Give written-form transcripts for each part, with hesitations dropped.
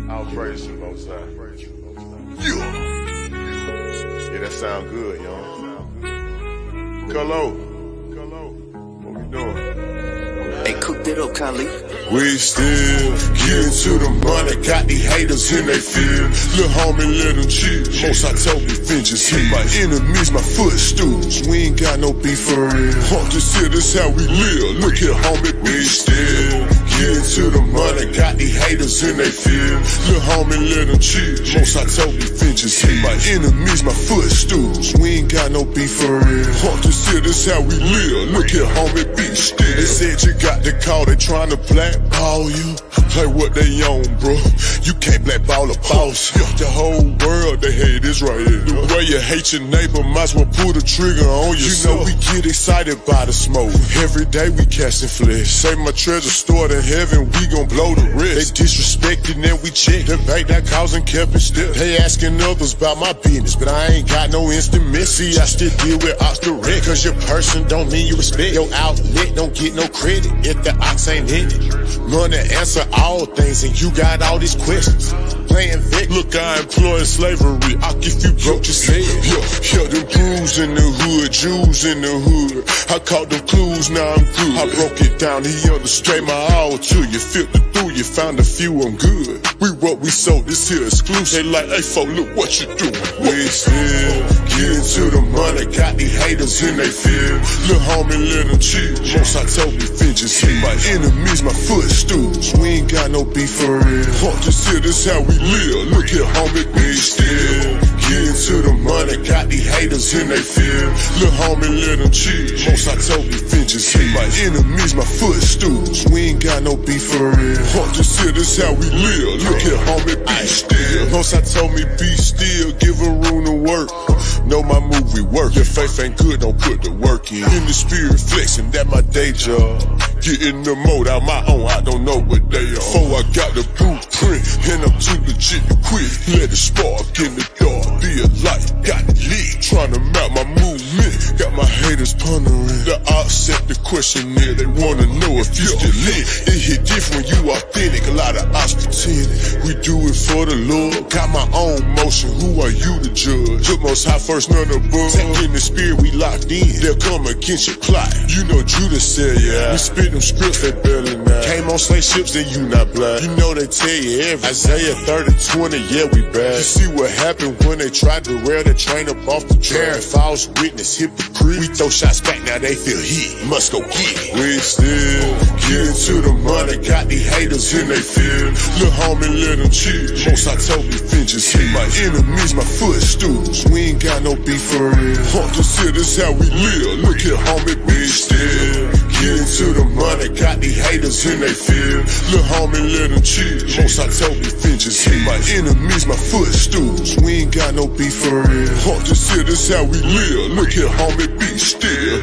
I'll praise you, Most High. Yeah, that sound good, y'all. Hello. What we doing? Hey, cook that up, Khalid. We still getting to the money, got these haters in they field. Lil' homie, let them chill. Most I told me vengeance hit my enemies, my footstools. We ain't got no beef for real. Haunt this here, this how we live. Look here, homie, we still getting to the money, got these haters in they field. Lil' homie, let them chill. Most I told me vengeance hit my enemies, my footstools. We ain't got no beef for real. Haunt this here, this how we live. Look here, homie, be still. They said you got the call, they trying to blackball you. Play what they own, bro. You can't blackball a boss. The whole world, they hate this right here. The way you hate your neighbor, might as well pull the trigger on yourself. You know we get excited by the smoke. Every day we casting flesh. Say my treasure stored in heaven, we gon' blow the rest. They disrespected and we check the bank that causing kept it still. They asking others about my business, but I ain't got no instant miss. See, I still deal with ox direct. Cause your person don't mean you respect. Your outlet don't get no credit if the ox ain't in it. Money answer all things and you got all these questions. Playing Vic. Look, I employ slavery. I'll if you broke your head. Yeah, them crews in the hood, Jews in the hood. I caught them clues, now I'm good. I broke it down, he understood my all to you. Filtered through, you found a few, I'm good. We what we sold, this here exclusive. They like, hey, folk, look what you doing. We still getting to the money, got these haters in they field. Lil' homie, let them chill. Most I told me vengeance hit my enemies, my footstools. We ain't got no beef for real. Haunt this here, this how we live. Look here, homie, we still getting to the money, got these haters in they field. Lil' homie, let them chill. Most I told me vengeance hit my enemies, my footstools. We ain't got no beef for real. Haunt this here, this how we live. Look here, homie, be still. Most I told me be still, give a room to work. Know my movie work. Your faith ain't good, don't put the work in. In the spirit flexing, that my day job. Getting the mode out my own, I don't know what they are. Before I got the blueprint, and I'm too legit to quit. Let it spark in the dark, be a light, got it lit. Trying to map my movement, got my haters pondering. The odds set the questionnaire, they wanna know if you still lit. It hit different, you authentic, a lot of odds pretending. We do it for the Lord, got my own motion, who are you to judge? The most high first, none above. Tap in the spirit, we locked in, they'll come against your plot. You know Judas said, yeah, we spit them scripts, they barely now. Came on slave ships, then you not black. You know they tell you everything. Isaiah 30:20, yeah, we bad. You see what happened when they tried to rail the train up off the track. False witness, hypocrite. We throw shots back, now they feel heat. Must go get it. We still getting to the money, got these haters in they field. Lil' homie, let them chill. Most I told me vengeance hit my enemies, my footstools. We ain't got no beef for real. Haunt this here, this how we live. Look here, homie, we still getting to the money, got these haters in they field. Lil' homie, let them chill. Most I told me vengeance hit my enemies, my footstools. We ain't got no beef for real. Haunt this here, this how we live. Look here, homie, be still.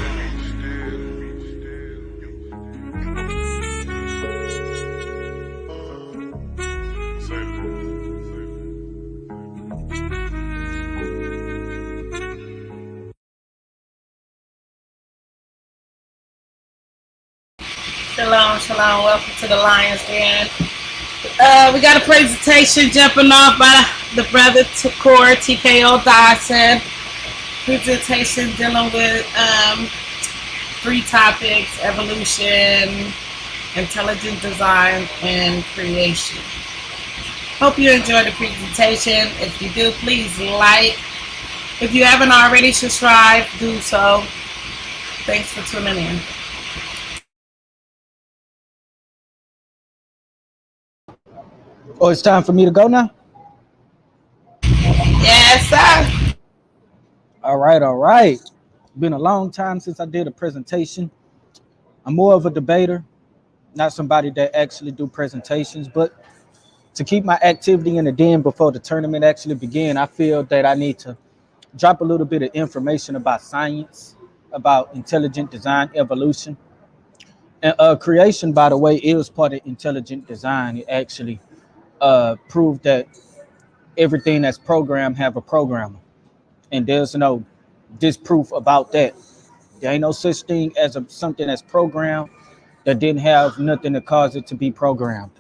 Shalom, shalom. Welcome to the Lion's Den. We got a presentation jumping off by the brother Tacori Tko Dawson. Presentation dealing with 3 topics: evolution, intelligent design, and creation. Hope you enjoyed the presentation. If you do, please like. If you haven't already subscribed, do so. Thanks for tuning in. Oh, it's time for me to go now? Yes, sir. All right. Been a long time since I did a presentation. I'm more of a debater, not somebody that actually do presentations, but to keep my activity in the den before the tournament actually begin, I feel that I need to drop a little bit of information about science, about intelligent design, evolution. And creation, by the way, is part of intelligent design. It actually proved that everything that's programmed have a programmer, and there's no disproof about that. There ain't no such thing as something that's programmed that didn't have nothing to cause it to be programmed,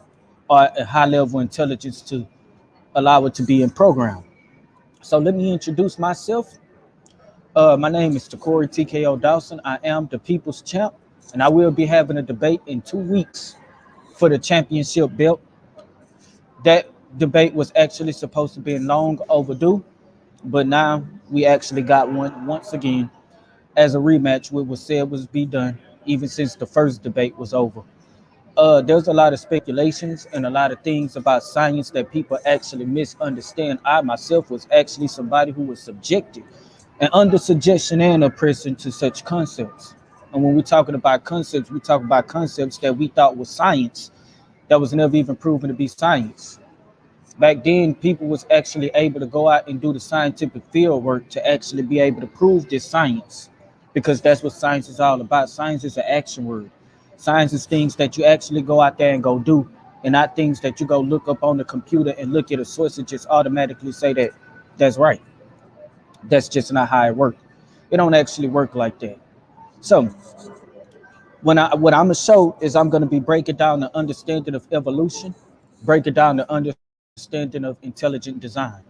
or a high level intelligence to allow it to be in program. So let me introduce myself. My name is Tacori Tko Dawson. I am the people's champ, and I will be having a debate in 2 weeks for the championship belt. That debate was actually supposed to be long overdue, but now we actually got one once again as a rematch, what was said was be done, even since the first debate was over. There's a lot of speculations and a lot of things about science that people actually misunderstand. I myself was actually somebody who was subjected and under suggestion and oppression to such concepts. And when we're talking about concepts, we talk about concepts that we thought was science that was never even proven to be science. Back then, people was actually able to go out and do the scientific field work to actually be able to prove this science, because that's what science is all about. Science is an action word. Science is things that you actually go out there and go do, and not things that you go look up on the computer and look at a source and just automatically say that that's right. That's just not how it works. It don't actually work like that. So what I'm gonna show is I'm gonna be breaking down the understanding of evolution, breaking down the understanding of intelligent design.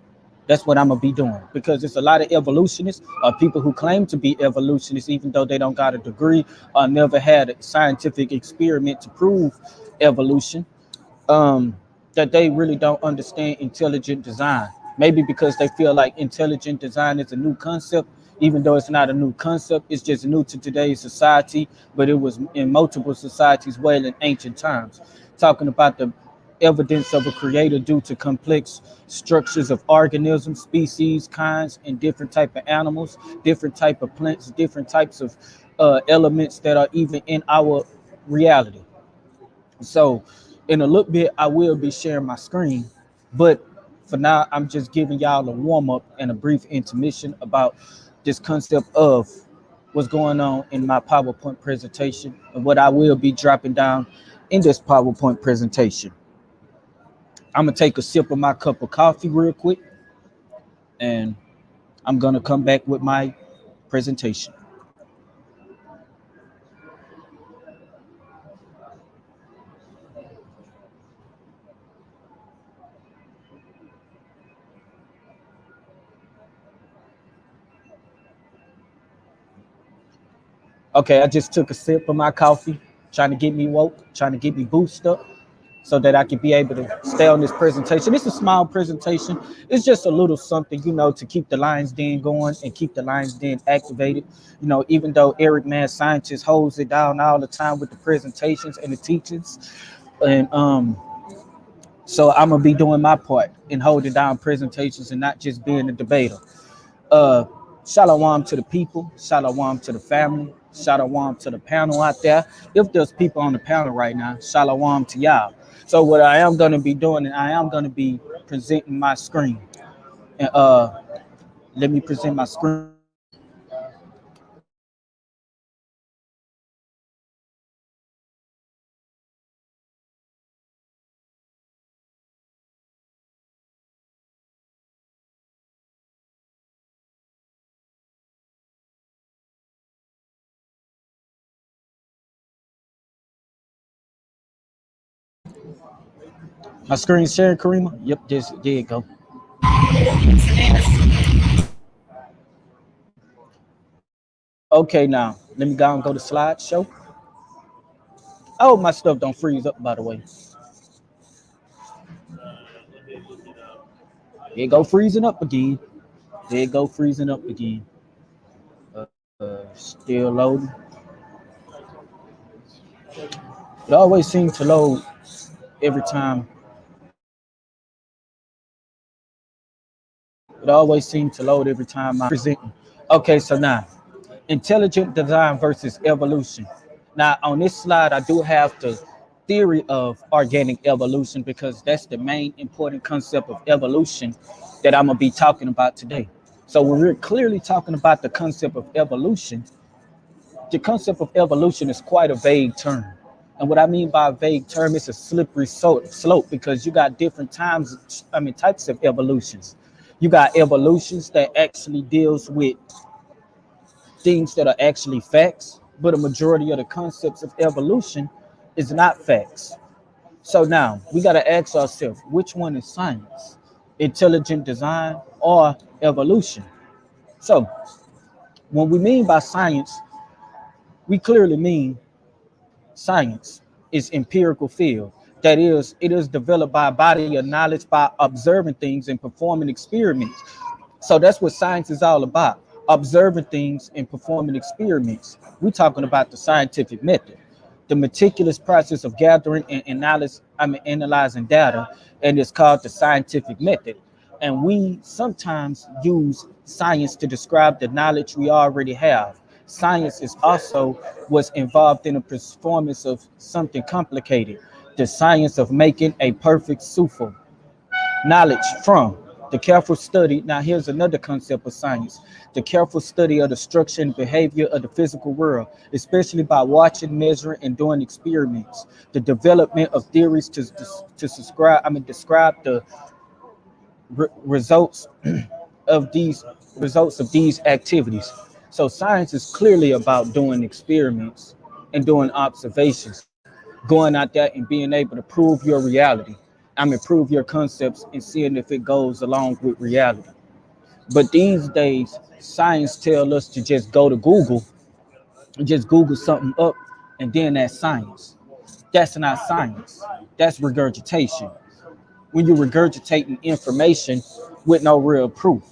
That's what I'm gonna be doing, because there's a lot of evolutionists or people who claim to be evolutionists, even though they don't got a degree or never had a scientific experiment to prove evolution. That they really don't understand intelligent design. Maybe because they feel like intelligent design is a new concept, even though it's not a new concept. It's just new to today's society, but it was in multiple societies well in ancient times. Talking about the evidence of a creator due to complex structures of organisms, species, kinds, and different type of animals, different type of plants, different types of elements that are even in our reality. So in a little bit, I will be sharing my screen, but for now, I'm just giving y'all a warm up and a brief intermission about this concept of what's going on in my PowerPoint presentation and what I will be dropping down in this PowerPoint presentation. I'm gonna take a sip of my cup of coffee real quick, and I'm gonna come back with my presentation. Okay, I just took a sip of my coffee, trying to get me woke, trying to get me boosted up so that I could be able to stay on this presentation. It's a small presentation. It's just a little something, to keep the Lions Den going and keep the Lions Den activated. Even though Eric Man Scientist holds it down all the time with the presentations and the teachings. And so I'm gonna be doing my part in holding down presentations and not just being a debater. Uh Shalom to the people, shalom to the family, shalom to the panel out there. If there's people on the panel right now, shalom to y'all. So what I am going to be doing, and I am going to be presenting my screen. And let me present my screen. My screen sharing, Karima? Yep, there you go. Okay, now let me go and go to slideshow. Oh, my stuff don't freeze up, by the way. There you go, freezing up again. There you go, freezing up again. Still loading. It always seems to load every time. It always seems to load every time I'm presenting. Okay, so now, intelligent design versus evolution. Now, on this slide, I do have the theory of organic evolution, because that's the main important concept of evolution that I'm going to be talking about today. So when we're clearly talking about the concept of evolution, the concept of evolution is quite a vague term. And what I mean by a vague term, it's a slippery slope, because you got different types of evolutions. You got evolutions that actually deals with things that are actually facts, but a majority of the concepts of evolution is not facts. So now we got to ask ourselves, which one is science? intelligent design, or evolution. So when we mean by science, we clearly mean science is empirical field. That is, it is developed by a body of knowledge by observing things and performing experiments. So that's what science is all about. Observing things and performing experiments. We're talking about the scientific method, the meticulous process of gathering and analyzing data, and it's called the scientific method. And we sometimes use science to describe the knowledge we already have. Science is also what's involved in the performance of something complicated, the science of making a perfect souffle. Knowledge from the careful study. Now, here's another concept of science: the careful study of the structure and behavior of the physical world, especially by watching, measuring, and doing experiments. The development of theories describe the results of these activities. So, science is clearly about doing experiments and doing observations, going out there and being able to prove your reality. Prove your concepts and seeing if it goes along with reality. But these days, science tells us to just go to Google and just Google something up, and then that's science. That's not science. That's regurgitation. When you're regurgitating information with no real proof.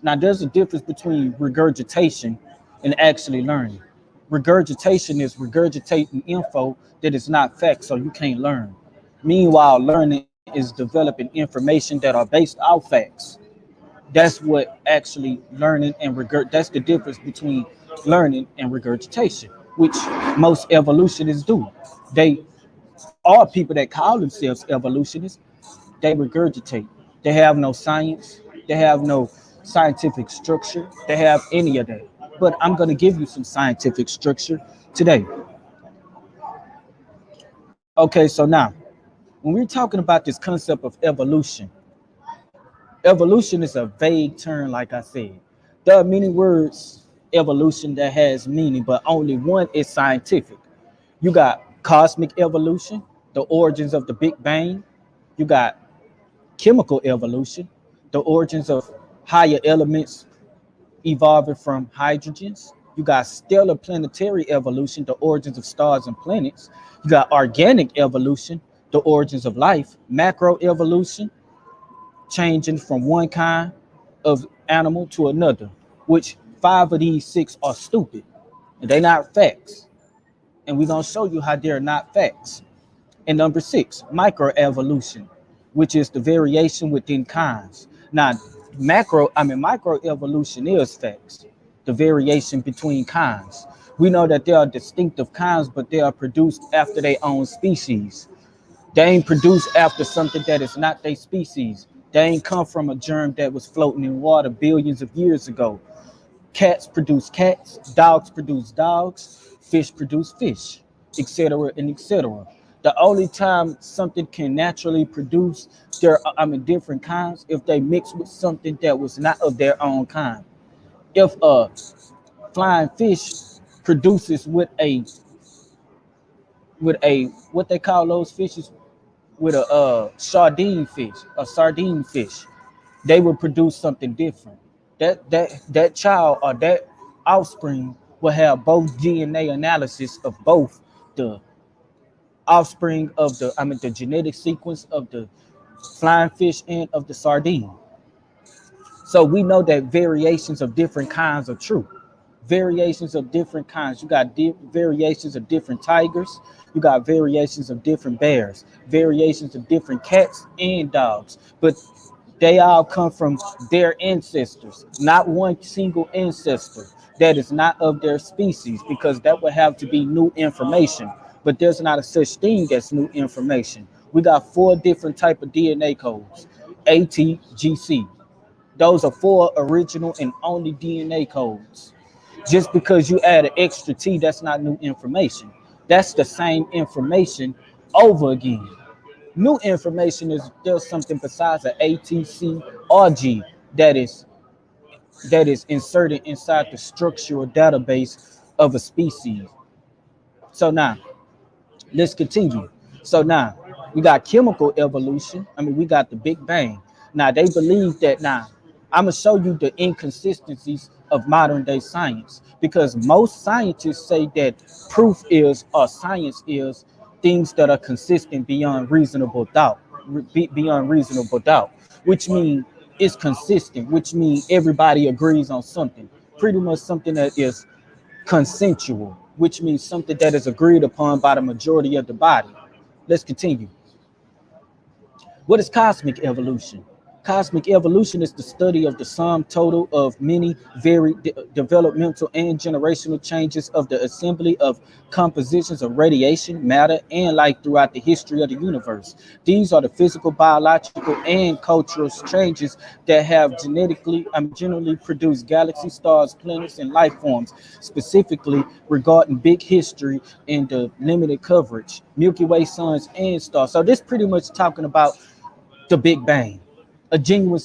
Now, there's a difference between regurgitation and actually learning. Regurgitation is regurgitating info that is not fact, so you can't learn. Meanwhile, learning is developing information that are based off facts. That's what actually learning and that's the difference between learning and regurgitation, which most evolutionists do. They are people that call themselves evolutionists. They regurgitate. They have no science. They have no scientific structure. They have any of that. But I'm going to give you some scientific structure today. Okay, so now, when we're talking about this concept of evolution, evolution is a vague term, like I said. There are many words, evolution, that has meaning, but only one is scientific. You got cosmic evolution, the origins of the Big Bang. You got chemical evolution, the origins of higher elements evolving from hydrogens. You got stellar planetary evolution, the origins of stars and planets. You got organic evolution, the origins of life. Macro evolution, changing from one kind of animal to another, which 5 of these 6 are stupid. And they're not facts. And we're going to show you how they're not facts. And number 6, microevolution, which is the variation within kinds. Now, microevolution is facts, the variation between kinds. We know that there are distinctive kinds, but they are produced after their own species. They ain't produced after something that is not their species. They ain't come from a germ that was floating in water billions of years ago. Cats produce cats, dogs produce dogs, fish produce fish, etc. and etc. The only time something can naturally produce different kinds if they mix with something that was not of their own kind. If a flying fish produces with a what they call those fishes, with a sardine fish, they will produce something different. That child or that offspring will have both DNA analysis of both the offspring of the genetic sequence of the flying fish and of the sardine. So we know that variations of different kinds are true. Variations of different kinds. You got variations of different tigers. You got variations of different bears. Variations of different cats and dogs. But they all come from their ancestors, not one single ancestor that is not of their species, because that would have to be new information. But there's not a such thing as new information. We got 4 different type of DNA codes: A, T, G, C. Those are 4 original and only DNA codes. Just because you add an extra T, that's not new information. That's the same information over again. New information is there's something besides an A, T, C, or G that is inserted inside the structural database of a species. So now, let's continue. So now, we got chemical evolution. We got the Big Bang. Now they believe that. Now I'm gonna show you the inconsistencies of modern day science, because most scientists say that proof is, or science is, things that are consistent beyond reasonable doubt, beyond reasonable doubt, which means it's consistent, which means everybody agrees on something, pretty much something that is consensual, which means something that is agreed upon by the majority of the body. Let's continue. What is cosmic evolution? Cosmic evolution is the study of the sum total of many varied developmental and generational changes of the assembly of compositions of radiation, matter, and light throughout the history of the universe. These are the physical, biological, and cultural changes that have generally produced galaxies, stars, planets, and life forms, specifically regarding big history and the limited coverage, Milky Way, suns, and stars. So this pretty much talking about the Big Bang, a genuine,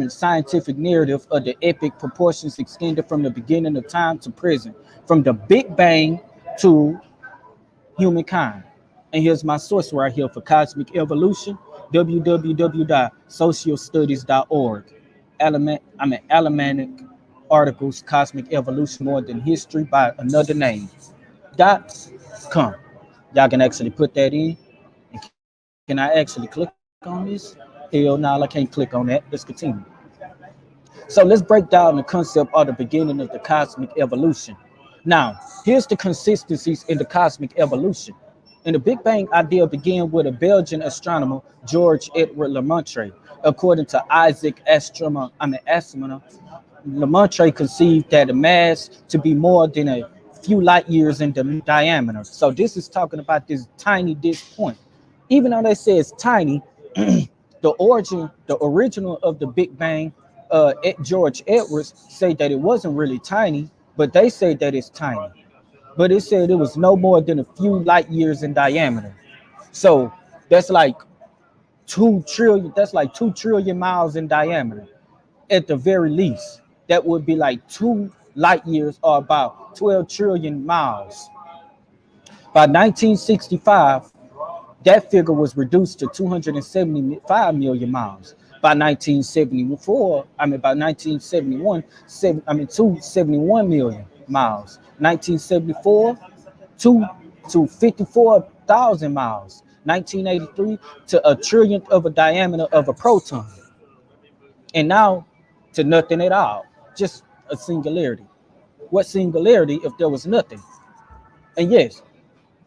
scientific narrative of the epic proportions extended from the beginning of time to present, from the Big Bang to humankind. And here's my source right here for cosmic evolution: www.sociostudies.org. Allemanic articles, Cosmic Evolution More Than History by Another Name. .com. Y'all can actually put that in. Can I actually click on this? Hell no, I can't click on that. Let's continue. So let's break down the concept of the beginning of the cosmic evolution. Now, here's the consistencies in the cosmic evolution. And the Big Bang idea began with a Belgian astronomer, George Edward Lemaitre. According to Isaac Asimov, Lemaitre conceived that a mass to be more than a few light years in diameter. So this is talking about this tiny disk point. Even though they say it's tiny, the original of the Big Bang, George Edwards say that it wasn't really tiny, but they say that it's tiny. But it said it was no more than a few light years in diameter. So that's like 2 trillion. That's like 2 trillion miles in diameter, at the very least. That would be like 2 light years, or about 12 trillion miles. By 1965, that figure was reduced to 275 million miles. By 1971, 271 million miles. 1974, to 54,000 miles. 1983, to a trillionth of a diameter of a proton. And now to nothing at all, just a singularity. What singularity if there was nothing? And yes,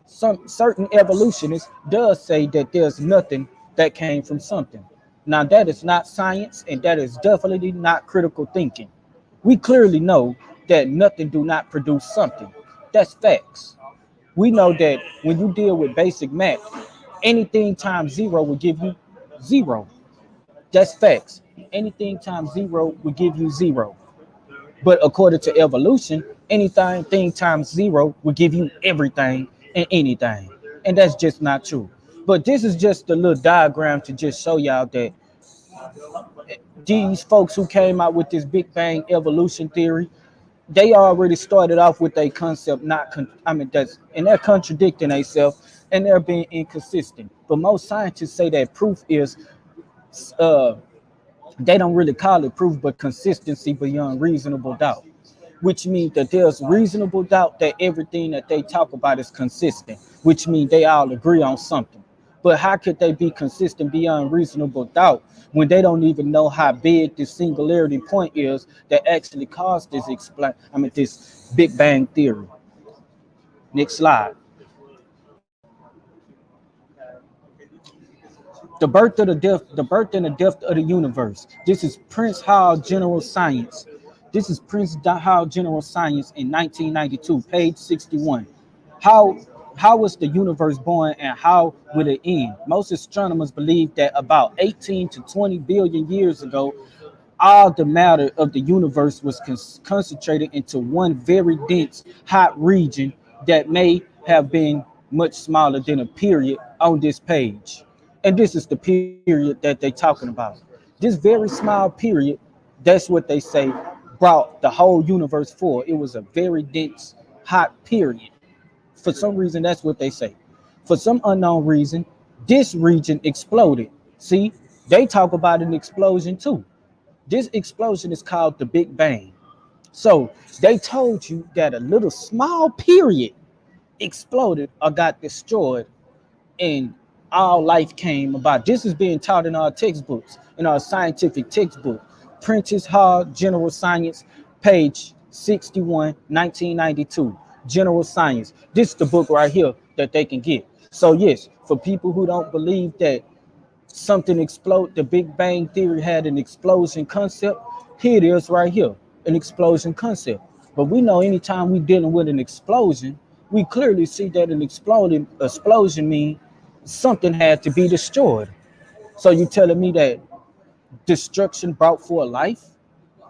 some certain evolutionists does say that there's nothing that came from something. Now that is not science, and that is definitely not critical thinking. We clearly know that nothing do not produce something. That's facts. We know that when you deal with basic math, anything times zero will give you zero. That's facts. Anything times zero will give you zero. But according to evolution, anything times zero will give you everything and anything. And that's just not true. But this is just a little diagram to just show y'all that these folks who came out with this Big Bang evolution theory, they already started off with a concept they're contradicting themselves, and they're being inconsistent. But most scientists say that proof is they don't really call it proof, but consistency beyond reasonable doubt, which means that there's reasonable doubt that everything that they talk about is consistent, which means they all agree on something. But how could they be consistent beyond reasonable doubt when they don't even know how big this singularity point is that actually caused this this Big Bang theory? Next slide. The birth and the death of the universe. This is Prince Hall General Science. This is Prince Hall General Science in 1992, page 61. How was the universe born, and how will it end? Most astronomers believe that about 18 to 20 billion years ago, all the matter of the universe was concentrated into one very dense, hot region that may have been much smaller than a period on this page. And this is the period that they're talking about. This very small period, that's what they say brought the whole universe forward. It was a very dense, hot period. For some reason, that's what they say. For some unknown reason, this region exploded. See, They talk about an explosion too. This explosion is called the Big Bang. So they told you that a little small period exploded or got destroyed and all life came about. This is being taught in our textbooks, in our scientific textbook. Prentice Hall, General Science, page 61, 1992. General Science. This is the book right here that they can get. So yes, for people who don't believe that something explode, the Big Bang Theory had an explosion concept, here it is right here, an explosion concept. But we know anytime we're dealing with an explosion, we clearly see that an explosion means something had to be destroyed. So you telling me that destruction brought forth life?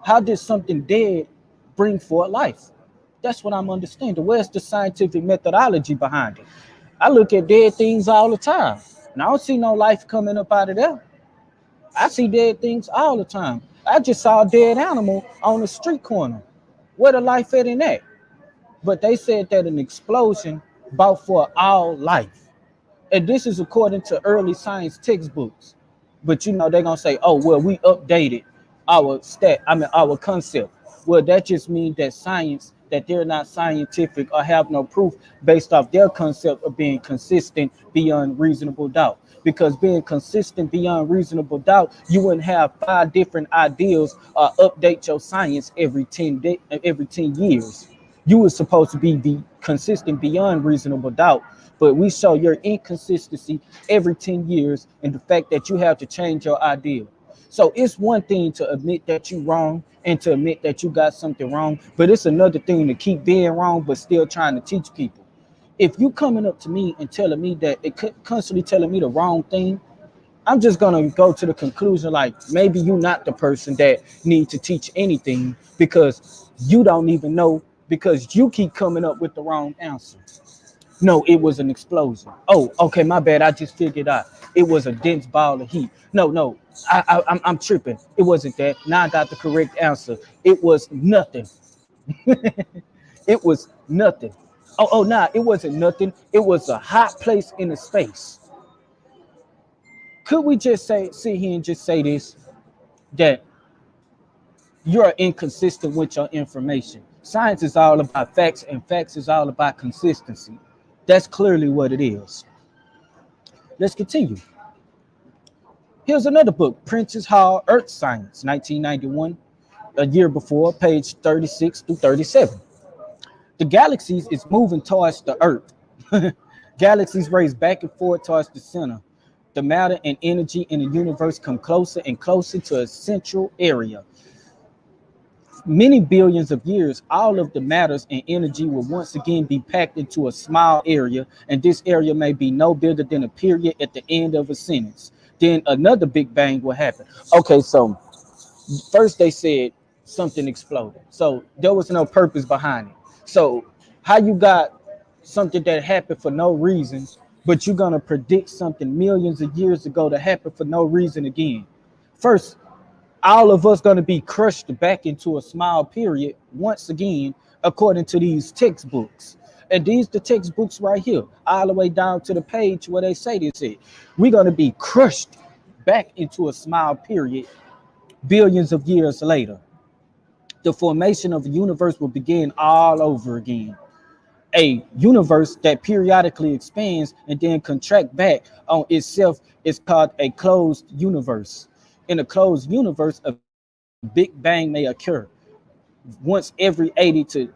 How did something dead bring forth life? That's what I'm understanding. Where's the scientific methodology behind it? I look at dead things all the time, and I don't see no life coming up out of there. I see dead things all the time. I just saw a dead animal on the street corner. Where the life at in that? But they said that an explosion brought for all life. And this is according to early science textbooks. But you know, they're gonna say, oh, well, we updated our concept. Well, that just means that science, that they're not scientific or have no proof based off their concept of being consistent beyond reasonable doubt. Because being consistent beyond reasonable doubt, you wouldn't have 5 different ideals or update your science every 10 years. You were supposed to be consistent beyond reasonable doubt, but we show your inconsistency every 10 years and the fact that you have to change your ideal. So it's one thing to admit that you're wrong and to admit that you got something wrong, but it's another thing to keep being wrong but still trying to teach people. If you coming up to me and telling me that constantly telling me the wrong thing, I'm just gonna go to the conclusion like maybe you're not the person that need to teach anything because you don't even know, because you keep coming up with the wrong answer. No, it was an explosion. Oh, okay, my bad. I just figured out it was a dense ball of heat. No, I'm tripping. It wasn't that. Now I got the correct answer. It was nothing. It was nothing. Nah, it wasn't nothing. It was a hot place in a space. Could we just sit here and just say this, that you're inconsistent with your information? Science is all about facts, and facts is all about consistency. That's clearly what it is. Let's continue. Here's another book, Prentice Hall, Earth Science, 1991, a year before, page 36 through 37. The galaxies is moving towards the Earth. Galaxies race back and forth towards the center. The matter and energy in the universe come closer and closer to a central area. Many billions of years, all of the matters and energy will once again be packed into a small area, and this area may be no bigger than a period at the end of a sentence. Then another Big Bang will happen. Okay, so first they said something exploded. So there was no purpose behind it. So how you got something that happened for no reason, but you're gonna predict something millions of years ago to happen for no reason again? First, all of us going to be crushed back into a small period once again, according to these textbooks. And these the textbooks right here, all the way down to the page where they say this is. We're going to be crushed back into a small period billions of years later. The formation of the universe will begin all over again. A universe that periodically expands and then contract back on itself is called a closed universe. In a closed universe, a Big Bang may occur once every 80 to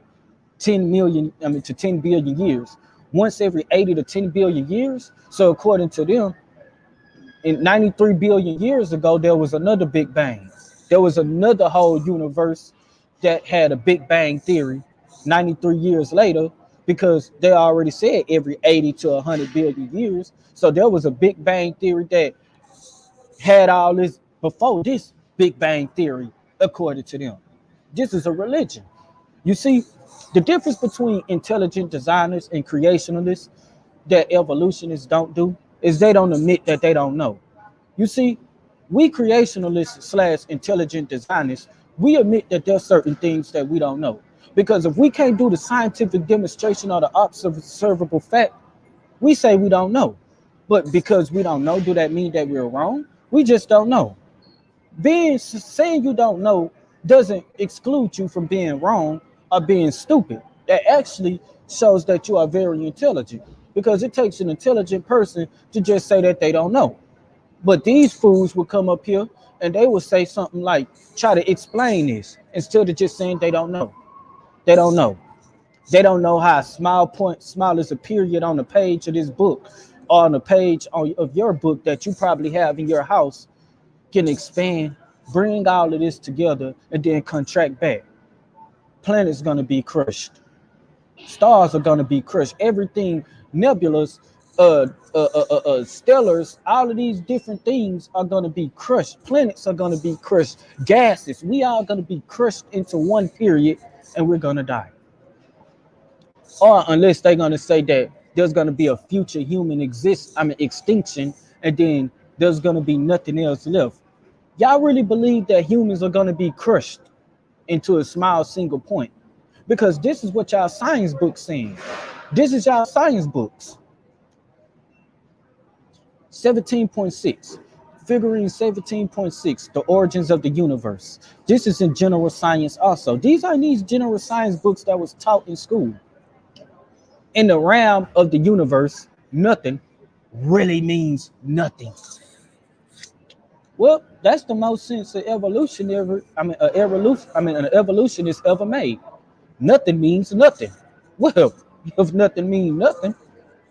10 billion years. Once every 80 to 10 billion years. So according to them, in 93 billion years ago, there was another Big Bang. There was another whole universe that had a Big Bang theory 93 years later, because they already said every 80 to 100 billion years. So there was a Big Bang theory that had all this before this Big Bang theory, according to them. This is a religion. You see, the difference between intelligent designers and creationalists that evolutionists don't do is they don't admit that they don't know. You see, we creationalists / intelligent designers, we admit that there's certain things that we don't know. Because if we can't do the scientific demonstration or the observable fact, we say we don't know. But because we don't know, do that mean that we're wrong? We just don't know. Saying you don't know doesn't exclude you from being wrong or being stupid. That actually shows that you are very intelligent, because it takes an intelligent person to just say that they don't know. But these fools will come up here and they will say something like, try to explain this instead of just saying they don't know. They don't know. They don't know how a small is a period on the page of this book, or on the page of your book that you probably have in your house, can expand, bring all of this together, and then contract back. Planets going to be crushed. Stars are going to be crushed. Everything, nebulas, stellars, all of these different things are going to be crushed. Planets are going to be crushed. Gases, we are going to be crushed into one period, and we're going to die. Or unless they're going to say that there's going to be a future human extinction, and then there's going to be nothing else left. Y'all really believe that humans are going to be crushed into a small single point? Because this is what y'all science books saying. This is y'all science books. 17.6. Figurine 17.6, the origins of the universe. This is in general science also. These are these general science books that was taught in school. In the realm of the universe, nothing really means nothing. Well, that's the most sense of evolution an evolutionist ever made. Nothing means nothing. Well, if nothing means nothing,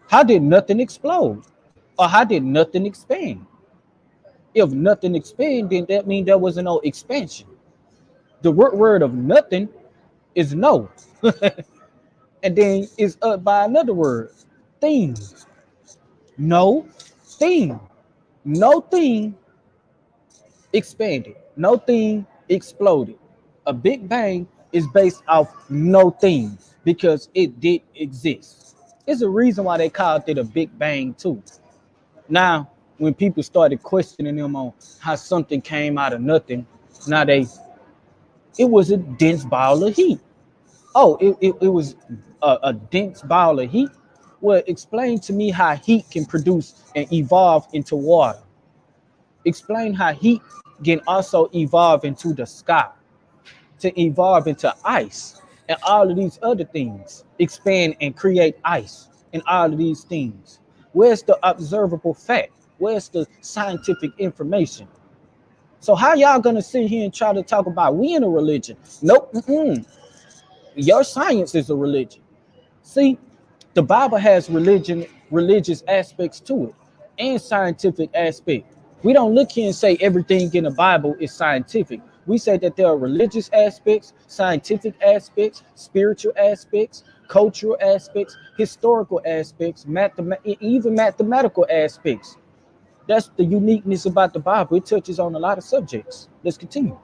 how did nothing explode? Or how did nothing expand? If nothing expanded, then that means there wasn't no expansion. The root word of nothing is no. And then it's up by another word, thing. No thing. No thing expanded. No thing exploded. A Big Bang is based off no thing because it did exist. There's a reason why they called it a Big Bang too. Now, when people started questioning them on how something came out of nothing, now it was a dense ball of heat. Oh, it was a dense ball of heat. Well, explain to me how heat can produce and evolve into water. Explain how heat can also evolve into the sky, to evolve into ice, and all of these other things expand and create ice, and all of these things. Where's the observable fact? Where's the scientific information? So how y'all gonna sit here and try to talk about we in a religion? Nope. Your science is a religion. See, the Bible has religious aspects to it, and scientific aspect. We don't look here and say everything in the Bible is scientific. We say that there are religious aspects, scientific aspects, spiritual aspects, cultural aspects, historical aspects, even mathematical aspects. That's the uniqueness about the Bible. It touches on a lot of subjects. Let's continue.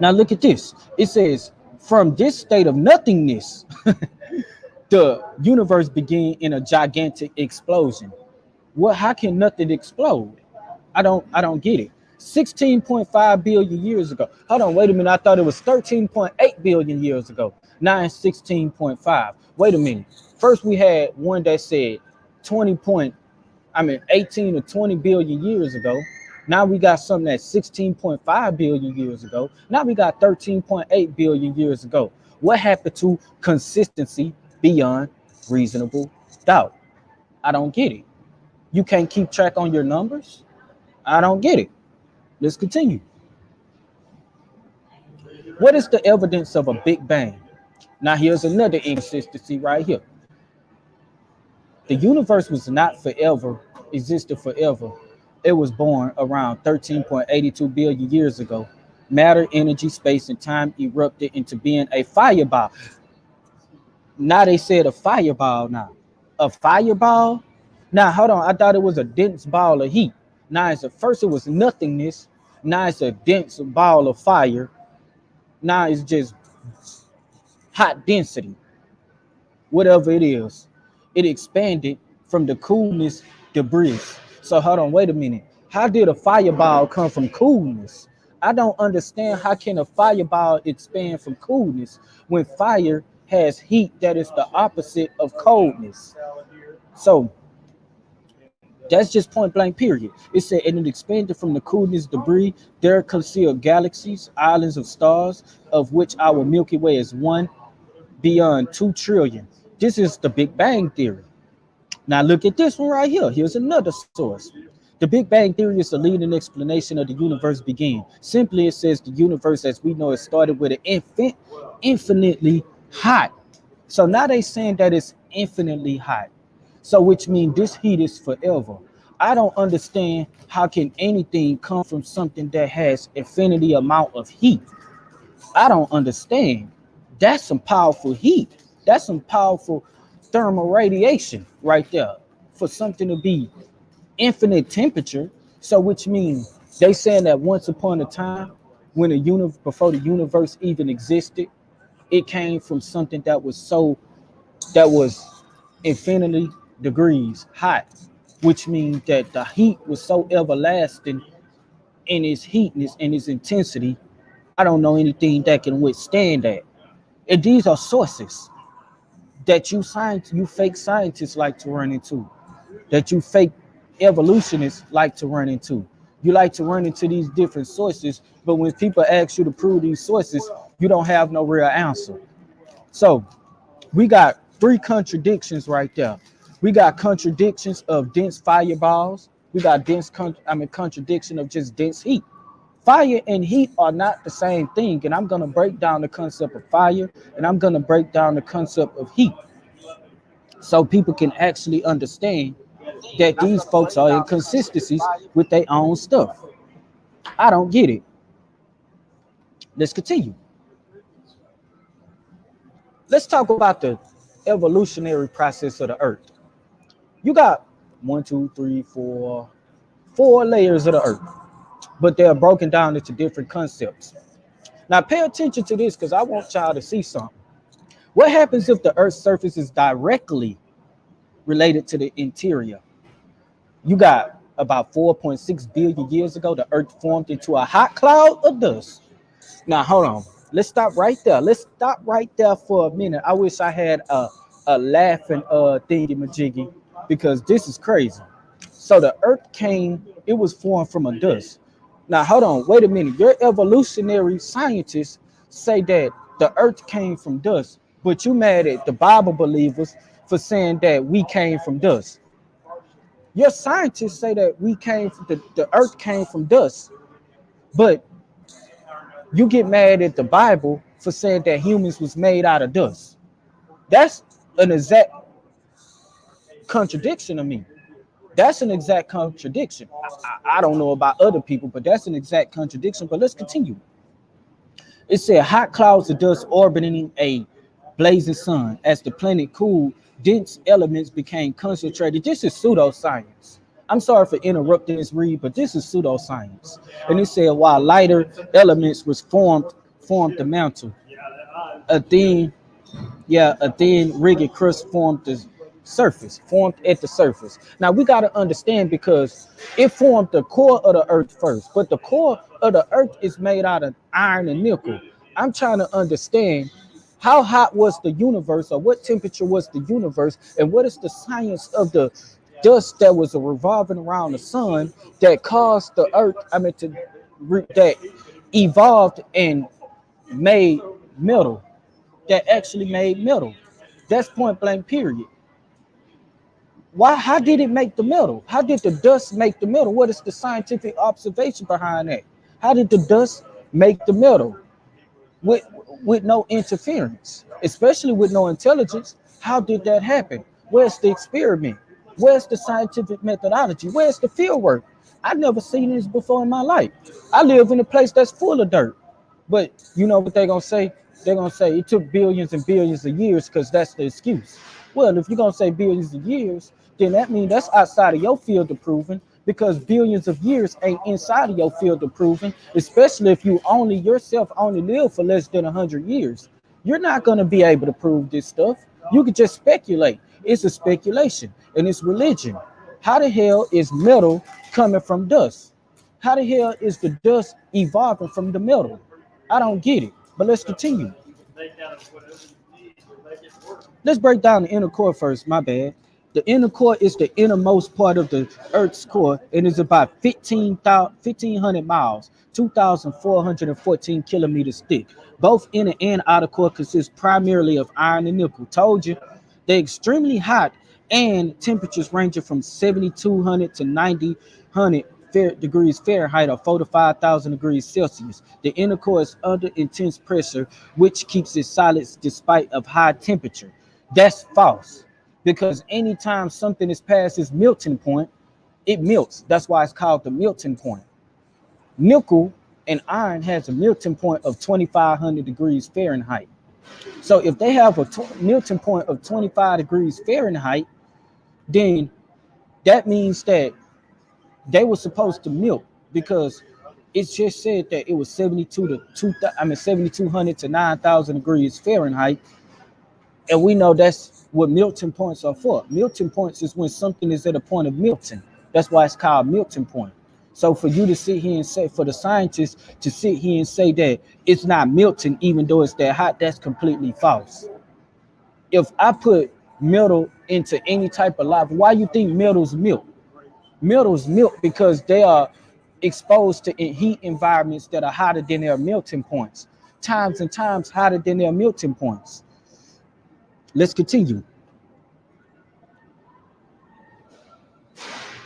Now look at this. It says, from this state of nothingness, the universe began in a gigantic explosion. Well, how can nothing explode? I don't get it. 16.5 billion years ago. Hold on, wait a minute. I thought it was 13.8 billion years ago. Now it's 16.5. Wait a minute. First we had one that said 18 or 20 billion years ago. Now we got something that's 16.5 billion years ago. Now we got 13.8 billion years ago. What happened to consistency beyond reasonable doubt? I don't get it. You can't keep track on your numbers? I don't get it. Let's continue. What is the evidence of a Big Bang? Now here's another inconsistency right here. The universe was not forever, existed forever. It was born around 13.82 billion years ago. Matter, energy, space, and time erupted into being a fireball. Now they said a fireball now. A fireball? Now, hold on. I thought it was a dense ball of heat. Now, first it was nothingness. Now it's a dense ball of fire. Now it's just hot density. Whatever it is. It expanded from the coolness debris. So hold on, wait a minute. How did a fireball come from coolness? I don't understand how can a fireball expand from coolness when fire has heat that is the opposite of coldness. So That's just point blank, period. It said, and it expanded from the coolness debris. There concealed galaxies, islands of stars, of which our Milky Way is one beyond 2 trillion. This is the Big Bang Theory. Now look at this one right here. Here's another source. The Big Bang Theory is the leading explanation of the universe began. Simply, it says the universe as we know it started with an infinitely hot. So now they saying that it's infinitely hot. So which means this heat is forever. I don't understand how can anything come from something that has infinity amount of heat. I don't understand. That's some powerful heat. That's some powerful thermal radiation right there for something to be infinite temperature. So which means they saying that once upon a time when before the universe even existed, it came from something that was infinity degrees hot, which means that the heat was so everlasting in its heatness and its intensity. I don't know anything that can withstand that. And these are sources that you fake scientists like to run into, that you fake evolutionists like to run into. You like to run into these different sources, but when people ask you to prove these sources, you don't have no real answer. So we got 3 contradictions right there. We got contradictions of dense fireballs. We got contradiction of just dense heat. Fire and heat are not the same thing, and I'm going to break down the concept of fire, and I'm going to break down the concept of heat, so people can actually understand that these folks are inconsistencies with their own stuff. I don't get it. Let's continue. Let's talk about the evolutionary process of the earth. You got 4 layers of the earth, but they're broken down into different concepts. Now pay attention to this because I want y'all to see something. What happens if the earth's surface is directly related to the interior? You got about 4.6 billion years ago, the earth formed into a hot cloud of dust. Now hold on. Let's stop right there. Let's stop right there for a minute. I wish I had a laughing thingy-majiggy, because this is crazy. So the earth it was formed from a dust. Now hold on, wait a minute. Your evolutionary scientists say that the earth came from dust, but you mad at the Bible believers for saying that we came from dust. Your scientists say that the earth came from dust, but you get mad at the Bible for saying that humans was made out of dust. That's an exact contradiction to me. That's an exact contradiction. I don't know about other people, but that's an exact contradiction. But let's continue. It said hot clouds of dust orbiting a blazing sun. As the planet cooled, dense elements became concentrated. This is pseudoscience. I'm sorry for interrupting this read, but this is pseudoscience. And it said while lighter elements was formed the mantle. A thin rigid crust formed at the surface. Now we got to understand, because it formed the core of the earth first, but the core of the earth is made out of iron and nickel. I'm trying to understand how hot was the universe, or what temperature was the universe, and what is the science of the dust that was revolving around the sun that caused the earth, that evolved and made metal, that actually made metal. That's point blank, period. How did it make the metal? How did the dust make the metal? What is the scientific observation behind that? How did the dust make the metal with no interference, especially with no intelligence? How did that happen? Where's the experiment? Where's the scientific methodology? Where's the field work? I've never seen this before in my life. I live in a place that's full of dirt. But you know what they're going to say? They're going to say it took billions and billions of years, because that's the excuse. Well, if you're going to say billions of years, then that means that's outside of your field of proving, because billions of years ain't inside of your field of proving, especially if you yourself only live for less than 100 years. You're not going to be able to prove this stuff. You could just speculate. It's a speculation, and it's religion. How the hell is metal coming from dust? How the hell is the dust evolving from the metal? I don't get it, but let's continue. Let's break down the inner core first, my bad. The inner core is the innermost part of the Earth's core and is about 1,500 miles, 2,414 kilometers thick. Both inner and outer core consist primarily of iron and nickel. Told you, they're extremely hot and temperatures ranging from 7,200 to 9,000 degrees Fahrenheit or 4 to 5,000 degrees Celsius. The inner core is under intense pressure, which keeps it solid despite of high temperature. That's false, because anytime something is past its melting point, it melts. That's why it's called the melting point. Nickel and iron has a melting point of 2,500 degrees Fahrenheit. So if they have a melting point of 25 degrees Fahrenheit, then that means that they were supposed to melt, because it just said that it was 7,200 to 9,000 degrees Fahrenheit, and we know that's what melting points are for. Melting points is when something is at a point of melting. That's why it's called melting point. So for you to sit here and say, for the scientists to sit here and say that it's not melting even though it's that hot, that's completely false. If I put metal into any type of lava, why you think metals melt? Metals melt because they are exposed to heat environments that are hotter than their melting points, times and times hotter than their melting points. Let's continue.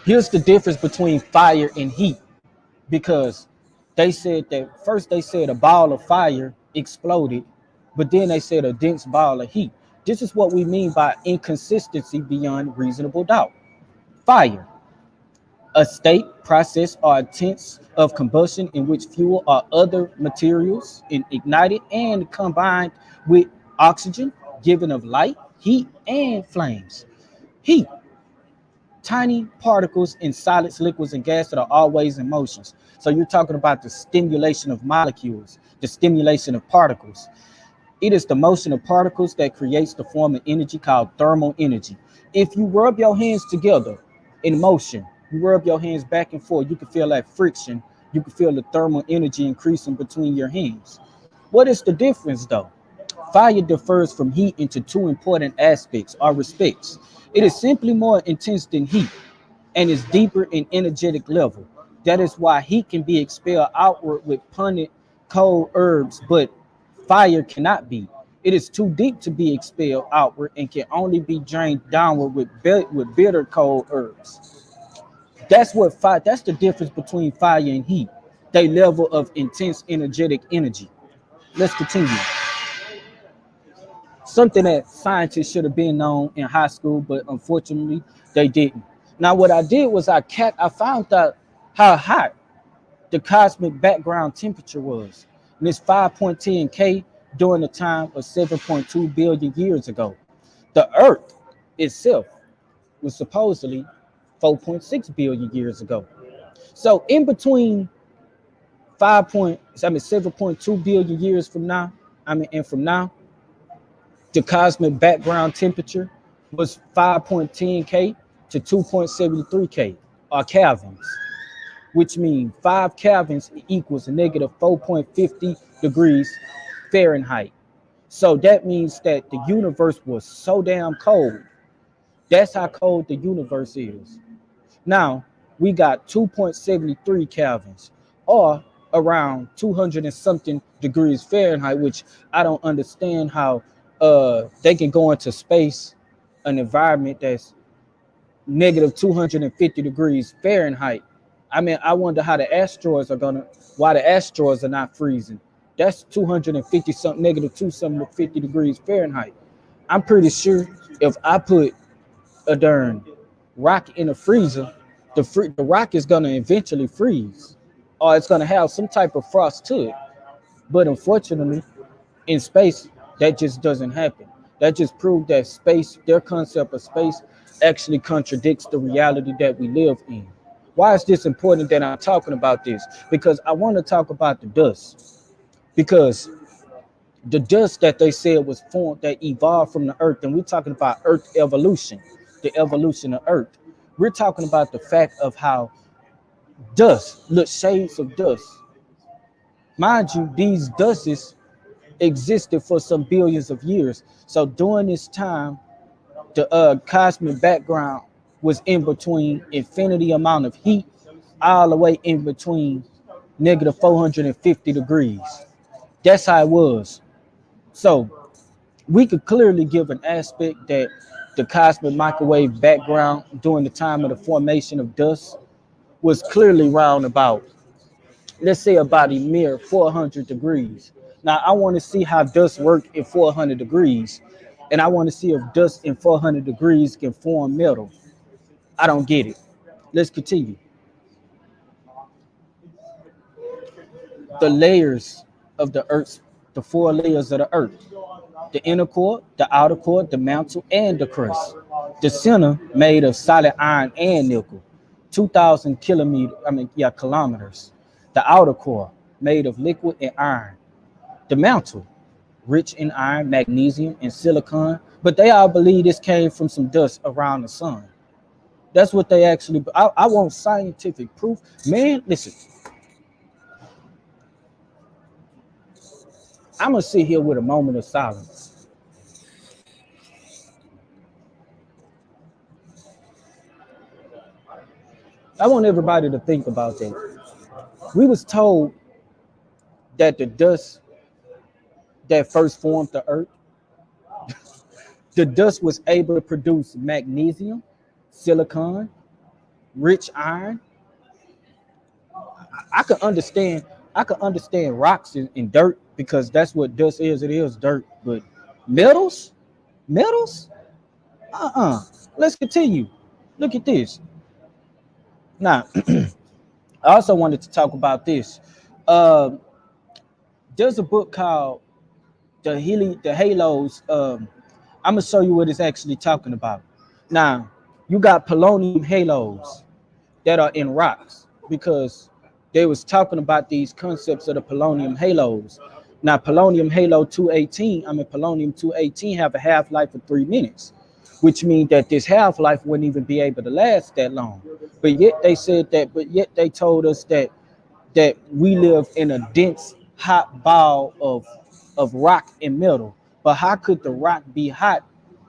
Here's the difference between fire and heat, because they said that first they said a ball of fire exploded, but then they said a dense ball of heat. This is what we mean by inconsistency beyond reasonable doubt. Fire, a state, process, or instance of combustion in which fuel or other materials is ignited and combined with oxygen, giving of light, heat, and flames. Heat, tiny particles in solids, liquids, and gas that are always in motion. So you're talking about the stimulation of molecules, the stimulation of particles. It is the motion of particles that creates the form of energy called thermal energy. If you rub your hands together in motion, you rub your hands back and forth, you can feel that friction. You can feel the thermal energy increasing between your hands. What is the difference though? Fire differs from heat into two important aspects or respects. It is simply more intense than heat and is deeper in energetic level. That is why heat can be expelled outward with pungent cold herbs, but fire cannot be. It is too deep to be expelled outward and can only be drained downward with bitter cold herbs. That's what fire. That's the difference between fire and heat. They level of intense energetic energy. Let's continue. Something that scientists should have been known in high school, but unfortunately they didn't. Now, what I did was I found out how hot the cosmic background temperature was. And it's 5.10 K during the time of 7.2 billion years ago. The Earth itself was supposedly 4.6 billion years ago. So in between 7.2 billion years from now, and from now, the cosmic background temperature was 5.10 K to 2.73 K, or kelvins, which means 5 kelvins equals a negative 4.50 degrees Fahrenheit. So that means that the universe was so damn cold. That's how cold the universe is. Now, we got 2.73 kelvins, or around 200 and something degrees Fahrenheit, which I don't understand how they can go into space, an environment that's negative 250 degrees Fahrenheit. I mean, I wonder how why the asteroids are not freezing. That's 250 something, negative 250 degrees Fahrenheit. I'm pretty sure if I put a darn rock in a freezer, the rock is gonna eventually freeze, or it's gonna have some type of frost to it. But unfortunately, in space, that just doesn't happen. That just proved that space, their concept of space, actually contradicts the reality that we live in. Why is this important that I'm talking about this? Because I want to talk about the dust. Because the dust that they said was formed, that evolved from the earth, and we're talking about earth evolution, the evolution of earth. We're talking about the fact of how dust, look, shades of dust. Mind you, these dusts existed for some billions of years. So during this time, The cosmic background was in between infinity amount of heat, all the way in between negative 450 degrees. That's how it was. So we could clearly give an aspect that the cosmic microwave background during the time of the formation of dust was clearly round about, let's say, about a mere 400 degrees. Now, I want to see how dust work in 400 degrees, and I want to see if dust in 400 degrees can form metal. I don't get it. Let's continue. The layers of the earth, the four layers of the earth: the inner core, the outer core, the mantle, and the crust. The center made of solid iron and nickel, 2,000 kilometers. The outer core made of liquid and iron. The mantle, rich in iron, magnesium, and silicon. But they all believe this came from some dust around the sun. That's what they actually. I want scientific proof, man. Listen, I'm gonna sit here with a moment of silence. I want everybody to think about that. We was told that the dust that first formed the earth, the dust was able to produce magnesium, silicon, rich iron. I could understand. I could understand rocks and dirt because that's what dust is. It is dirt. But metals, metals. Let's continue. Look at this. Now, I also wanted to talk about this. Uh, there's a book called the Halos. I'm gonna show you what it's actually talking about. Now, you got polonium halos that are in rocks because they was talking about these concepts of the polonium halos. Now, polonium halo 218, polonium 218 have a half-life of 3 minutes, which means that this half-life wouldn't even be able to last that long. But yet they said that, but yet they told us that we live in a dense, hot ball of rock and metal. But how could the rock be hot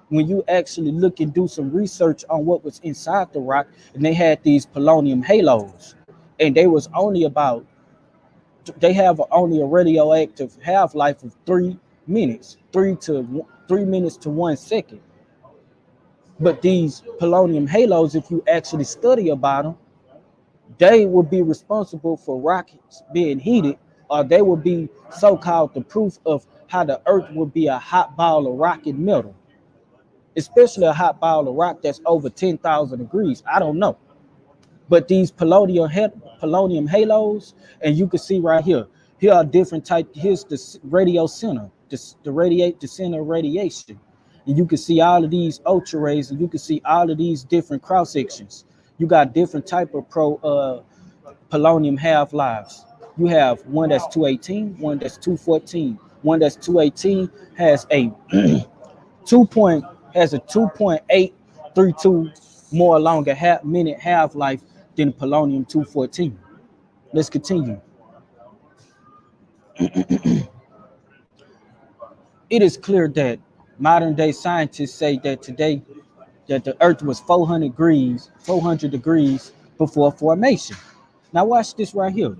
when you actually look and do some research on what was inside the rock? And they had these polonium halos, and they was only about, they have only a radioactive half-life of 3 minutes, 3 minutes to 1 second. But these polonium halos, if you actually study about them, they will be responsible for rockets being heated, or they will be so-called the proof of how the earth will be a hot ball of rock and metal, especially a hot ball of rock that's over 10,000 degrees. I don't know. But these polonium halos, and you can see right here, here are different types. Here's the radio center, the center of radiation. And you can see all of these ultra rays, and you can see all of these different cross sections. You got different type of polonium half-lives. You have one that's 218, one that's 214. One that's 218 has a 2.832 more longer minute half-life than polonium 214. Let's continue. It is clear that modern day scientists say that today that the earth was 400 degrees before formation. Now watch this right here.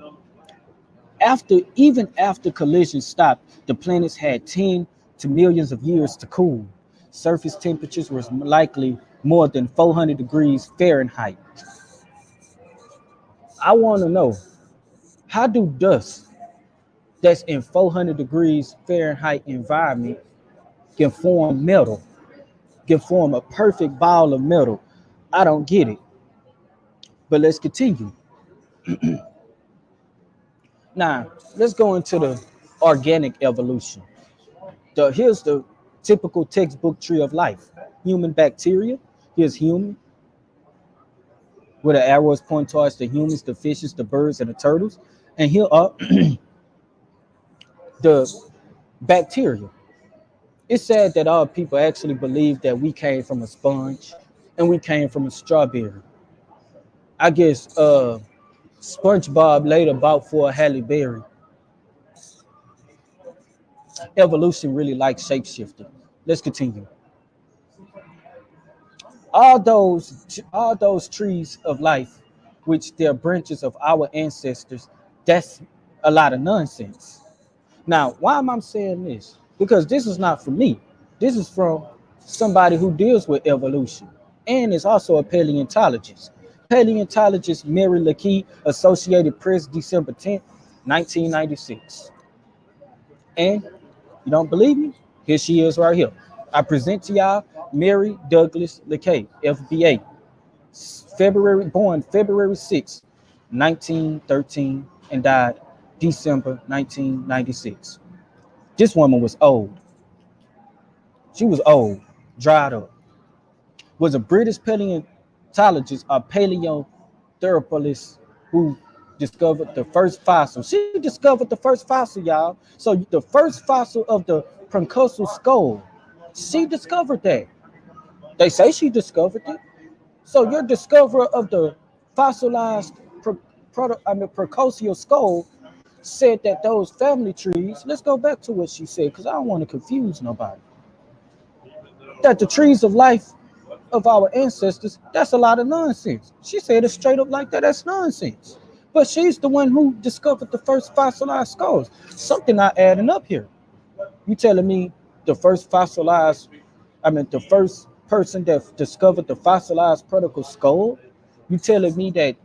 Even after collision stopped, the planets had 10 to millions of years to cool. Surface temperatures were likely more than 400 degrees Fahrenheit. I want to know, how do dust that's in 400 degrees Fahrenheit environment can form metal, can form a perfect ball of metal? I don't get it. But let's continue. Now, let's go into the organic evolution. Here's the typical textbook tree of life. Human bacteria. Here's human, where the arrows point towards the humans, the fishes, the birds, and the turtles. And here are the bacteria. It's sad that all people actually believe that we came from a sponge and we came from a strawberry. I guess SpongeBob later bought for a Halle Berry. Evolution really likes shapeshifting. Let's continue. All those trees of life, which they're branches of our ancestors, that's a lot of nonsense. Now, why am I saying this? Because this is not from me. This is from somebody who deals with evolution and is also a paleontologist. Paleontologist Mary Leakey, Associated Press, December 10th, 1996. And you don't believe me? Here she is right here. I present to y'all Mary Douglas Leakey, FBA, born February 6, 1913, and died December 1996. This woman was old. She was old, dried up. Was a British paleontologist or paleoanthropologist who discovered the first fossil. She discovered the first fossil, y'all. So the first fossil of the precocial skull, she discovered that. They say she discovered it. So your discoverer of the fossilized precocial skull said that those family trees, let's go back to what she said, because I don't want to confuse nobody. That the trees of life of our ancestors, that's a lot of nonsense. She said it straight up like that, that's nonsense. But she's the one who discovered the first fossilized skulls. Something not adding up here. You telling me the first the first person that discovered the fossilized prodigal skull? You telling me that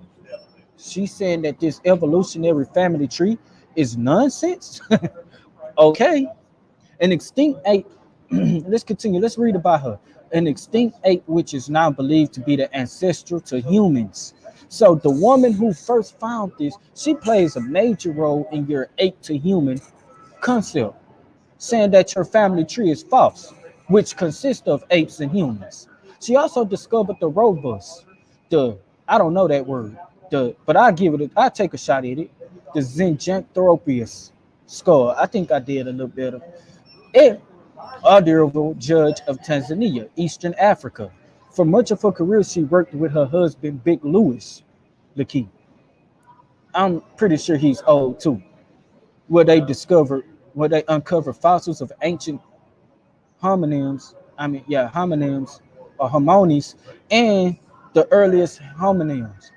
she's saying that this evolutionary family tree is nonsense? Okay. An extinct ape, let's continue. Let's read about her. An extinct ape, which is now believed to be the ancestral to humans. So the woman who first found this, she plays a major role in your ape to human concept, saying that your family tree is false, which consists of apes and humans. She also discovered the robust, I don't know that word, but I'll take a shot at it. The Zinjanthropus skull. I think I did a little better. And honorable judge of Tanzania, Eastern Africa. For much of her career, she worked with her husband, Big Louis Leakey. I'm pretty sure he's old too. Where they uncovered fossils of ancient homonyms or homonies, and the earliest homonyms.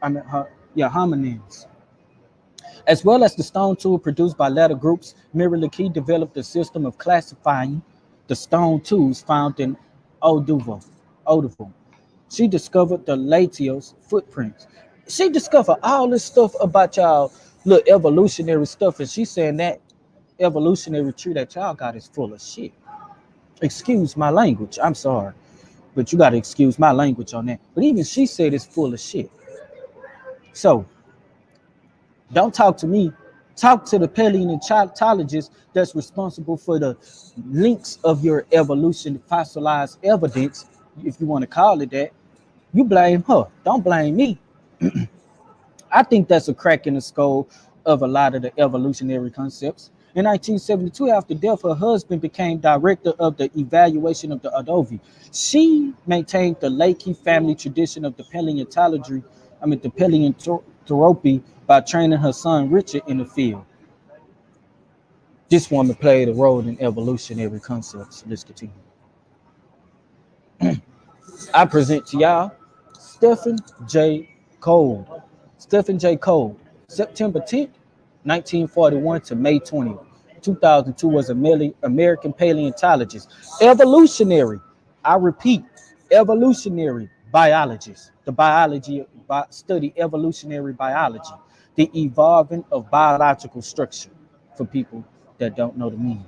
As well as the stone tool produced by latter groups, Mary Leakey developed a system of classifying the stone tools found in Oduvo. She discovered the Latios footprints. She discovered all this stuff about y'all little evolutionary stuff, and she's saying that evolutionary tree that y'all got is full of shit. Excuse my language. I'm sorry, but you got to excuse my language on that. But even she said it's full of shit. So don't talk to me. Talk to the paleontologist that's responsible for the links of your evolution, fossilized evidence, if you want to call it that. You blame her. Don't blame me. I think that's a crack in the skull of a lot of the evolutionary concepts. In 1972, after death, her husband became director of the evaluation of the Adobe. She maintained the Leakey family tradition of the paleontology, the paleoanthropy, by training her son Richard in the field. This woman played a role in evolutionary concepts. Let's continue. I present to y'all Stephen J. Cole. Stephen J. Cole, September 10th, 1941 to May 20th, 2002, was an American paleontologist, evolutionary, I repeat, evolutionary biologist. Study evolutionary biology, the evolving of biological structure, for people that don't know the meaning.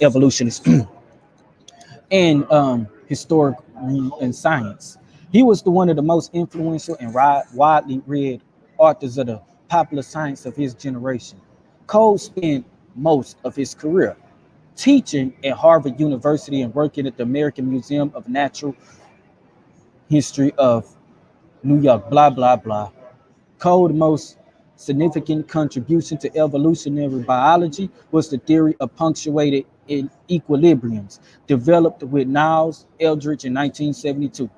Evolutionist and historic and science. He was one of the most influential and widely read authors of the popular science of his generation. Cole spent most of his career teaching at Harvard University and working at the American Museum of Natural History of New York, blah, blah, blah. Cole's most significant contribution to evolutionary biology was the theory of punctuated equilibriums, developed with Niles Eldredge in 1972.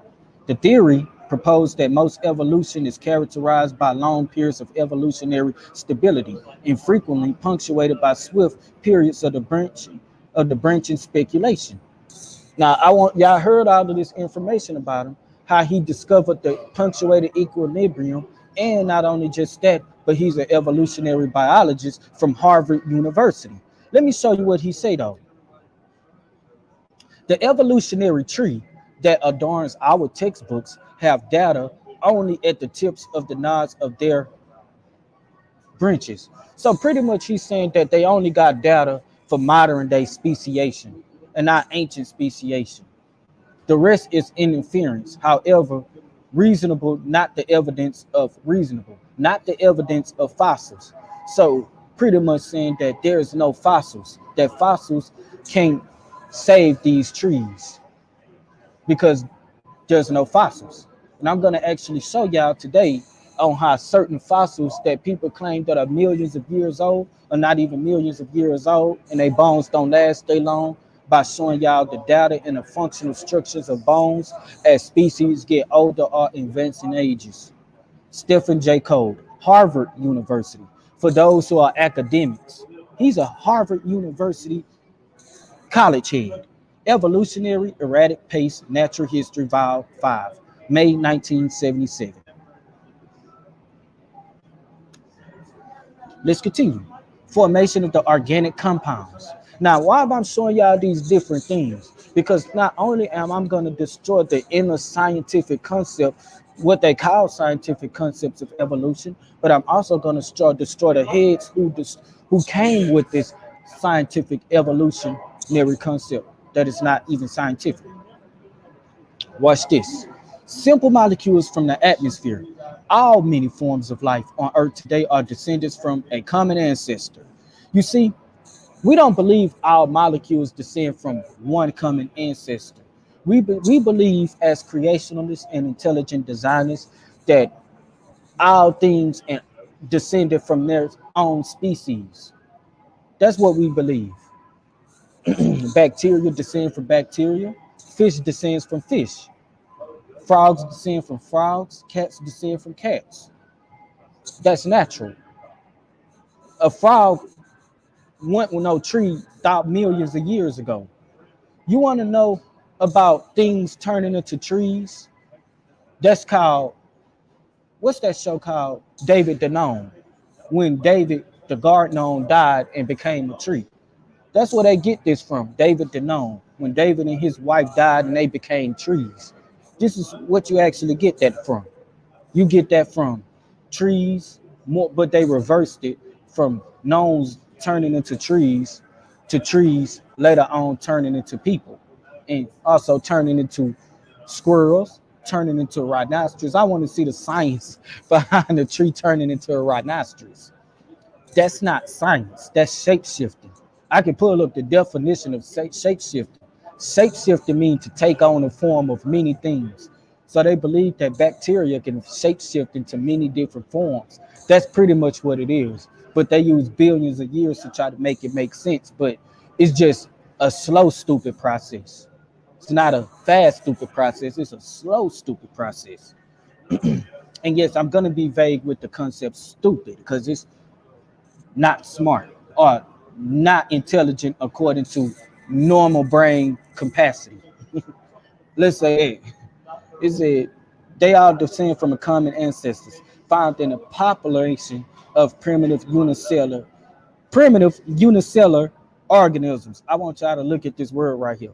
The theory proposed that most evolution is characterized by long periods of evolutionary stability, infrequently punctuated by swift periods of the branching speculation. Now, y'all heard all of this information about him. how he discovered the punctuated equilibrium. And not only just that, but he's an evolutionary biologist from Harvard University. Let me show you what he said though. The evolutionary tree that adorns our textbooks have data only at the tips of the nodes of their branches. So pretty much he's saying that they only got data for modern day speciation and not ancient speciation. The rest is interference. However, reasonable, not the evidence of reasonable, not the evidence of fossils. So pretty much saying that there is no fossils, that fossils can't save these trees because there's no fossils. And I'm going to actually show y'all today on how certain fossils that people claim that are millions of years old are not even millions of years old, and their bones don't last they long, by showing y'all the data and the functional structures of bones as species get older or advance in ages. Stephen J. Cole, Harvard University. For those who are academics, he's a Harvard University college head. Evolutionary Erratic Pace, Natural History, Vol. 5, May 1977. Let's continue. Formation of the organic compounds. Now, why am I showing y'all these different things? Because not only am I going to destroy the inner scientific concept, what they call scientific concepts of evolution, but I'm also going to destroy the heads who came with this scientific evolutionary concept that is not even scientific. Watch this. Simple molecules from the atmosphere. All many forms of life on Earth today are descendants from a common ancestor. You see, we don't believe all molecules descend from one common ancestor. We believe as creationalists and intelligent designers that all things and descended from their own species. That's what we believe. Bacteria descend from bacteria. Fish descends from fish. Frogs descend from frogs. Cats descend from cats. That's natural. A frog went with no tree thought millions of years ago. You want to know about things turning into trees? That's called, what's that show called? David the Gnome. When David the gardener died and became a tree. That's where they get this from, David the Gnome. When David and his wife died and they became trees. This is what you actually get that from. You get that from trees, more, but they reversed it from gnomes turning into trees to trees later on turning into people, and also turning into squirrels, turning into rhinoceros. I want to see the science behind the tree turning into a rhinoceros. That's not science, that's shape-shifting. I can pull up the definition of shape-shifting. Shape-shifting means to take on the form of many things. So they believe that bacteria can shape-shift into many different forms. That's pretty much what it is. But they use billions of years to try to make it make sense. But it's just a slow, stupid process. It's not a fast, stupid process. It's a slow, stupid process. And yes, I'm going to be vague with the concept stupid because it's not smart or not intelligent according to normal brain capacity. Let's say, hey, it said they all descend from a common ancestors found in a population of primitive unicellular organisms. I want y'all to look at this word right here.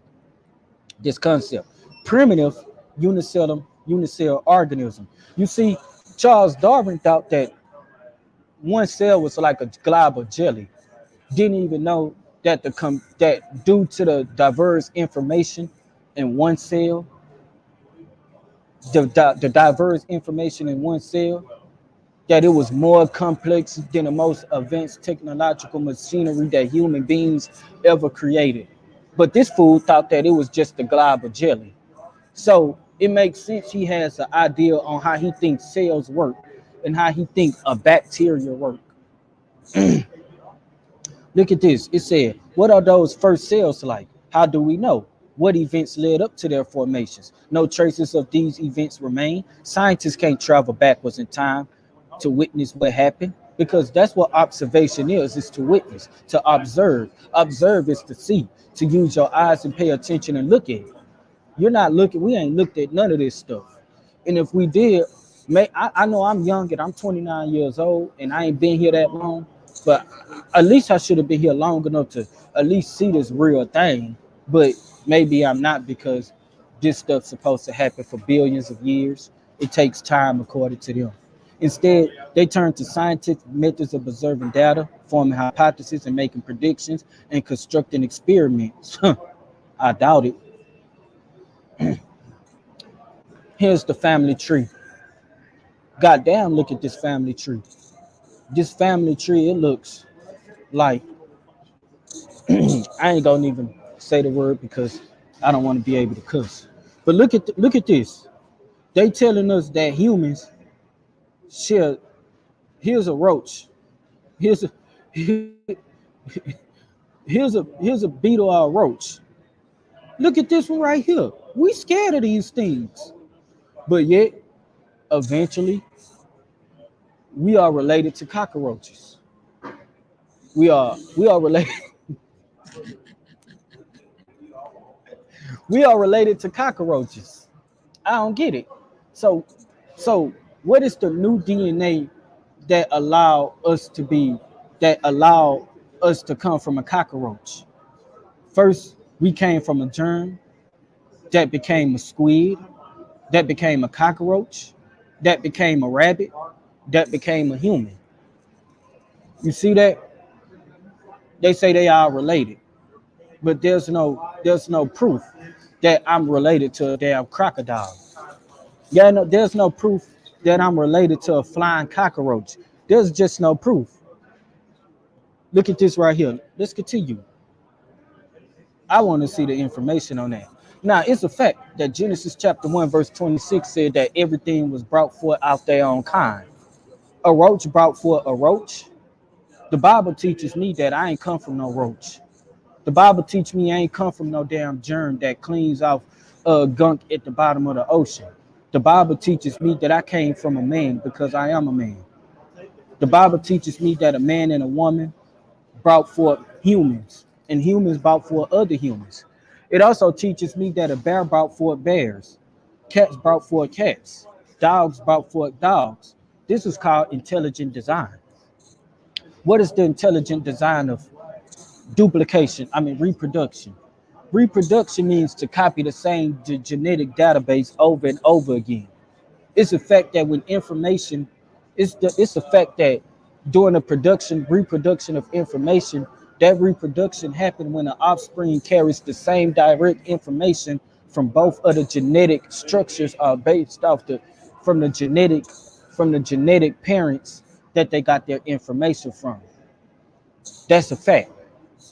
This concept, primitive unicellular organism. You see, Charles Darwin thought that one cell was like a glob of jelly. Didn't even know that that due to the diverse information in one cell, the diverse information in one cell, that it was more complex than the most advanced technological machinery that human beings ever created. But this fool thought that it was just a glob of jelly. So it makes sense he has an idea on how he thinks cells work and how he thinks a bacteria work. Look at this. It said, what are those first cells like? How do we know? What events led up to their formations? No traces of these events remain. Scientists can't travel backwards in time to witness what happened, because that's what observation is to witness, to observe. Observe is to see, to use your eyes and pay attention and look at it. You're not looking, we ain't looked at none of this stuff. And if we did, I know I'm young and I'm 29 years old and I ain't been here that long, but at least I should have been here long enough to at least see this real thing. But maybe I'm not, because this stuff's supposed to happen for billions of years. It takes time according to them. Instead, they turn to scientific methods of observing data, forming hypotheses and making predictions and constructing experiments. I doubt it. Here's the family tree. Goddamn, look at this family tree. This family tree, it looks like I ain't gonna even say the word because I don't want to be able to cuss. But look at this. They telling us that humans share. Here's a roach. Here's a here's a beetle or a roach. Look at this one right here. We scared of these things, but yet eventually we are related to cockroaches. We are related. We are related to cockroaches. I don't get it. So what is the new DNA that allow us to come from a cockroach? First, we came from a germ that became a squid, that became a cockroach, that became a rabbit, that became a human. You see that? They say they are related, but there's no proof that I'm related to a damn crocodile. Yeah, no, there's no proof that I'm related to a flying cockroach. There's just no proof. Look at this right here. Let's continue. I want to see the information on that. Now, it's a fact that Genesis chapter 1, verse 26 said that everything was brought forth out their own kind. A roach brought forth a roach. The Bible teaches me that I ain't come from no roach. The Bible teaches me I ain't come from no damn germ that cleans off gunk at the bottom of the ocean. The Bible teaches me that I came from a man because I am a man. The Bible teaches me that a man and a woman brought forth humans, and humans brought forth other humans. It also teaches me that a bear brought forth bears, cats brought forth cats, dogs brought forth dogs. This is called intelligent design. What is the intelligent design of reproduction? Reproduction means to copy the same genetic database over and over again. It's the fact that when information, it's the fact that during the reproduction of information, that reproduction happened when the offspring carries the same direct information from both of the genetic structures are based off from the genetic parents that they got their information from. That's a fact.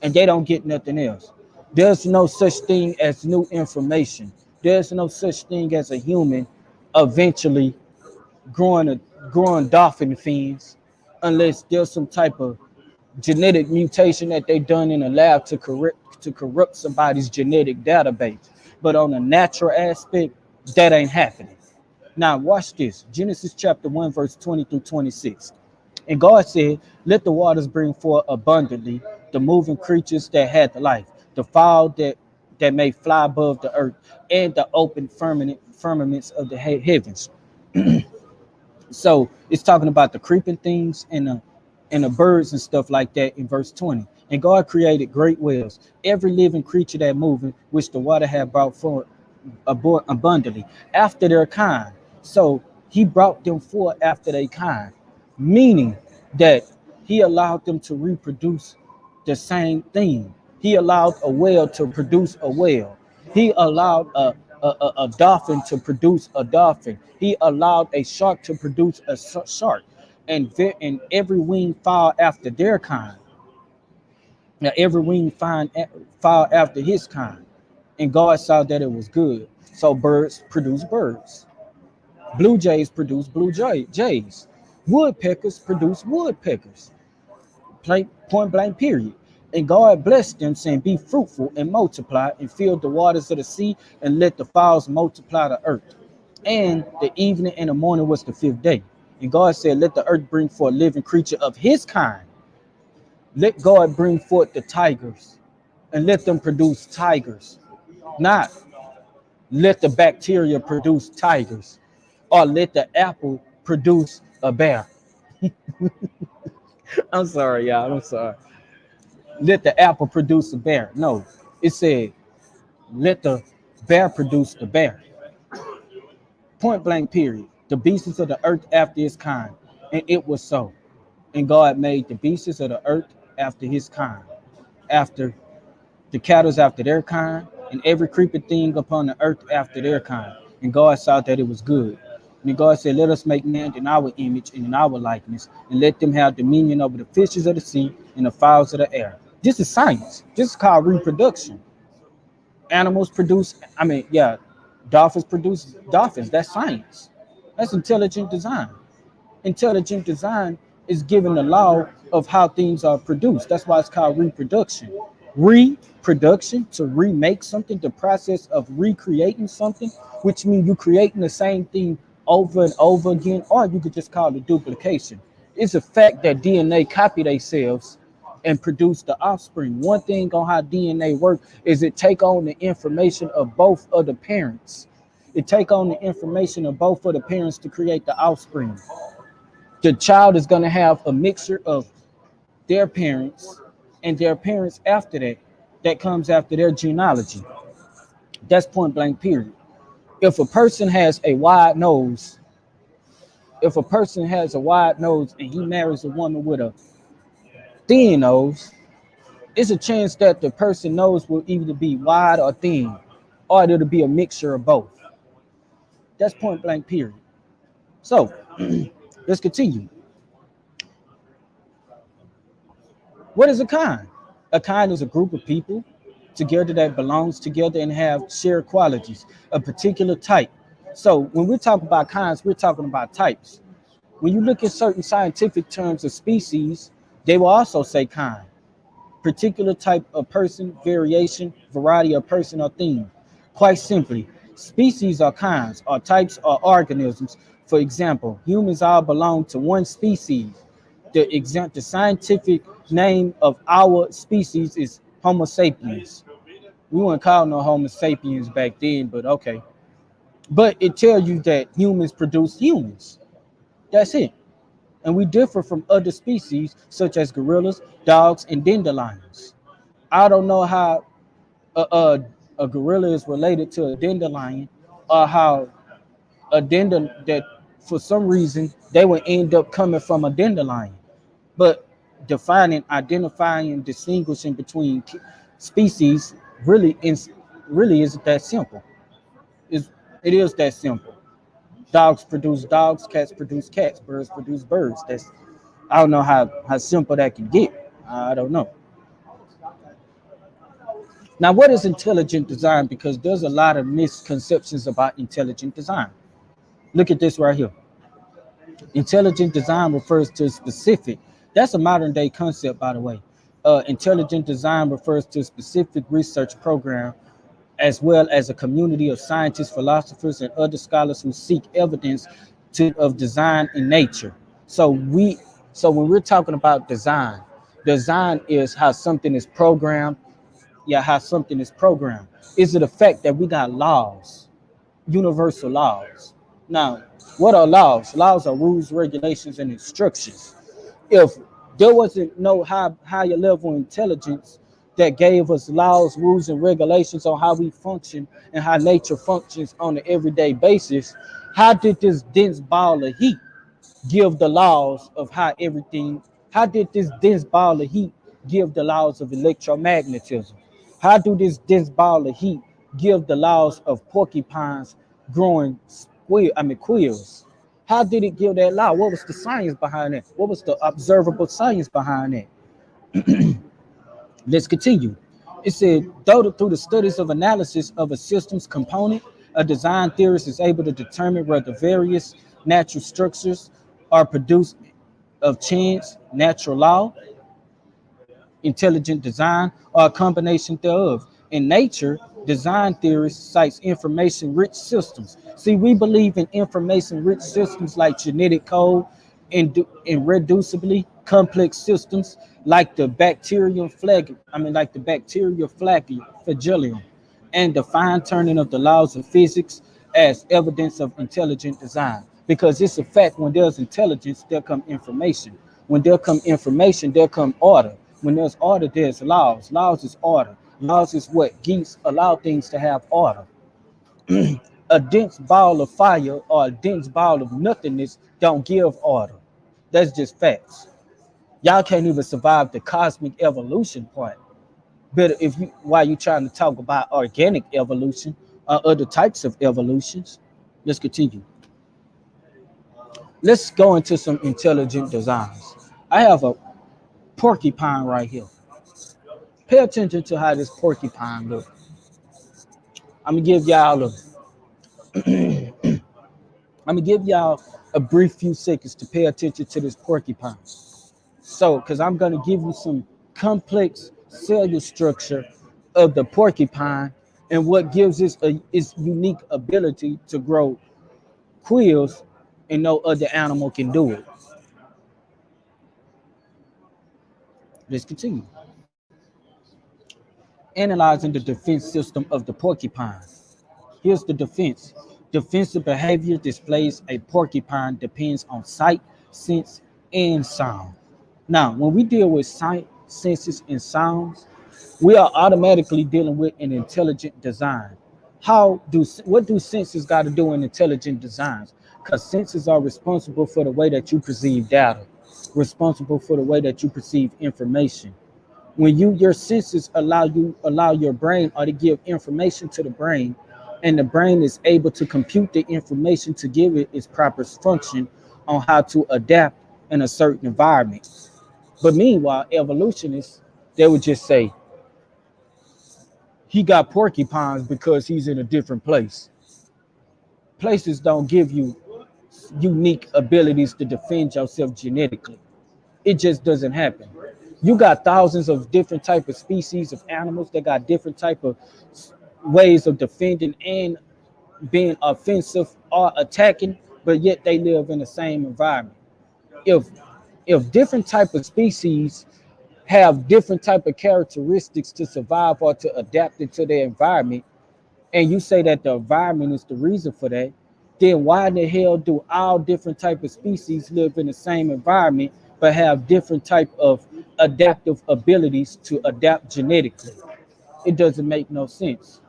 And they don't get nothing else. There's no such thing as new information. There's no such thing as a human eventually growing dolphin fins, unless there's some type of genetic mutation that they done in a lab to corrupt somebody's genetic database. But on a natural aspect, that ain't happening. Now watch this. Genesis chapter 1, verse 20 through 26. And God said, let the waters bring forth abundantly the moving creatures that had the life, the fowl that may fly above the earth, and the open firmaments of the heavens. So it's talking about the creeping things and the birds and stuff like that in verse 20. And God created great whales, every living creature that moving, which the water had brought forth abundantly, after their kind. So he brought them forth after their kind, meaning that he allowed them to reproduce the same thing. He allowed a whale to produce a whale. He allowed a dolphin to produce a dolphin. He allowed a shark to produce a shark, and every winged fowl after their kind. Now every winged fowl after his kind. And God saw that it was good. So birds produce birds. Blue jays produce blue jays. Woodpeckers produce woodpeckers. Point blank period. And God blessed them, saying, be fruitful and multiply and fill the waters of the sea and let the fowls multiply the earth. And the evening and the morning was the fifth day. And God said, let the earth bring forth a living creature of his kind. Let God bring forth the tigers and let them produce tigers. Not let the bacteria produce tigers. or let the apple produce a bear. I'm sorry, y'all. I'm sorry. Let the apple produce a bear. No, it said let the bear produce the bear. Point blank, period. The beasts of the earth after his kind. And it was so. And God made the beasts of the earth after his kind, after the cattle after their kind, and every creeping thing upon the earth after their kind. And God saw that it was good. And God said, let us make man in our image and in our likeness, and let them have dominion over the fishes of the sea and the fowls of the air. This is science. This is called reproduction. Animals produce, dolphins produce dolphins. That's science. That's intelligent design. Intelligent design is given the law of how things are produced. That's why it's called reproduction. Reproduction, to remake something, the process of recreating something, which means you're creating the same thing over and over again, or you could just call it duplication. It's a fact that DNA copy themselves and produce the offspring. One thing on how DNA works is it take on the information of both of the parents. It take on the information of both of the parents to create the offspring. The child is going to have a mixture of their parents and their parents after that. That comes after their genealogy. That's point blank, period. If a person has a wide nose, and he marries a woman with a thin nose, it's a chance that the person nose will either be wide or thin, or it'll be a mixture of both. That's point blank, period. So let's continue. What is a kind? A kind is a group of people together that belongs together and have shared qualities, a particular type. So when we talk about kinds, we're talking about types. When you look at certain scientific terms of species, they will also say kind. Particular type of person, variation, variety of person or thing. Quite simply, species are kinds, or types, or organisms. For example, humans all belong to one species. The scientific name of our species is Homo sapiens. We weren't called no Homo sapiens back then, but okay. But it tells you that humans produce humans. That's it. And we differ from other species such as gorillas, dogs, and dandelions. I don't know how a gorilla is related to a dandelion, or how a dandelion that for some reason they would end up coming from a dandelion. But identifying, distinguishing between species really isn't that simple. It is that simple. Dogs produce dogs, cats produce cats, birds produce birds. I don't know how simple that can get. I don't know. Now, what is intelligent design? Because there's a lot of misconceptions about intelligent design. Look at this right here. Intelligent design refers to specific. That's a modern day concept, by the way. Intelligent design refers to a specific research program, as well as a community of scientists, philosophers, and other scholars who seek evidence of design in nature. So when we're talking about design is how something is programmed. Yeah, how something is programmed. Is it a fact that we got laws, universal laws? Now, what are laws? Laws are rules, regulations, and instructions. If there wasn't no higher level intelligence that gave us laws, rules, and regulations on how we function and how nature functions on an everyday basis, how did this dense ball of heat give the laws of how everything? How did this dense ball of heat give the laws of electromagnetism? How do this dense ball of heat give the laws of porcupines growing quills? How did it give that law? What was the science behind that? What was the observable science behind that? Let's continue. It said, though through the studies of analysis of a system's component, a design theorist is able to determine whether various natural structures are produced of chance, natural law, intelligent design, or a combination thereof. In nature, design theorist cites information-rich systems. See, we believe in information-rich systems like genetic code and irreducibly complex systems like the bacterial flagellum, and the fine tuning of the laws of physics, as evidence of intelligent design, because it's a fact when there's intelligence, there come information. When there come information, there come order. When there's order, there's laws. Laws is order. Laws is what allow things to have order. A dense ball of fire or a dense ball of nothingness don't give order. That's just facts. Y'all can't even survive the cosmic evolution part. But if you while you trying to talk about organic evolution or other types of evolutions, let's continue. Let's go into some intelligent designs. I have a porcupine right here. Pay attention to how this porcupine looks. I'm gonna give y'all a I'm gonna give y'all a brief few seconds to pay attention to this porcupine. So, because I'm gonna give you some complex cellular structure of the porcupine and what gives its unique ability to grow quills, and no other animal can do it. Let's continue. Analyzing the defense system of the porcupine. Here's the defense. Defensive behavior displays a porcupine depends on sight, sense, and sound. Now, when we deal with sight, senses, and sounds, we are automatically dealing with an intelligent design. What do senses got to do in intelligent designs? Because senses are responsible for the way that you perceive data, responsible for the way that you perceive information. When your senses allow your brain or to give information to the brain, and the brain is able to compute the information to give it its proper function on how to adapt in a certain environment. But meanwhile, evolutionists, they would just say he got porcupines because he's in a different place. Places don't give you unique abilities to defend yourself genetically. It just doesn't happen. You got thousands of different type of species of animals that got different type of ways of defending and being offensive or attacking, but yet they live in the same environment. If different type of species have different type of characteristics to survive or to adapt into their environment, and you say that the environment is the reason for that, then why in the hell do all different type of species live in the same environment but have different type of adaptive abilities to adapt genetically? It doesn't make no sense.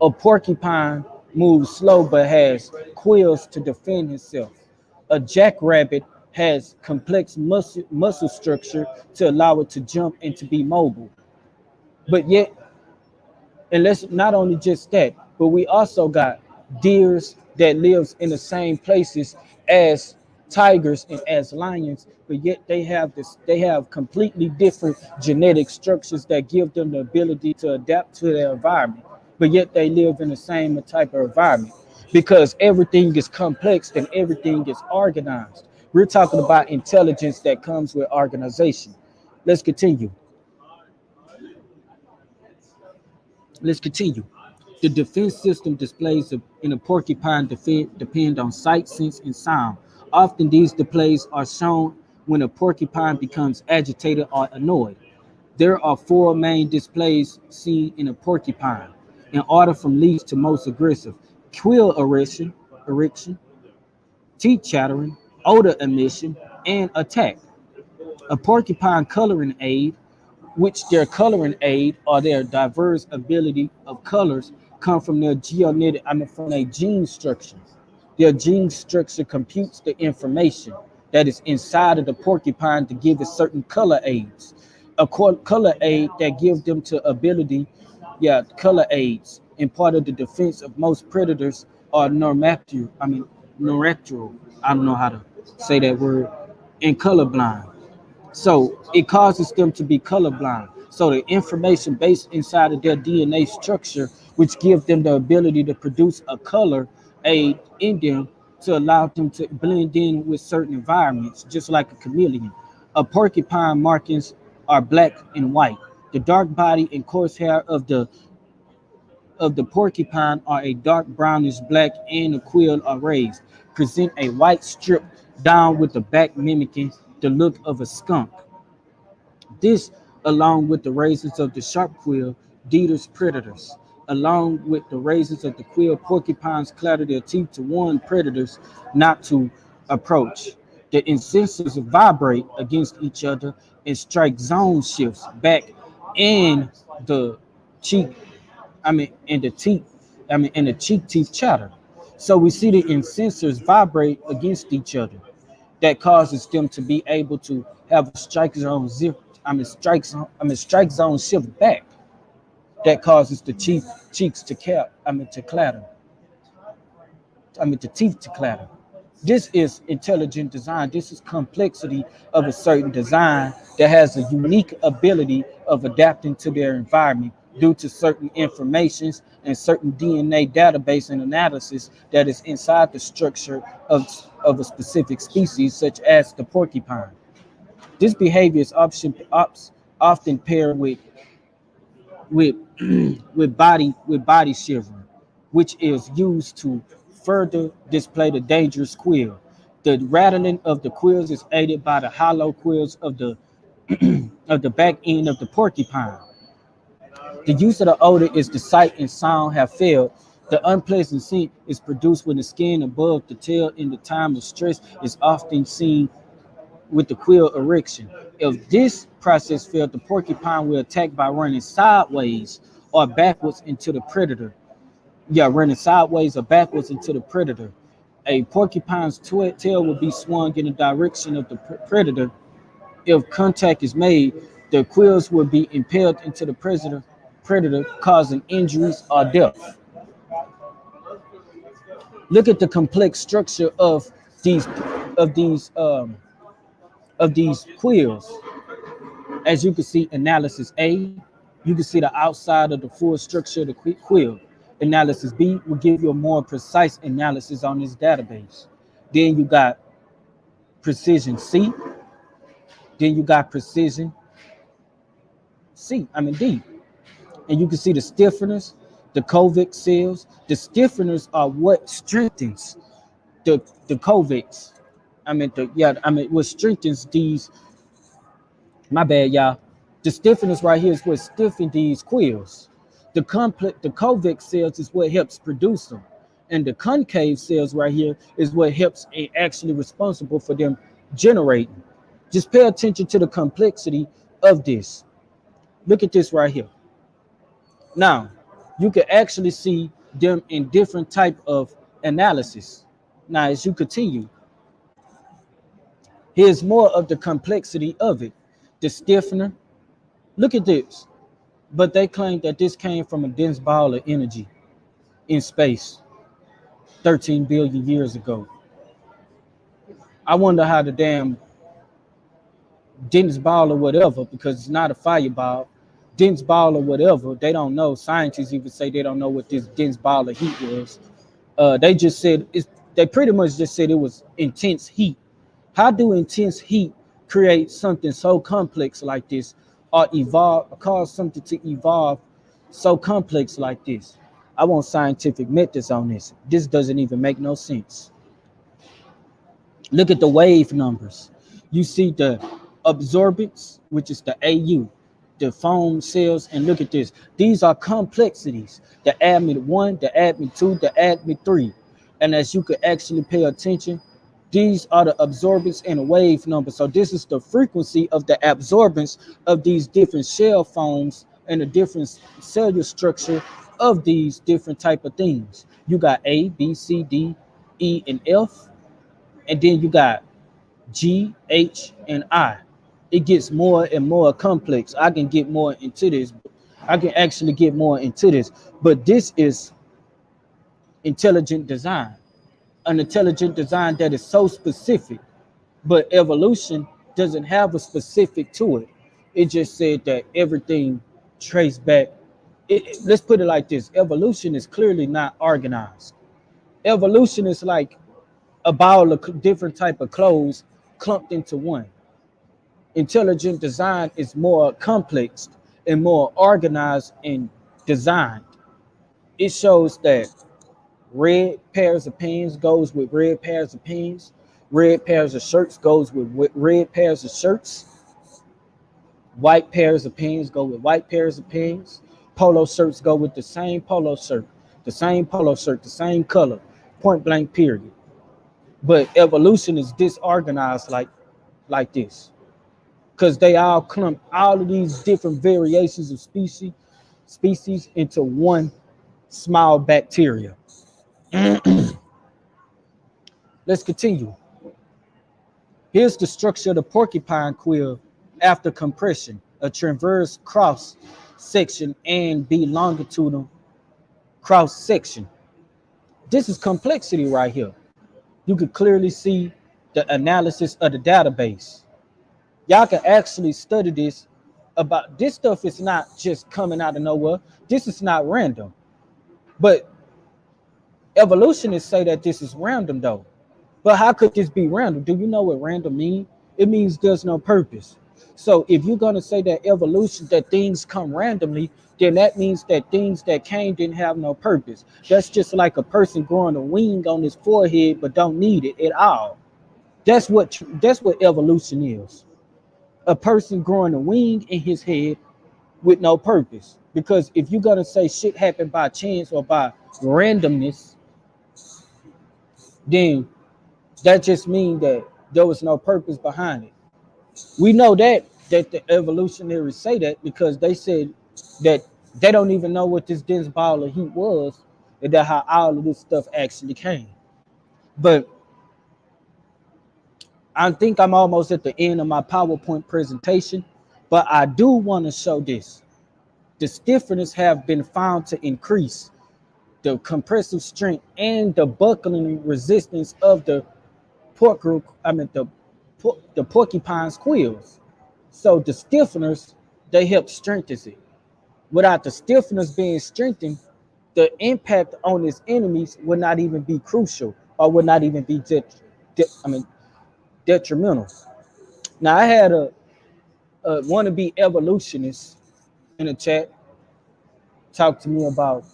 A porcupine moves slow but has quills to defend itself. A jackrabbit has complex muscle structure to allow it to jump and to be mobile. But yet, and let's not only just that, but we also got deers that lives in the same places as tigers and as lions, but yet they have completely different genetic structures that give them the ability to adapt to their environment, but yet they live in the same type of environment because everything is complex and everything is organized. We're talking about intelligence that comes with organization. Let's continue. Let's continue. The defense system displays in a porcupine depend on sight, sense, and sound. Often these displays are shown when a porcupine becomes agitated or annoyed. There are four main displays seen in a porcupine, in order from least to most aggressive: quill erection, teeth chattering, odor emission, and attack. A porcupine coloring aid, which their coloring aid or their diverse ability of colors come from from their gene structure. Their gene structure computes the information that is inside of the porcupine to give it certain color aids. A color aid that gives them to ability, color aids. And part of the defense of most predators are noreptural. I don't know how to say that word. And colorblind. So it causes them to be colorblind. So the information based inside of their DNA structure, which gives them the ability to produce a color aid in them to allow them to blend in with certain environments, just like a chameleon. A porcupine markings are black and white. The dark body and coarse hair of the porcupine are a dark brownish black, and the quill are raised. Present a white strip down with the back mimicking the look of a skunk. This, along with the raisins of the sharp quill, deters predators. along with the raises of the quill, porcupines clatter their teeth to warn predators not to approach. The incisors vibrate against each other and strike zone shifts back in the cheek. In the teeth. In the cheek teeth chatter. So we see the incisors vibrate against each other. That causes them to be able to have a strike zone zip. Strike zone shift back. That causes the cheeks to to clatter. The teeth to clatter. This is intelligent design. This is complexity of a certain design that has a unique ability of adapting to their environment due to certain informations and certain DNA database and analysis that is inside the structure of a specific species, such as the porcupine. This behavior is often paired with with body shivering, which is used to further display the dangerous quill. The rattling of the quills is aided by the hollow quills of the of the back end of the porcupine. The use of the odor is the sight and sound have failed. The unpleasant scent is produced when the skin above the tail in the time of stress is often seen with the quill erection. If this process failed, the porcupine will attack by running sideways or backwards into the predator. Yeah, running sideways or backwards into the predator. A porcupine's tail will be swung in the direction of the predator. If contact is made, the quills will be impaled into the predator, causing injuries or death. Look at the complex structure these of these um, of these quills. As you can see, analysis A, you can see the outside of the full structure of the quill. Analysis B will give you a more precise analysis on this database. Then you got precision C. Then you got precision D. And you can see the stiffeners, the convex cells. The stiffeners are what strengthens the convex. What strengthens these. My bad, y'all. The stiffeners right here is what stiffen these quills. The convex cells is what helps produce them, and the concave cells right here is what helps actually responsible for them generating. Just pay attention to the complexity of this. Look at this right here. Now, you can actually see them in different type of analysis. Now, as you continue, here's more of the complexity of it. The stiffener. Look at this. But they claim that this came from a dense ball of energy in space 13 billion years ago. I wonder how the damn dense ball or whatever, because it's not a fireball, dense ball or whatever, they don't know. Scientists even say they don't know what this dense ball of heat was. They pretty much just said it was intense heat. How do intense heat create something so complex like this, or cause something to evolve so complex like this? I want scientific methods on this. This doesn't even make no sense. Look at the wave numbers. You see the absorbance, which is the AU, the foam cells, and look at this. These are complexities. The admit 1, the admit 2, the admit 3. And as you could actually pay attention, these are the absorbance and the wave number. So this is the frequency of the absorbance of these different shell foams and the different cellular structure of these different type of things. You got A, B, C, D, E, and F. And then you got G, H, and I. It gets more and more complex. I can get more into this. I can actually get more into this. But this is intelligent design. An intelligent design that is so specific. But evolution doesn't have a specific to it. It just said that everything traced back. Let's put it like this. Evolution is clearly not organized. Evolution is like a ball of different type of clothes clumped into one. Intelligent design is more complex and more organized and designed. It shows that red pairs of pants goes with red pairs of pants. Red pairs of shirts goes with red pairs of shirts. White pairs of pants go with white pairs of pants. Polo shirts go with the same polo shirt, the same polo shirt, the same color, point blank, period. But evolution is disorganized like this, because they all clump all of these different variations of species into one small bacteria. Let's continue. Here's the structure of the porcupine quill after compression: a transverse cross section and B longitudinal cross section. This is complexity right here. You can clearly see the analysis of the database. Y'all can actually study this. About this stuff is not just coming out of nowhere. This is not random. But evolutionists say that this is random though. But how could this be random? Do you know what random means? It means there's no purpose. So if you're going to say that evolution, that things come randomly, then that means that things that came didn't have no purpose. That's just like a person growing a wing on his forehead but don't need it at all. That's what evolution is. A person growing a wing in his head with no purpose. Because if you're going to say shit happened by chance or by randomness, then that just means that there was no purpose behind it. We know that the evolutionaries say that because they said that they don't even know what this dense ball of heat was, and that how all of this stuff actually came. But I think I'm almost at the end of my PowerPoint presentation, but I do want to show this. The stiffness have been found to increase the compressive strength and the buckling resistance of the porcupine's quills. So the stiffeners, they help strengthen it. Without the stiffeners being strengthened, the impact on its enemies would not even be crucial or would not even be detrimental. Now I had a wannabe evolutionist in the chat talk to me about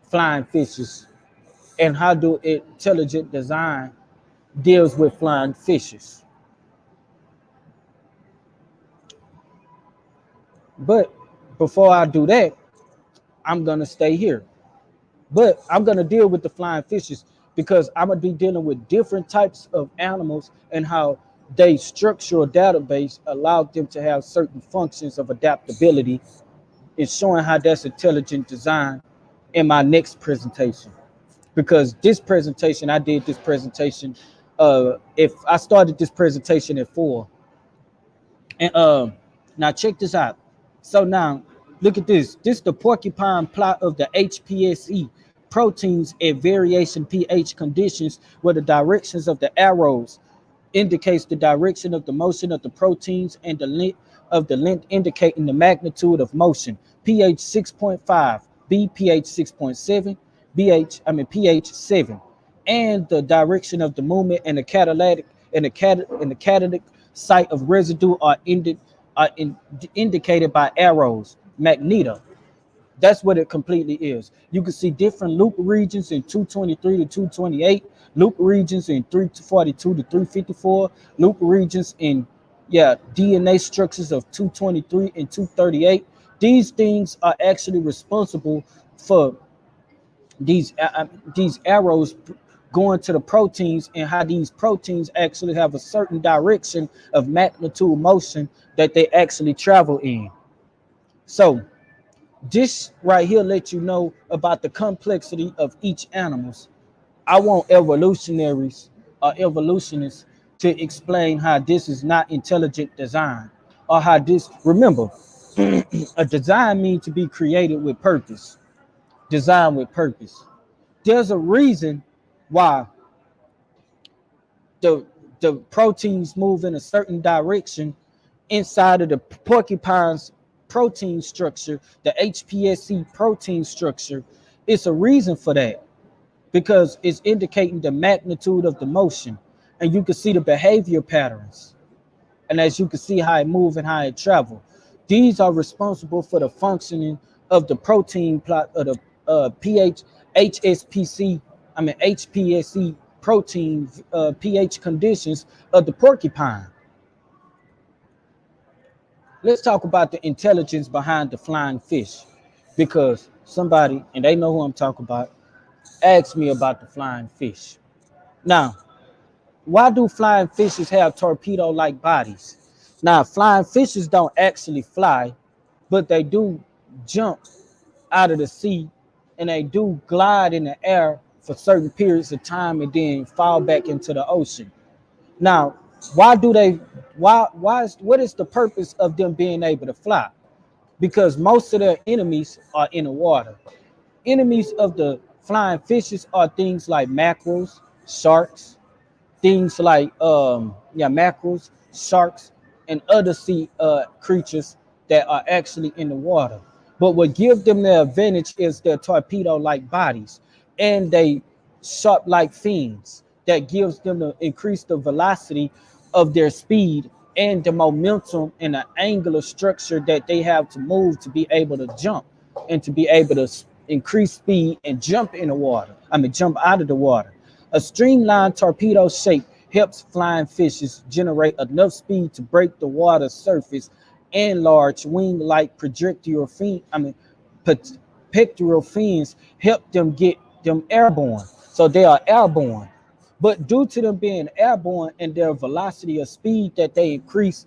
flying fishes and how do intelligent design deals with flying fishes. But before I do that, I'm gonna stay here. But I'm gonna deal with the flying fishes because I'm gonna be dealing with different types of animals and how they structural database allowed them to have certain functions of adaptability. It's showing how that's intelligent design in my next presentation. Because this presentation, I did this presentation. If I started this presentation at 4, and now check this out. So now look at this. This is the porcupine plot of the HPSE proteins at variation pH conditions, where the directions of the arrows indicates the direction of the motion of the proteins and the length indicating the magnitude of motion. pH 6.5, B pH 6.7, pH 7, and the direction of the movement and the catalytic site of residue are indicated by arrows, magneto. That's what it completely is. You can see different loop regions in 223 to 228, loop regions in 342 to 354, loop regions in DNA structures of 223 and 238. These things are actually responsible for these arrows going to the proteins and how these proteins actually have a certain direction of magnitude motion that they actually travel in. So this right here lets you know about the complexity of each animals. I want evolutionists to explain how this is not intelligent design, or how this, remember, a design means to be created with purpose, design with purpose. There's a reason why the proteins move in a certain direction inside of the porcupine's protein structure, the HPSC protein structure. It's a reason for that, because it's indicating the magnitude of the motion, and you can see the behavior patterns, and as you can see how it moves and how it travels. These are responsible for the functioning of the protein plot of the HPSC protein pH conditions of the porcupine. Let's talk about the intelligence behind the flying fish, because somebody, and they know who I'm talking about, asked me about the flying fish. Now, why do flying fishes have torpedo-like bodies? Now, flying fishes don't actually fly, but they do jump out of the sea, and they do glide in the air for certain periods of time and then fall back into the ocean. Now, why do they what is the purpose of them being able to fly? Because most of their enemies are in the water. Enemies of the flying fishes are things like mackerels, sharks, things like mackerels, sharks, and other sea creatures that are actually in the water. But what gives them their advantage is their torpedo-like bodies and they sharp-like fins that gives them the increase the velocity of their speed and the momentum and the angular structure that they have to move to be able to jump and to be able to increase speed and jump in the water. Jump out of the water. A streamlined torpedo shape helps flying fishes generate enough speed to break the water surface, and large wing-like pectoral fins help them get them airborne. So they are airborne. But due to them being airborne and their velocity of speed that they increase,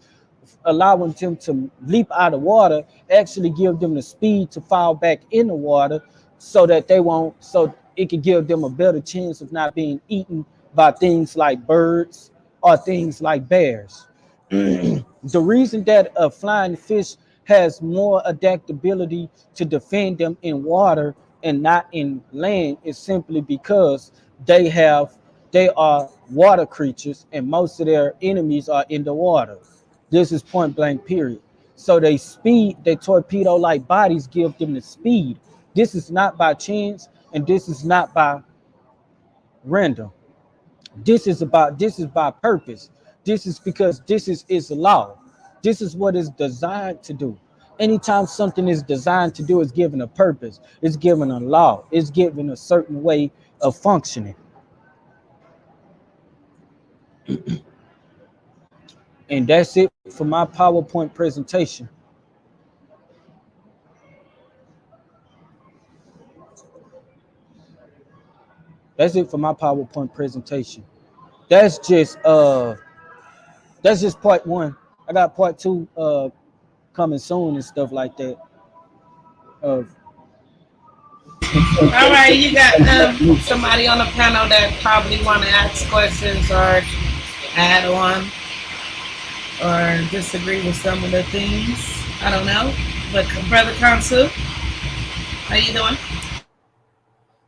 allowing them to leap out of water, actually give them the speed to fall back in the water so that they won't, so it can give them a better chance of not being eaten by things like birds or things like bears. The reason that a flying fish has more adaptability to defend them in water and not in land is simply because they are water creatures and most of their enemies are in the water. This is point blank period. So they speed, their torpedo like bodies give them the speed. This is not by chance and this is not by random. This is by purpose. This is because this is law. This is what it's designed to do. Anytime something is designed to do, it's given a purpose, it's given a law, it's given a certain way of functioning. And that's it for my PowerPoint presentation. That's it for my PowerPoint presentation. That's just part one. I got part two coming soon and stuff like that. All right, you got somebody on the panel that probably want to ask questions or add on or disagree with some of the things. I don't know. But Brother Kansu, how you doing?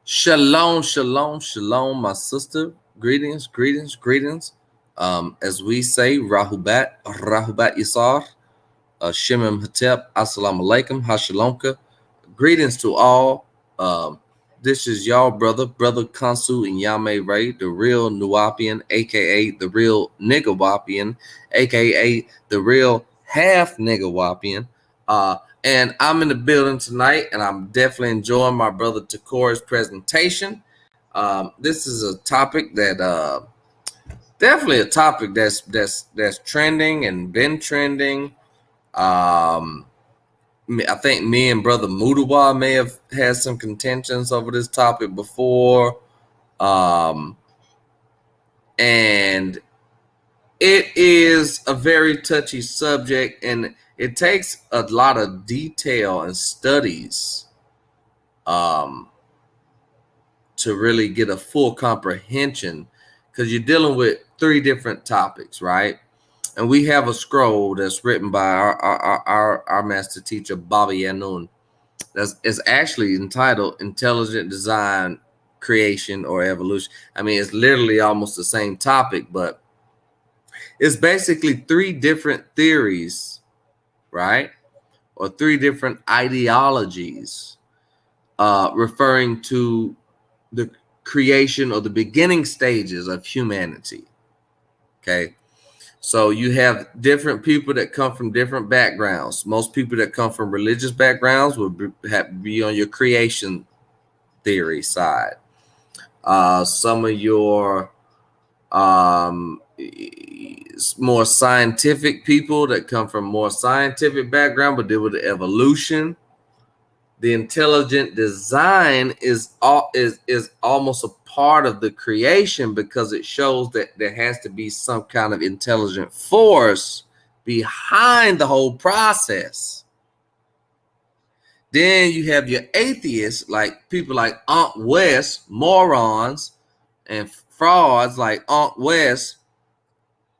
Shalom, shalom, shalom, my sister. Greetings, greetings, greetings. As we say, Rahubat Yisar, Shemem Hatep, Assalamu alaikum, Hashalomka. Greetings to all. This is y'all brother Kansu and Yame Ray, the real Nuwapian, aka the real Niggawapian, aka the real half Niggawapian. And I'm in the building tonight, and I'm definitely enjoying my brother Tacori's presentation. This is a topic that definitely a topic that's trending and been trending. I think me and brother Mudawa may have had some contentions over this topic before, and it is a very touchy subject, and it takes a lot of detail and studies to really get a full comprehension, because you're dealing with three different topics, right? And we have a scroll that's written by our master teacher, Baba Yanun. It's actually entitled Intelligent Design, Creation, or Evolution. It's literally almost the same topic, but it's basically three different theories, right? Or three different ideologies referring to the creation or the beginning stages of humanity, okay? So you have different people that come from different backgrounds. Most people that come from religious backgrounds would be on your creation theory side. Some of your more scientific people that come from more scientific background but deal with the evolution. the intelligent design is almost a part of the creation, because it shows that there has to be some kind of intelligent force behind the whole process. Then you have your atheists, like people like Aunt West, morons and frauds like Aunt West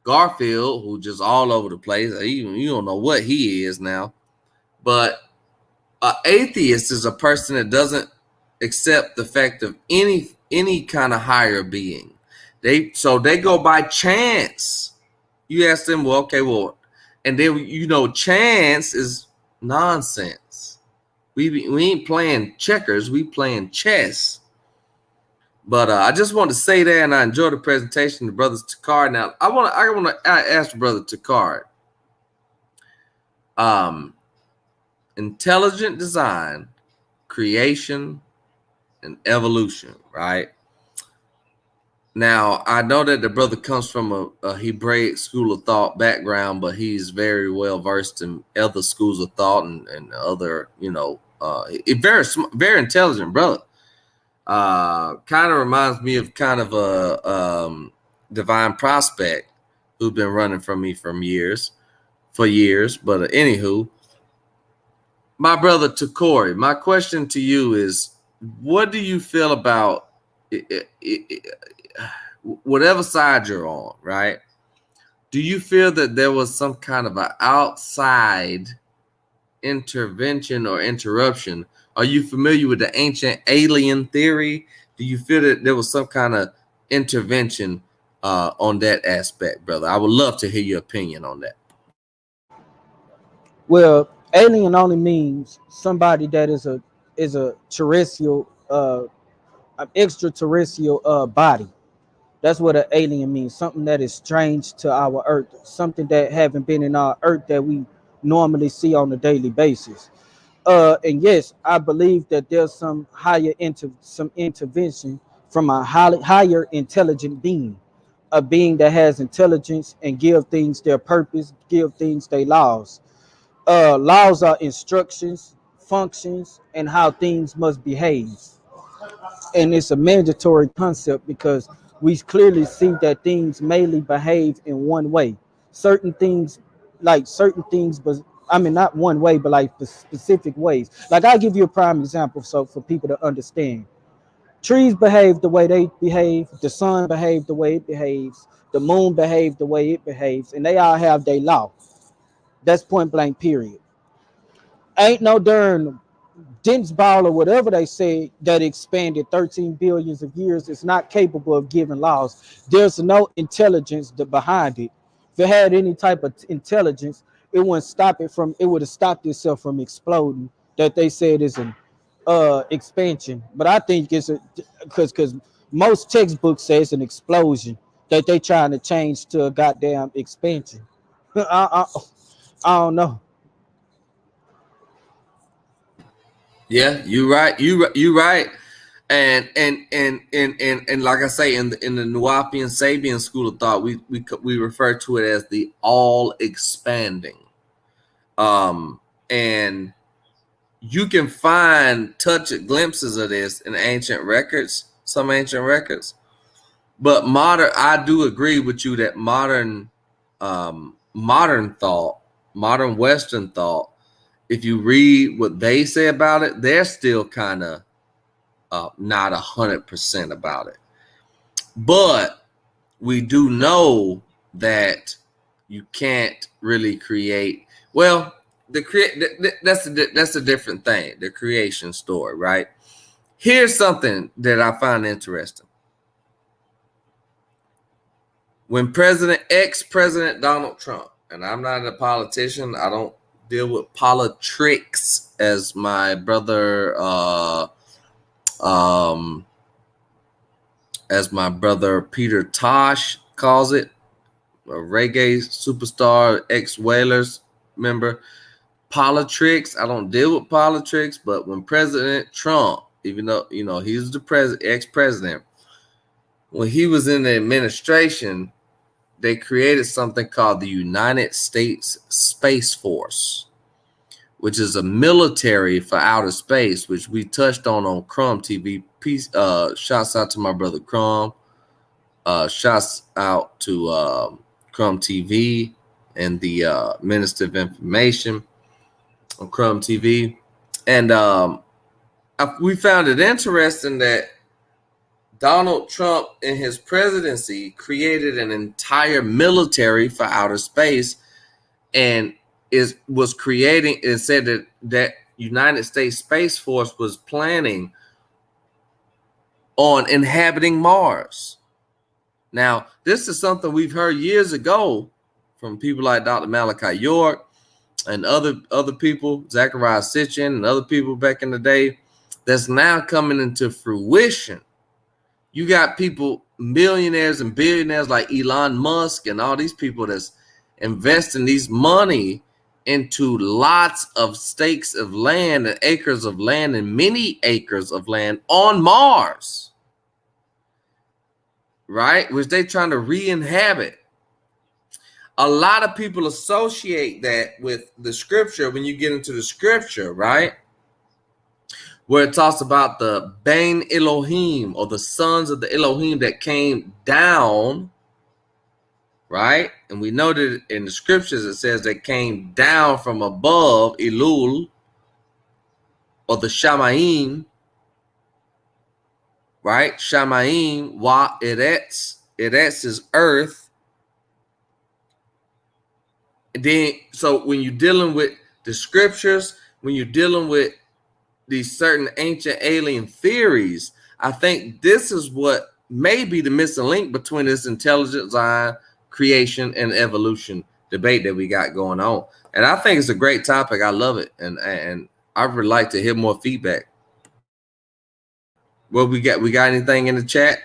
Garfield, who just all over the place. You don't know what he is now. But an atheist is a person that doesn't accept the fact of any kind of higher being. They go by chance. You ask them, well, okay, well, and then chance is nonsense. We ain't playing checkers, we playing chess. But I just want to say that, and I enjoyed the presentation of brothers Tacori. Now I want to ask brother Tacori. Intelligent design, creation, and evolution, right? Now, I know that the brother comes from a Hebraic school of thought background, but he's very well versed in other schools of thought and other, very intelligent brother. Kind of reminds me of kind of a divine prospect who's been running from me for years. But anywho, my brother Tacori, my question to you is, what do you feel about whatever side you're on, right? Do you feel that there was some kind of an outside intervention or interruption? Are you familiar with the ancient alien theory? Do you feel that there was some kind of intervention on that aspect, brother? I would love to hear your opinion on that. Well, alien only means somebody that is a terrestrial, extraterrestrial body. That's what an alien means. Something that is strange to our earth, something that haven't been in our earth that we normally see on a daily basis. And yes, I believe that there's some intervention from a higher intelligent being, a being that has intelligence and give things their purpose, give things their laws. Laws are instructions, functions, and how things must behave. And it's a mandatory concept because we clearly see that things mainly behave in one way. Certain things, but I mean not one way, but like specific ways. Like I'll give you a prime example, so for people to understand. Trees behave the way they behave. The sun behaves the way it behaves. The moon behaves the way it behaves, and they all have their law. That's point blank. Period. Ain't no darn dense ball or whatever they say that expanded 13 billions of years is not capable of giving laws. There's no intelligence behind it. If it had any type of intelligence, it wouldn't stop it from. It would have stopped itself from exploding. That they said is an expansion, but I think it's because most textbooks say it's an explosion that they trying to change to a goddamn expansion. I don't know. Yeah, you're right. You're right. And like I say, in the Nuwapian Sabian school of thought, we refer to it as the all expanding. And you can find glimpses of this in some ancient records. But I do agree with you that modern thought, modern Western thought, if you read what they say about it, they're still kind of not 100% about it. But we do know that you can't really create. Well, that's a different thing. The creation story, right? Here's something that I find interesting. When ex-President Donald Trump, and I'm not a politician, I don't deal with politics, as my brother Peter Tosh calls it, a reggae superstar, ex-Whalers member. Politics, I don't deal with politics, but when President Trump, even though he's the ex-president, when he was in the administration, they created something called the United States Space Force, which is a military for outer space, which we touched on Crumb TV. Peace, shouts out to my brother Crumb. Shouts out to Crumb TV and the Minister of Information on Crumb TV. And we found it interesting that Donald Trump in his presidency created an entire military for outer space, and was creating, and said that United States Space Force was planning on inhabiting Mars. Now, this is something we've heard years ago from people like Dr. Malachi York and other people, Zachariah Sitchin and other people back in the day, that's now coming into fruition. You got people, millionaires and billionaires like Elon Musk and all these people that's investing these money into lots of stakes of land and acres of land and many acres of land on Mars, right? Which they're trying to re-inhabit. A lot of people associate that with the scripture when you get into the scripture, right? Where it talks about the Bain Elohim, or the sons of the Elohim that came down, right? And we know that in the scriptures it says they came down from above, Elul, or the Shamaim, right? Shamaim, wa Eretz. Eretz is earth. And then, so when you're dealing with the scriptures, when you're dealing with these certain ancient alien theories, I think this is what may be the missing link between this intelligent design, creation, and evolution debate that we got going on. And I think it's a great topic. I love it. And I would like to hear more feedback. What we got? We got anything in the chat?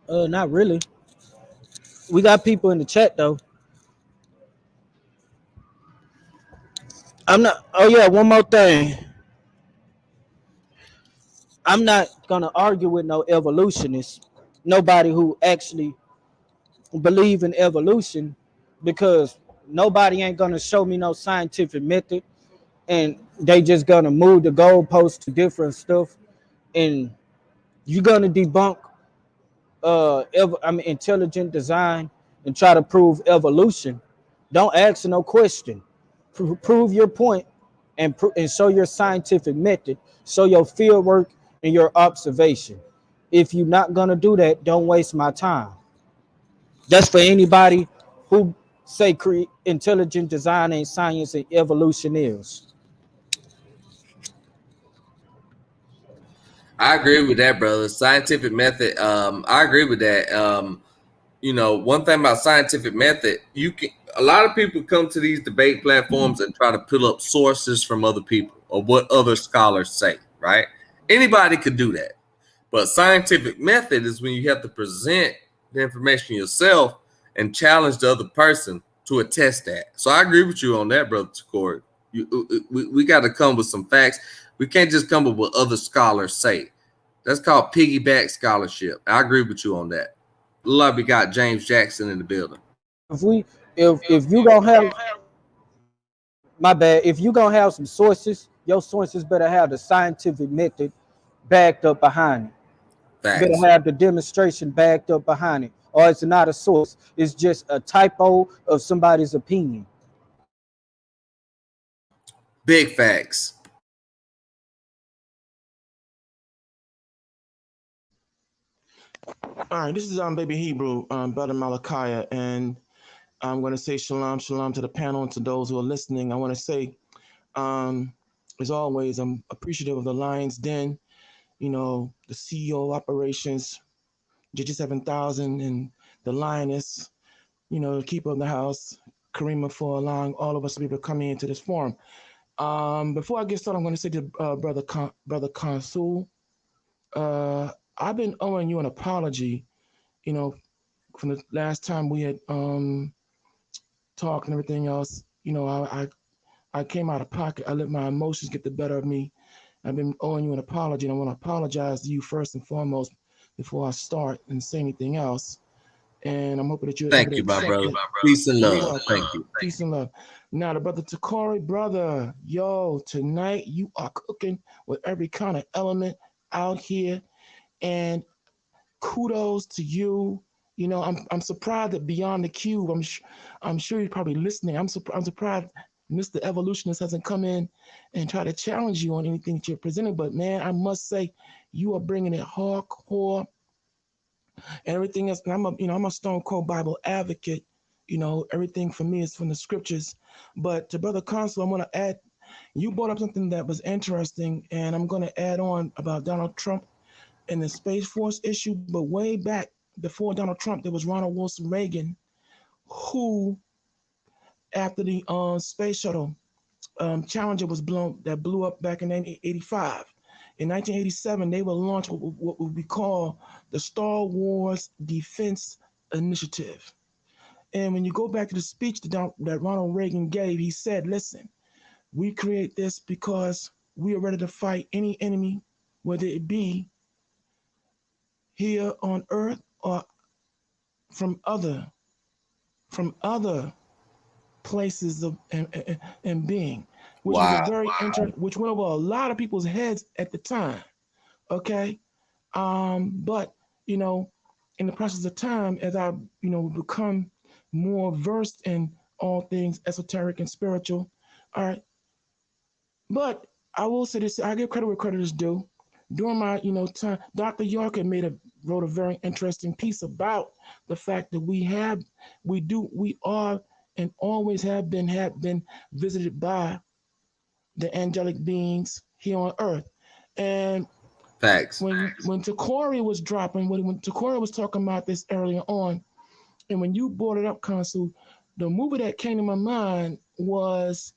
Not really. We got people in the chat though. I'm not. Oh yeah, one more thing. I'm not gonna argue with no evolutionist, nobody who actually believe in evolution, because nobody ain't gonna show me no scientific method, and they just gonna move the goalposts to different stuff, and you're gonna debunk intelligent design and try to prove evolution. Don't ask no question. Prove your point, and show your scientific method, show your field work and your observation. If you're not gonna do that, don't waste my time. That's for anybody who say intelligent design ain't science and evolution is. I agree with that, brother. Scientific method. I agree with that. You know, one thing about scientific method, a lot of people come to these debate platforms and try to pull up sources from other people or what other scholars say, right? Anybody could do that. But scientific method is when you have to present the information yourself and challenge the other person to attest that. So I agree with you on that, brother Tacori. We got to come with some facts. We can't just come with what other scholars say. That's called piggyback scholarship. I agree with you on that. Love, we got James Jackson in the building. If you gonna have, my bad, if you gonna have some sources, your sources better have the scientific method backed up behind it. Facts. You better have the demonstration backed up behind it, or it's not a source. It's just a typo of somebody's opinion. Big facts. All right, this is Baby Hebrew, Brother Malachi, and I'm going to say shalom, shalom to the panel and to those who are listening. I want to say, as always, I'm appreciative of the Lion's Den, you know, the CEO operations, JG7000, and the Lioness, you know, the keeper of the house, Karima, for allowing all of us to be able to come into this forum. Before I get started, I'm going to say to Brother Consul, I've been owing you an apology, you know, from the last time we had talked and everything else. You know, I came out of pocket. I let my emotions get the better of me. I've been owing you an apology, and I want to apologize to you first and foremost before I start and say anything else. And I'm hoping that you're able Thank to you, my accept brother. it. Peace and You're love. welcome. Thank you. Peace and love. Now, the brother Tacori, brother, yo, tonight you are cooking with every kind of element out here, and kudos to you. You know, I'm surprised that Beyond the Cube, I'm sure you're probably listening. I'm surprised Mr. Evolutionist hasn't come in and tried to challenge you on anything that you're presenting. But man, I must say, you are bringing it hardcore and everything else. And I'm a stone cold Bible advocate. You know, everything for me is from the scriptures. But to Brother Consul, I want to add, you brought up something that was interesting, and I'm going to add on about Donald Trump and the Space Force issue. But way back before Donald Trump, there was Ronald Wilson Reagan, who, after the space shuttle Challenger blew up back in 1985. In 1987, they will launch what would be called the Star Wars Defense Initiative. And when you go back to the speech that Ronald Reagan gave, he said, listen, we create this because we are ready to fight any enemy, whether it be here on Earth or from other places of and being, which was a very which went over a lot of people's heads at the time. Okay, but you know, in the process of time, as I become more versed in all things esoteric and spiritual, all right. But I will say this: I give credit where credit is due. During my time, Dr. York wrote a very interesting piece about the fact that we are and always have been visited by the angelic beings here on earth. And Facts. When Tacori was dropping, when Tacori was talking about this earlier on, and when you brought it up, Consul, the movie that came to my mind was,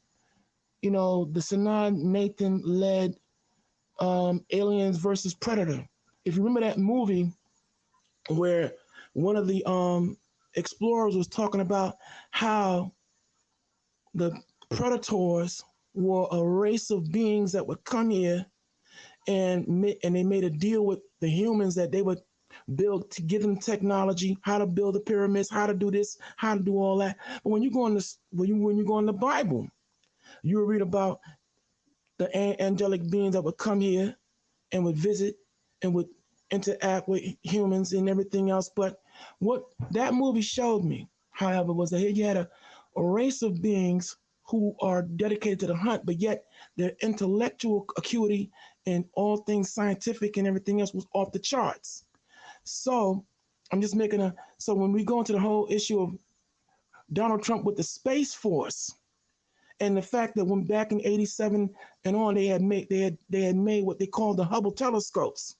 the Sanaa Nathan led Aliens versus Predator. If you remember that movie where one of the explorers was talking about how the predators were a race of beings that would come here and they made a deal with the humans that they would build to give them technology, how to build the pyramids, how to do this, how to do all that. But when you go in the Bible, you read about the angelic beings that would come here and would visit and would interact with humans and everything else. But what that movie showed me, however, was that here you had a race of beings who are dedicated to the hunt, but yet their intellectual acuity and all things scientific and everything else was off the charts. So I'm just so when we go into the whole issue of Donald Trump with the Space Force, and the fact that when back in '87 and on, they had made what they call the Hubble telescopes,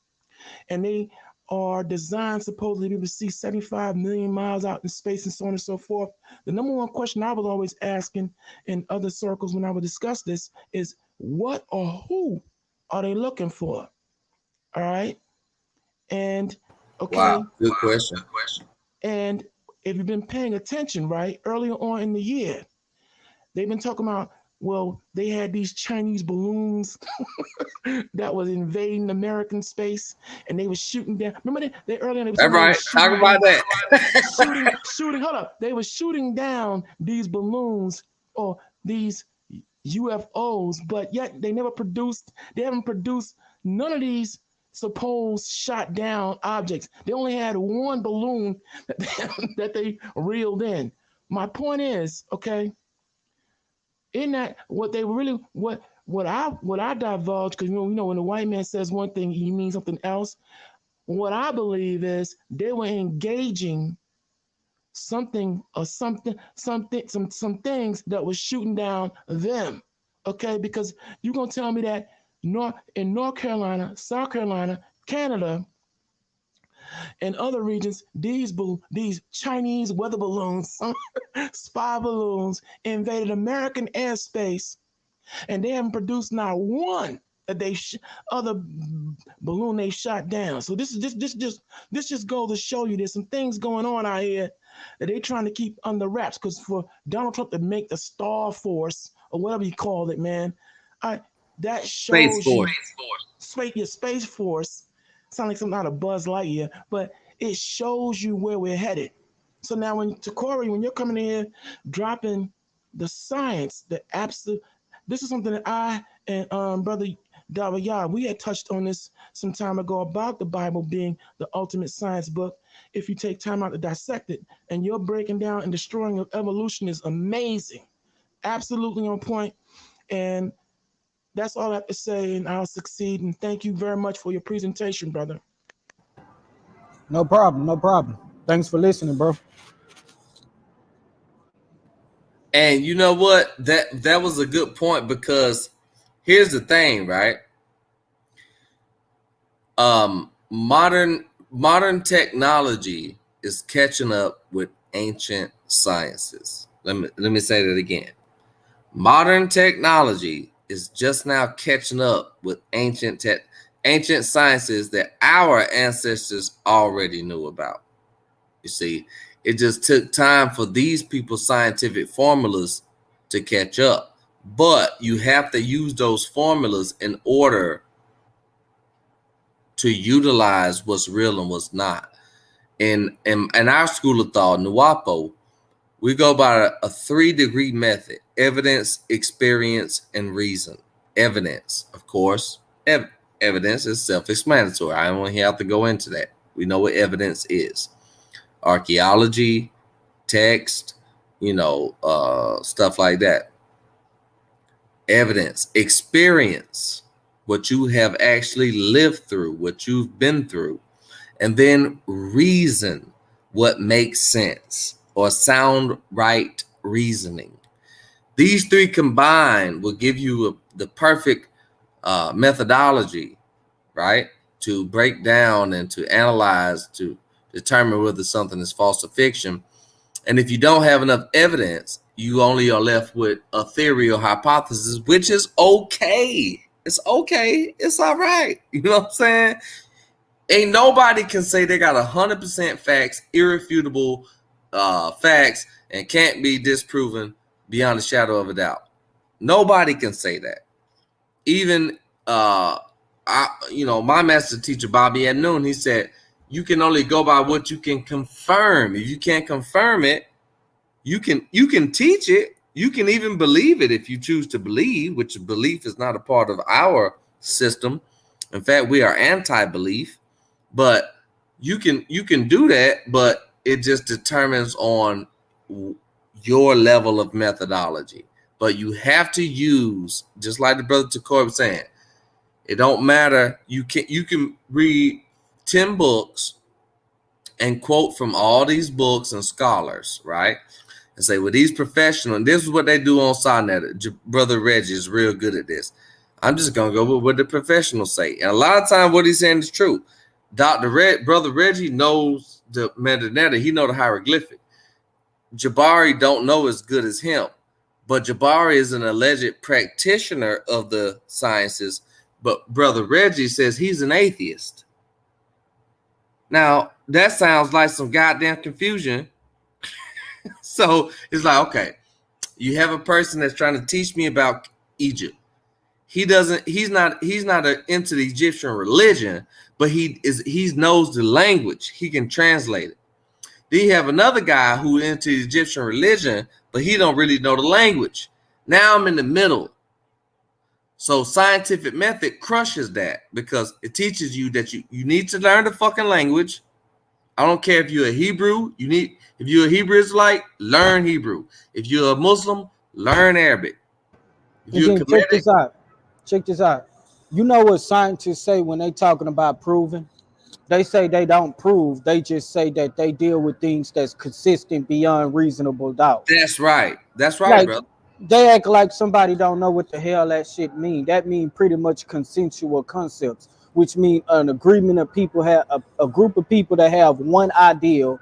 and they are designed supposedly to be able to see 75 million miles out in space and so on and so forth. The number one question I was always asking in other circles when I would discuss this is, what or who are they looking for? All right, and okay. Wow, good question. And if you've been paying attention, right, earlier on in the year, they've been talking about, well, they had these Chinese balloons that was invading American space, and they were shooting down. Remember they earlier they were right. Talk about that. shooting. Hold up, they were shooting down these balloons or these UFOs, but yet they haven't produced none of these supposed shot down objects. They only had one balloon that they reeled in. My point is, okay, in that what they really what I divulge, because when the white man says one thing, he means something else. What I believe is they were engaging some things that was shooting down them. Okay, because you're gonna tell me that in North Carolina, South Carolina, Canada, and other regions, these Chinese weather balloons, spy balloons, invaded American airspace, and they haven't produced not one that other balloon they shot down. So this just goes to show you there's some things going on out here that they trying to keep under wraps. Because for Donald Trump to make the Star Force or whatever you call it, man. That Space shows you Force. Space Force. Sound like something out of Buzz Lightyear, but it shows you where we're headed. So now, when Tacori, when you're coming in here dropping the science, the absolute, this is something that I and brother Dawaya, we had touched on this some time ago about the Bible being the ultimate science book. If you take time out to dissect it, and your breaking down and destroying of evolution is amazing, absolutely on point. And that's all I have to say, and I'll succeed. And thank you very much for your presentation, brother. No problem, no problem. Thanks for listening, bro. And you know what? That was a good point, because here's the thing, right? Modern technology is catching up with ancient sciences. Let me say that again. Modern technology is just now catching up with ancient sciences that our ancestors already knew about. You see, it just took time for these people's scientific formulas to catch up. But you have to use those formulas in order to utilize what's real and what's not. In our school of thought, NWAPO, we go by a 3-degree method: evidence, experience, and reason. Evidence, of course, evidence is self-explanatory. I don't have to go into that. We know what evidence is. Archaeology, text, stuff like that. Evidence, experience, what you have actually lived through, what you've been through. And then reason, what makes sense, or sound right reasoning. These three combined will give you the perfect methodology, right, to break down and to analyze, to determine whether something is false or fiction. And if you don't have enough evidence, you only are left with a theory or hypothesis, which is okay. It's okay. It's all right. You know what I'm saying? Ain't nobody can say they got 100% facts, irrefutable facts, and can't be disproven beyond a shadow of a doubt. Nobody can say that. Even my master teacher Bobby at Noon, he said, you can only go by what you can confirm. If you can't confirm it, you can teach it. You can even believe it if you choose to believe, which belief is not a part of our system. In fact, we are anti-belief. But you can do that, but it just determines on your level of methodology. But you have to use, just like the brother Tacori was saying, it don't matter. You can read 10 books and quote from all these books and scholars, right? And say, well, these professionals, and this is what they do on SciNet. Brother Reggie is real good at this. I'm just gonna go with what the professionals say. And a lot of times what he's saying is true. Brother Reggie knows the metadata. He know the hieroglyphic. Jabari don't know as good as him. But Jabari is an alleged practitioner of the sciences. But Brother Reggie says he's an atheist. Now, that sounds like some goddamn confusion. So it's like, okay, you have a person that's trying to teach me about Egypt. He's not into the Egyptian religion, but he knows the language. He can translate it. Then you have another guy who into the Egyptian religion, but he don't really know the language. Now I'm in the middle. So scientific method crushes that, because it teaches you that you need to learn the fucking language. I don't care if you're a Hebrew, if you're a Hebrew Israelite, learn Hebrew. If you're a Muslim, learn Arabic. If you're Check this out. You know what scientists say when they talking about proving? They say they don't prove. They just say that they deal with things that's consistent beyond reasonable doubt. That's right. Like, brother. They act like somebody don't know what the hell that shit mean. That mean pretty much consensual concepts, which mean an agreement of people have a group of people that have one ideal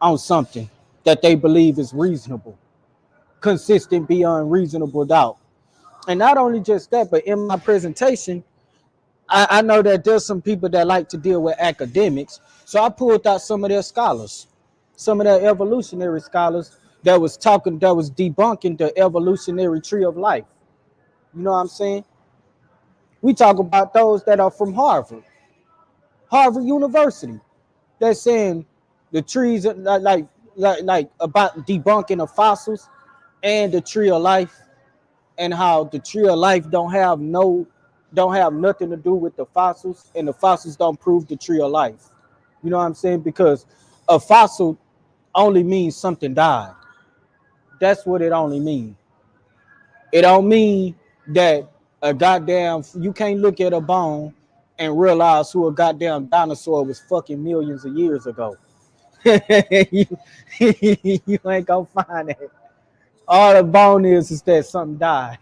on something that they believe is reasonable, consistent beyond reasonable doubt. And not only just that, but in my presentation, I know that there's some people that like to deal with academics. So I pulled out some of their scholars, some of their evolutionary scholars that was debunking the evolutionary tree of life. You know what I'm saying? We talk about those that are from Harvard University. They're saying the trees are like about debunking the fossils and the tree of life, and how the tree of life don't have nothing to do with the fossils, and the fossils don't prove the tree of life. You know what I'm saying? Because a fossil only means something died. That's what it only means. It don't mean that a goddamn you can't look at a bone and realize who a goddamn dinosaur was fucking millions of years ago. you, you ain't gonna find it. All the bone is that something died.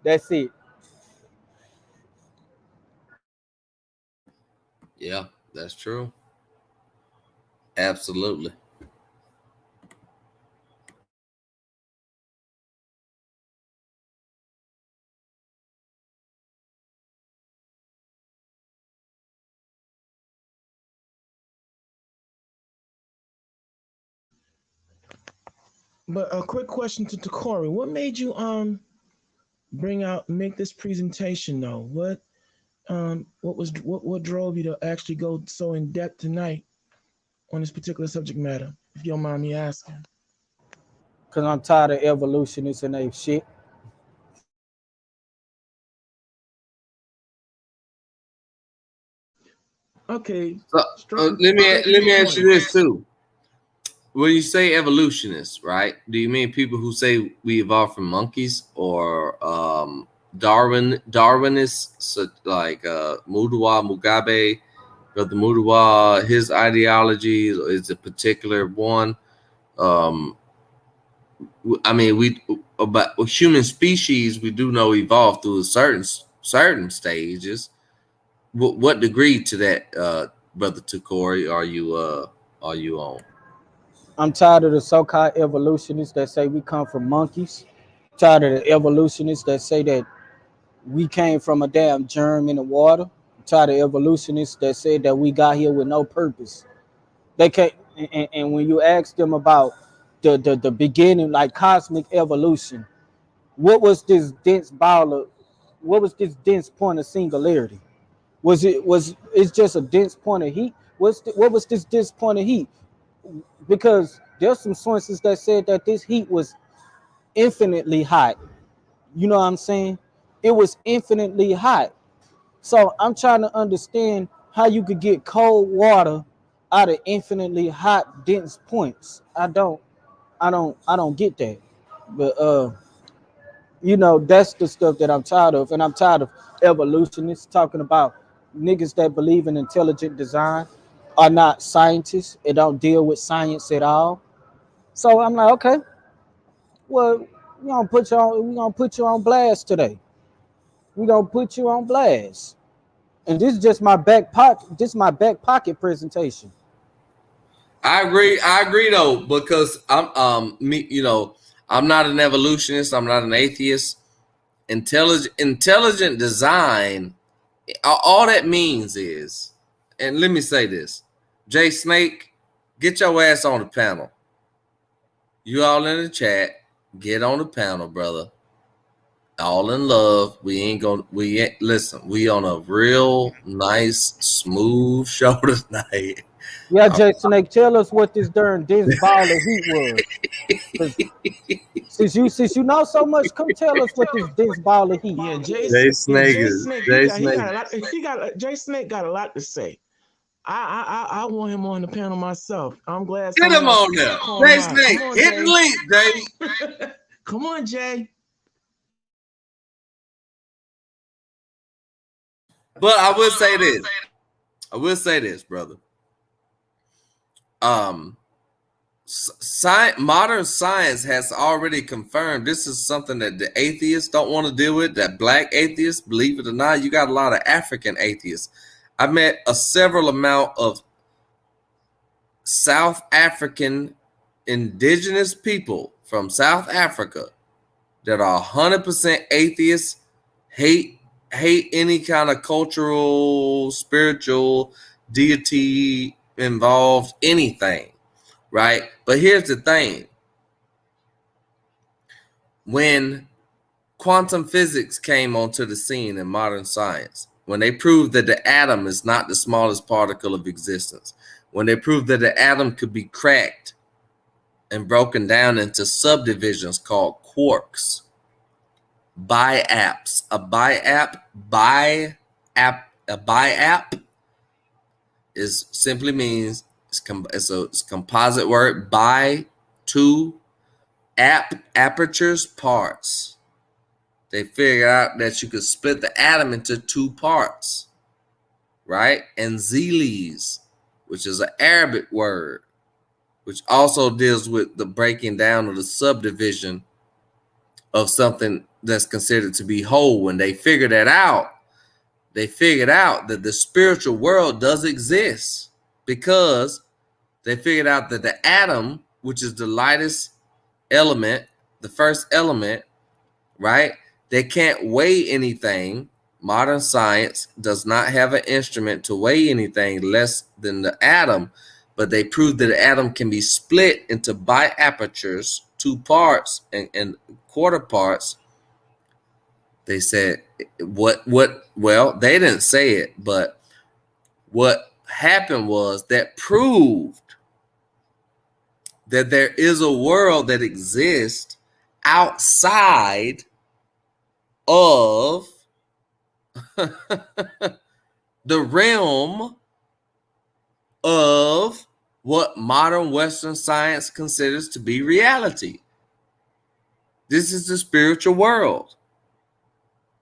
That's it. Yeah, that's true. Absolutely. But a quick question to Tacori. What made you make this presentation though? What drove you to actually go so in depth tonight on this particular subject matter, if you don't mind me asking? Cause I'm tired of evolutionists and they shit. Okay. So, let me ask you this too. When you say evolutionists, right? Do you mean people who say we evolved from monkeys, or Darwinists, like Mudawa Mugabe, Brother Mudawa, his ideology is a particular one? I mean, about human species, we do know evolved through certain stages. What degree to that, Brother Tacori, are you on? I'm tired of the so-called evolutionists that say we come from monkeys. Tired of the evolutionists that say that we came from a damn germ in the water. I'm tired of evolutionists that said that we got here with no purpose. They can't. And when you ask them about the beginning, like cosmic evolution, what was this dense ball of, what was this dense point of singularity? It's just a dense point of heat? What was this dense point of heat? Because there's some sources that said that this heat was infinitely hot. You know what I'm saying? It was infinitely hot. So I'm trying to understand how you could get cold water out of infinitely hot dense points. I don't get that. But that's the stuff that I'm tired of. And I'm tired of evolutionists talking about niggas that believe in intelligent design are not scientists. It don't deal with science at all. So I'm like, okay, well, we're gonna put you on blast today. We're gonna put you on blast. And this is just my back pocket, this is my back pocket presentation. I agree though, because I'm not an evolutionist, I'm not an atheist. Intelligent design, all that means is, and let me say this, Jay Snake, get your ass on the panel. You all in the chat, get on the panel, brother. All in love. We on a real nice, smooth show tonight. Yeah, Jay Snake, tell us what this darn dense ball of heat was. 'Cause since you know so much, come tell us what this dense ball of heat. Yeah, Jay Snake Jay Snake got a lot to say. I want him on the panel myself. I'm glad. Get him on there. Jay Snake, hit the link, Jay. Come on, Jay. But I will say this, brother. Modern science has already confirmed this is something that the atheists don't want to deal with. That black atheists, believe it or not, you got a lot of African atheists. I met a several amount of South African indigenous people from South Africa that are 100% atheists, hate any kind of cultural, spiritual, deity involved anything, right? But here's the thing. when quantum physics came onto the scene in modern science, when they proved that the atom is not the smallest particle of existence, when they proved that the atom could be cracked and broken down into subdivisions called quarks, biaps. A biap is simply means it's a composite word. Bi, two, apertures, parts. They figured out that you could split the atom into two parts, right? And zelis, which is an Arabic word, which also deals with the breaking down of the subdivision of something that's considered to be whole. When they figured that out, they figured out that the spiritual world does exist, because they figured out that the atom, which is the lightest element, the first element, right? They can't weigh anything. Modern science does not have an instrument to weigh anything less than the atom, but they proved that the atom can be split into biapertures, two parts and quarter parts. They said well, they didn't say it, but what happened was that proved that there is a world that exists outside of the realm of what modern Western science considers to be reality. This is the spiritual world.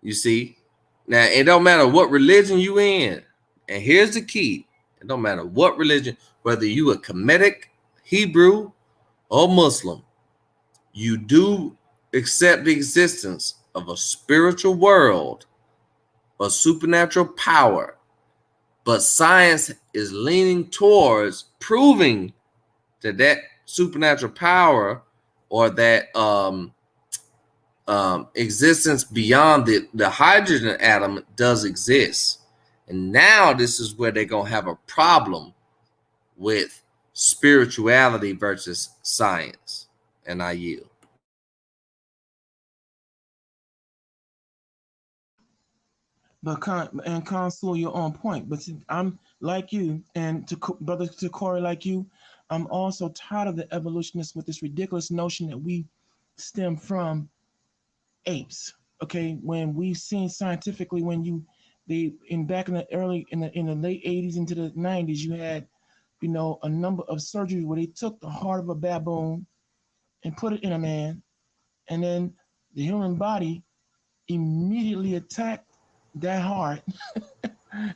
You see? Now, it don't matter what religion you in. And here's the key. It don't matter what religion, whether you a Kemetic, Hebrew, or Muslim, you do accept the existence of a spiritual world, a supernatural power. But science is leaning towards proving that that supernatural power, or that existence beyond the hydrogen atom, does exist. And now this is where they're going to have a problem with spirituality versus science. And I yield. But Consul, you're on point. But see, I'm like you, and to Brother Tacori, like you, I'm also tired of the evolutionists with this ridiculous notion that we stem from apes. Okay, when we've seen scientifically, when back in the late 80s into the 90s, you had, a number of surgeries where they took the heart of a baboon and put it in a man, and then the human body immediately attacked that heart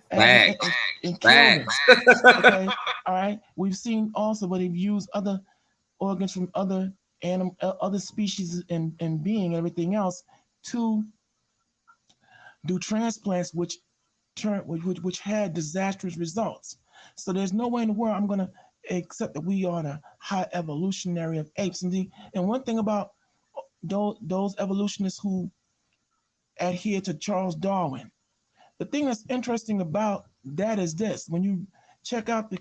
and killed it. Okay, all right. We've seen also where they've used other organs from other other species and being, everything else, to do transplants, which had disastrous results. So there's no way in the world I'm gonna accept that we are the high evolutionary of apes. And one thing about those evolutionists who adhere to Charles Darwin, the thing that's interesting about that is this: when you check out the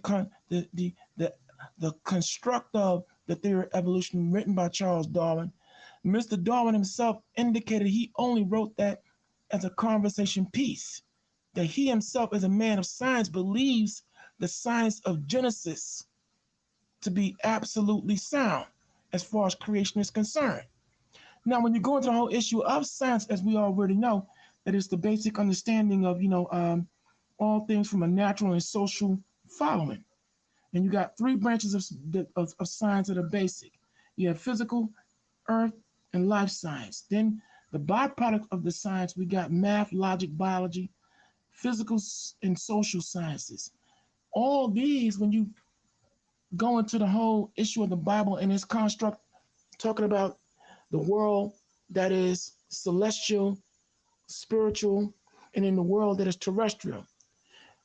construct of the theory of evolution written by Charles Darwin, Mr. Darwin himself indicated he only wrote that as a conversation piece, that he himself, as a man of science, believes the science of Genesis to be absolutely sound as far as creation is concerned. Now, when you go into the whole issue of science, as we already know, that is the basic understanding of, all things from a natural and social following. And you got three branches of science that are basic. You have physical, earth, and life science. Then the byproduct of the science, we got math, logic, biology, physical and social sciences. All these, when you go into the whole issue of the Bible and its construct, talking about the world that is celestial, spiritual, and in the world that is terrestrial,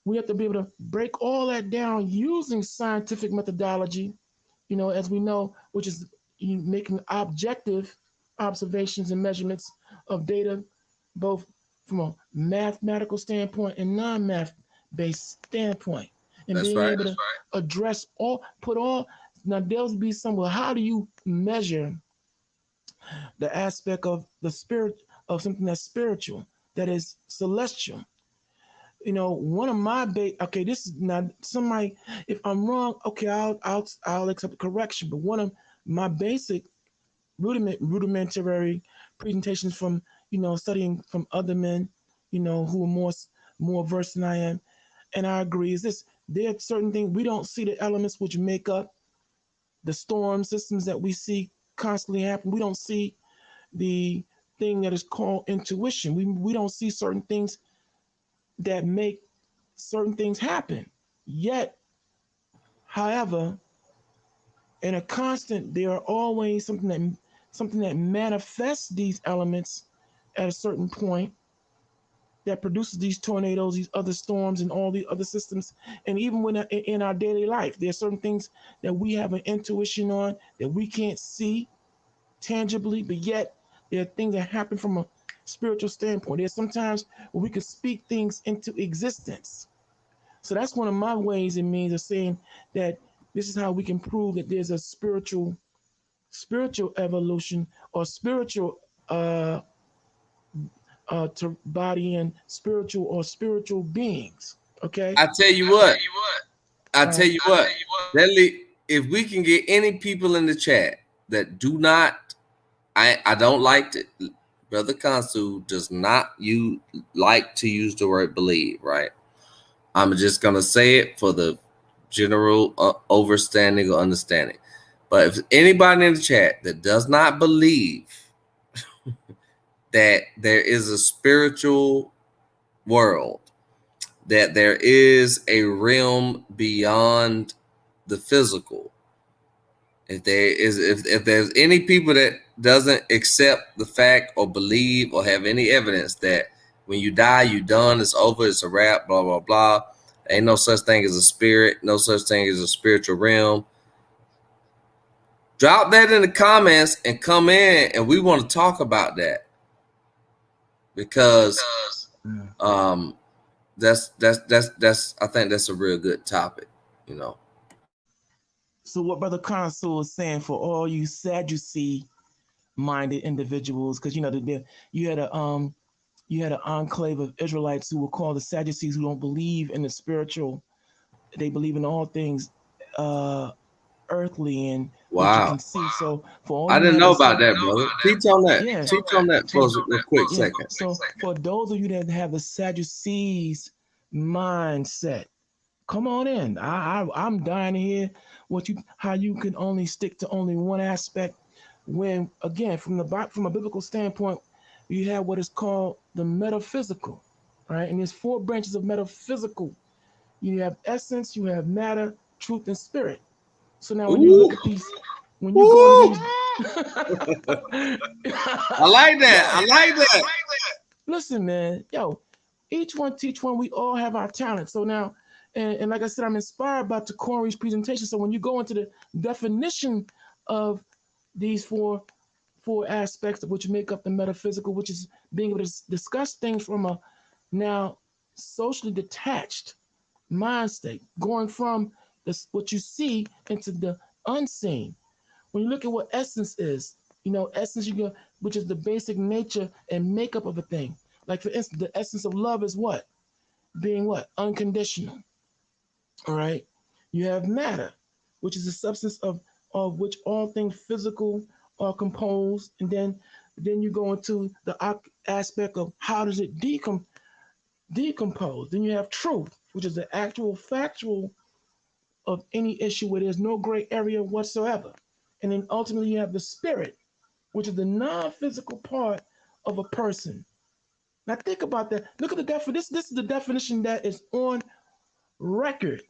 we have to be able to break all that down using scientific methodology, as we know, which is making objective observations and measurements of data, both from a mathematical standpoint and non-math based standpoint, and That's being right. able to address now there'll be some, well, how do you measure the aspect of the spirit of something that's spiritual, that is celestial. One of my okay, this is not somebody. If I'm wrong, okay, I'll accept correction. But one of my basic rudimentary presentations from studying from other men, who are more versed than I am, and I agree is this: there are certain things we don't see the elements which make up the storm systems that we see constantly happen. We don't see the thing that is called intuition. We don't see certain things that make certain things happen. Yet, however, in a constant, there are always something that manifests these elements at a certain point that produces these tornadoes, these other storms, and all the other systems. And even when in our daily life, there are certain things that we have an intuition on that we can't see tangibly, but yet there are things that happen from a spiritual standpoint. There's sometimes where we can speak things into existence. So that's one of my ways and means of saying that this is how we can prove that there's a spiritual evolution or spiritual to body and spiritual beings. Okay. I tell you what. I tell you what. If we can get any people in the chat that do not, I don't like to. Brother Consul does not like to use the word believe, right? I'm just gonna say it for the general overstanding or understanding. But if anybody in the chat that does not believe that there is a spiritual world, that there is a realm beyond the physical, if there's any people that doesn't accept the fact or believe or have any evidence that when you die, you done, it's over, it's a wrap, blah, blah, blah. Ain't no such thing as a spirit, no such thing as a spiritual realm. Drop that in the comments and come in, and we want to talk about that. Because that's I think that's a real good topic, So what Brother Consul is saying for all you Sadducee-minded individuals, because you had an enclave of Israelites who were called the Sadducees, who don't believe in the spiritual. They believe in all things earthly and what you can see. So for all I didn't know about that, brother. Teach on that. Yeah. Teach on that for a quick second. So for those of you that have the Sadducees mindset, come on in. I'm dying to hear how you can only stick to only one aspect when, again, from a biblical standpoint, you have what is called the metaphysical, right? And there's 4 branches of metaphysical. You have essence, you have matter, truth, and spirit. So now when you look at these, when you go to these, I like that. Listen, man, each one teach one. We all have our talent. So now, and like I said, I'm inspired by Tacori's presentation. So when you go into the definition of these four aspects which make up the metaphysical, which is being able to discuss things from a now socially detached mind state, going from what you see into the unseen. When you look at what essence is, essence which is the basic nature and makeup of a thing. Like for instance, the essence of love is what? Being what? Unconditional. All right. You have matter, which is the substance of which all things physical are composed, and then you go into the aspect of how does it decompose. Then you have truth, which is the actual factual of any issue where there's no gray area whatsoever. And then ultimately you have the spirit, which is the non-physical part of a person. Now think about that. Look at the definition. This is the definition that is on record.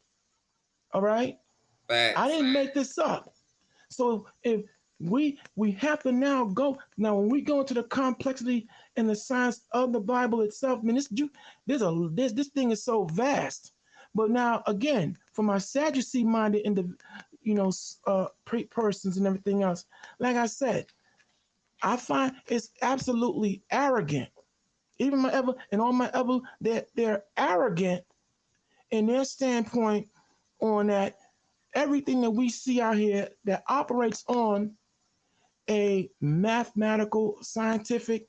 All right? I didn't make this up. So if we have to now when we go into the complexity and the science of the Bible itself, man, this thing is so vast. But now again, for my Sadducee-minded persons and everything else, like I said, I find it's absolutely arrogant. Even they're arrogant in their standpoint on that everything that we see out here that operates on a mathematical, scientific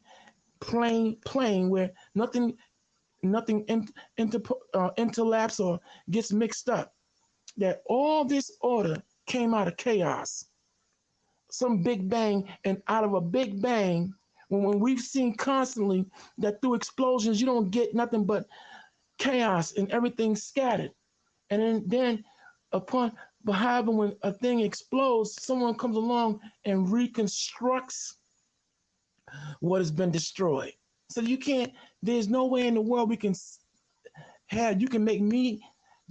plane where nothing interlaps or gets mixed up. That all this order came out of chaos, some big bang, and out of a big bang, when we've seen constantly that through explosions you don't get nothing but chaos and everything scattered. And then upon however, when a thing explodes, someone comes along and reconstructs what has been destroyed. So you can't, there's no way in the world you can make me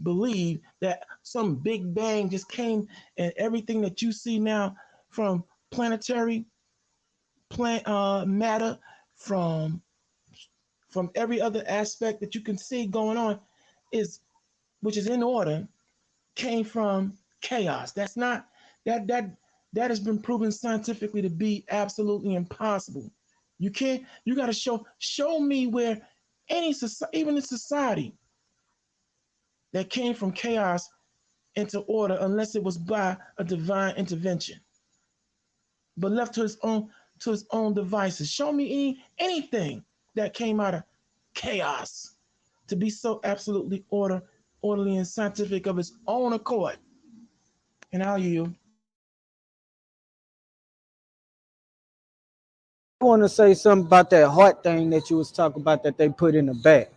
believe that some big bang just came and everything that you see now from planetary matter, from every other aspect that you can see going on, which is in order, came from chaos. That's not that has been proven scientifically to be absolutely impossible. You got to show me where any society, even a society that came from chaos into order, unless it was by a divine intervention, but left to his own devices. Show me anything that came out of chaos to be so absolutely orderly and scientific of its own accord. And I'll yield. I want to say something about that heart thing that you was talking about that they put in the back.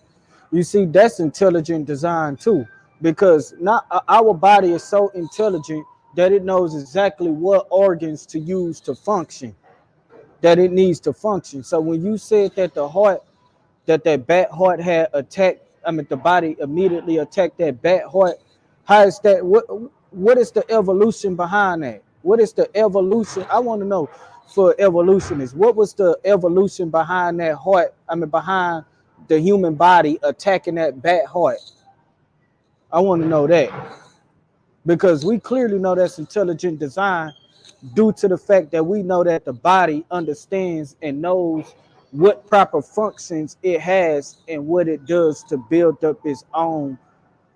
You see, that's intelligent design too, because not our body is so intelligent that it knows exactly what organs to use to function, that it needs to function. So when you said that the heart, that bat heart had attacked, I mean the body immediately attacked that bat heart, how is that? What is the evolution behind that? What is the evolution? I want to know for evolutionists, what was the evolution behind that heart? I mean behind the human body attacking that bat heart. I want to know that, because we clearly know that's intelligent design due to the fact that we know that the body understands and knows what proper functions it has and what it does to build up its own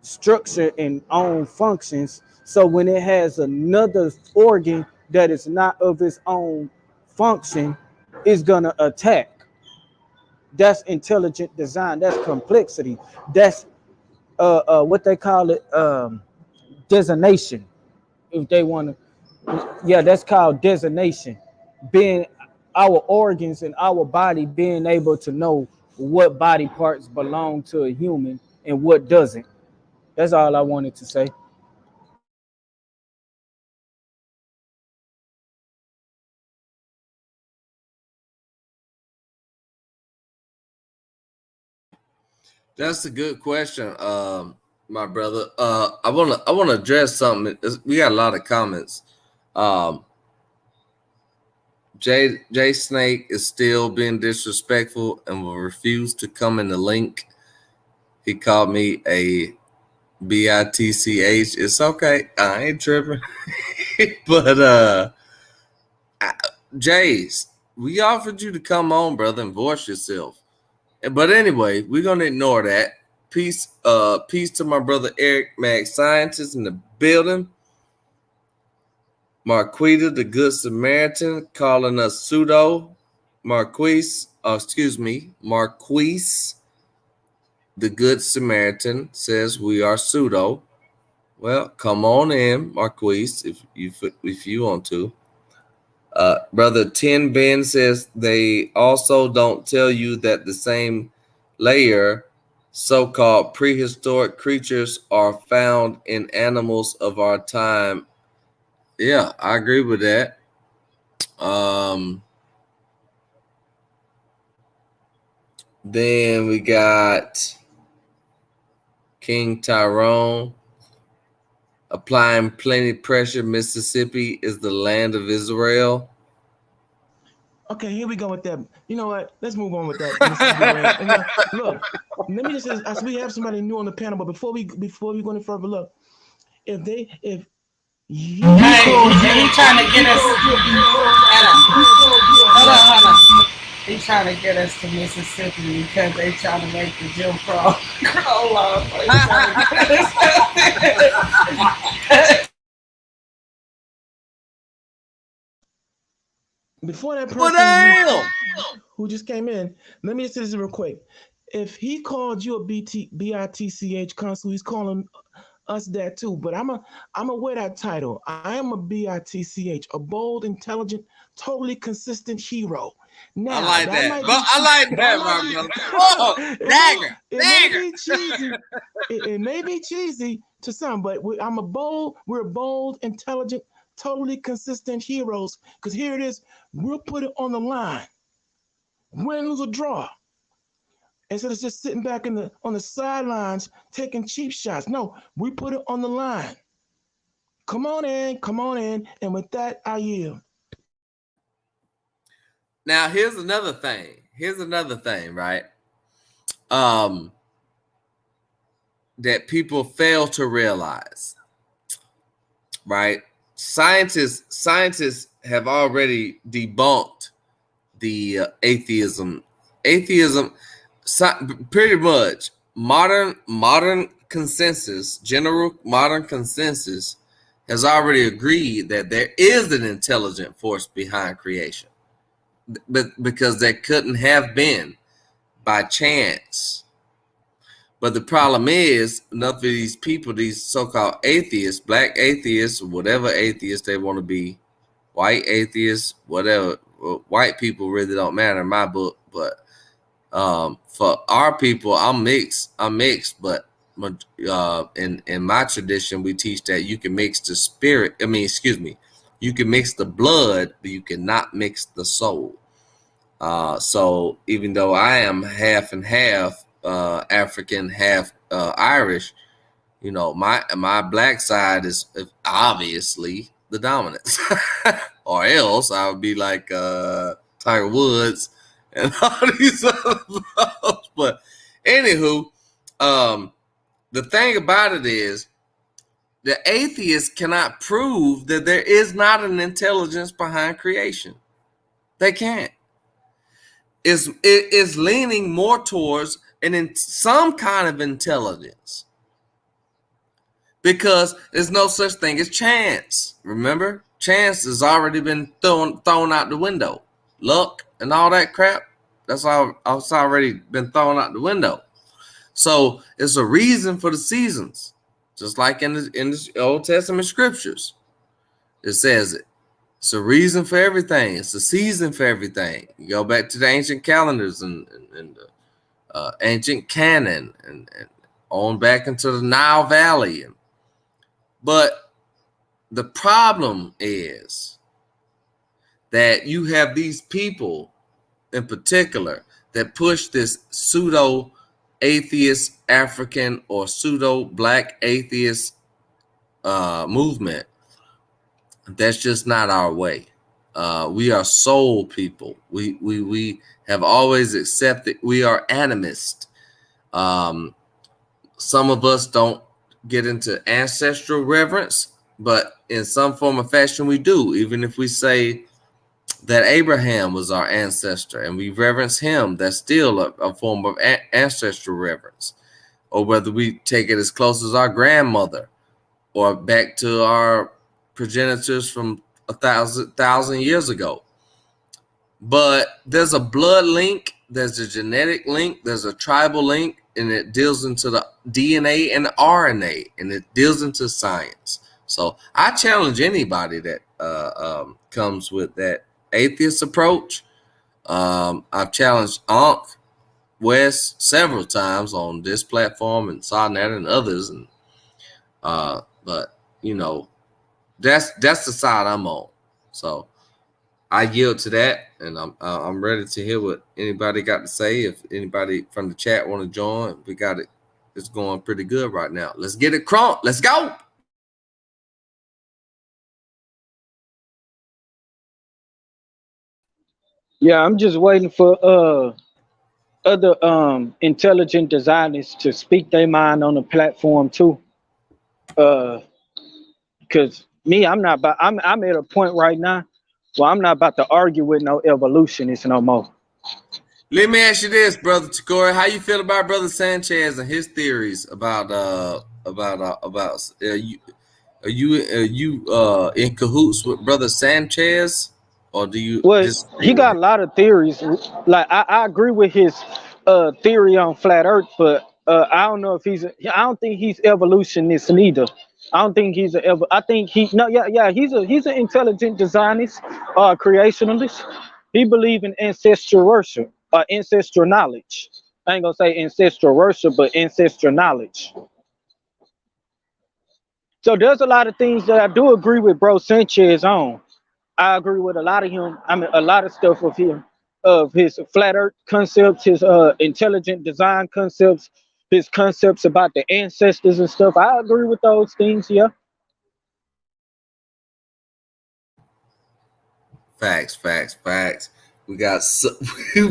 structure and own functions. So when it has another organ that is not of its own function, it's gonna attack. That's intelligent design. That's complexity. That's what they call it, designation. If they want to, yeah, that's called designation. Being our organs and our body being able to know what body parts belong to a human and what doesn't. That's all I wanted to say. That's a good question, my brother. I wanna address something. We got a lot of comments. Jay Snake is still being disrespectful and will refuse to come in the link. He called me a bitch. It's okay. I ain't tripping. But Jays, we offered you to come on, brother, and voice yourself. But anyway, we're gonna ignore that. Peace to my brother Eric Max, scientist in the building. Marquita, the Good Samaritan, calling us pseudo. Marquise, the Good Samaritan, says we are pseudo. Well, come on in, Marquise, if you want to. Brother Tin Ben says they also don't tell you that the same layer, so-called prehistoric creatures, are found in animals of our time. Yeah, I agree with that. Then we got King Tyrone. Applying plenty pressure. Mississippi is the land of Israel. Okay, here we go with that. You know what? Let's move on with that. Look, let me just say, as we have somebody new on the panel, but before we go any further, look, if you he trying to get us. Hold on. He's trying to get us to Mississippi because they trying to make the Jim Crow law. before that Well, person damn. who just came in, let me just say this real quick. If he called you a bitch consul, he's calling us that too. But I'm a wear that title. I am a bitch, a bold, intelligent, totally consistent hero. Now I like that. might But be I like that, my brother. Oh, dagger. it may be cheesy. It may be cheesy to some, but we're bold, intelligent, totally consistent heroes. Because here it is, we'll put it on the line. Win, lose, or draw. Instead of just sitting back on the sidelines taking cheap shots. No, we put it on the line. Come on in. And with that, I yield. Now, here's another thing, right? That people fail to realize, right? Scientists have already debunked the atheism. Pretty much modern consensus, general modern consensus has already agreed that there is an intelligent force behind creation, but because there couldn't have been by chance. But the problem is, enough of these people, these so-called atheists, black atheists, whatever atheists they want to be, white atheists, whatever, white people really don't matter in my book. But for our people, I'm mixed. But in my tradition, we teach that you can mix the spirit. You can mix the blood, but you cannot mix the soul. So even though I am half and half African, half Irish, my black side is obviously the dominance, or else I would be like Tiger Woods and all these other folks. But anywho, the thing about it is, the atheists cannot prove that there is not an intelligence behind creation. They can't. It is leaning more towards some kind of intelligence, because there's no such thing as chance. Remember, chance has already been thrown out the window. Luck and all that crap, that's already been thrown out the window. So it's a reason for the seasons, just like in the Old Testament scriptures. It says it. It's a reason for everything. It's a season for everything. You go back to the ancient calendars and the ancient canon and on back into the Nile Valley. But the problem is that you have these people in particular that push this pseudo atheist African or pseudo black atheist movement. That's just not our way. We are soul people. We have always accepted. We are animists. Some of us don't get into ancestral reverence, but in some form or fashion we do. Even if we say that Abraham was our ancestor and we reverence him, that's still a form of ancestral reverence. Or whether we take it as close as our grandmother or back to our progenitors from 1,000 years ago. But there's a blood link, there's a genetic link, there's a tribal link, and it deals into the DNA and the RNA, and it deals into science. So I challenge anybody that comes with that atheist approach. I've challenged Ankh West several times on this platform and Sodnet and others, and but that's the side I'm on. So I yield to that, and I'm ready to hear what anybody got to say. If anybody from the chat want to join, we got it. It's going pretty good right now. Let's get it crunk. Let's go. Yeah, I'm just waiting for other intelligent designers to speak their mind on the platform too. Because I'm at a point right now where I'm not about to argue with no evolutionists no more. Let me ask you this, brother Tacori. How you feel about Brother Sanchez and his theories about are you in cahoots with Brother Sanchez? or do you Well, he disagree with got a it? lot of theories. Like I agree with his theory on flat Earth, but I don't know if I don't think he's evolutionist neither. I don't think he's I think he no yeah yeah he's an intelligent designist, creationalist. He believe in ancestral worship, ancestral knowledge. I ain't gonna say ancestral worship, but ancestral knowledge. So there's a lot of things that I do agree with Bro Sanchez on. I agree with a lot of him. I mean, a lot of stuff of him, of his flat Earth concepts, his intelligent design concepts, his concepts about the ancestors and stuff. I agree with those things. Yeah. Facts, facts, facts. We got we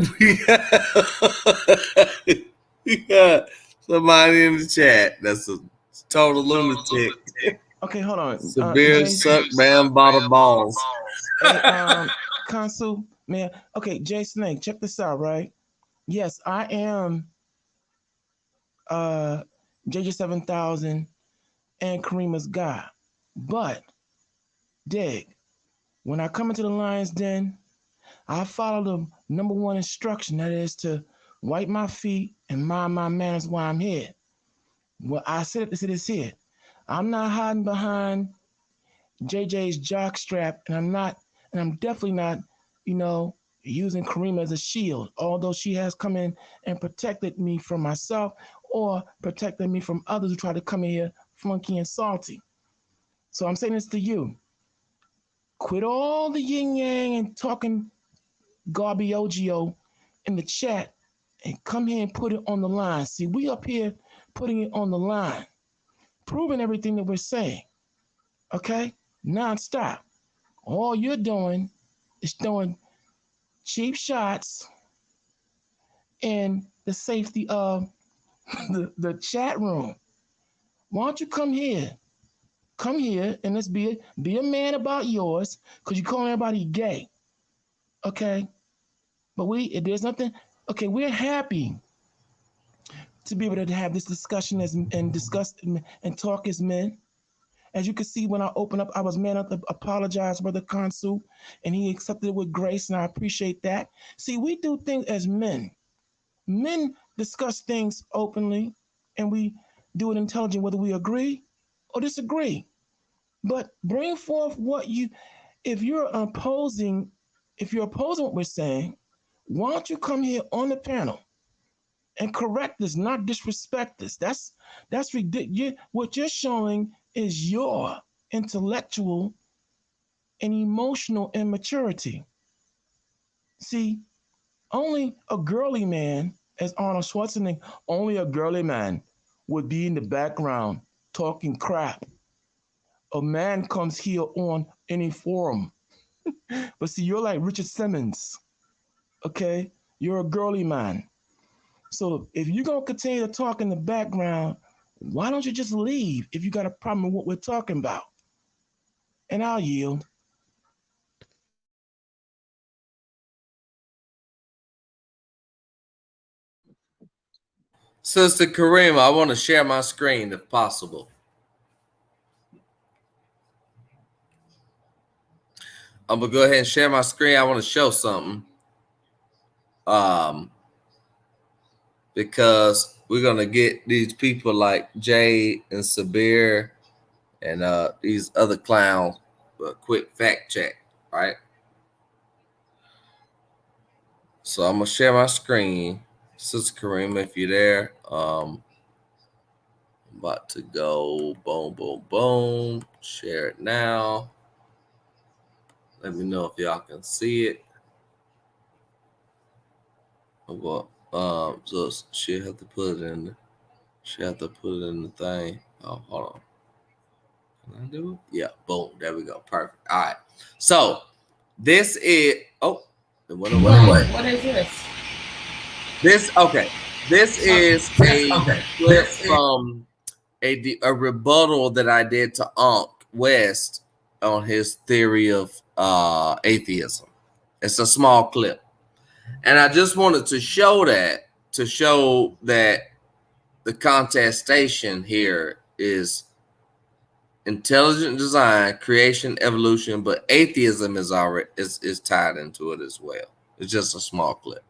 we got somebody in the chat that's a total lunatic. Okay, hold on. Severe Jay, suck man bottle balls. hey, Consul, man. Okay, Jay Snake, check this out, right? Yes, I am JJ7000 and Karima's guy. But, dig, when I come into the Lion's Den, I follow the number one instruction, that is to wipe my feet and mind my manners while I'm here. Well, I said this here. I'm not hiding behind JJ's jock strap, and I'm definitely not, using Karima as a shield, although she has come in and protected me from myself or protected me from others who try to come in here funky and salty. So I'm saying this to you. Quit all the yin yang and talking garbioggio in the chat and come here and put it on the line. See, we up here putting it on the line, proving everything that we're saying, okay? Non-stop. All you're doing is throwing cheap shots in the safety of the chat room. Why don't you come here? Come here and let's be a man about yours, because you calling everybody gay, okay? But there's nothing, okay, we're happy to be able to have this discussion and discuss and talk as men. As you can see, when I opened up, I was man enough to apologize, Brother Consul, and he accepted it with grace, and I appreciate that. See, we do things as men. Men discuss things openly, and we do it intelligent, whether we agree or disagree. But bring forth if you're opposing what we're saying, why don't you come here on the panel and correct this, not disrespect this? That's ridiculous. What you're showing is your intellectual and emotional immaturity. See, only a girly man, as Arnold Schwarzenegger, only a girly man would be in the background talking crap. A man comes here on any forum. But see, you're like Richard Simmons, okay? You're a girly man. So if you're going to continue to talk in the background, why don't you just leave if you got a problem with what we're talking about? And I'll yield. Sister Karima, I want to share my screen if possible. I'm gonna go ahead and share my screen. I want to show something. Because we're gonna get these people like Jay and Sabir and these other clowns a quick fact check, right? So I'm gonna share my screen. Sister Karima, if you're there, I'm about to go boom, boom, boom. Share it now. Let me know if y'all can see it. So she'll have to put it in. She have to put it in the thing. Oh, hold on. Can I do it? Yeah, boom. There we go. Perfect. All right. So this is it went away. What is this? This is a clip from a rebuttal that I did to Unc West on his theory of atheism. It's a small clip. And I just wanted to show that the contestation here is intelligent design, creation, evolution, but atheism is tied into it as well. It's just a small clip.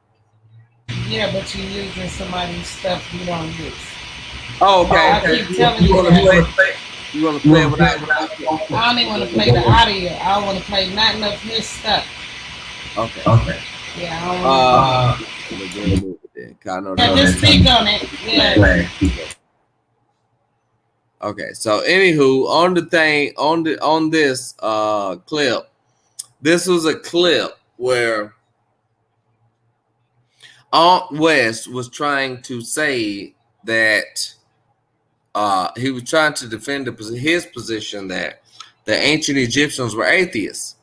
Yeah, but you're using somebody's stuff you don't use. Oh, okay. I keep telling you that. You want to play it without? I don't even want to play the audio. I don't want to play nothing of his stuff. Okay. Yeah, I don't want to. Just speak on it. Yeah. Okay, so anywho, on this clip, this was a clip where Aunt West was trying to say that he was trying to defend his position that the ancient Egyptians were atheists.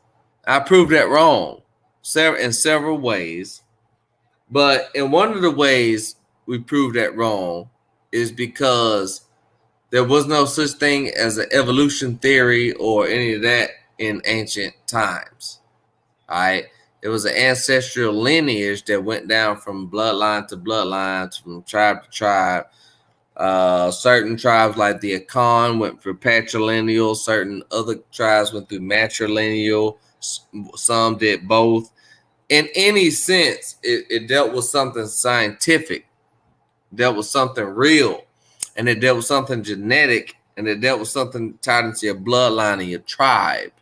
I proved that wrong in several ways, but in one of the ways we proved that wrong is because there was no such thing as an evolution theory or any of that in ancient times. All right. It was an ancestral lineage that went down from bloodline to bloodline, from tribe to tribe. Certain tribes like the Akan went through patrilineal. Certain other tribes went through matrilineal. Some did both. In any sense, it dealt with something scientific, dealt with something real, and it dealt with something genetic, and it dealt with something tied into your bloodline and your tribe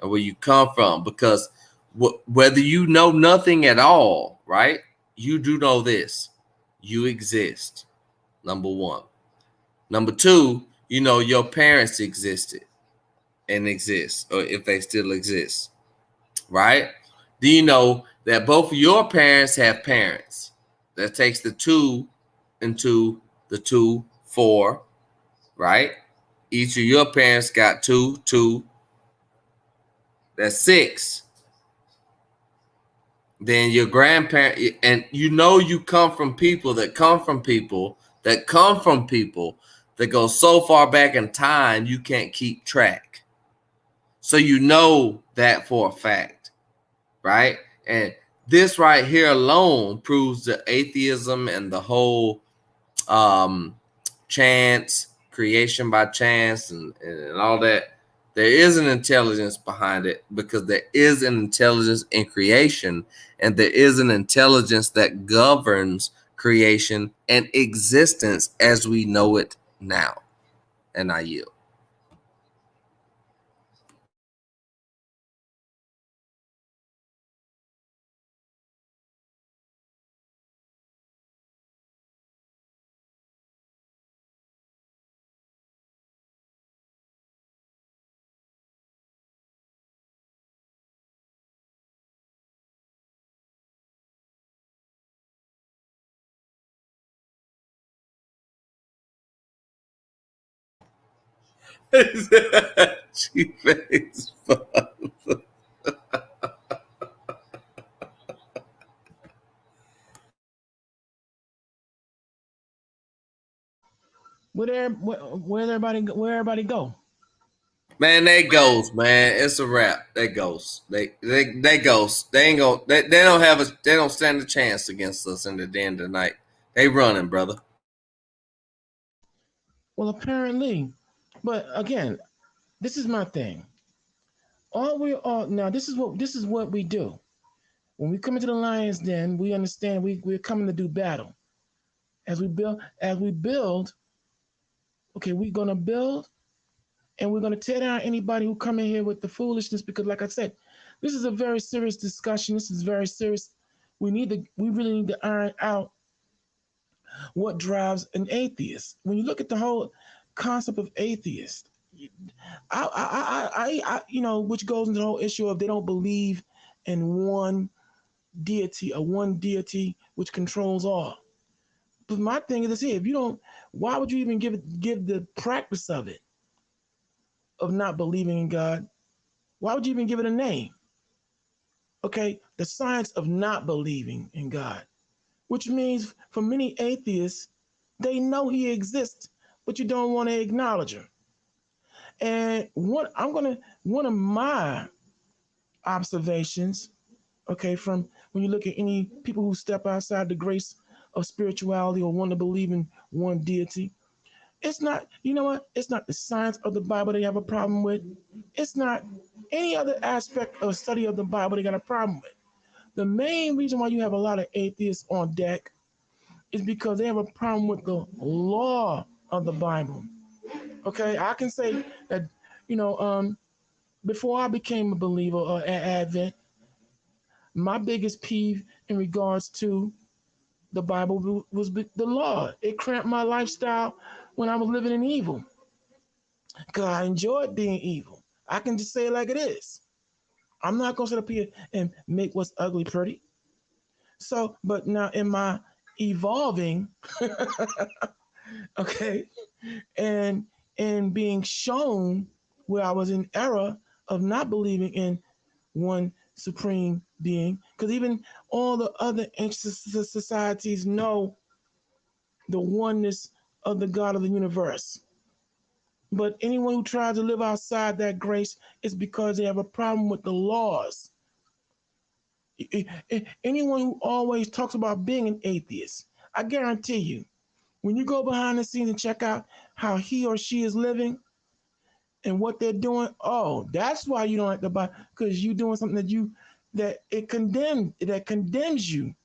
and where you come from. Because whether you know nothing at all, right, you do know this: you exist. Number one. Number two, you know your parents existed and exist, or if they still exist, right? Do you know that both of your parents have parents? That takes the 2 into the 2, 4, right? Each of your parents got 2, 2. That's 6. Then your grandparent, and you know you come from people that come from people that come from people that go so far back in time you can't keep track. So you know that for a fact, right? And this right here alone proves the atheism and the whole chance, creation by chance, and all that. There is an intelligence behind it, because there is an intelligence in creation, and there is an intelligence that governs creation and existence as we know it now. And I yield. She Where everybody go? Man, they ghost, man. It's a wrap. They ghost. They ghost. They ain't gonna. They don't have a. They don't stand a chance against us in the end of the night. They running, brother. Well, apparently, but again, this is my thing. Now this is what we do. When we come into the lion's den, we understand we're coming to do battle. As we build, okay, we're gonna build, and we're gonna tear down anybody who come in here with the foolishness, because like I said, this is a very serious discussion. This is very serious. We really need to iron out what drives an atheist. When you look at the whole concept of atheist, which goes into the whole issue of they don't believe in one deity which controls all. But my thing is this here: if you don't, why would you even give the practice of it, of not believing in God? Why would you even give it a name? Okay, the science of not believing in God, which means for many atheists, they know He exists, but you don't want to acknowledge Him. And one of my observations, okay, from when you look at any people who step outside the grace of spirituality or want to believe in one deity, It's not, you know what? It's not the science of the Bible they have a problem with. It's not any other aspect of study of the Bible they got a problem with. The main reason why you have a lot of atheists on deck is because they have a problem with the law of the Bible. Okay, I can say that, before I became a believer or Advent, my biggest peeve in regards to the Bible was the law. It cramped my lifestyle when I was living in evil. Because I enjoyed being evil. I can just say it like it is. I'm not going to sit up here and make what's ugly pretty. So, but now in my evolving, okay, and being shown where I was in error of not believing in one supreme being, because even all the other ancient societies know the oneness of the God of the universe. But anyone who tries to live outside that grace is because they have a problem with the laws. Anyone who always talks about being an atheist, I guarantee you, when you go behind the scenes and check out how he or she is living and what they're doing, oh, that's why you don't like the Bible, because you're doing something that condemns you.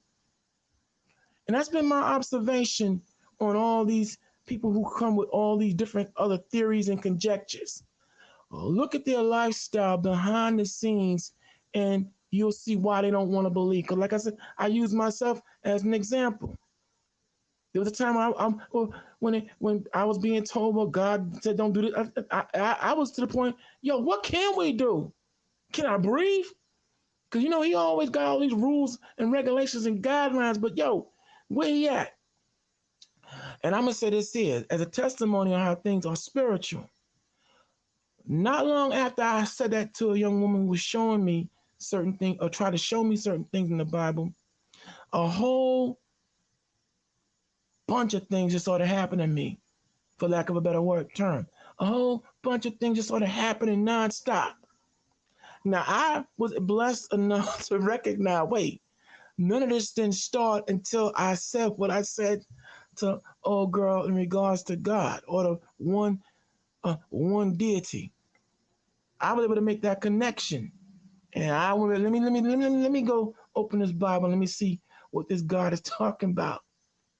And that's been my observation on all these people who come with all these different other theories and conjectures. Look at their lifestyle behind the scenes, and you'll see why they don't want to believe. Because like I said, I use myself as an example. There was a time when I was being told, well, God said don't do this. I was to the point, yo, what can we do? Can I breathe? Because, he always got all these rules and regulations and guidelines, but yo, where he at? And I'm going to say this here as a testimony on how things are spiritual. Not long after I said that to a young woman who was showing me certain things or tried to show me certain things in the Bible, a whole bunch of things just sort of happened to me, for lack of a better term. A whole bunch of things just sort of happening nonstop. Now, I was blessed enough to recognize, wait, none of this didn't start until I said what I said to old girl in regards to God or the one deity. I was able to make that connection. And I went, let me go open this Bible. Let me see what this God is talking about.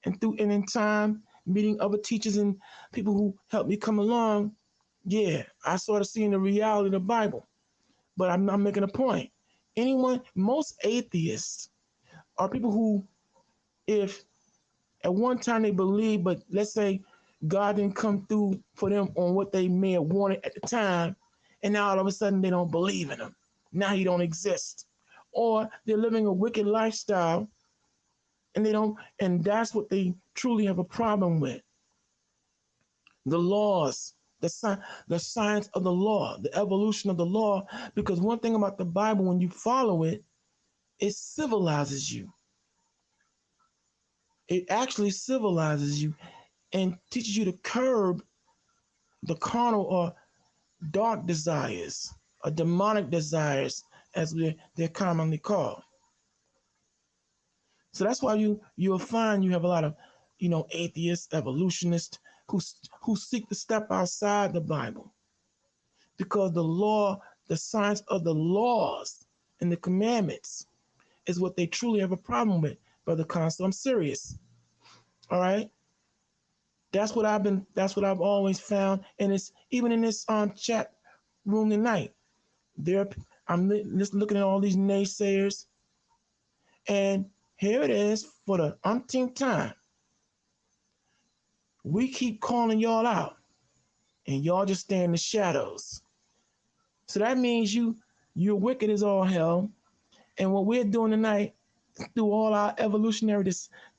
And in time, meeting other teachers and people who helped me come along, yeah, I started seeing the reality of the Bible. But I'm making a point. Most atheists are people who, if at one time they believe, but let's say God didn't come through for them on what they may have wanted at the time, and now all of a sudden they don't believe in him. Now he don't exist. Or they're living a wicked lifestyle and that's what they truly have a problem with. The laws, the science of the law, the evolution of the law, because one thing about the Bible, when you follow it, it civilizes you. It actually civilizes you and teaches you to curb the carnal or dark desires or demonic desires, as they're commonly called. So that's why you'll find you have a lot of, atheists, evolutionists who seek to step outside the Bible, because the science of the laws and the commandments is what they truly have a problem with, Brother Constable. I'm serious. All right. That's what I've always found, and it's even in this chat room tonight. I'm just looking at all these naysayers, and here it is for the umpteenth time. We keep calling y'all out, and y'all just stay in the shadows. So that means you're wicked as all hell. And what we're doing tonight, through all our evolutionary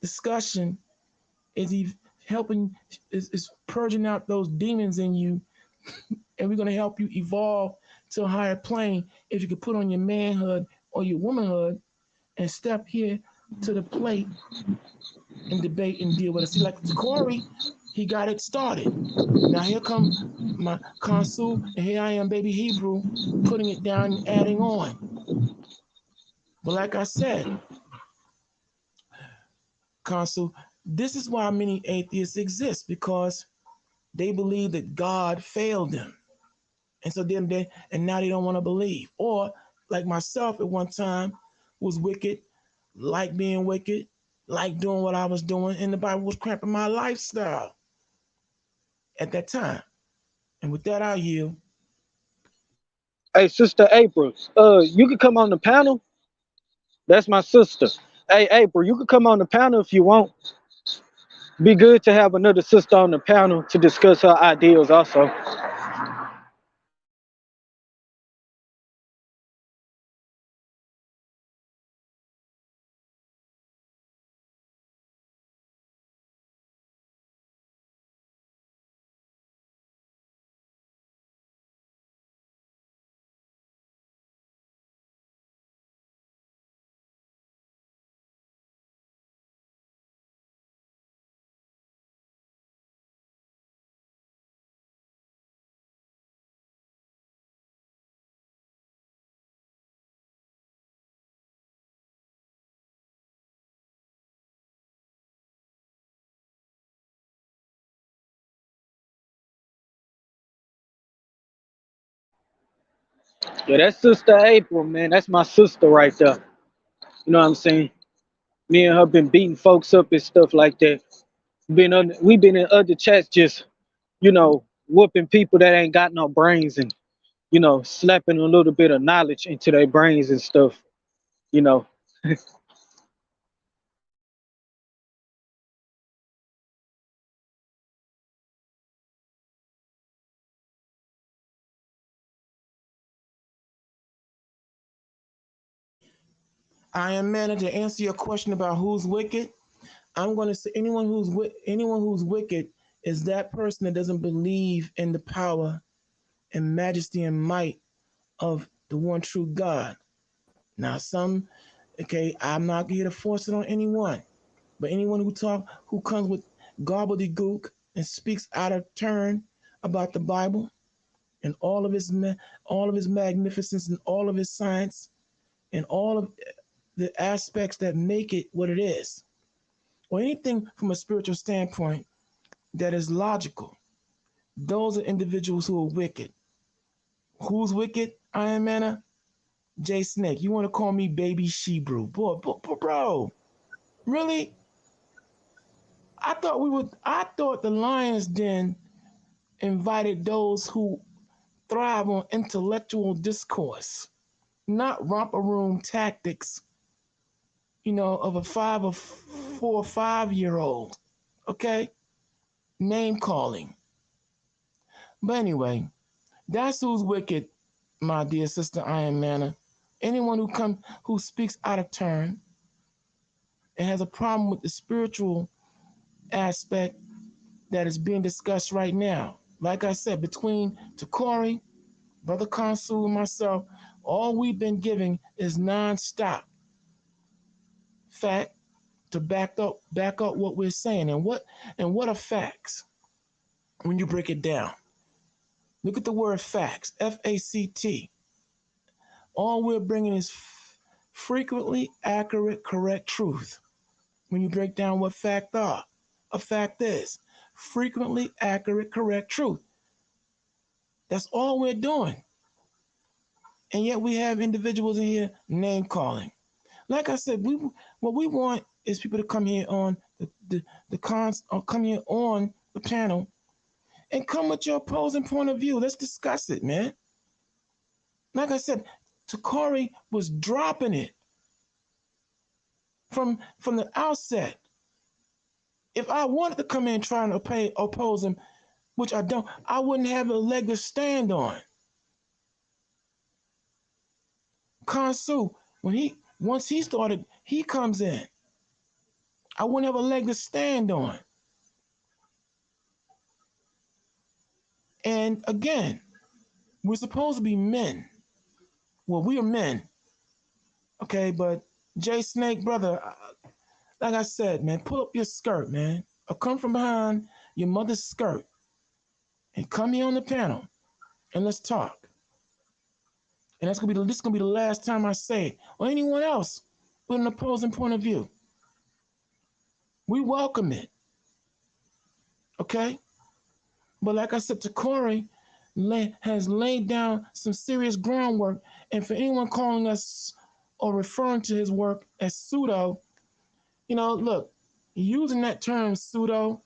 discussion, is purging out those demons in you, and we're going to help you evolve to a higher plane if you could put on your manhood or your womanhood and step here to the plate and debate and deal with it. See, like Tacori, he got it started. Now here come my consul, and here I am, baby Hebrew, putting it down and adding on. But like I said, consul, this is why many atheists exist, because they believe that God failed them. And so then now they don't want to believe. Or like myself at one time was wicked, like being wicked, like doing what I was doing, and the Bible was cramping my lifestyle at that time. And with that, I yield. Hey, Sister April, you could come on the panel. That's my sister. Hey, April, you could come on the panel if you want. Be good to have another sister on the panel to discuss her ideals also. Yeah, that's Sister April, man. That's my sister right there. You know what I'm saying? Me and her been beating folks up and stuff like that. We've been in other chats just, whooping people that ain't got no brains and, slapping a little bit of knowledge into their brains and stuff, you know. I am man to answer your question about who's wicked. I'm going to say anyone who's wicked is that person that doesn't believe in the power and majesty and might of the one true God. Now, I'm not here to force it on anyone, but anyone who comes with gobbledygook and speaks out of turn about the Bible and all of his magnificence and all of his science and all of the aspects that make it what it is, or anything from a spiritual standpoint that is logical, those are individuals who are wicked. Who's wicked? Iron Manna? Jay Snake. You want to call me baby Shebrew? Bro, really? I thought the Lions Den invited those who thrive on intellectual discourse, not romper room tactics, of a 4 or 5-year-old. Okay? Name calling. But anyway, that's who's wicked, my dear sister Iron Manna. Anyone who speaks out of turn and has a problem with the spiritual aspect that is being discussed right now. Like I said, between Tacori, Brother Consul, and myself, all we've been giving is non-stop fact to back up what we're saying. And what are facts when you break it down? Look at the word facts, F-A-C-T. All we're bringing is frequently accurate, correct truth. When you break down what fact are, a fact is frequently accurate, correct truth. That's all we're doing. And yet we have individuals in here name calling. Like I said, what we want is people to come here on come here on the panel and come with your opposing point of view. Let's discuss it, man. Like I said, Tacori was dropping it from the outset. If I wanted to come in trying to oppose him, which I don't, I wouldn't have a leg to stand on. Consul, once he started, he comes in. I wouldn't have a leg to stand on. And again, we're supposed to be men. Well, we are men. Okay, but Jay Snake, brother, like I said, man, pull up your skirt, man. Or come from behind your mother's skirt and come here on the panel and let's talk. And this is gonna be the last time I say it, or anyone else with an opposing point of view. We welcome it. Okay? But like I said, Tacori has laid down some serious groundwork. And for anyone calling us or referring to his work as pseudo, look, using that term pseudo,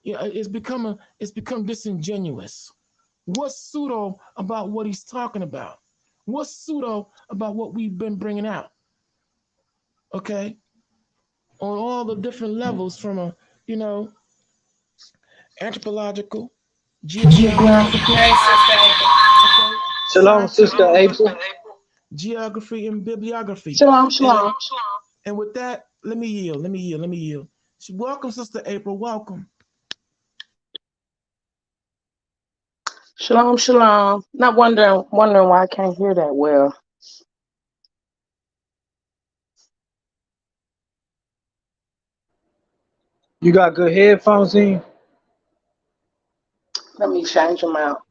it's become disingenuous. What's pseudo about what he's talking about? What's pseudo about what we've been bringing out? Okay, on all the different levels, from a anthropological, geographical, Shalom, Sister April. geography, and bibliography. Shalom, shalom. And with that, let me yield. Welcome, Sister April. Welcome. Shalom, shalom. Not wondering why I can't hear that well. You got good headphones in? Let me change them out.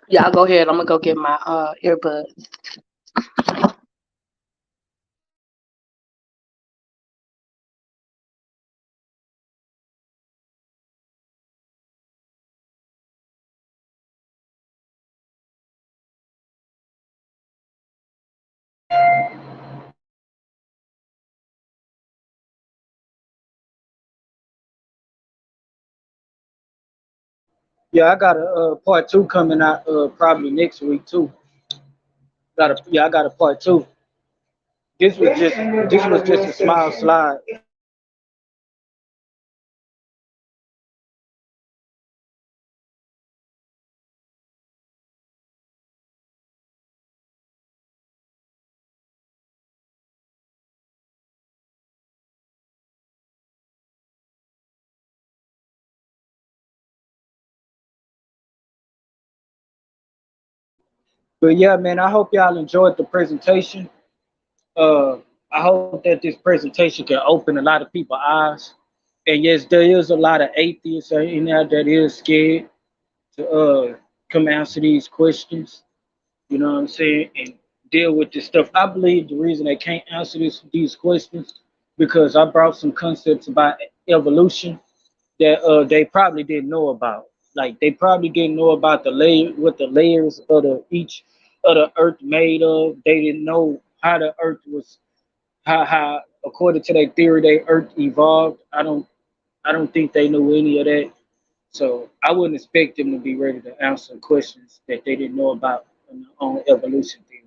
Y'all go ahead. I'm gonna go get my earbuds. Yeah, I got a part 2 coming out probably next week too. I got a part 2. This was just a small slide. But yeah, man, I hope y'all enjoyed the presentation. I hope that this presentation can open a lot of people's eyes. And yes, there is a lot of atheists in there that is scared to come answer these questions. You know what I'm saying? And deal with this stuff. I believe the reason they can't answer these questions because I brought some concepts about evolution that they probably didn't know about. Like they probably didn't know about what the layers of each of the earth made of. They didn't know how the earth was how according to their theory the earth evolved. I don't think they knew any of that. So I wouldn't expect them to be ready to answer questions that they didn't know about on evolution theory.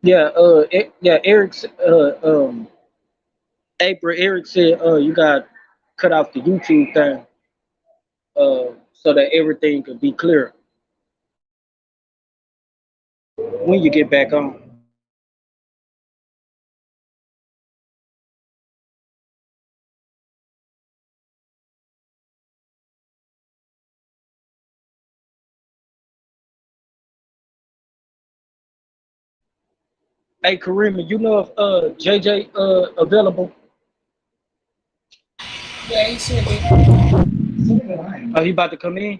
Yeah, Eric said, you got cut off the YouTube thing, so that everything could be clear when you get back on. Hey, Karima, you know if JJ available? Yeah, you should be. Oh, he about to come in?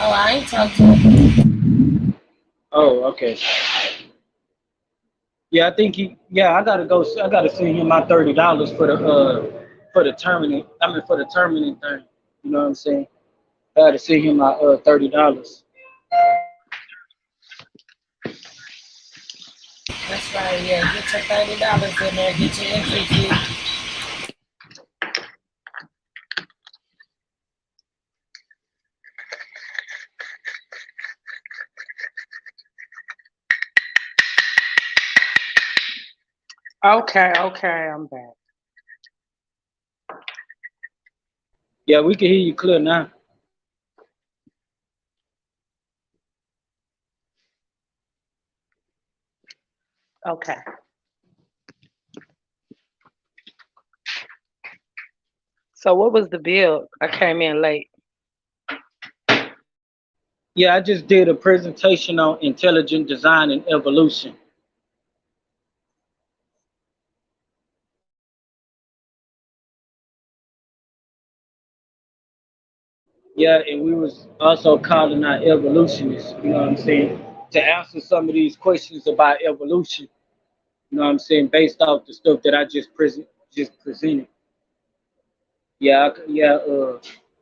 Oh, I ain't talked to him. Oh, okay. Yeah, I think I gotta go. I gotta send him my $30 for the terminate. I mean for the terminate thing. You know what I'm saying? I gotta send him my $30. That's right. Yeah, get your $30 in there. Get your entry fee. Okay, I'm back. Yeah, we can hear you clear now. Okay. So what was the bill? I came in late. Yeah, I just did a presentation on intelligent design and evolution. Yeah, and we was also calling out evolutionists, you know what I'm saying, to answer some of these questions about evolution, you know what I'm saying, based off the stuff that I just presented.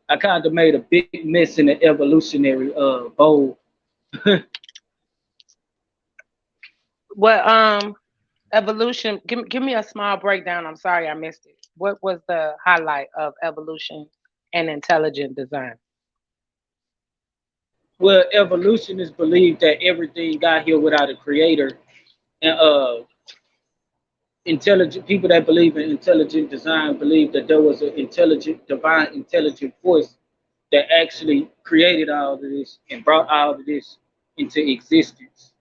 I kind of made a big mess in the evolutionary bowl. Well, evolution. Give me a small breakdown. I'm sorry I missed it. What was the highlight of evolution and intelligent design? Well, evolutionists believe that everything got here without a creator, and intelligent people that believe in intelligent design believe that there was an intelligent, divine, intelligent force that actually created all of this and brought all of this into existence.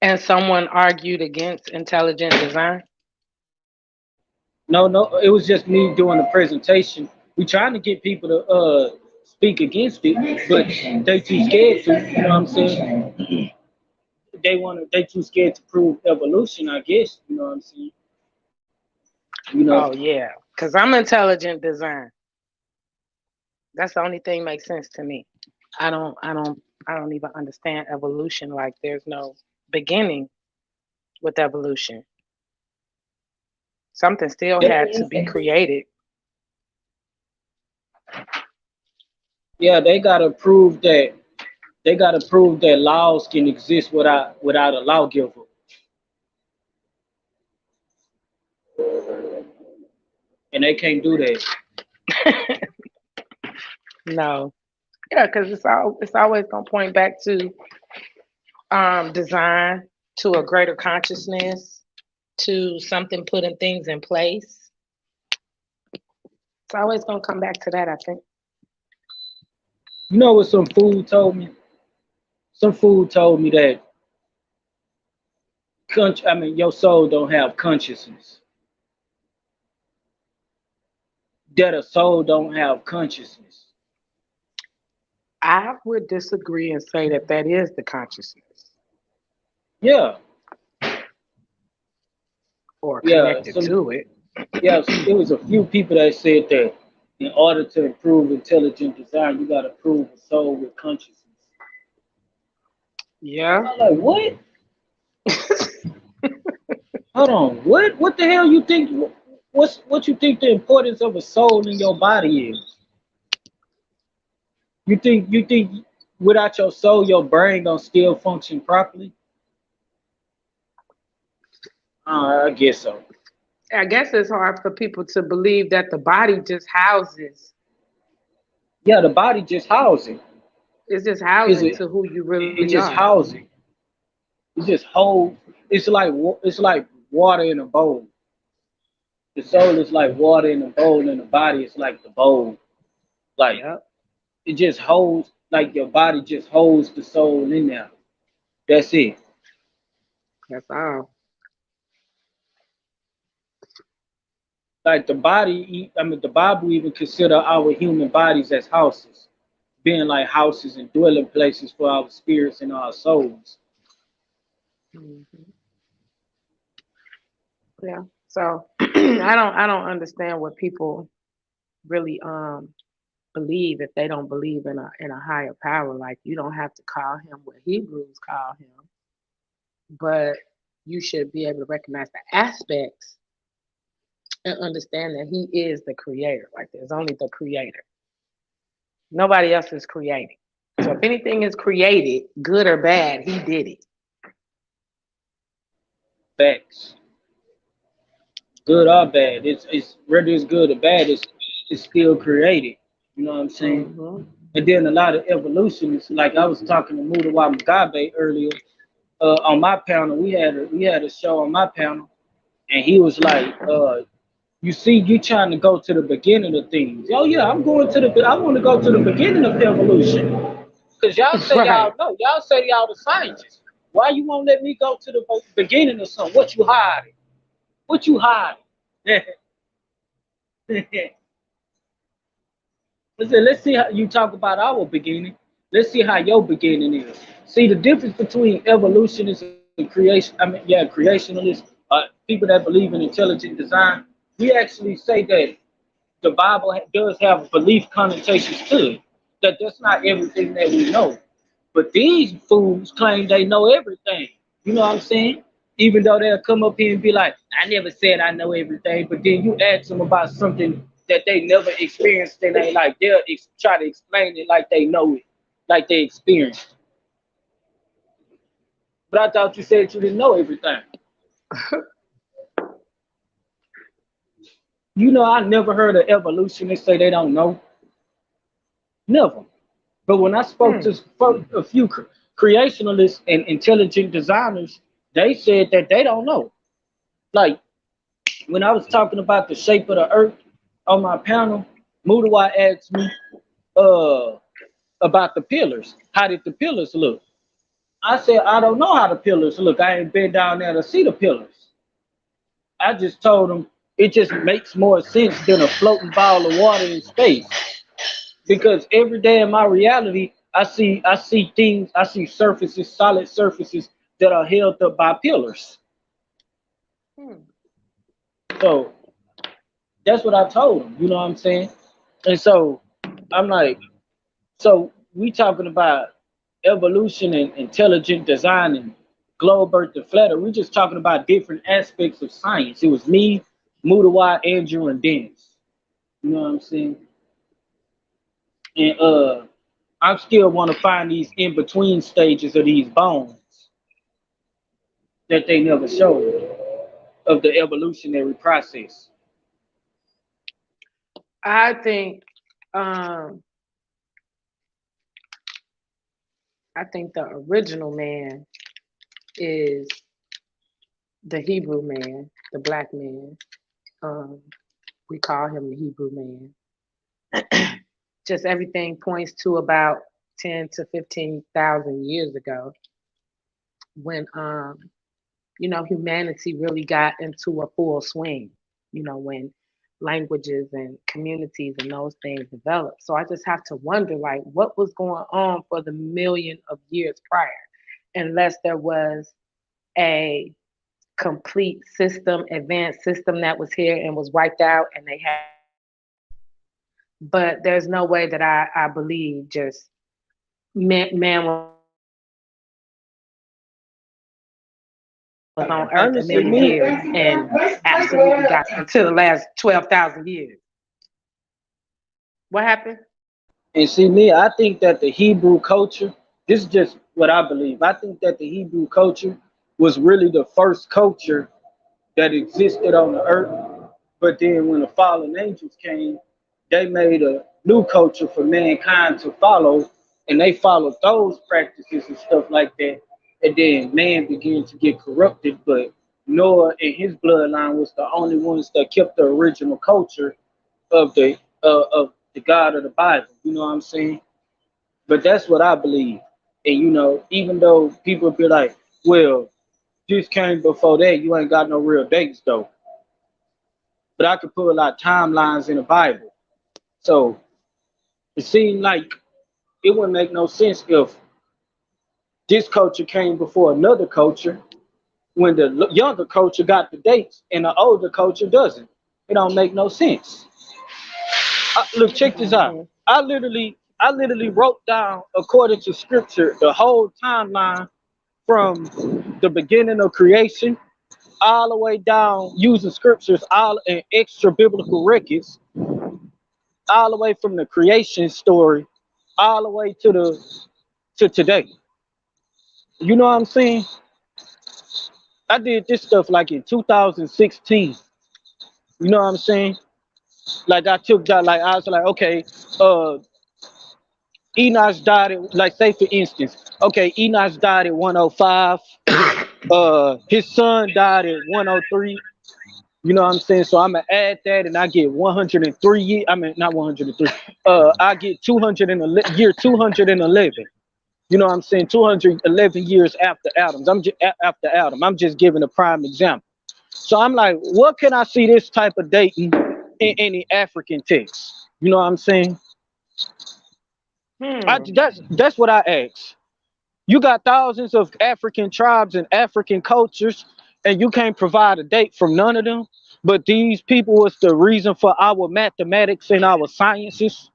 And someone argued against intelligent design. No, no, it was just me doing the presentation. We trying to get people to speak against it, but they too scared to. You know what I'm saying? They too scared to prove evolution. I guess. You know what I'm saying? You know. Oh yeah, because I'm intelligent design. That's the only thing makes sense to me. I don't even understand evolution. Like there's no beginning with evolution. Something still had to be created. Yeah, they gotta prove that laws can exist without a lawgiver. And they can't do that. No. Yeah, because it's always gonna point back to design, to a greater consciousness, to something putting things in place. It's always gonna come back to that, I think. You know what some fool told me? Some fool told me that your soul don't have consciousness. That a soul don't have consciousness. I would disagree and say that that is the consciousness Yeah, or yeah. connected to it. Yeah, there was a few people that said that in order to improve intelligent design, you got to prove a soul with consciousness. Yeah. I'm like, what? Hold on, what? What the hell you think? What you think the importance of a soul in your body is? You think without your soul, your brain gonna still function properly? I guess so. I guess it's hard for people to believe that the body just houses. Yeah, the body just housing. It's just Is housing it? to who you It really just are. housing. It just hold. It's like water in a bowl. The soul is like water in a bowl, and the body is like the bowl. Like Yep. it just holds. Like your body just holds the soul in there. That's it. That's all. Like the body. I mean, the Bible even consider our human bodies as houses, being like houses and dwelling places for our spirits and our souls. Hmm. Yeah. So I don't understand what people really believe if they don't believe in a higher power. Like you don't have to call him what Hebrews call him, but you should be able to recognize the aspects and understand that he is the creator. Like there's only the creator. Nobody else is creating. So if anything is created, good or bad, he did it. Facts. Good or bad. It's whether it's good or bad, it's still created. You know what I'm saying? Hmm. And then a lot of evolutionists, like I was talking to Mudawa Mugabe earlier, on my panel, we had a show on my panel, and he was like, you see, you trying to go to the beginning of things. Oh yeah, I want to go to the beginning of evolution. Cause y'all say Right. y'all know, y'all say y'all the scientists. Why you won't let me go to the beginning of something? What you hiding? What you hiding? Let's see how you talk about our beginning. Let's see how your beginning is. See the difference between evolutionists and creation. Creationalists, people that believe in intelligent design. We actually say that the Bible does have belief connotations to it. That's not everything that we know. But these fools claim they know everything. You know what I'm saying? Even though they'll come up here and be like, I never said I know everything. But then you ask them about something that they never experienced, and they like they'll try to explain it like they know it, like they experienced it. But I thought you said you didn't know everything. You know, I never heard of evolutionists say they don't know. Never. But when I spoke to a few creationalists and intelligent designers, they said that they don't know. Like when I was talking about the shape of the earth on my panel, Mudawa asked me about the pillars. How did the pillars look? I said, I don't know how the pillars look. I ain't been down there to see the pillars. I just told him it just makes more sense than a floating ball of water in space. Because every day in my reality, I see things, I see surfaces, solid surfaces that are held up by pillars. So that's what I told him, you know what I'm saying? And so I'm like, so we talking about evolution and intelligent design and globe earth and flat earth. We just talking about different aspects of science. It was me, Mudawa, Andrew, and Dennis. You know what I'm saying? And I still want to find these in-between stages of these bones that they never showed of the evolutionary process. I think the original man is the Hebrew man, the black man. We call him the Hebrew man. Just everything points to about 10 to 15,000 years ago when humanity really got into a full swing, when languages and communities and those things developed. So I just have to wonder, like, what was going on for the million of years prior, unless there was a complete system, advanced system that was here and was wiped out and they had. But there's no way that I believe just man was on Earth a million years and absolutely got into the last 12,000 years. What happened? And see me, I think that the Hebrew culture, this is just what I believe. I think that the Hebrew culture was really the first culture that existed on the earth. But then when the fallen angels came, they made a new culture for mankind to follow, and they followed those practices and stuff like that. And then man began to get corrupted, but Noah and his bloodline was the only ones that kept the original culture of the God of the Bible. You know what I'm saying? But that's what I believe. And even though people be like, well, this came before that, you ain't got no real dates though. But I could put a lot of timelines in the Bible. So it seemed like it wouldn't make no sense if this culture came before another culture when the younger culture got the dates and the older culture doesn't. It don't make no sense. Look, check this out. I literally wrote down, according to scripture, the whole timeline from the beginning of creation all the way down using scriptures, all and extra biblical records, all the way from the creation story, all the way to today. You know what I'm saying? I did this stuff like in 2016. You know what I'm saying? Like I took that, like I was like, okay, Enoch died at, like, say for instance, okay, Enoch died at 105. His son died at 103. You know what I'm saying? So I'm gonna add that, and I get 103 years. I mean, not 103. I get 211 year 211. You know what I'm saying? 211 years after Adam. After Adam. I'm just giving a prime example. So I'm like, what can I see this type of dating in any African text? You know what I'm saying? That's what I ask. You got thousands of African tribes and African cultures, and you can't provide a date from none of them. But these people was the reason for our mathematics and our sciences.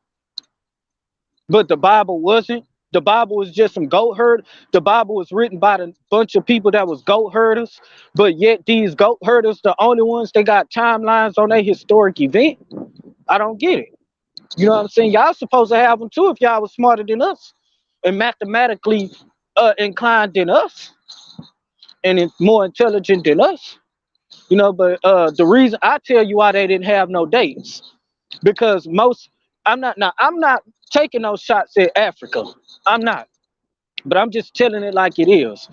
But the Bible wasn't. The Bible was just some goat herd. The Bible was written by a bunch of people that was goat herders. But yet these goat herders, the only ones that got timelines on their historic event. I don't get it. You know what I'm saying? Y'all supposed to have them too if y'all was smarter than us and mathematically inclined than us and more intelligent than us. You know, but the reason I tell you why they didn't have no dates, because I'm not taking no shots at Africa. I'm not. But I'm just telling it like it is.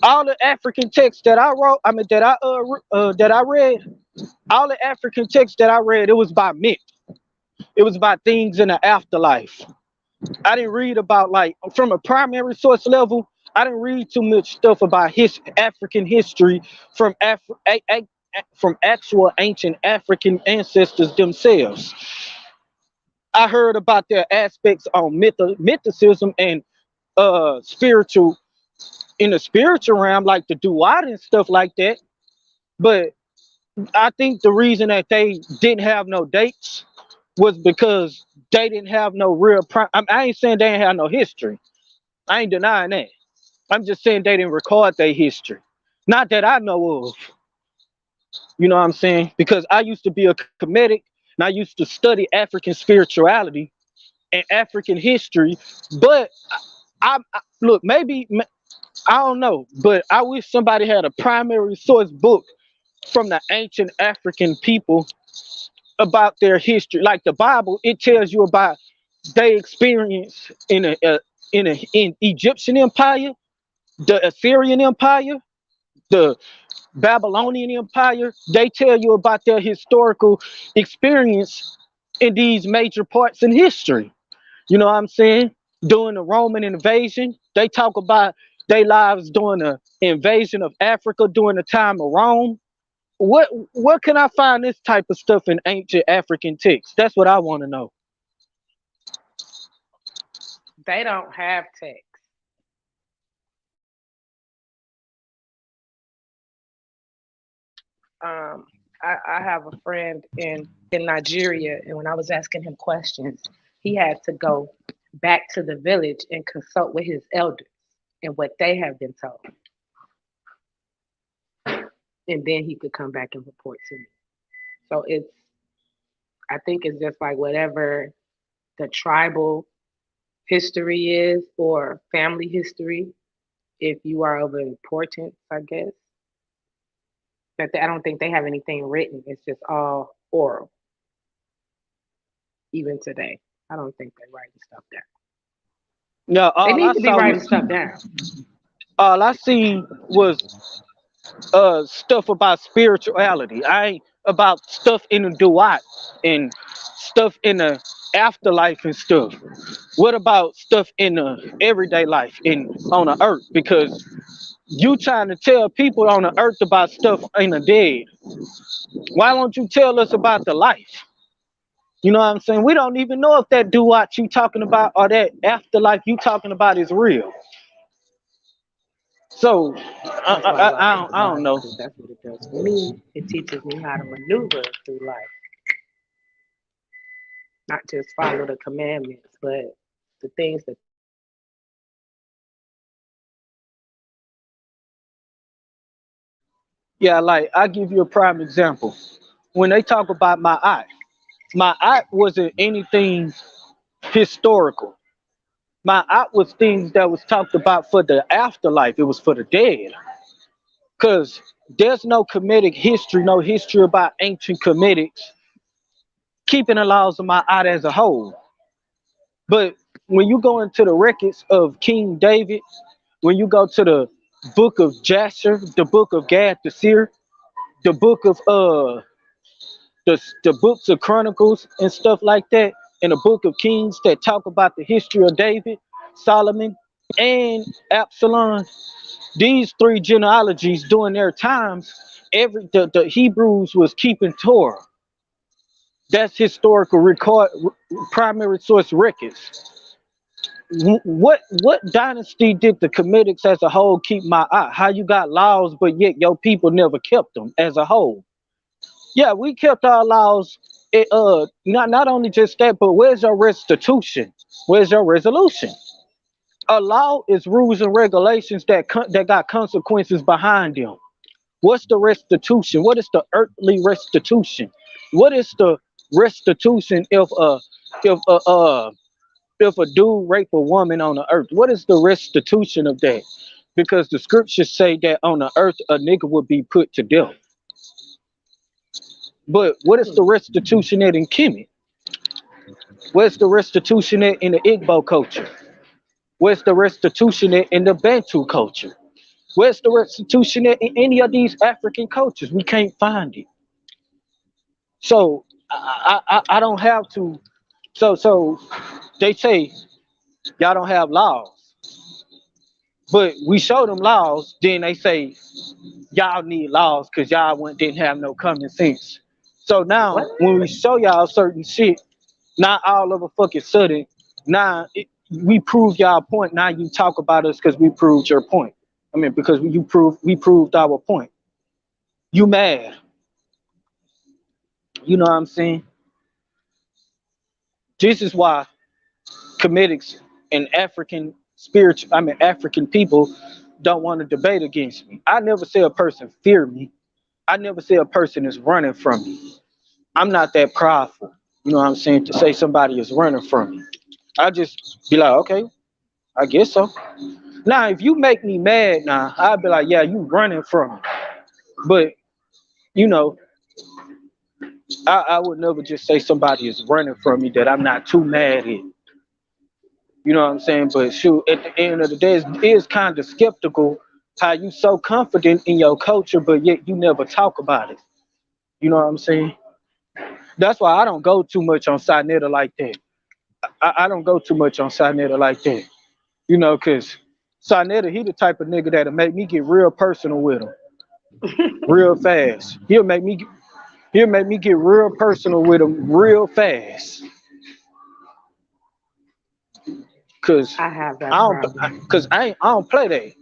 All the African texts that I wrote, that I read, all the African texts that I read, it was by myth. It was about things in the afterlife. I didn't read about, like, from a primary source level, I didn't read too much stuff about African history from from actual ancient African ancestors themselves. I heard about their aspects on mythicism and spiritual, in the spiritual realm, like the duat and stuff like that. But I think the reason that they didn't have no dates was because they didn't have no real I ain't saying they didn't have no history. I ain't denying that. I'm just saying they didn't record their history. Not that I know of. You know what I'm saying? Because I used to be a comedic and I used to study African spirituality and African history. But look, maybe, I don't know, but I wish somebody had a primary source book from the ancient African people about their history. Like the Bible, it tells you about their experience in Egyptian Empire, the Assyrian Empire, the Babylonian Empire. They tell you about their historical experience in these major parts in history. You know what I'm saying? During the Roman invasion, they talk about their lives during the invasion of Africa during the time of Rome. Where can I find this type of stuff in ancient African texts? That's what I want to know. They don't have text. I have a friend in Nigeria, and when I was asking him questions, he had to go back to the village and consult with his elders and what they have been told. And then he could come back and report to me. So I think it's just like whatever the tribal history is or family history, if you are of importance, I guess. But I don't think they have anything written. It's just all oral. Even today, I don't think they're writing stuff down. No, they need to be writing stuff down. All I seen was stuff about spirituality. I ain't about stuff in the duat and stuff in the afterlife and stuff. What about stuff in the everyday life on the earth? Because you trying to tell people on the earth about stuff in the dead. Why don't you tell us about the life? You know what I'm saying? We don't even know if that duat you talking about or that afterlife you talking about is real. So I don't know. That's what it does for me. It teaches me how to maneuver through life. Not just follow the commandments, but the things that. Yeah, like I give you a prime example. When they talk about my aunt wasn't anything historical. My aunt was things that was talked about for the afterlife. It was for the dead. Because there's no Kemetic history, no history about ancient Kemetics keeping the laws of my aunt as a whole. But when you go into the records of King David, when you go to the book of Jasher, the book of Gad the Seer, the book of the books of Chronicles and stuff like that, and the book of Kings that talk about the history of David, Solomon, and Absalom, these three genealogies during their times, the Hebrews was keeping Torah. That's historical record, primary source records. What dynasty did the Kemetics as a whole keep my eye? How you got laws, but yet your people never kept them as a whole? Yeah, we kept our laws. Not only just that, but where's your restitution? Where's your resolution? A law is rules and regulations that got consequences behind them. What's the restitution? What is the earthly restitution? What is the restitution if a dude rape a woman on the earth? What is the restitution of that? Because the scriptures say that on the earth a nigga would be put to death. But what is the restitution at in Kemet? Where's the restitution at in the Igbo culture? Where's the restitution at in the Bantu culture? Where's the restitution at in any of these African cultures? We can't find it. So I don't have to. So they say y'all don't have laws, but we show them laws. Then they say y'all need laws because y'all didn't have no common sense. So now when we show y'all certain shit, not all of a fucking sudden, we prove y'all point. Now you talk about us because we proved your point. I mean, because we proved our point. You mad? You know what I'm saying? This is why Comedics and African people don't want to debate against me. I never say a person fear me. I never say a person is running from me. I'm not that prideful. You know what I'm saying? To say somebody is running from me. I just be like, okay, I guess so. Now, if you make me mad now, I'll be like, yeah, you running from me. But, you know, I would never just say somebody is running from me that I'm not too mad at. You know what I'm saying? But shoot, at the end of the day, it is kind of skeptical how you so confident in your culture, but yet you never talk about it. You know what I'm saying? That's why I don't go too much on Sinetta like that. I don't go too much on Sinetta like that. You know, because Sinetta, he the type of nigga that'll make me get real personal with him. Real fast. He'll make me get real personal with him real fast. Cause I have that I problem. don't play that.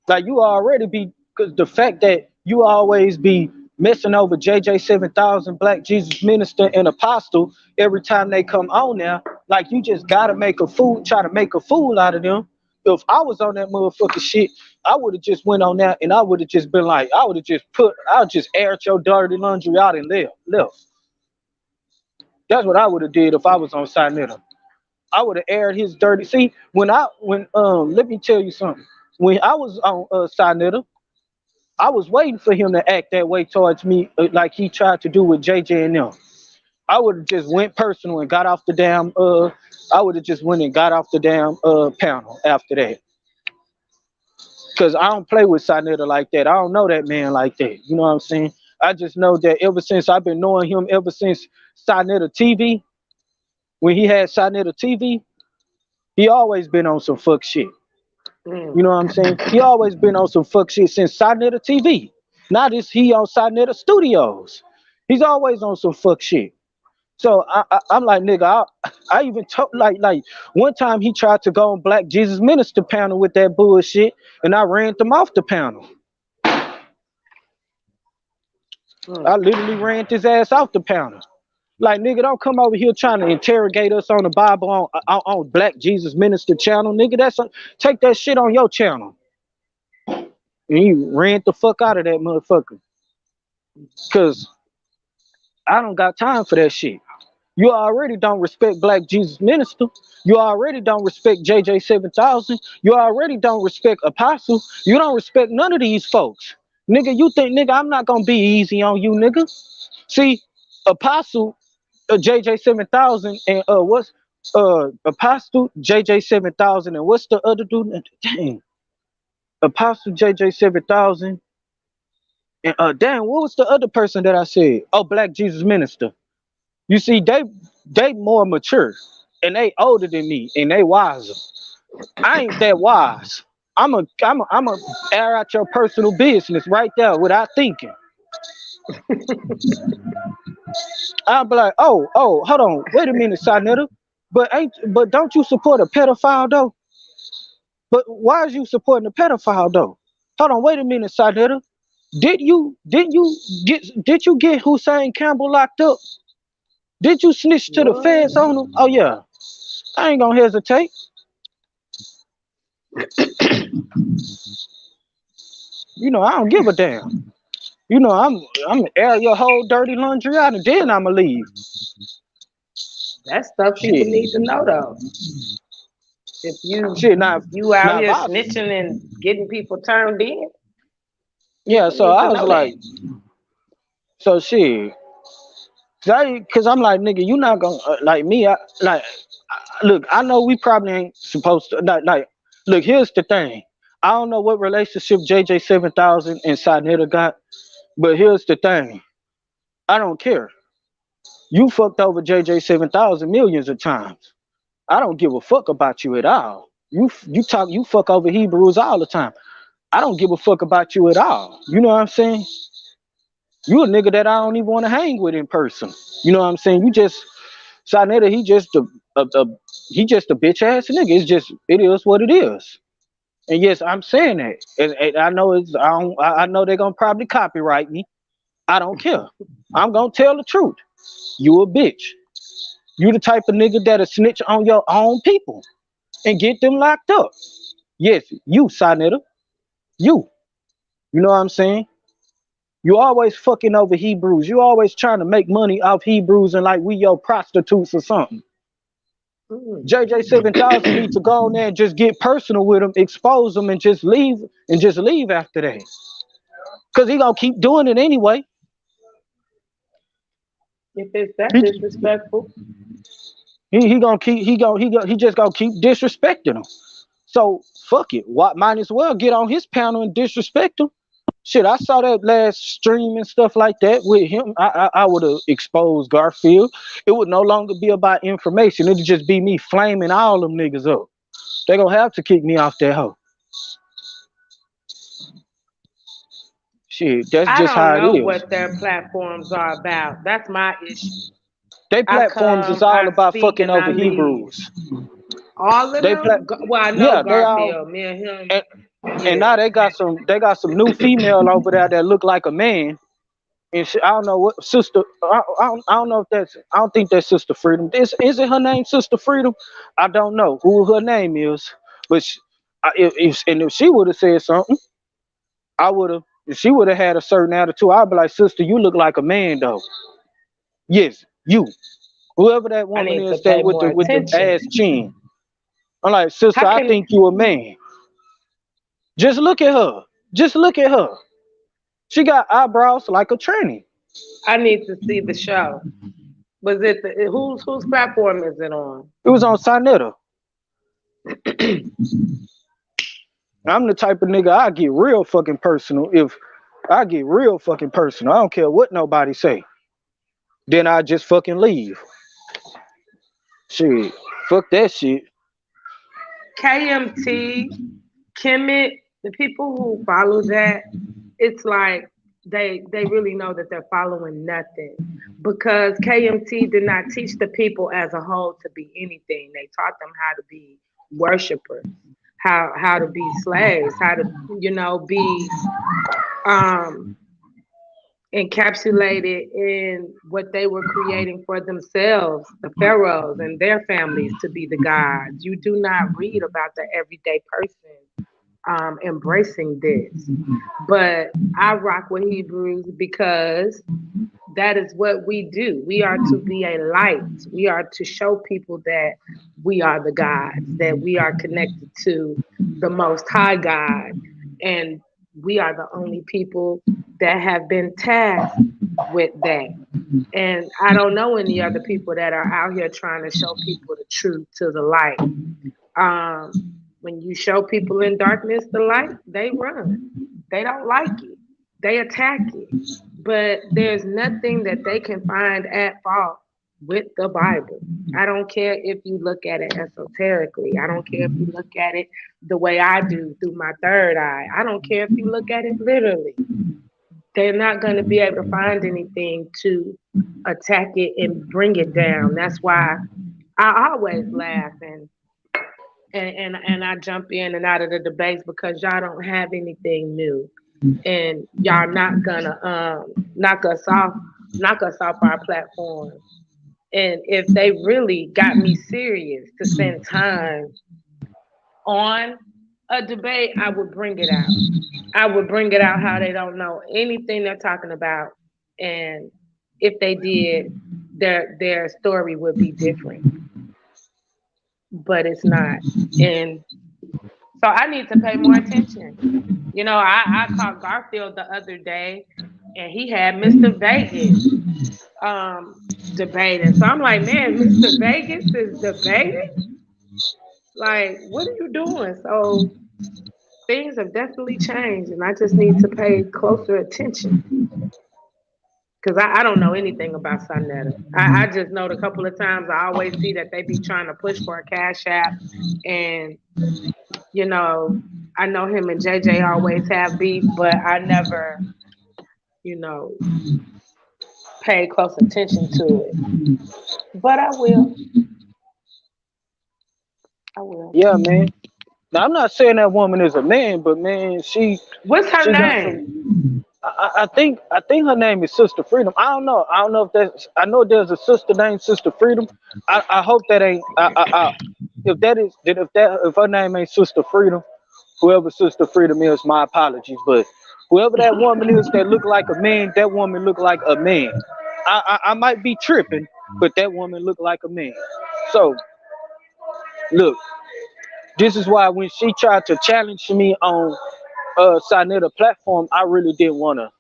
Like you already be, cause the fact that you always be messing over JJ 7000, Black Jesus Minister and Apostle every time they come on there, like you just gotta try to make a fool out of them. If I was on that motherfucking shit, I would have just went on there and I would have just been like, I'll just aired your dirty laundry out and left. That's what I would have did if I was on Sinetta. I would have aired his dirty. See, let me tell you something. When I was on Sinetta, I was waiting for him to act that way towards me, like he tried to do with JJ and them. I would have just went personal and got off the damn. I would have just went and got off the damn panel after that. Cause I don't play with Sinetta like that. I don't know that man like that. You know what I'm saying? I just know that ever since I've been knowing him, ever since Sinetta TV, when he had Sinetta TV, he always been on some fuck shit. You know what I'm saying? He always been on some fuck shit since Sinetta TV. Now he on Sinetta Studios. He's always on some fuck shit. So I'm like, nigga, I even told like one time he tried to go on Black Jesus Minister panel with that bullshit, and I ran him off the panel. I literally ran his ass off the panel. Like, nigga, don't come over here trying to interrogate us on the Bible on Black Jesus Minister channel, nigga. Take that shit on your channel. And he ran the fuck out of that motherfucker. Cause I don't got time for that shit. You already don't respect Black Jesus Minister. You already don't respect JJ 7000. You already don't respect Apostle. You don't respect none of these folks. Nigga, you think, nigga, I'm not gonna be easy on you, nigga. See, Apostle, JJ 7000 and what's Apostle JJ 7000 and what's the other dude? Dang, Apostle JJ 7000 and damn, what was the other person that I said? Oh, Black Jesus Minister. You see, they more mature and they older than me and they wiser. I ain't that wise. I'm a air out your personal business right there without thinking. I'll be like, oh, hold on, wait a minute, Sinetta. But don't you support a pedophile though? But why is you supporting a pedophile though? Hold on, wait a minute, Sinetta. Did you get Hussein Campbell locked up? Did you snitch to the feds on him? Oh yeah. I ain't gonna hesitate. You know, I don't give a damn. You know, I'm gonna air your whole dirty laundry out and then I'ma leave. That's stuff people need to know though. If you now you out here if snitching and getting people turned in. Yeah, so I was like, so shit. Cause I'm like, nigga, you not gonna like me. Look, I know we probably ain't supposed to. Like, look, here's the thing. I don't know what relationship JJ 7000 and Sinetta got, but here's the thing. I don't care. You fucked over JJ 7000 millions of times. I don't give a fuck about you at all. You fuck over Hebrews all the time. I don't give a fuck about you at all. You know what I'm saying? You a nigga that I don't even want to hang with in person. You know what I'm saying? You just Sinetta, he just a bitch ass nigga. It is what it is. And yes, I'm saying that. And I know I know they're gonna probably copyright me. I don't care. I'm gonna tell the truth. You a bitch. You the type of nigga that'll snitch on your own people and get them locked up. Yes, you, Sinetta. You know what I'm saying? You always fucking over Hebrews. You always trying to make money off Hebrews and like we your prostitutes or something. JJ 7000 needs to go in there and just get personal with them, expose them, and just leave after that. Cause he gonna keep doing it anyway. If it's that disrespectful, he just gonna keep disrespecting them. So fuck it. Might as well get on his panel and disrespect him. Shit, I saw that last stream and stuff like that with him. I would have exposed Garfield. It would no longer be about information. It'd just be me flaming all them niggas up. They gonna have to kick me off that hoe. Shit, that's just how it is. I don't know what their platforms are about. That's my issue. Their platforms is all about fucking over Hebrews. All of them? Well, I know Garfield, me and him. And now they got some new female over there that look like a man. And I don't know what sister. I don't know if that's. I don't think that's Sister Freedom. Is it her name, Sister Freedom? I don't know who her name is. But if she would have said something, I would have. If she would have had a certain attitude, I'd be like, sister, you look like a man though. Yes, you. Whoever that woman is that with the ass chin. I'm like, sister, I think you a man. Just look at her. She got eyebrows like a tranny. I need to see the show. Was it whose platform is it on? It was on Sinetta. I'm the type of nigga I get real fucking personal. I don't care what nobody say. Then I just fucking leave. Shit. Fuck that shit. KMT, Kemet, the people who follow that, it's like they really know that they're following nothing, because KMT did not teach the people as a whole to be anything. They taught them how to be worshipers, how to be slaves, how to be encapsulated in what they were creating for themselves, the pharaohs and their families, to be the gods. You do not read about the everyday person embracing this. But I rock with Hebrews because that is what we do. We are to be a light. We are to show people that we are the gods, that we are connected to the Most High God, and we are the only people that have been tasked with that. And I don't know any other people that are out here trying to show people the truth to the light. When you show people in darkness the light, they run. They don't like it. They attack it. But there's nothing that they can find at fault with the Bible. I don't care if you look at it esoterically. I don't care if you look at it the way I do, through my third eye. I don't care if you look at it literally. They're not going to be able to find anything to attack it and bring it down. That's why I always laugh and I jump in and out of the debates, because y'all don't have anything new. and y'all not gonna knock us off our platform. And if they really got me serious to spend time on a debate, I would bring it out. I would bring it out how they don't know anything they're talking about, and if they did, their story would be different. But it's not, and so I need to pay more attention. You know, I caught Garfield the other day, and he had Mr. Vegas debating. So I'm like, man, Mr. Vegas is debating? Like, what are you doing? So things have definitely changed, and I just need to pay closer attention. Because I don't know anything about Sonetta. I just know the couple of times I always see that they be trying to push for a cash app. And, you know, I know him and JJ always have beef, but I never, you know, pay close attention to it. But I will. Yeah, man. Now I'm not saying that woman is a man, but man, what's her she name? I think her name is Sister Freedom. I don't know if that's. I know there's a sister named Sister Freedom. I hope that ain't. If her name ain't Sister Freedom, whoever Sister Freedom is, my apologies. But whoever that woman is that look like a man, that woman look like a man. I might be tripping, but that woman look like a man. So look, this is why when she tried to challenge me on Sonetta platform, I really didn't want to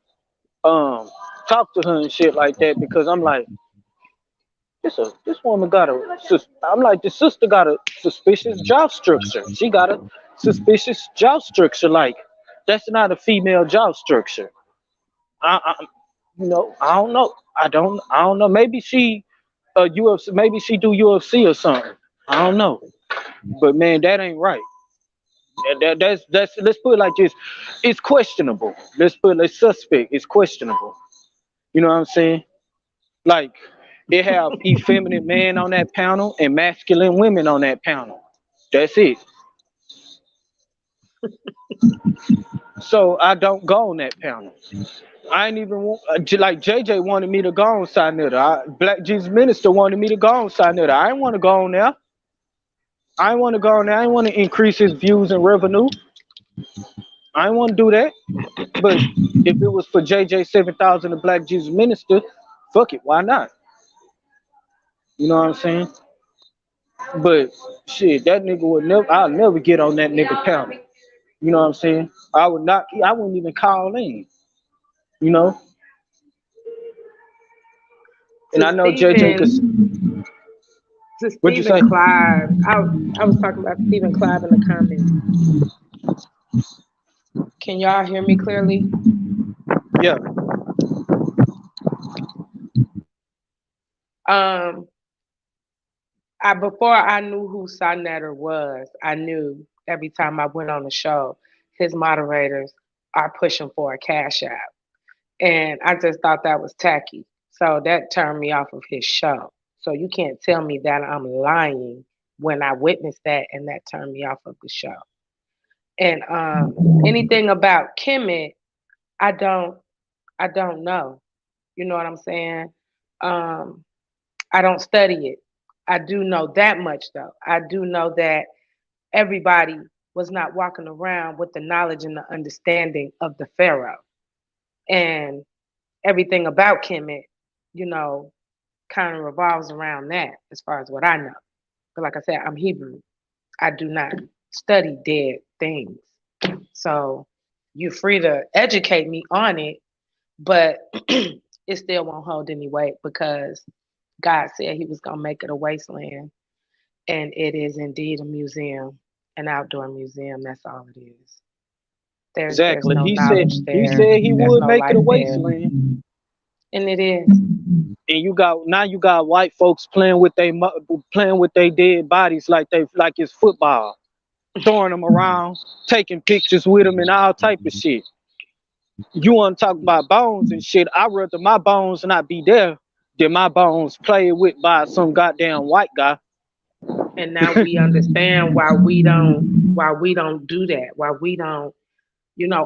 talk to her and shit like that, because I'm like, this woman got this sister got a suspicious jaw structure. She got a suspicious jaw structure. Like, that's not a female jaw structure. I don't know. I don't know. Maybe she UFC. Maybe she do UFC or something. I don't know. But man, that ain't right. That's let's put it like this. It's questionable. Let's suspect. It's questionable. You know what I'm saying? Like, they have effeminate men on that panel and masculine women on that panel. That's it. So I don't go on that panel. I ain't even like JJ wanted me to go on Sonetta. Black Jesus Minister wanted me to go on Sonetta. I didn't want to go on there. I didn't want to go on there. I didn't want to increase his views and revenue. I didn't want to do that. But if it was for JJ 7000, the Black Jesus Minister, fuck it, why not? You know what I'm saying? But shit, that nigga I'll never get on that nigga panel. You know what I'm saying? I wouldn't even call in. You know? And I know JJ could. To Stephen Clive. I was talking about Stephen Clive in the comments. Can y'all hear me clearly? Yeah. Before I knew who Sonetta was, I knew every time I went on the show, his moderators are pushing for a cash app. And I just thought that was tacky. So that turned me off of his show. So you can't tell me that I'm lying when I witnessed that, and that turned me off of the show. And anything about Kemet, I don't know. You know what I'm saying? I don't study it. I do know that much, though. I do know that everybody was not walking around with the knowledge and the understanding of the Pharaoh. And everything about Kemet, you know, kind of revolves around that as far as what I know. But like I said, I'm Hebrew. I do not study dead things. So you're free to educate me on it, but it still won't hold any weight, because God said he was going to make it a wasteland. And it is indeed a museum, an outdoor museum. That's all it is. Exactly. There's no he said he there's would no make it a life wasteland. there. And it is. And you got white folks playing with their dead bodies like it's football, throwing them around, taking pictures with them, and all type of shit. You want to talk about bones and shit? I'd rather my bones not be there than my bones played with by some goddamn white guy. And now we understand why we don't do that. Why we don't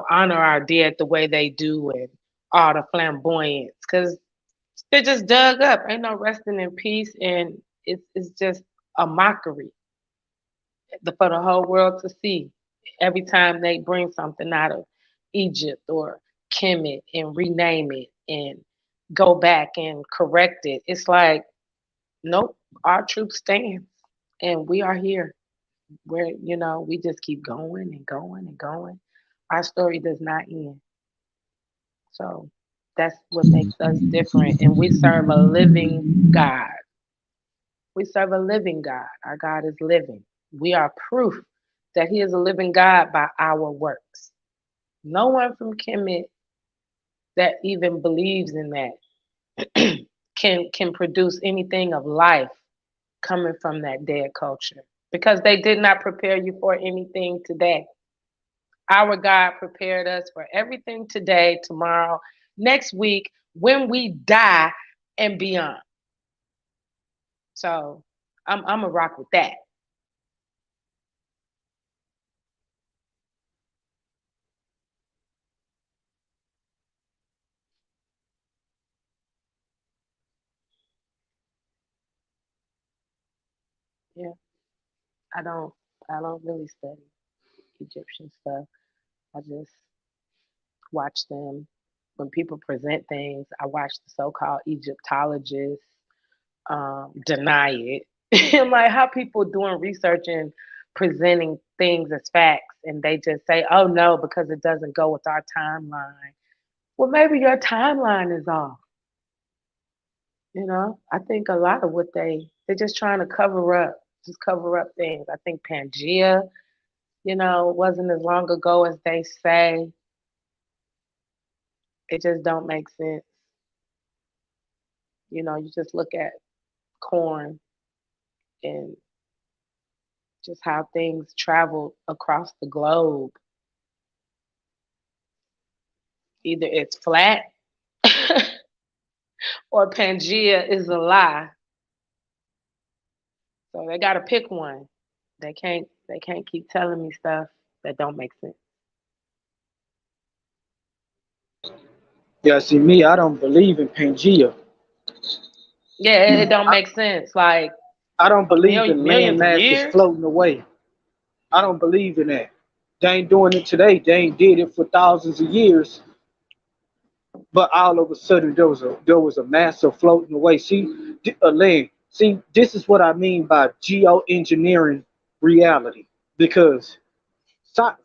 honor our dead the way they do and all the flamboyance, because they're just dug up. Ain't no resting in peace, and it's just a mockery for the whole world to see. Every time they bring something out of Egypt or Kemet and rename it and go back and correct it, it's like, nope, our truth stands, and we are here. Where we just keep going and going and going. Our story does not end. So that's what makes us different. And we serve a living God. We serve a living God. Our God is living. We are proof that He is a living God by our works. No one from Kemet that even believes in that can produce anything of life coming from that dead culture, because they did not prepare you for anything today. Our God prepared us for everything today, tomorrow, next week, when we die, and beyond. So I'm gonna rock with that. Yeah, I don't really study Egyptian stuff. I just watch them when people present things. I watch the so-called Egyptologists deny it. I'm like, how people doing research and presenting things as facts, and they just say, "Oh no," because it doesn't go with our timeline. Well, maybe your timeline is off. I think a lot of what they're just trying to cover up things. I think Pangea, wasn't as long ago as they say. It just don't make sense. You just look at corn and just how things travel across the globe. Either it's flat or Pangea is a lie. So they gotta pick one. They can't keep telling me stuff that don't make sense. Yeah, see me, I don't believe in Pangea. Yeah, it don't make sense. Like I don't a believe million in land millions of masses years. floating away. I don't believe in that. They ain't doing it today. They ain't did it for thousands of years. But all of a sudden there was a massive floating away. See, a land. See, this is what I mean by geoengineering reality. Because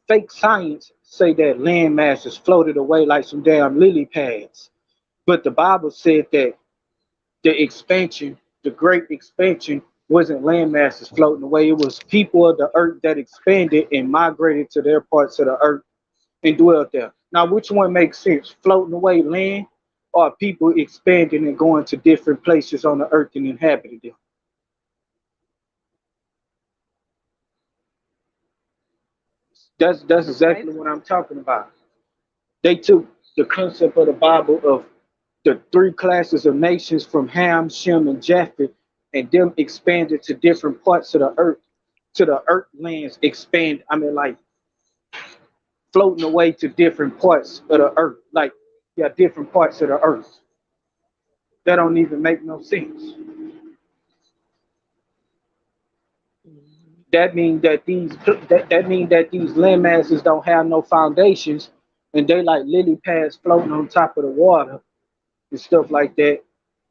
fake science say that land masses floated away like some damn lily pads. But the Bible said that the expansion, the great expansion, wasn't land masses floating away. It was people of the earth that expanded and migrated to their parts of the earth and dwelt there. Now, which one makes sense? Floating away land or people expanding and going to different places on the earth and inhabiting them? That's exactly what I'm talking about. They took the concept of the Bible of the three classes of nations from Ham, Shem, and Japheth, and them expanded to different parts of the earth, to the earth lands expand. I mean, like floating away to different parts of the earth, like yeah, different parts of the earth. That don't even make no sense. That means that these land masses don't have no foundations, and they like lily pads floating on top of the water and stuff like that.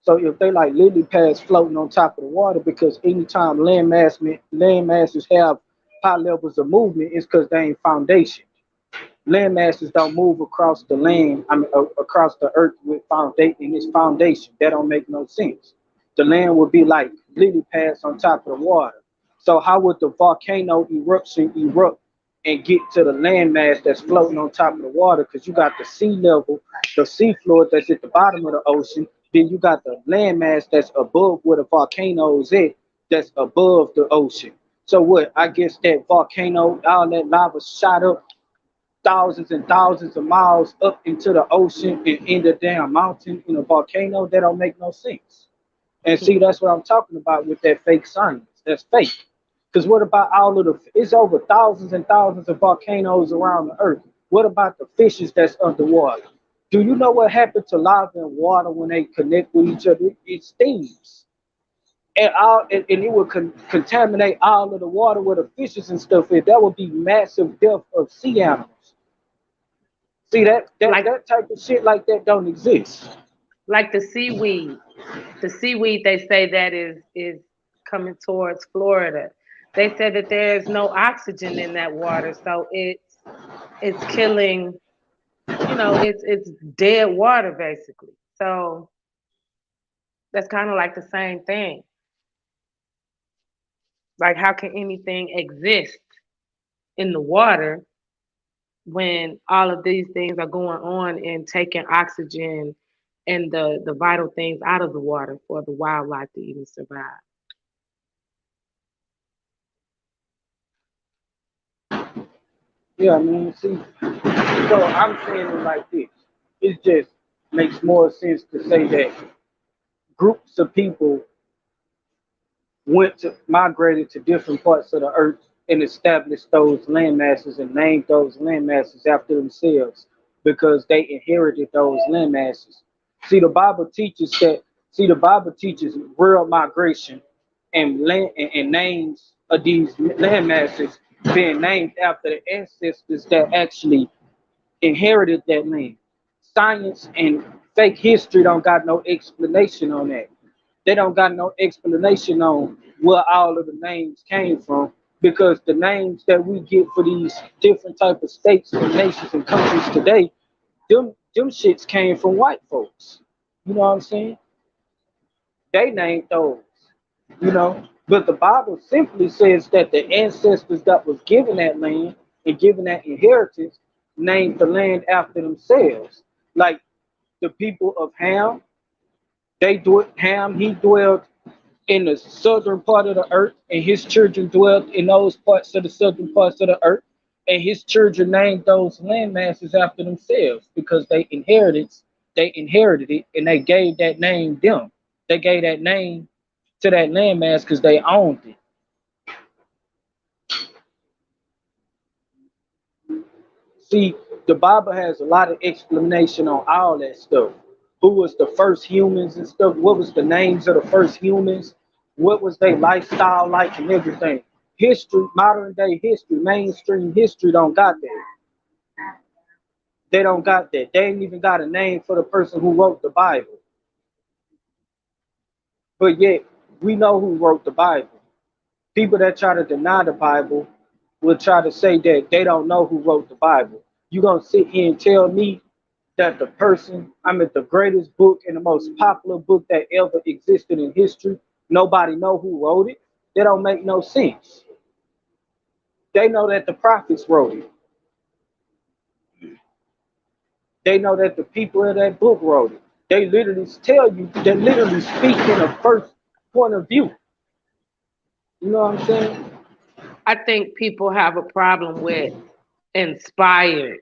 So if they like lily pads floating on top of the water, because anytime land masses have high levels of movement, it's because they ain't foundation. Land masses don't move across the land, I mean across the earth with foundation. Its foundation. That don't make no sense. The land would be like lily pads on top of the water. So how would the volcano eruption erupt and get to the landmass that's floating on top of the water? Because you got the sea level, the sea floor that's at the bottom of the ocean. Then you got the landmass that's above where the volcano is at, that's above the ocean. So what? I guess that volcano, all that lava shot up thousands and thousands of miles up into the ocean and in the damn mountain in a volcano. That don't make no sense. And see, that's what I'm talking about with that fake science. That's fake. Because what about all of the? It's over thousands and thousands of volcanoes around the earth. What about the fishes that's underwater? Do you know what happened to lava and water when they connect with each other? It steams. And it would contaminate all of the water where the fishes and stuff is. That would be massive death of sea animals. See that type of shit like that don't exist. Like the seaweed. The seaweed, they say that is coming towards Florida. They said that there's no oxygen in that water, so it's killing. It's dead water basically. So that's kind of like the same thing. Like, how can anything exist in the water when all of these things are going on and taking oxygen and the vital things out of the water for the wildlife to even survive? Yeah, I mean, see, so I'm saying it like this. It just makes more sense to say that groups of people migrated to different parts of the earth and established those land masses and named those land masses after themselves because they inherited those land masses. See, the Bible teaches that. See, the Bible teaches world migration and land and names of these land masses being named after the ancestors that actually inherited that land. Science and fake history don't got no explanation on that. They don't got no explanation on where all of the names came from because the names that we get for these different type of states and nations and countries today, them shits came from white folks. You know what I'm saying? They named those, you know. But the Bible simply says that the ancestors that was given that land and given that inheritance named the land after themselves. Like the people of Ham, he dwelled in the southern part of the earth, and his children dwelt in those parts of the southern parts of the earth, and his children named those land masses after themselves because they inherited it, and they gave that name them. They gave that name to that landmass because they owned it. See, the Bible has a lot of explanation on all that stuff. Who was the first humans and stuff? What was the names of the first humans? What was their lifestyle like and everything? History, modern day history, mainstream history don't got that. They don't got that. They ain't even got a name for the person who wrote the Bible. But yet, we know who wrote the Bible. People that try to deny the Bible will try to say that they don't know who wrote the Bible. You gonna sit here and tell me that the greatest book and the most popular book that ever existed in history, nobody know who wrote it? That don't make no sense. They know that the prophets wrote it. They know that the people in that book wrote it. They literally speak in a first point of view. You know what I'm saying? I think people have a problem with inspired,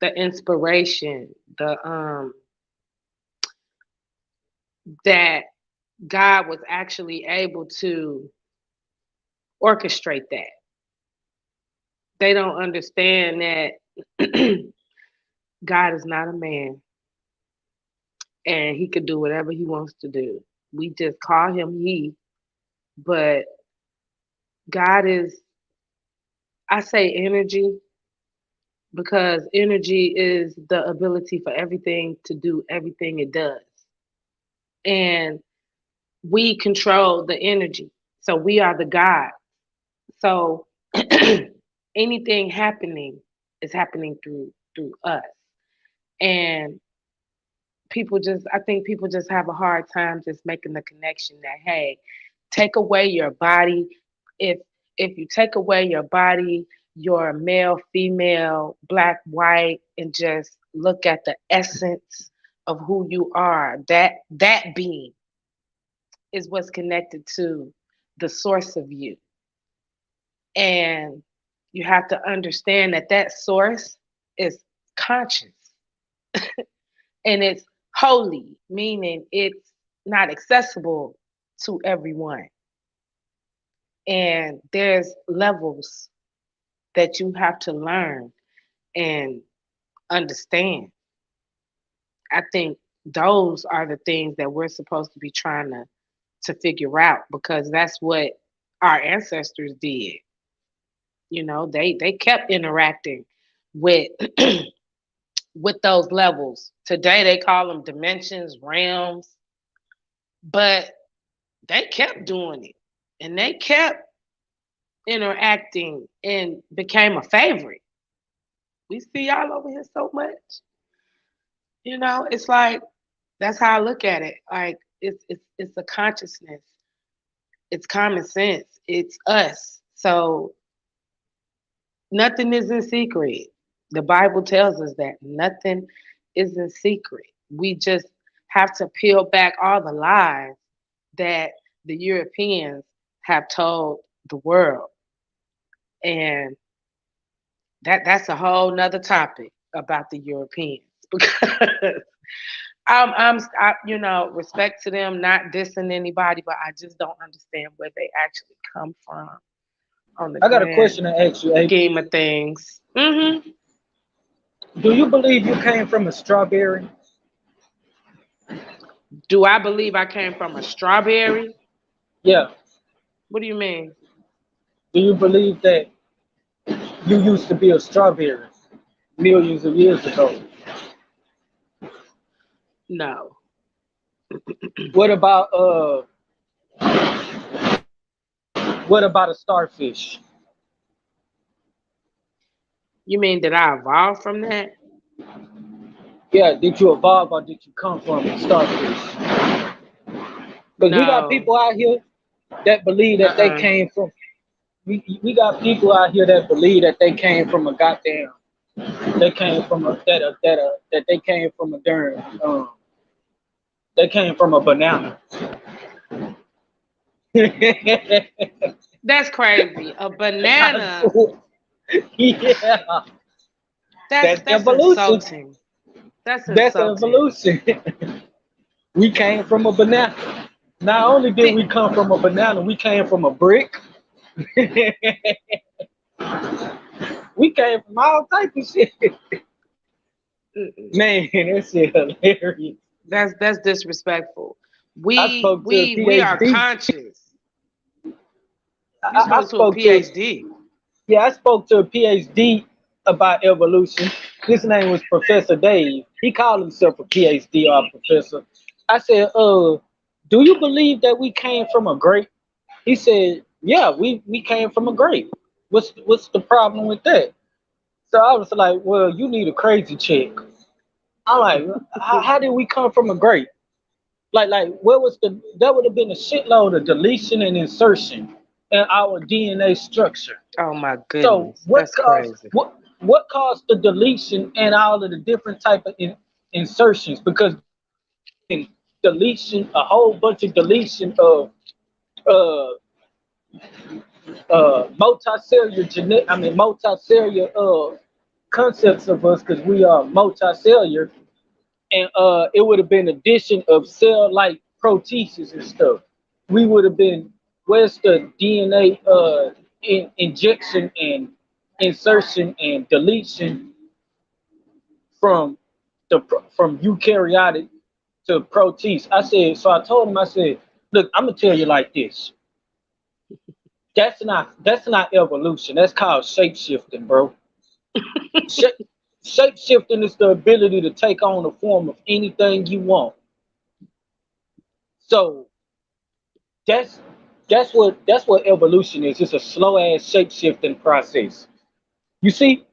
the inspiration, the that God was actually able to orchestrate that. They don't understand that God is not a man and he could do whatever he wants to do. We just call him he, but God is, I say energy because energy is the ability for everything to do everything it does. And we control the energy. So we are the God. So anything happening is happening through us. And I think people just have a hard time just making the connection that, hey, take away your body. If you take away your body, your male, female, black, white, and just look at the essence of who you are, that being is what's connected to the source of you. And you have to understand that source is conscious and it's holy, meaning it's not accessible to everyone. And there's levels that you have to learn. And understand. I think those are the things that we're supposed to be trying to figure out, because that's what our ancestors did. You know, they kept interacting with with those levels. Today they call them dimensions, realms, but they kept doing it, and they kept interacting and became a favorite. We see y'all over here so much. You know, it's like, that's how I look at it. Like, it's a consciousness. It's common sense. It's us. So nothing is in secret. The Bible tells us that nothing is in secret. We just have to peel back all the lies that the Europeans have told the world. And that's a whole nother topic about the Europeans, because you know, respect to them, not dissing anybody, but I just don't understand where they actually come from on the I got a question to ask you, scheme of things. Do you believe you came from a strawberry? Do I believe I came from a strawberry? Yeah. What do you mean? Do you believe that you used to be a strawberry millions of years ago? No. What about a starfish? You mean, did I evolve from that? Yeah, did you evolve or did you come from a starfish? Because we got people out here that believe that they came from. We got people out here that believe that they came from a goddamn. They came from a that they came from a darn. They came from a banana. That's crazy. A banana. Yeah. That's evolution. Insulting. That's evolution. We came from a banana. Not only did we come from a banana, we came from a brick. We came from all type of shit. Man, that shit hilarious. That's disrespectful. We are conscious. I spoke to a PhD. I spoke to a PhD about evolution. His name was Professor Dave. He called himself a PhD or a professor. I said, do you believe that we came from a grape? He said, yeah, we came from a grape. What's the problem with that? So I was like, well, you need a crazy check. I'm like, how did we come from a grape? Like, where was that would have been a shitload of deletion and insertion in our DNA structure. Oh my goodness. So that's crazy. What caused the deletion and all of the different type of insertions? Because deletion, a whole bunch of deletion of multicellular concepts of us, because we are multicellular, and it would have been addition of cell-like proteases and stuff. We would have been, where's the DNA injection and insertion and deletion from eukaryotic to protease? So I told him, I said, look, I'm gonna tell you like this. That's not evolution. That's called shape-shifting, bro. Shape-shifting is the ability to take on the form of anything you want. So that's what evolution is. It's a slow ass shape-shifting process. You see,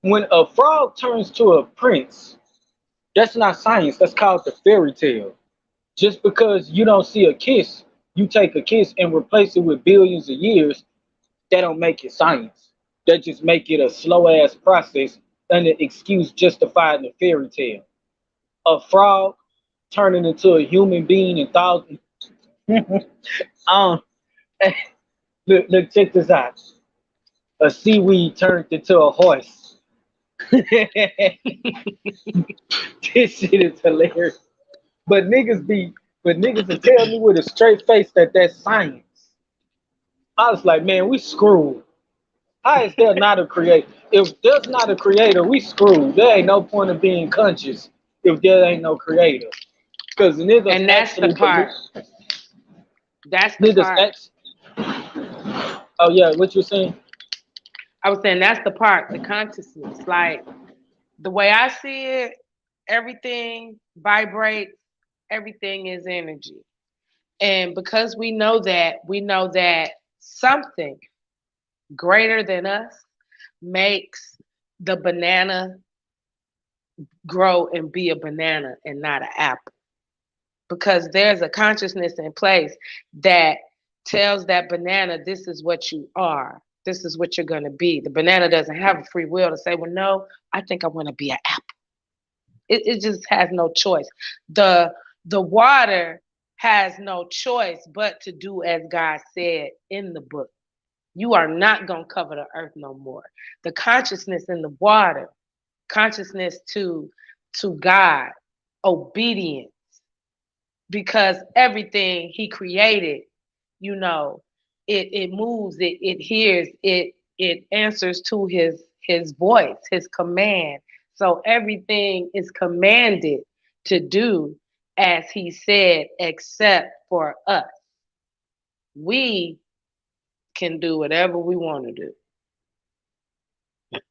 when a frog turns to a prince, that's not science. That's called the fairy tale. Just because you don't see a kiss, you take a kiss and replace it with billions of years, that don't make it science. That just make it a slow ass process and an excuse justified in the fairy tale. A frog turning into a human being in thousands. Look, check this out. A seaweed turned into a horse. This shit is hilarious. But niggas will tell me with a straight face that that's science. I was like, man, we screwed. How is there not a creator? If there's not a creator, we screwed. There ain't no point of being conscious if there ain't no creator. Because niggas And that's the actually part. believe. That's the Niggas part. Oh yeah, what you saying? I was saying that's the part, the consciousness. Like the way I see it, everything vibrates, everything is energy. And because we know that something greater than us makes the banana grow and be a banana and not an apple. Because there's a consciousness in place that tells that banana, this is what you are. This is what you're going to be. The banana doesn't have a free will to say, well, no, I think I want to be an apple. It just has no choice. The water has no choice but to do as God said in the book. You are not going to cover the earth no more. The consciousness in the water, consciousness to God, obedience, because everything he created, you know, it moves, it hears, it answers to his voice, his command. So everything is commanded to do as he said, except for us. We can do whatever we want to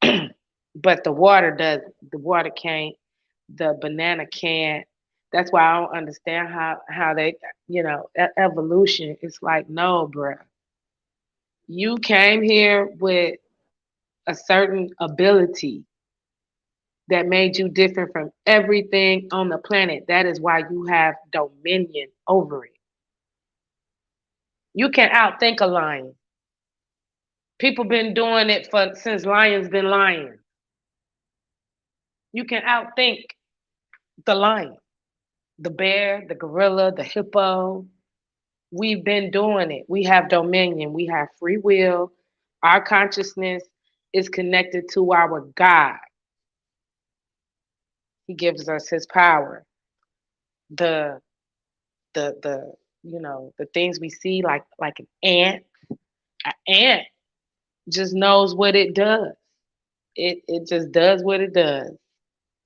do. But the water can't, the banana can't. That's why I don't understand how they, evolution. It's like, no, bruh. You came here with a certain ability that made you different from everything on the planet. That is why you have dominion over it. You can outthink a lion. People been doing it since lions been lying. You can outthink the lion, the bear, the gorilla, the hippo. We've been doing it. We have dominion. We have free will. Our consciousness is connected to our God. He gives us his power. The things we see, like an ant. An ant just knows what it does. It just does what it does.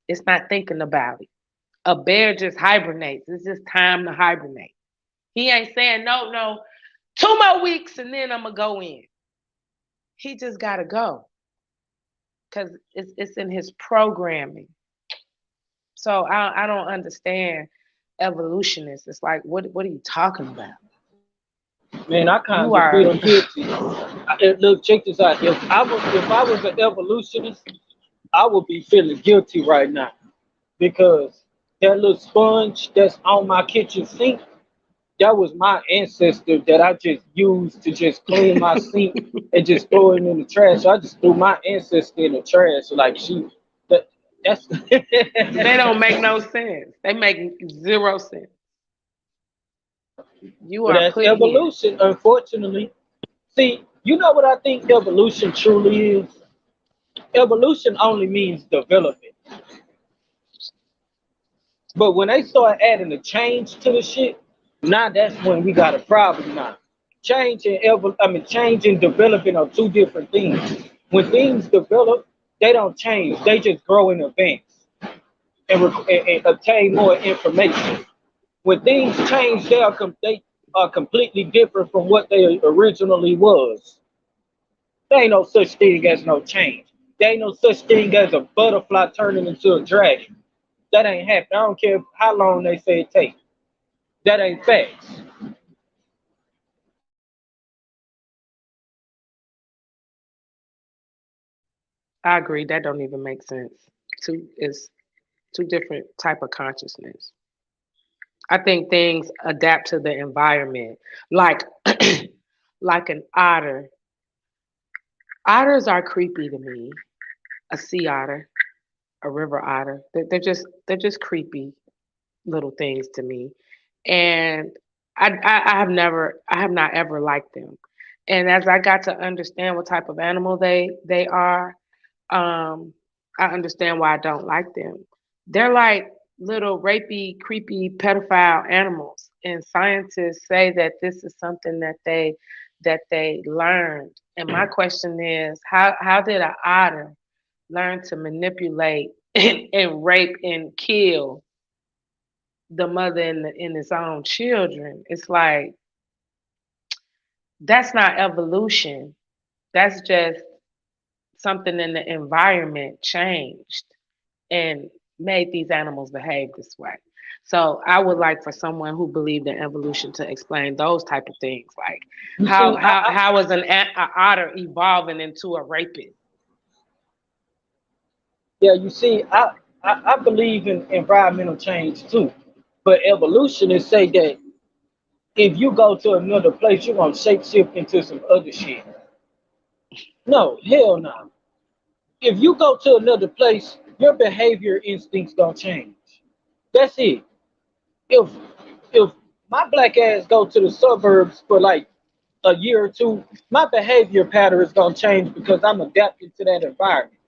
It's not thinking about it. A bear just hibernates. It's just time to hibernate. He ain't saying, no, 2 more weeks and then I'm going to go in. He just got to go because it's in his programming. So I don't understand evolutionists. It's like, what are you talking about? Man, I kind of feel guilty. Look, check this out. If I was an evolutionist, I would be feeling guilty right now because that little sponge that's on my kitchen sink, that was my ancestor that I just used to just clean my sink and just throw it in the trash. I just threw my ancestor in the trash. Like that's they don't make no sense. They make 0 sense. You but are that's put evolution, here. Unfortunately. See, you know what I think evolution truly is? Evolution only means development. But when they start adding a change to the shit, now that's when we got a problem now. Change and developing are two different things. When things develop, they don't change. They just grow in advance and obtain more information. When things change, they are completely different from what they originally was. There ain't no such thing as no change. There ain't no such thing as a butterfly turning into a dragon. That ain't happening. I don't care how long they say it takes. That ain't facts. I agree. That don't even make sense. It's two different type of consciousness. I think things adapt to the environment. Like like an otter. Otters are creepy to me. A sea otter, a river otter. They're just creepy little things to me. And I have not ever liked them. And as I got to understand what type of animal they are, I understand why I don't like them. They're like little rapey, creepy, pedophile animals. And scientists say that this is something that they that they learned. And my question is, how did an otter learn to manipulate and rape and kill the mother and his own children? It's like, that's not evolution. That's just something in the environment changed and made these animals behave this way. So I would like for someone who believed in evolution to explain those type of things, like how is an otter evolving into a rapist? Yeah, you see, I believe in environmental change too, but evolutionists say that if you go to another place, you're gonna shapeshift into some other shit. No, hell no. If you go to another place, your behavior instincts gonna change. That's it. If if my black ass go to the suburbs for like a year or two, my behavior pattern is gonna change because I'm adapting to that environment.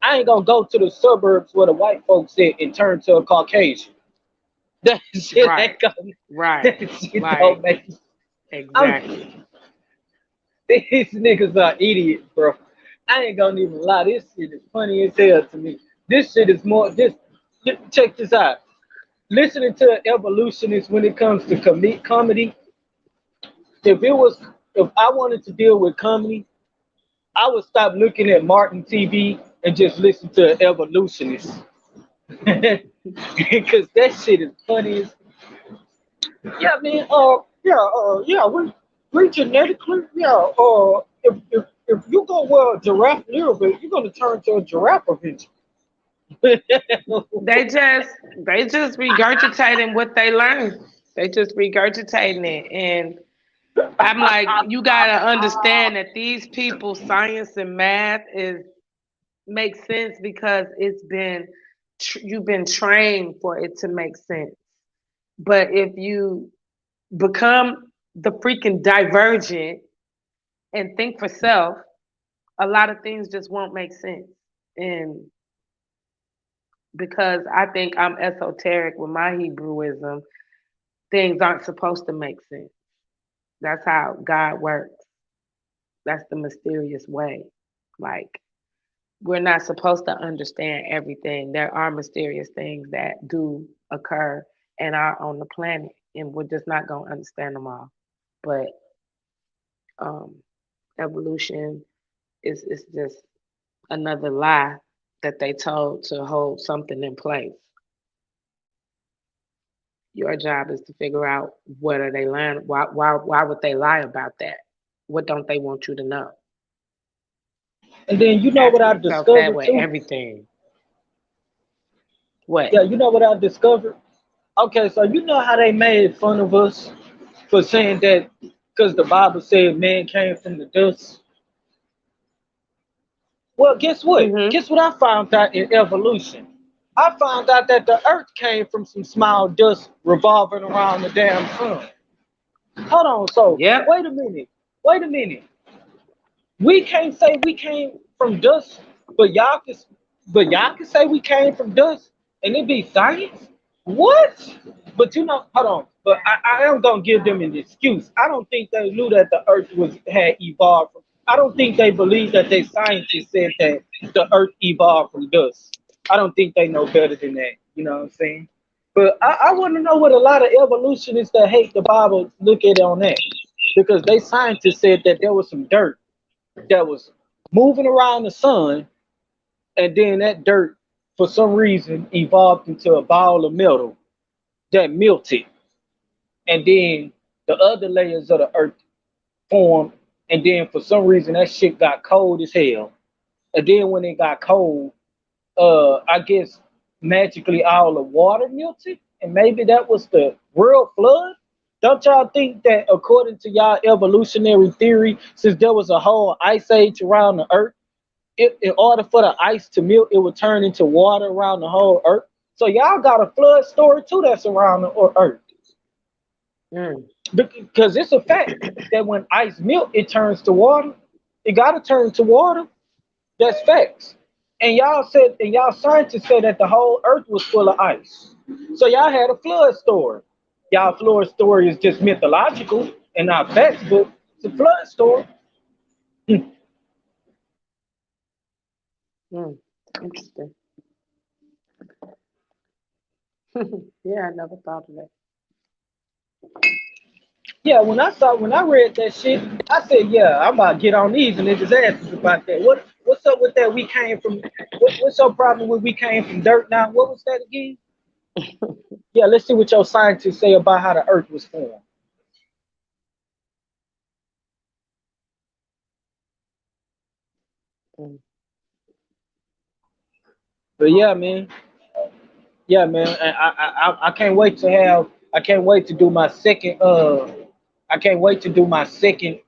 I ain't gonna go to the suburbs where the white folks sit and turn to a Caucasian. That shit Right. ain't gonna, Right. that shit Right. don't make sense. Exactly. These niggas are idiots, bro. I ain't gonna even lie. This shit is funny as hell to me. This shit is more. Check this out. Listening to an evolutionist when it comes to comedy. If I wanted to deal with comedy, I would stop looking at Martin TV and just listen to an evolutionist. Because that shit is funny as, yeah, man. We genetically, if you go where a giraffe live, you're gonna turn to a giraffe eventually. They just regurgitating what they learned. They just regurgitating it. And I'm like, you gotta understand that these people, science and math makes sense because you've been trained for it to make sense. But if you become the freaking divergent and think for self, a lot of things just won't make sense. And because I think I'm esoteric with my Hebrewism, things aren't supposed to make sense. That's how God works. That's the mysterious way. Like, we're not supposed to understand everything. There are mysterious things that do occur and are on the planet, and we're just not going to understand them all. But um, evolution is just another lie that they told to hold something in place. Your job is to figure out what are they learning. Why would they lie about that? What don't they want you to know? And then you know what I discovered with too? everything. What? Yeah, you know what I discovered? Okay, so you know how they made fun of us for saying that because the Bible said man came from the dust. Well, guess what? Mm-hmm. Guess what I found out in evolution? I found out that the earth came from some small dust revolving around the damn sun. Hold on, so Yep. wait a minute. We can't say we came from dust, but y'all can say we came from dust and it be science? What? But hold on. But I am gonna give them an excuse. I don't think they knew that the earth had evolved. I don't think they believe that they scientists said that the earth evolved from dust. I don't think they know better than that. You know what I'm saying? But I want to know what a lot of evolutionists that hate the Bible look at on that. Because they scientists said that there was some dirt that was moving around the sun, and then that dirt, for some reason, evolved into a ball of metal that melted, and then the other layers of the earth formed, and then for some reason that shit got cold as hell, and then when it got cold, I guess magically all the water melted, and maybe that was the world flood. Don't y'all think that according to y'all evolutionary theory, since there was a whole ice age around the earth, in order for the ice to melt, it would turn into water around the whole earth? So y'all got a flood story too that's around the earth. Mm. Because it's a fact that when ice melt, it turns to water. It got to turn to water. That's facts. And y'all scientists said that the whole earth was full of ice. So y'all had a flood story. Y'all flood story is just mythological and not facts, but It's a flood storm. Interesting. Yeah, I never thought of that. Yeah, when I read that shit, I said, yeah, I'm about to get on these niggas' asses about that. What's up with that? We came from what's your problem with we came from dirt now? What was that again? Yeah, let's see what your scientists say about how the earth was formed. Mm. But yeah, man. Yeah, man. And I can't wait to have I can't wait to do my second I can't wait to do my second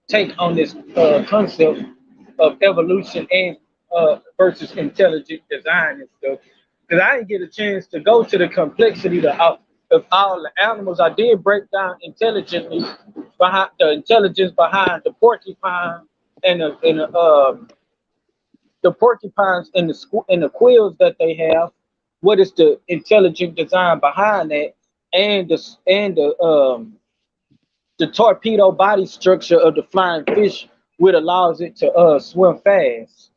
take on this concept of evolution and versus intelligent design and stuff. Because I didn't get a chance to go to the complexity of all the animals. I did break down intelligently behind the intelligence behind the porcupine and the porcupines and the quills that they have. What is the intelligent design behind that, and the torpedo body structure of the flying fish, which allows it to swim fast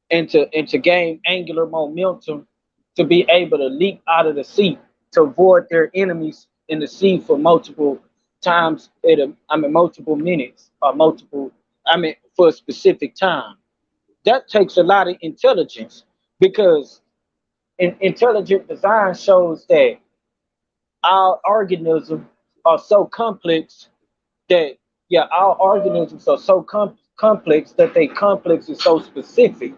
and to gain angular momentum to be able to leap out of the sea to avoid their enemies in the sea for multiple times multiple minutes or for a specific time. That takes a lot of intelligence because intelligent design shows that our organisms are so complex that our organisms are so complex that they complex is so specific.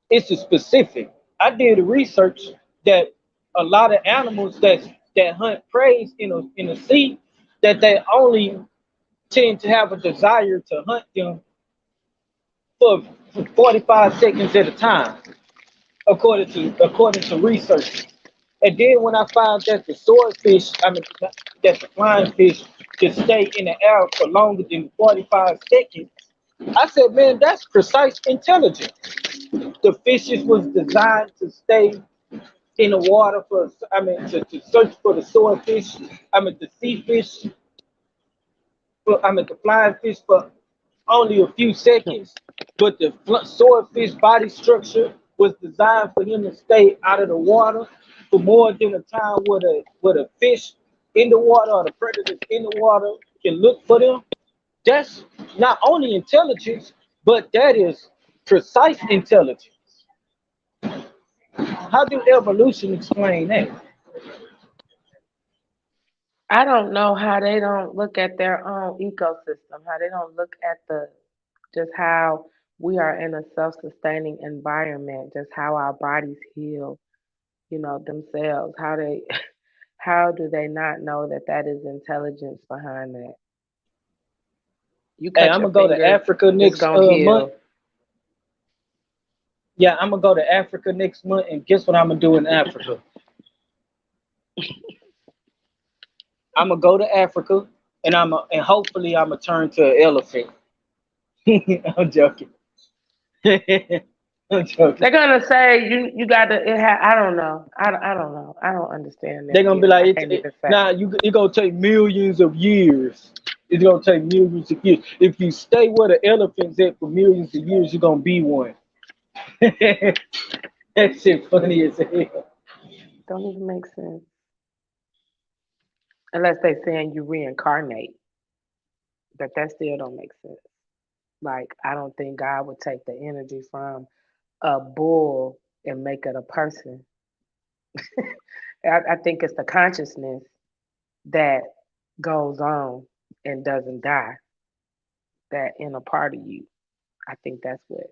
It's a specific. I did research that a lot of animals that hunt prey in the sea, that they only tend to have a desire to hunt them for 45 seconds at a time, according to research. And then when I found that the swordfish, that the flying fish can stay in the air for longer than 45 seconds, I said, man, that's precise intelligence. The fishes was designed to stay in the water to search for the swordfish, the sea fish, the flying fish for only a few seconds, but the swordfish body structure was designed for him to stay out of the water for more than a time where the fish in the water or the predators in the water can look for them. That's not only intelligence, but that is precise intelligence. How do evolution explain that? I don't know how they don't look at their own ecosystem, how they don't look at the just how we are in a self-sustaining environment, just how our bodies heal, themselves. How do they not know that that is intelligence behind that? You Hey, cut I'm your gonna go to finger, Africa it's next gonna month. heal. Yeah, I'm gonna go to Africa next month, and guess what I'm gonna do in Africa? I'm gonna go to Africa, and hopefully I'm gonna turn to an elephant. I'm joking. I'm joking. They're gonna say you got to. I don't know. I don't know. I don't understand that They're gonna be either. I like, can't even say. nah, it's gonna take millions of years. It's gonna take millions of years. If you stay where the elephant's at for millions of years, you're gonna be one. That shit funny as hell. Don't even make sense unless they saying you reincarnate, but that still don't make sense. Like I don't think God would take the energy from a bull and make it a person. I think it's the consciousness that goes on and doesn't die. That inner part of you. I think that's what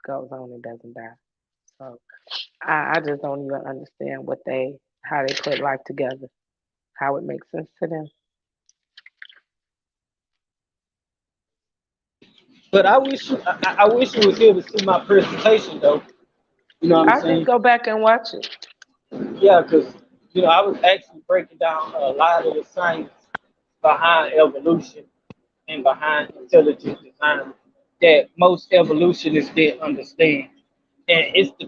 goes on and doesn't die. So I just don't even understand how they put life together, how it makes sense to them. But I wish you was here to see my presentation though. You know what I'm I'll just saying? go back and watch it. Yeah, because I was actually breaking down a lot of the science behind evolution and behind intelligent design that most evolutionists didn't understand. And it's the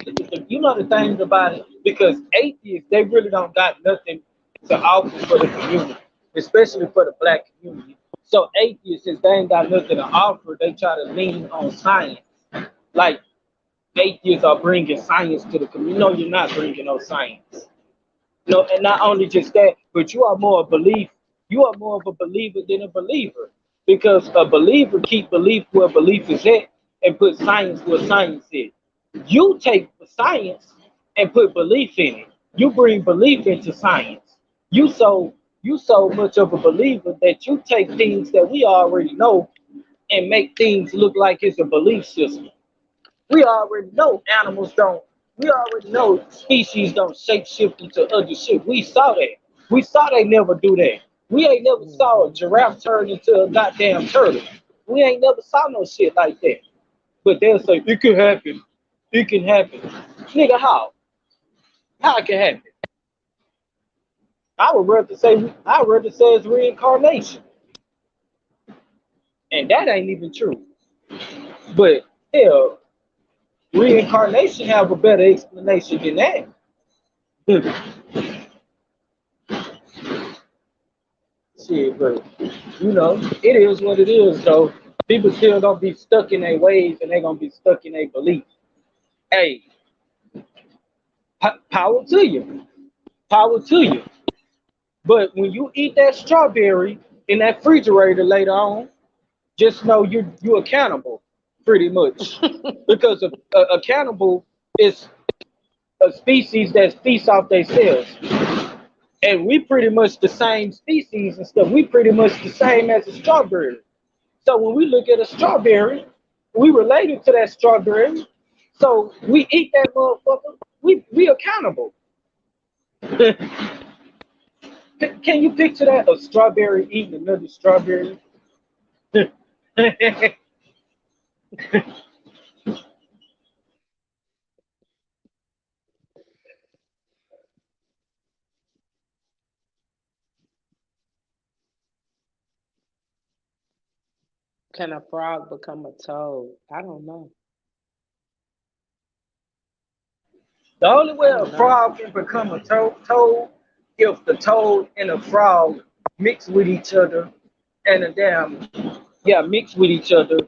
thing about it, because atheists, they really don't got nothing to offer for the community, especially for the black community. So atheists, since they ain't got nothing to offer, they try to lean on science. Like atheists are bringing science to the community. No, you're not bringing no science. No, and not only just that, but you are more of a believer than a believer. Because a believer keep belief where belief is at and put science where science is. You take the science and put belief in it. You bring belief into science. You so much of a believer that you take things that we already know and make things look like it's a belief system. We already know animals don't. We already know species don't shapeshift into other shit. We saw that. We saw they never do that. We ain't never saw a giraffe turn into a goddamn turtle. We ain't never saw no shit like that. But they'll say it can happen. It can happen. Nigga, how? How it can happen? I would rather say it's reincarnation. And that ain't even true. But hell, reincarnation have a better explanation than that. Shit, but it is what it is. So people still gonna be stuck in their ways and they gonna be stuck in their beliefs. Hey, power to you, power to you. But when you eat that strawberry in that refrigerator later on, just know you accountable, pretty much, because a cannibal is a species that feasts off themselves. And we pretty much the same species and stuff. We pretty much the same as a strawberry. So when we look at a strawberry, we related to that strawberry. So we eat that motherfucker. We accountable. Can you picture that? A strawberry eating another strawberry? Can a frog become a toad? I don't know. The only way I a don't know. frog can become a toad if the toad and a frog mix with each other and mix with each other,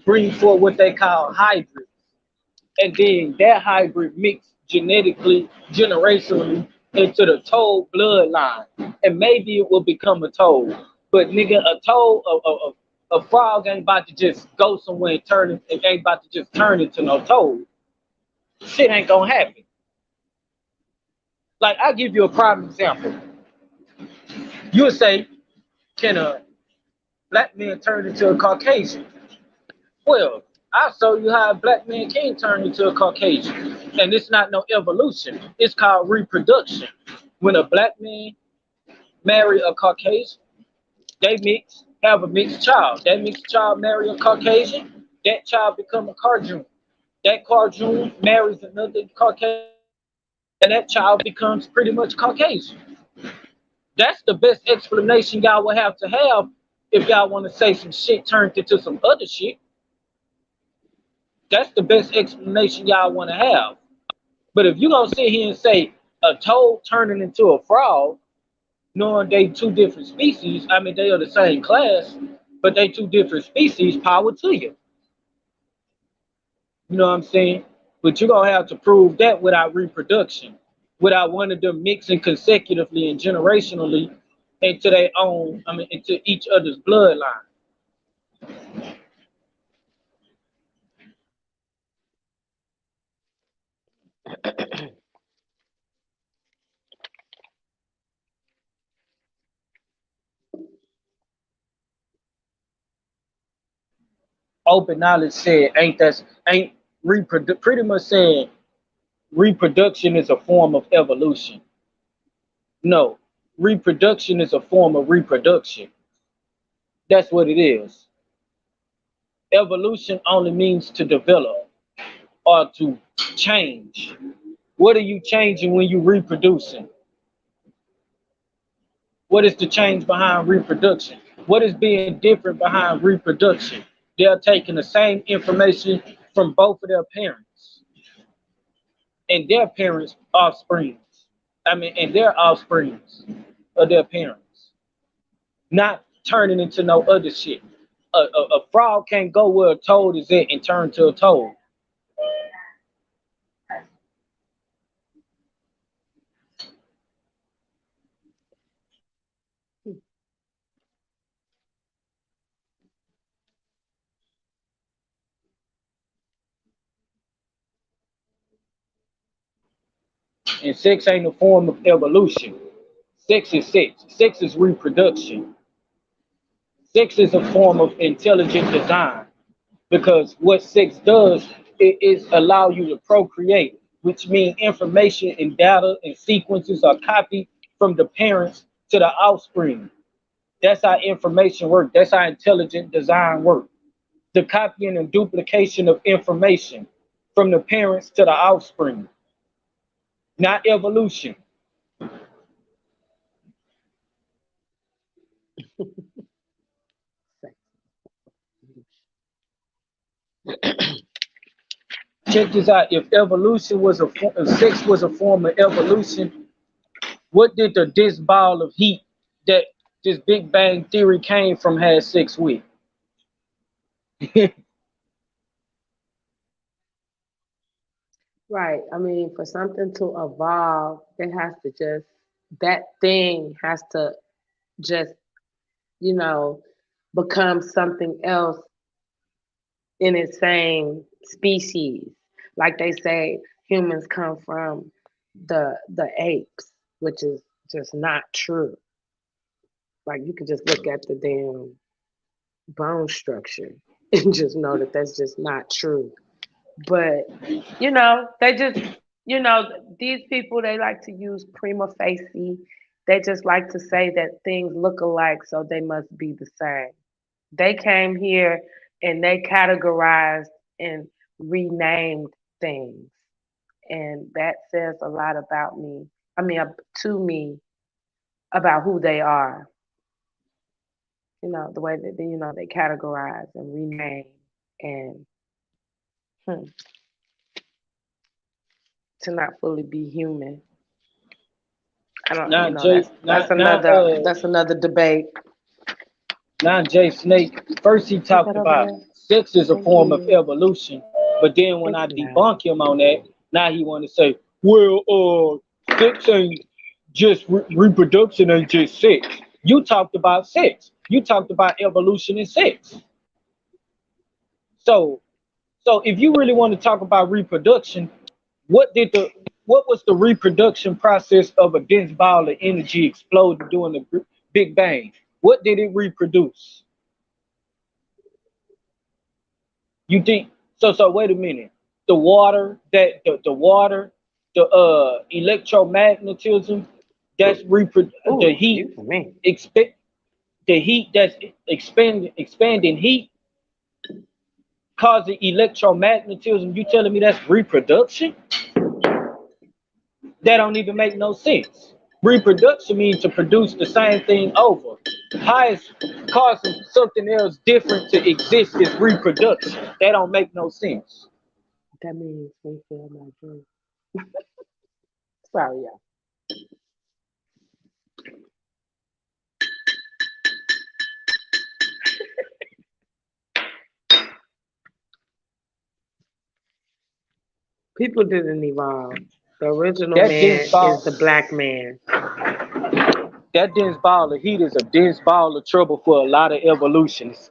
bring forth what they call hybrids. And then that hybrid mix genetically, generationally into the toad bloodline. And maybe it will become a toad. But nigga, a frog ain't about to just go somewhere and it ain't about to just turn into no toad. Shit ain't gonna happen. Like, I'll give you a prime example. You would say, can a black man turn into a Caucasian? Well, I'll show you how a black man can turn into a Caucasian. And it's not no evolution. It's called reproduction. When a black man marry a Caucasian, they have a mixed child. That mixed child marry a Caucasian, that child become a Caucasian. That Caucasian marries another Caucasian, and that child becomes pretty much Caucasian. That's the best explanation y'all will have to have if y'all want to say some shit turned into some other shit. That's the best explanation y'all want to have. But if you're going to sit here and say a toad turning into a frog, knowing they two different species, I mean, they are the same class, but they two different species, power to you. You know what I'm saying? But you're going to have to prove that without reproduction, without one of them mixing consecutively and generationally into their own, into each other's bloodline. Open knowledge said pretty much saying reproduction is a form of evolution. No, reproduction is a form of reproduction. That's what it is. Evolution only means to develop or to change. What are you changing when you reproducing? What is the change behind reproduction? What is being different behind reproduction? They're taking the same information from both of their parents and their parents' offsprings. And their offsprings of their parents. Not turning into no other shit. A frog can't go where a toad is at and turn to a toad. And sex ain't a form of evolution. Sex is sex. Sex is reproduction. Sex is a form of intelligent design because what sex does it is allow you to procreate, which means information and data and sequences are copied from the parents to the offspring. That's how information works. That's how intelligent design works. The copying and duplication of information from the parents to the offspring, not evolution. Check this out. If evolution was if sex was a form of evolution, what did this ball of heat that this Big Bang theory came from had sex with? Right. I mean, for something to evolve, it has to just, that thing has to just, you know, become something else in its same species. Like they say, humans come from the apes, which is just not true. Like you could just look at the damn bone structure and just know that that's just not true. But they just, these people, they like to use prima facie. They just like to say that things look alike, so they must be the same. They came here and they categorized and renamed things, and that says a lot about me. I mean, to me, about who they are. The way that they categorize and rename and hmm, to not fully be human. I don't, Now, Jay, that's another debate. now Jay Snake. First, he Is that talked over about there? sex is a Thank form of you. evolution, but then when Thank I you, love. debunk him on that, now he want to say, well, sex ain't just reproduction, ain't just sex. You talked about sex. You talked about evolution and sex. So, so if you really want to talk about reproduction, what did the what was the reproduction process of a dense ball of energy exploding during the Big Bang? What did it reproduce? You think so? So wait a minute. The water the water, the electromagnetism, that's the heat Excuse me. expect the heat that's expanding heat causing electromagnetism. You telling me that's reproduction? That don't even make no sense. Reproduction means to produce the same thing over. How is causing something else different to exist is reproduction. That don't make no sense. That means we feel my dream. Sorry, y'all. People didn't evolve. The original That man dense ball, is the black man. that dense ball of heat is a dense ball of trouble for a lot of evolutionists.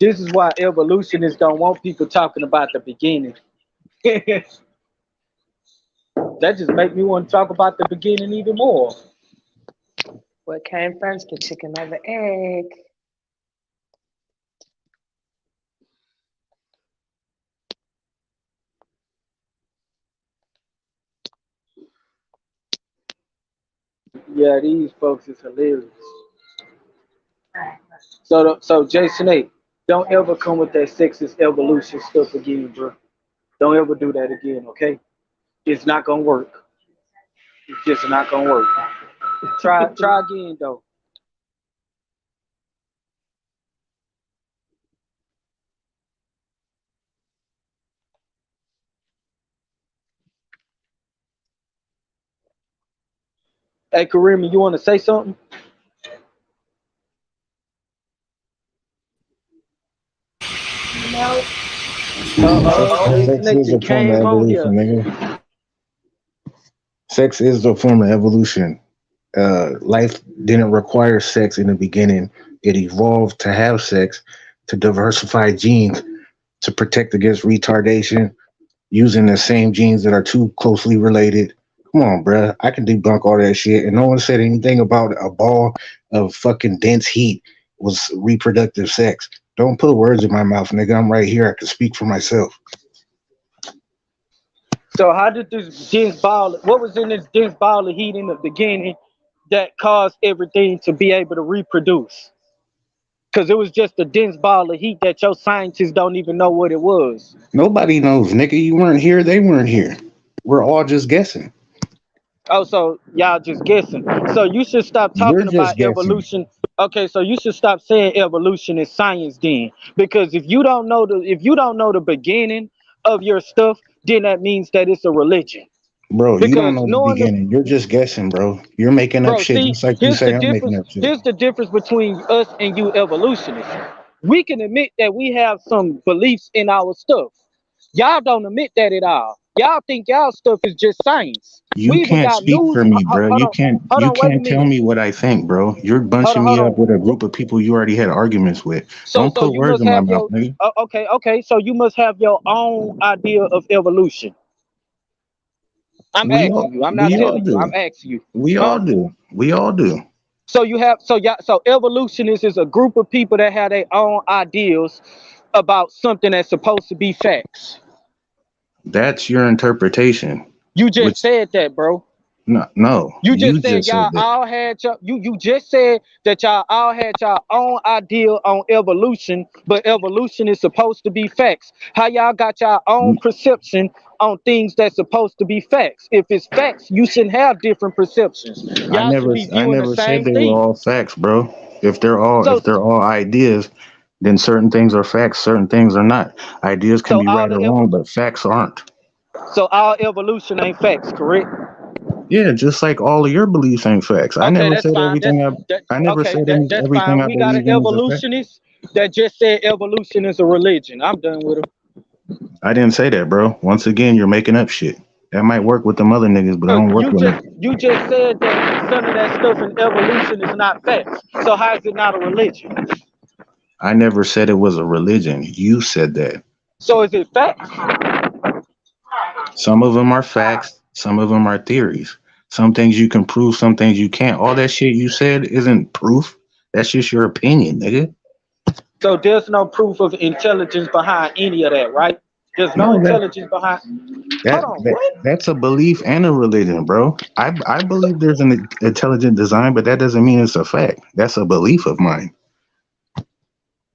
This is why evolutionists don't want people talking about the beginning. That just make me want to talk about the beginning even more. What came first, the chicken or the egg? Yeah, these folks is hilarious. So Jason A, don't ever come with that sexist evolution stuff again, bro. Don't ever do that again, okay? It's not gonna work. It's just not gonna work. Try again though. Hey, Kareem, you want to say something? No. This Sex is nigga a form of came on evolution, here. nigga. Sex is a form of evolution. Life didn't require sex in the beginning. It evolved to have sex to diversify genes to protect against retardation using the same genes that are too closely related. Come on, bruh. I can debunk all that shit. And no one said anything about a ball of fucking dense heat was reproductive sex. Don't put words in my mouth, nigga. I'm right here. I can speak for myself. So how did this dense ball? What was in this dense ball of heat in the beginning that caused everything to be able to reproduce? Because it was just a dense ball of heat that your scientists don't even know what it was. Nobody knows, nigga. You weren't here. They weren't here. We're all just guessing. Oh, so y'all just guessing. So you should stop You're talking just about guessing. evolution. Okay, so you should stop saying evolution is science then. Because if you don't know the beginning of your stuff, then that means that it's a religion. Bro, you don't Because know the knowing the beginning. You're just guessing, bro. You're making up bro, shit see, just like you here's the say I'm making difference. up shit. Here's the difference between us and you evolutionists. We can admit that we have some beliefs in our stuff. Y'all don't admit that at all. Y'all think y'all stuff is just science. You We even can't got speak news. for me, bro. Hold on, hold You on, wait a can't tell minute. me what I think, bro. You're Hold on, bunching hold me up on. with a group of people you already had arguments with. So, Don't so put you words must in my have mouth, your nigga. okay. So you must have your own idea of evolution. I'm We all asking you. I'm not we all telling you. do. I'm asking you. We all Huh? do. We all do. So you have so evolutionists is a group of people that have their own ideas about something that's supposed to be facts. That's your interpretation. You just Which said that, bro. no, You you just said just said y'all that. all had you just said that y'all all had y'all own idea on evolution, but evolution is supposed to be facts. How y'all got y'all own perception on things that's supposed to be facts? If it's facts, you shouldn't have different perceptions. Y'all should be I viewing the never said same they were thing. all facts, bro. If So they're all ideas, then certain things are facts, certain things are not. Ideas can so be all right the or wrong, but facts aren't. so all evolution ain't facts, correct? Yeah, just like all of your beliefs ain't facts. Okay, that's fine. I never said That's everything fine. I We got an believe in is a fact. evolutionist that just said evolution is a religion. I'm done with him. I didn't say that, bro. Once again, you're making up shit. That might work with them other niggas, but I So don't work with them. you just said that some of that stuff in evolution is not facts. So how is it not a religion? I never said it was a religion. You said that. So is it facts? Some of them are facts, some of them are theories. Some things you can prove, some things you can't. All that shit you said isn't proof. That's just your opinion, nigga. So there's no proof of intelligence behind any of that, right? There's no No, intelligence behind. Hold on, what? that's a belief and a religion, bro. I believe there's an intelligent design, but that doesn't mean it's a fact. That's a belief of mine.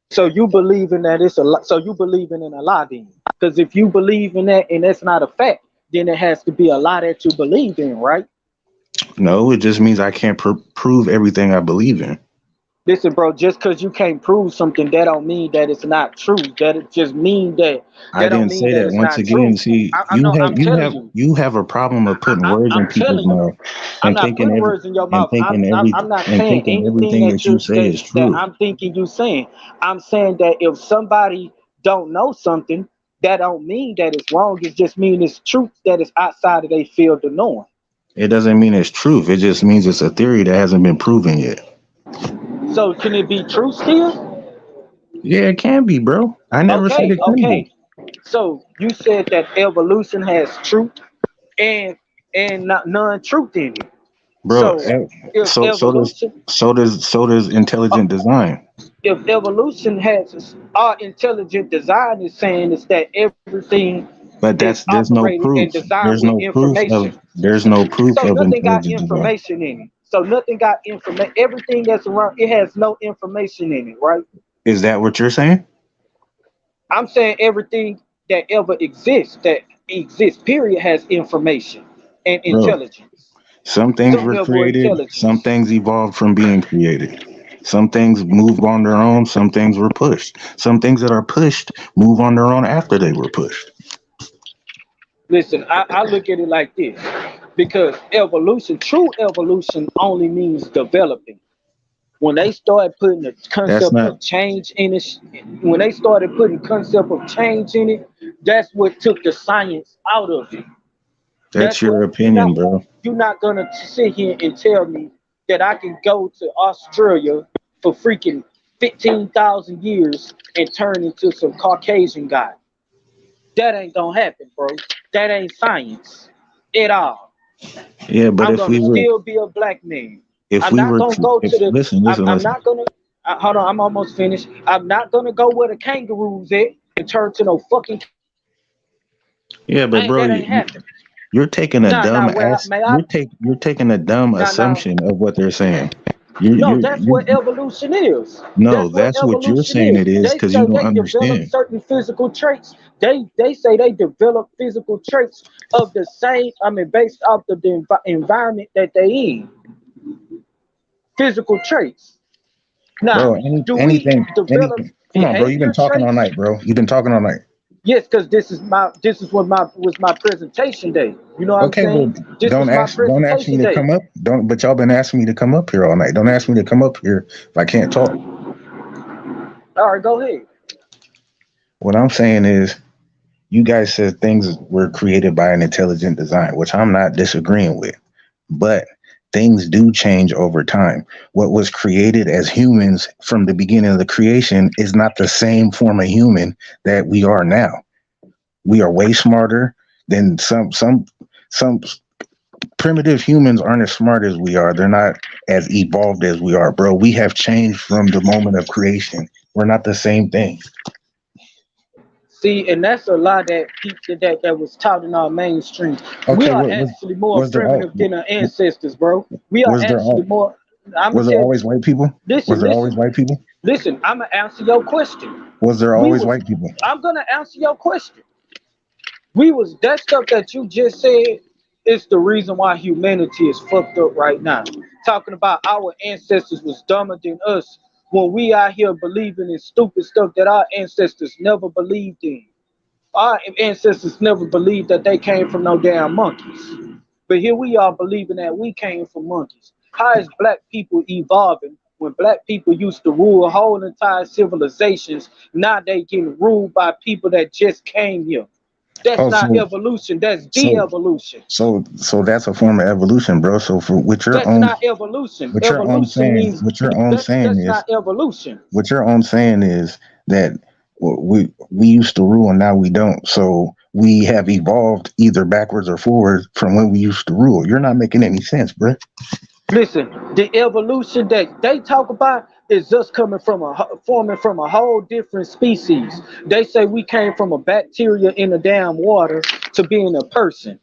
So you believe in that it's a lie. So you believing in a lie then? Because if you believe in that and that's not a fact, then it has to be a lie that you believe in, right? No, it just means I can't prove everything I believe in. Listen, bro, just because you can't prove something, that don't mean that it's not true. That it just mean I that don't didn't mean say that that. it's Once not again, true. see, I know. I'm telling you. you have a problem of putting words in I'm people's telling you. mouth I'm and not thinking putting every words in your and mouth. thinking every I'm not and saying thinking anything everything that you say is that true. I'm thinking you saying. I'm saying that if somebody don't know something, that don't mean that it's wrong. It just mean it's truth that is outside of their field of knowing. It doesn't mean it's truth. It just means it's a theory that hasn't been proven yet. So can it be true still? Yeah, it can be, bro. I never said it couldn't be. Okay. So you said that evolution has truth and not non-truth in it. Bro, So if evolution, so does uh, intelligent design. if evolution has our intelligent design is saying is that everything But is there's no operated and proof. designed with information. There's no proof So of nothing got intelligent design. information in it. So nothing got information. Everything that's around it has no information in it, right? Is that what you're saying? I'm saying everything that ever exists, period, has information and Bro, intelligence. some things Some were level of created, some intelligence. things evolved from being created. Some things moved on their own, some things were pushed. Some things that are pushed move on their own after they were pushed. Listen, I look at it like this. because evolution, true evolution, only means developing. When they started putting the That's concept not. of change in it, when they started putting concept of change in it, that's what took the science out of it. That's That's your what opinion, bro. you're not gonna sit here and tell me that I can go to Australia for freaking 15,000 years and turn into some Caucasian guy. That ain't gonna happen, bro. That ain't science at all. Yeah, but I'm if gonna we were, still be a black man. if I'm we not were, gonna go if to the. listen, I'm, listen, I'm listen. not gonna. Hold on, I'm almost finished. I'm not gonna go where the kangaroos at and turn to no fucking. Yeah, but bro, That ain't happening. you're taking a dumb Where ass. may I? You're taking a dumb Now. assumption of what they're saying. No, that's what You evolution is. no, That's what that's what you're evolution saying is. it is They because you say don't they develop understand. certain physical traits. They say they develop physical traits of the same. I mean, based off of the environment that they in. Physical traits. Bro, Now, do we develop anything. Come on, bro. You've been behavior talking all traits? night, bro. You've been talking all night. Yes, because this is what my was my presentation day. You know what I'm Okay, well, saying? This was my don't ask me presentation to day. come up. Don't. But y'all been asking me to come up here all night. Don't ask me to come up here if I can't talk. All right, go ahead. What I'm saying is, you guys said things were created by an intelligent design, which I'm not disagreeing with. But things do change over time. What was created as humans from the beginning of the creation is not the same form of human that we are now. We are way smarter than some primitive humans aren't as smart as we are. They're not as evolved as we are, bro. We have changed from the moment of creation. We're not the same thing. See, and that's a lie that people that was taught in our mainstream. We Okay, are what actually more was there all primitive than our ancestors, bro. We are was there actually all more. I'm gonna was there tell. always white people? Was Listen, there always listen, white people? listen. I'm gonna answer your question. Was there We always was. white people? I'm gonna answer your question. We was that stuff that you just said is the reason why humanity is fucked up right now. Talking about our ancestors was dumber than us when we out here believing in stupid stuff that our ancestors never believed in. Our ancestors never believed that they came from no damn monkeys. But here we are believing that we came from monkeys. How is black people evolving when black people used to rule whole entire civilizations? Now they getting ruled by people that just came here. That's Oh, not evolution, that's so de-evolution. so that's a form of evolution, bro. So for That's not evolution. Evolution means what your own saying that's is not evolution. what your own saying is that we used to rule and now we don't. So we have evolved either backwards or forwards from when we used to rule. You're not making any sense, bro. Listen, the evolution that they talk about is just coming from forming from a whole different species. They say we came from a bacteria in the damn water to being a person.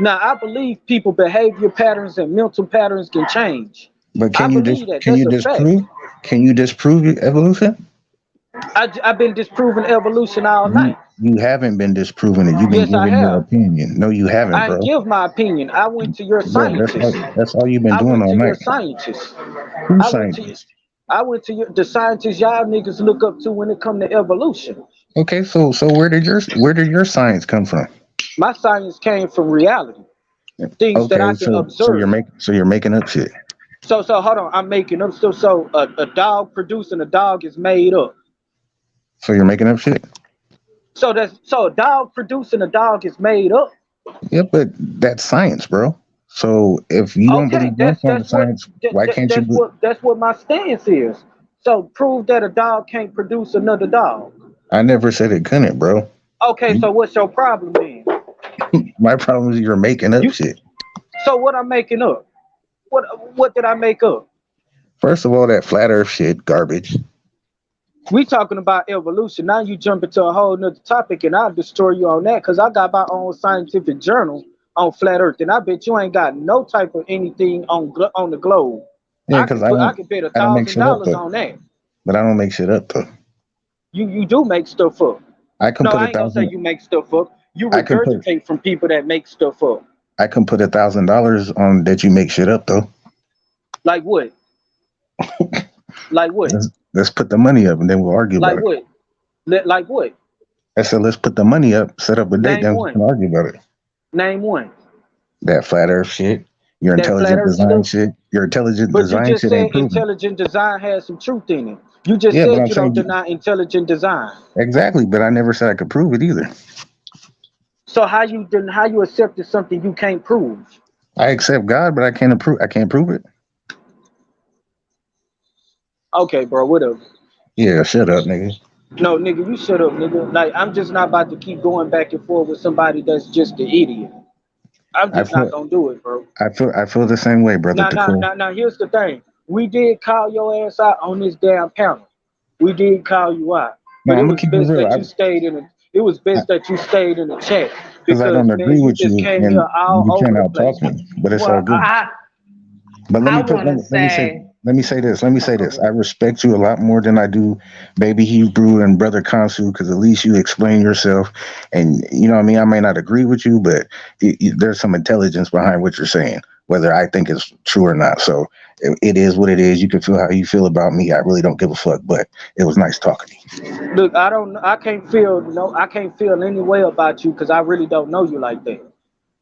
Now I believe people behavior patterns and mental patterns can change. But I believe that. That's a fact. can you disprove evolution? I've been disproving evolution all night. You haven't been disproving it. You've been Yes, I giving your have. opinion. No, you haven't, I didn't bro. give my opinion. I went to your Bro, scientist. that's all you've been I doing went all to your night. scientist. Who I went to scientists? I went to the scientists y'all niggas look up to when it come to evolution. Okay, so where did your science come from? My science came from reality, things that I Okay, can you're observe. making up shit. So hold on, I'm making up. So a dog producing a dog is made up. So you're making up shit. So a dog producing a dog is made up. Yeah, but that's science, bro. So if you don't Okay, believe one form of science, why can't you? that's what my stance is. So prove that a dog can't produce another dog. I never said it couldn't, bro. Okay, so what's your problem then? My problem is you're making up shit. So what I'm making up? What did I make up? First of all, that flat Earth shit, garbage. We talking about evolution. Now you jump into a whole nother topic, and I'll destroy you on that because I got my own scientific journal on flat Earth, and I bet you ain't got no type of anything on the globe. Yeah, I because can bet I don't make shit up $1,000 though. on that. But I don't make shit up though. You do make stuff up. I can No, put I ain't gonna say 1,000. you make stuff up. You I can put regurgitate from people that make stuff up. I can put $1,000 on that you make shit up though. Like what? Like what? Let's put the money up and then we'll argue Like about it. what? Like what? I said let's put the money up, set up a date, Name then we one. can argue about it. Name one. That flat Earth shit. Your That flat intelligent Earth design stuff. shit. Your intelligent But you design just shit said ain't proven. intelligent design has some truth in it. You just Yeah, but said I'm you don't saying deny intelligent design. exactly. But I never said I could prove it either. So how you accepted something you can't prove? I accept God, but I can't prove. I can't prove it. Okay, bro, whatever. Yeah, shut up, nigga. No, nigga, you shut up, nigga. Like, I'm just not about to keep going back and forth with somebody that's just an idiot. I'm I just not feel. gonna do it, bro. I feel the same way, brother. Now, here's the thing. We did call your ass out on this damn panel. We did call you out, No, but it I'm gonna was keep it best real. that you stayed in the. It was best that you stayed in the chat Because I because, don't man, agree you with just you, came here and all you over can't the out place. talk me. But it's all Well, good. But let I me put want to let me say say, let me say this. Let me say go this. ahead. I respect you a lot more than I do baby Hebrew and brother Consul because at least you explain yourself. And you know what I mean. I may not agree with you, but there's some intelligence behind what you're saying, whether I think it's true or not. So it is what it is. You can feel how you feel about me. I really don't give a fuck. But it was nice talking to you. Look, I can't feel any way about you because I really don't know you like that.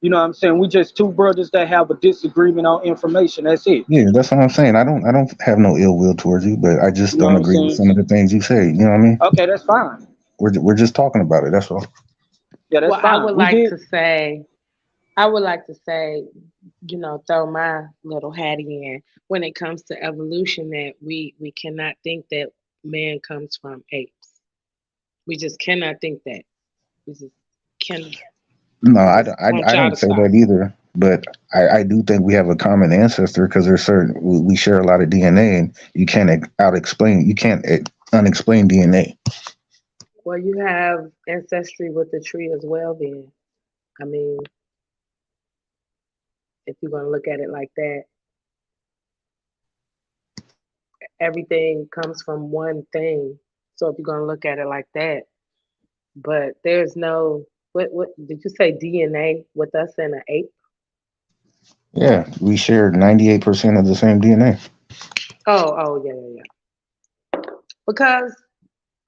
You know what I'm saying? We just two brothers that have a disagreement on information. That's it. Yeah, that's what I'm saying. I don't have no ill will towards you, but I just You know don't what I'm agree with saying? some of the things you say. You know what I mean? Okay, that's fine. We're just talking about it. That's all. Yeah, that's Well, I fine. would We like did. to say, throw my little hat in when it comes to evolution that we cannot think that man comes from apes. We just cannot think that. We just can. No, I I, just I, want I y'all didn't to say stop. that either. But I do think we have a common ancestor because there's certain we share a lot of DNA, and you can't out explain. You can't unexplain DNA. Well, you have ancestry with the tree as well. Then, I mean, if you're gonna look at it like that, everything comes from one thing. So if you're gonna look at it like that, but there's no what did you say DNA with us and an ape? Yeah, we share 98% of the same DNA. Oh yeah. Because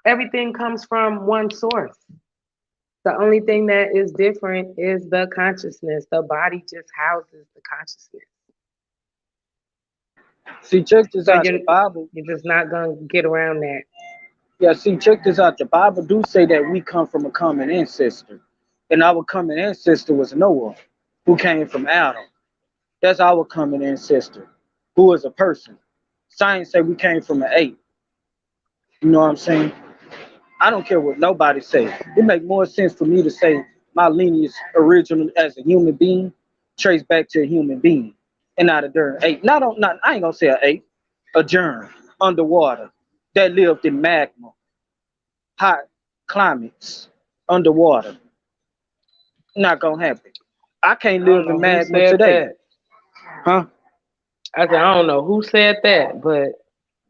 everything comes from one source. The only thing that is different is the consciousness. The body just houses the consciousness. See, check this So out. The Bible. you're just not gonna get around that. Yeah, see, check this out. The Bible do say that we come from a common ancestor, and our common ancestor was Noah, who came from Adam. That's our common ancestor, who is a person. Science say we came from an ape. You know what I'm saying? I don't care what nobody say. It make more sense for me to say my lineage original as a human being traced back to a human being and not a darn ape. I ain't gonna say an ape, a germ underwater that lived in magma, hot climates, underwater. Not gonna happen. I can't I don't live in know who magma said today, that. huh? I said I don't know who said that, but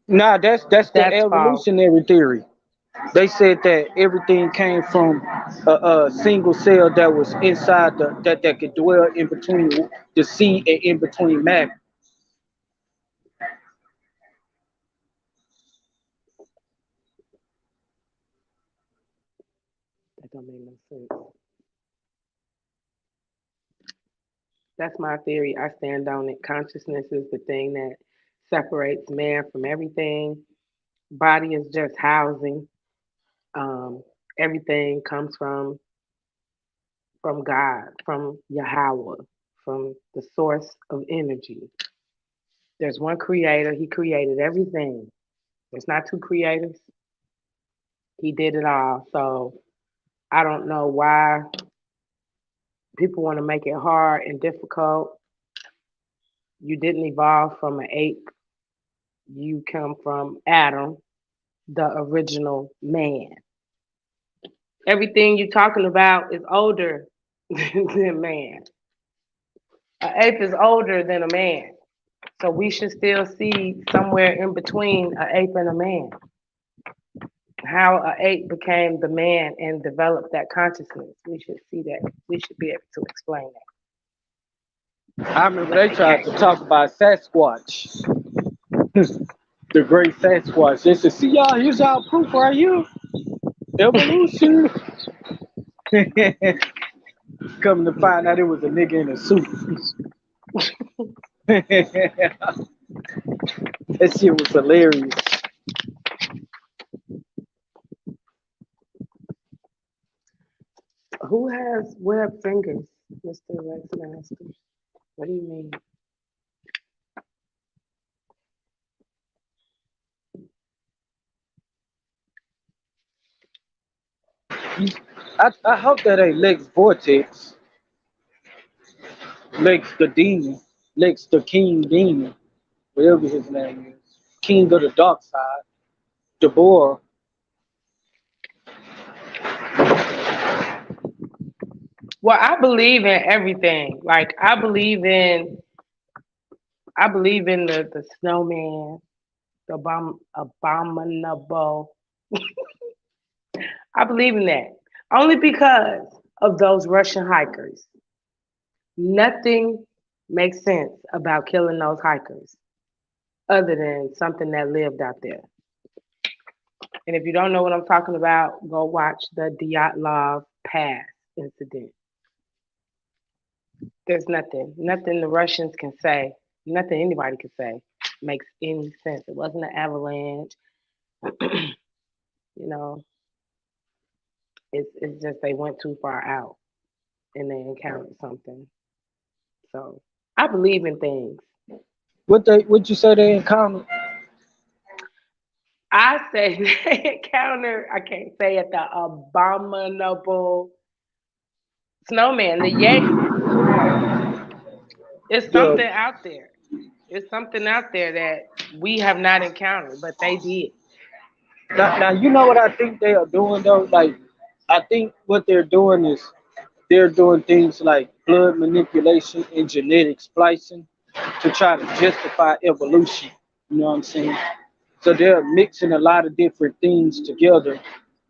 Nah, that's the that's false. evolutionary theory. They said that everything came from a single cell that was inside that could dwell in between the sea and in between magma. That don't make no sense. That's my theory. I stand on it. Consciousness is the thing that separates man from everything. Body is just housing. Um, everything comes from God, from Yahweh, from the source of energy. There's one creator. He created everything. There's not two creators. He did it all. So I don't know why people want to make it hard and difficult. You didn't evolve from an ape. You come from Adam, the original man. Everything you're talking about is older than man. An ape is older than a man. So we should still see somewhere in between an ape and a man. How an ape became the man and developed that consciousness. We should see that. We should be able to explain that. I remember they tried to talk about Sasquatch, the great Sasquatch. They said, "See y'all, here's our proof right here, evolution." Come to find out it was a nigga in a suit. That shit was hilarious. Who has webbed fingers, Mr. Rex Masters? What do you mean? I hope that ain't Lex Vortex, Lex the Demon, Lex the King Demon, whatever his name is. King of the Dark Side, Deborah. Well, I believe in everything. Like I believe in the snowman, the abominable. I believe in that. Only because of those Russian hikers. Nothing makes sense about killing those hikers other than something that lived out there. And if you don't know what I'm talking about, go watch the Dyatlov Pass incident. There's nothing the Russians can say, nothing anybody can say makes any sense. It wasn't an avalanche. You know, it's just they went too far out and they encountered something. So I believe in things. What you say they encountered? I say they encountered, I can't say it, the abominable snowman, the Yeti. It's something out there. It's something out there that we have not encountered, but they did. Now you know what I think they are doing though? Like, I think what they're doing is they're doing things like blood manipulation and genetic splicing to try to justify evolution. You know what I'm saying? So they're mixing a lot of different things together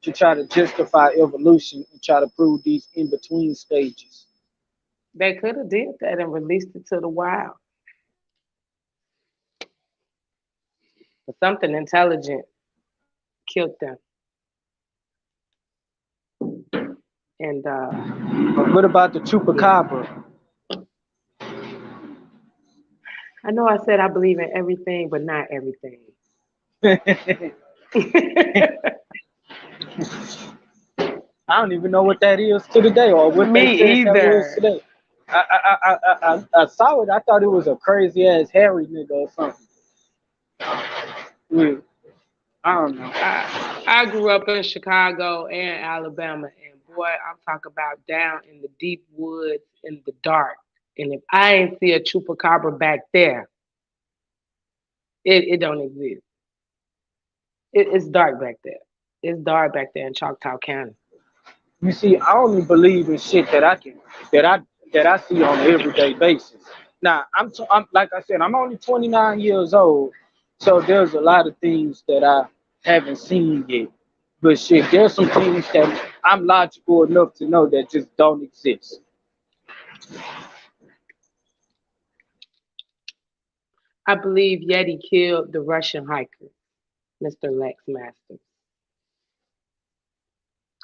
to try to justify evolution and try to prove these in between stages. They could have did that and released it to the wild. But something intelligent killed them. And What about the chupacabra? I know I said I believe in everything, but not everything. I don't even know what that is to today, or what Me they said that was either. today. I saw it. I thought it was a crazy ass hairy nigga or something. Yeah, I don't know. I grew up in Chicago and Alabama, and boy, I'm talking about down in the deep woods in the dark. And if I ain't see a chupacabra back there, it don't exist. It's dark back there. It's dark back there in Choctaw County. You see, I only believe in shit that I see on an everyday basis. Now, I'm like I said, I'm only 29 years old, so there's a lot of things that I haven't seen yet. But shit, there's some things that I'm logical enough to know that just don't exist. I believe Yeti killed the Russian hiker, Mr. Lex Masters.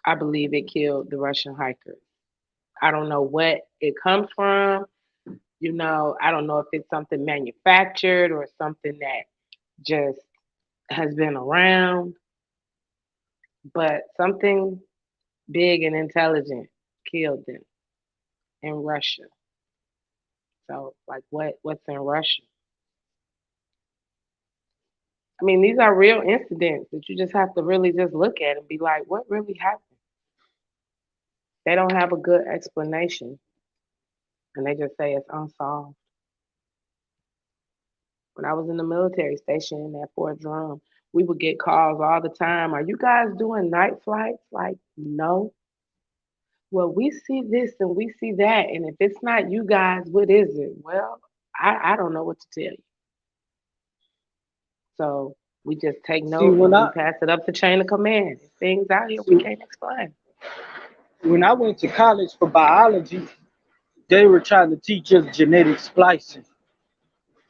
I believe it killed the Russian hiker. I don't know what it comes from. You know, I don't know if it's something manufactured or something that just has been around, but something big and intelligent killed them in Russia. So, like, what's in Russia? I mean, these are real incidents that you just have to really just look at and be like, what really happened? They don't have a good explanation, and they just say it's unsolved. When I was in the military station at Fort Drum, we would get calls all the time. Are you guys doing night flights? Like, no. Well, we see this and we see that. And if it's not you guys, what is it? Well, I don't know what to tell you. So we just take See, notes and we pass it up the chain of command. There's things out here we can't explain. When I went to college for biology, they were trying to teach us genetic splicing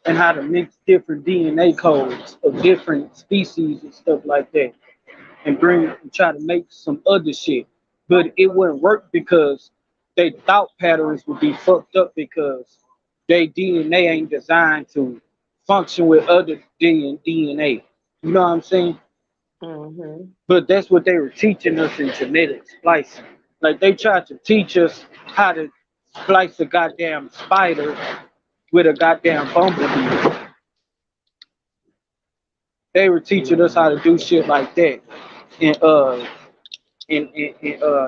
and how to mix different DNA codes of different species and stuff like that, and try to make some other shit. But it wouldn't work because their thought patterns would be fucked up because their DNA ain't designed to function with other DNA. You know what I'm saying? Mm-hmm. But that's what they were teaching us in genetic splicing. Like they tried to teach us how to splice a goddamn spider with a goddamn bumblebee. They were teaching us how to do shit like that. And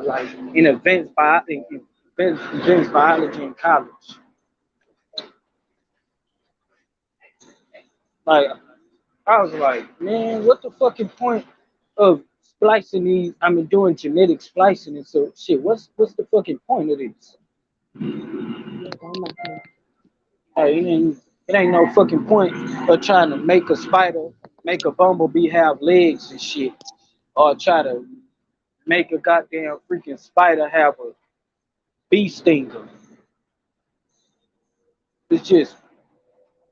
like in advanced biology in college. Like I was like, man, what the fucking point of splicing these? I mean, doing genetic splicing and so shit. What's the fucking point of this? Hey, it ain't no fucking point of trying to make a spider, make a bumblebee have legs and shit, or try to make a goddamn freaking spider have a bee stinger.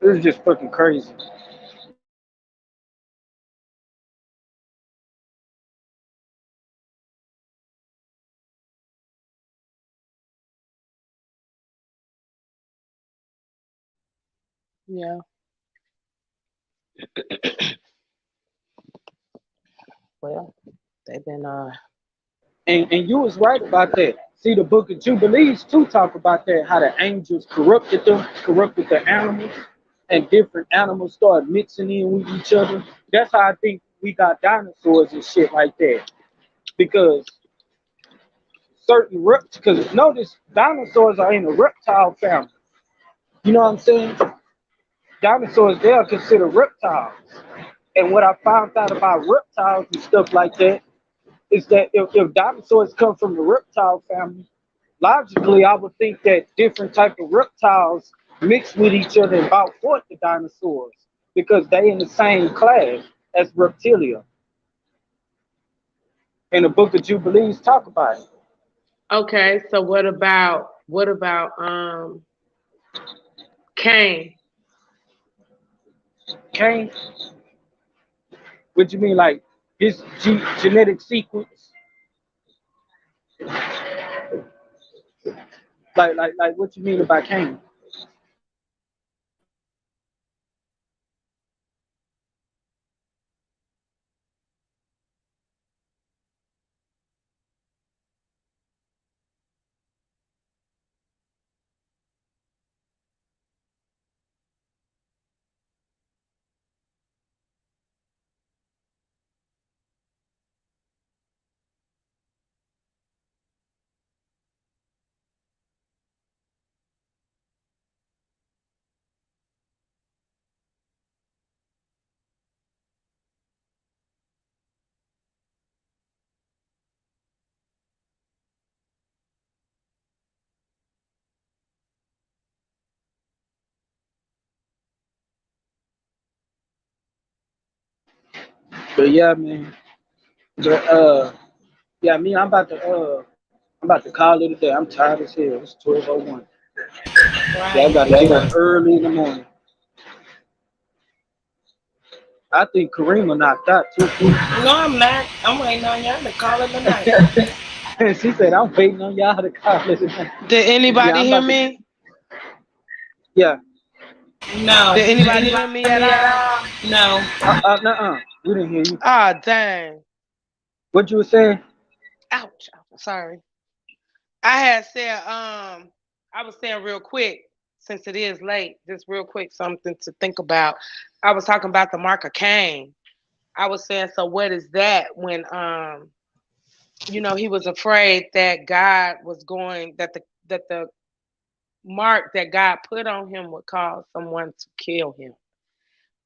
It's just fucking crazy. Yeah. Well, they've been And you was right about that. See, the book of Jubilees too talk about that, how the angels corrupted them, corrupted the animals, and different animals started mixing in with each other. That's how I think we got dinosaurs and shit like that. Because because notice dinosaurs are in the reptile family. You know what I'm saying? Dinosaurs, they are considered reptiles. And what I found out about reptiles and stuff like that is that if dinosaurs come from the reptile family, logically, I would think that different type of reptiles mix with each other and about forth the dinosaurs because they in the same class as reptilia. And the Book of Jubilees talk about it. okay. So what about Cain? Cain, what you mean, like his genetic sequence? Like what you mean about Cain? But yeah, man. But yeah, me, I'm about to call it a day. I'm tired as hell. It's 12:01. Yeah, I Right. gotta get up early in the morning. I think Karima knocked out too. No, I'm not. I'm waiting on y'all to call it tonight. She said, I'm waiting on y'all to call it. Did Yeah, anybody I'm hear about to. me? Yeah. No. Did anybody hear me at all? No. Nuh-uh. We didn't hear you. Ah, dang. What you were saying? Ouch. Sorry. I had said, I was saying real quick, since it is late, just real quick, something to think about. I was talking about the mark of Cain. I was saying, so what is that when, he was afraid that God was going, that the mark that God put on him would cause someone to kill him.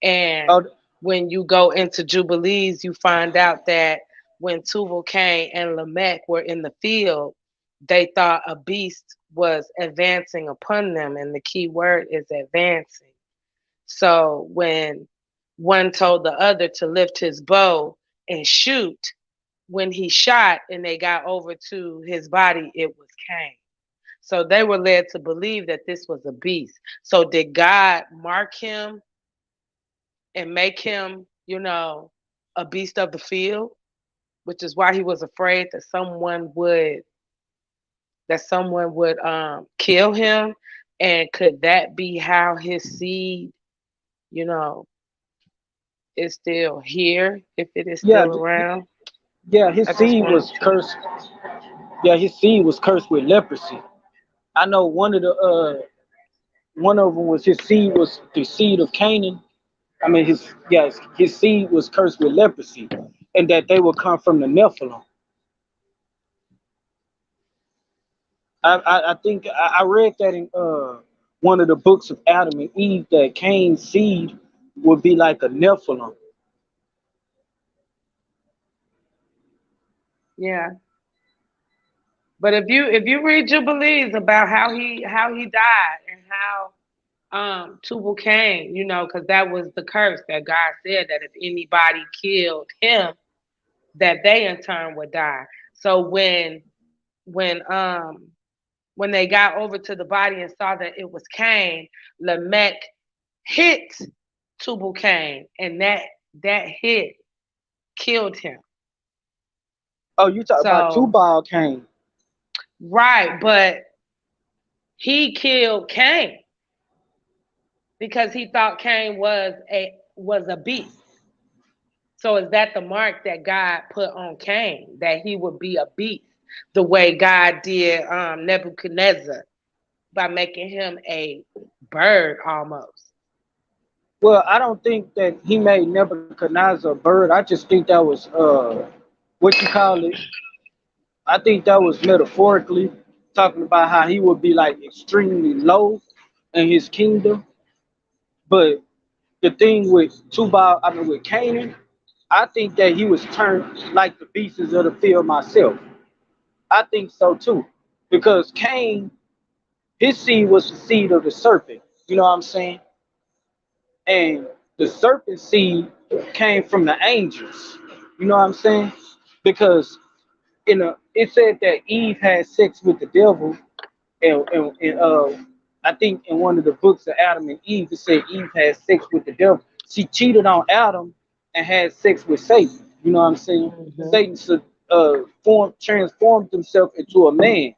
And Oh, when you go into Jubilees, you find out that when Tubal Cain and Lamech were in the field, they thought a beast was advancing upon them, and the key word is advancing. So when one told the other to lift his bow and shoot, when he shot and they got over to his body, it was Cain. So they were led to believe that this was a beast. So did God mark him and make him, a beast of the field, which is why he was afraid that someone would that someone would kill him, and could that be how his seed, you know, is still here if it is Yeah, still around? yeah, his I just seed wanted was to. cursed. Yeah, his seed was cursed with leprosy. I know one of them was his seed was the seed of Canaan. I mean, his seed was cursed with leprosy, and that they would come from the Nephilim. I think I read that in one of the books of Adam and Eve that Cain's seed would be like a Nephilim. Yeah. But if you read Jubilees about how he died and how Tubal came, because that was the curse that God said that if anybody killed him, that they in turn would die. So when um when they got over to the body and saw that it was Cain, Lamech hit Tubal Cain, and that hit killed him. Oh, you talk about So Tubal Cain. right, but he killed Cain because he thought Cain was a beast. So is that the mark that God put on Cain, that he would be a beast, the way God did Nebuchadnezzar by making him a bird almost? Well, I don't think that he made Nebuchadnezzar a bird. I just think that was what you call it. I think that was metaphorically talking about how he would be like extremely low in his kingdom. But the thing with with Canaan, I think that he was turned like the beasts of the field myself. I think so too. Because Cain, his seed was the seed of the serpent. You know what I'm saying? And the serpent seed came from the angels. You know what I'm saying? Because it said that Eve had sex with the devil, and I think in one of the books of Adam and Eve, it said Eve had sex with the devil. She cheated on Adam and had sex with Satan. You know what I'm saying? Mm-hmm. Satan transformed himself into a man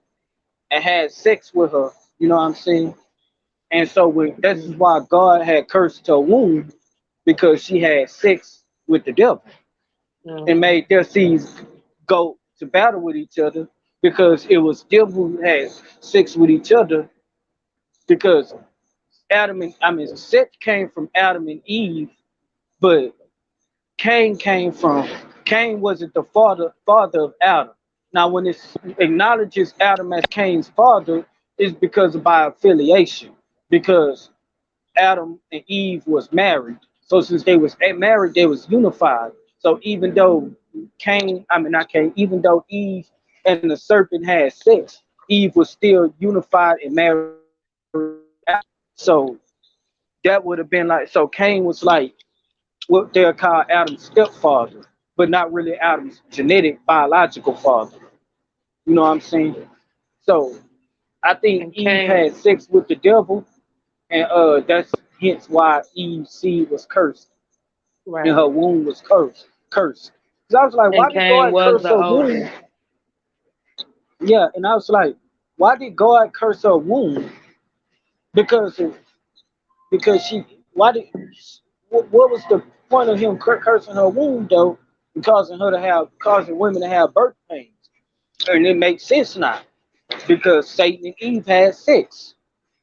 and had sex with her. You know what I'm saying? And so this is why God had cursed her womb, because she had sex with the devil and Mm-hmm. made their seeds go to battle with each other, because it was devil who had sex with each other, because Seth came from Adam and Eve, but Cain wasn't the father of Adam. Now, when it acknowledges Adam as Cain's father, it's because of by affiliation, because Adam and Eve was married. So since they was married, they was unified. So even though not Cain, even though Eve and the serpent had sex, Eve was still unified and married. So that would have been like, so Cain was like what they'll call Adam's stepfather, but not really Adam's genetic biological father. You know what I'm saying? So I think And Eve Cain, had sex with the devil, and that's hence why Eve's seed was cursed and right? her womb was cursed. Because I was like, And why did Cain God was curse the her womb? oldest. Yeah, and I was like, why did God curse her womb? Because because she why did what was the point of him cursing her womb though, and causing women to have birth pains? And it makes sense now, because Satan and Eve had sex,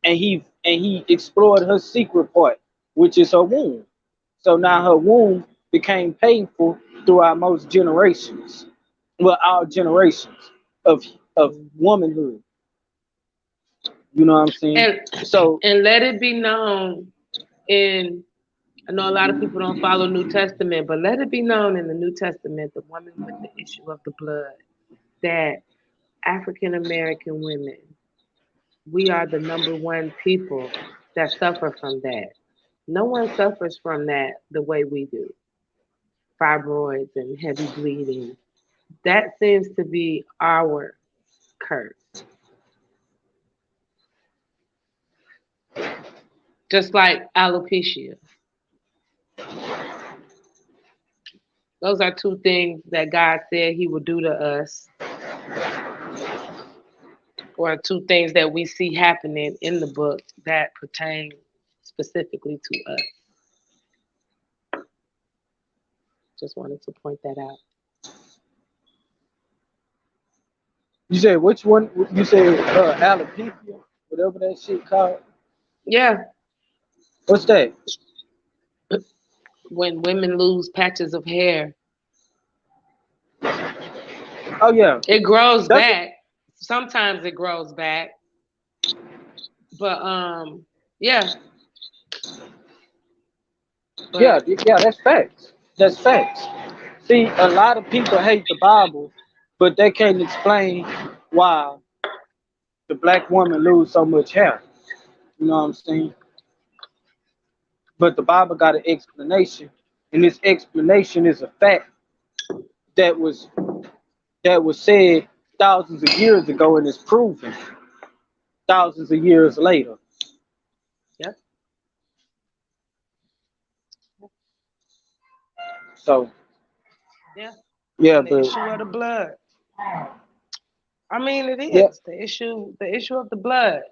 and he explored her secret part, which is her womb. So now her womb became painful throughout most generations. Well, our generations of womanhood. You know what I'm saying? And So and let it be known in I know a lot of people don't follow New Testament, but let it be known in the New Testament, the woman with the issue of the blood, that African American women, we are the number one people that suffer from that. No one suffers from that the way we do. Fibroids and heavy bleeding. That seems to be our curse. Just like alopecia. Those are two things that God said he would do to us or two things that we see happening in the book that pertain specifically to us. Just wanted to point that out. You said which one? You said alopecia, whatever that shit called. Yeah, What's that? when women lose patches of hair, Oh yeah, it grows that's back. Sometimes it grows back, but yeah. But yeah. That's facts. That's facts. See, a lot of people hate the Bible, but they can't explain why the black woman lose so much hair. You know what I'm saying? But the Bible got an explanation, and this explanation is a fact that was said thousands of years ago, and it's proven thousands of years later. yeah, So yeah. yeah, And the but issue of the blood. I mean, it yeah, is the issue of the blood.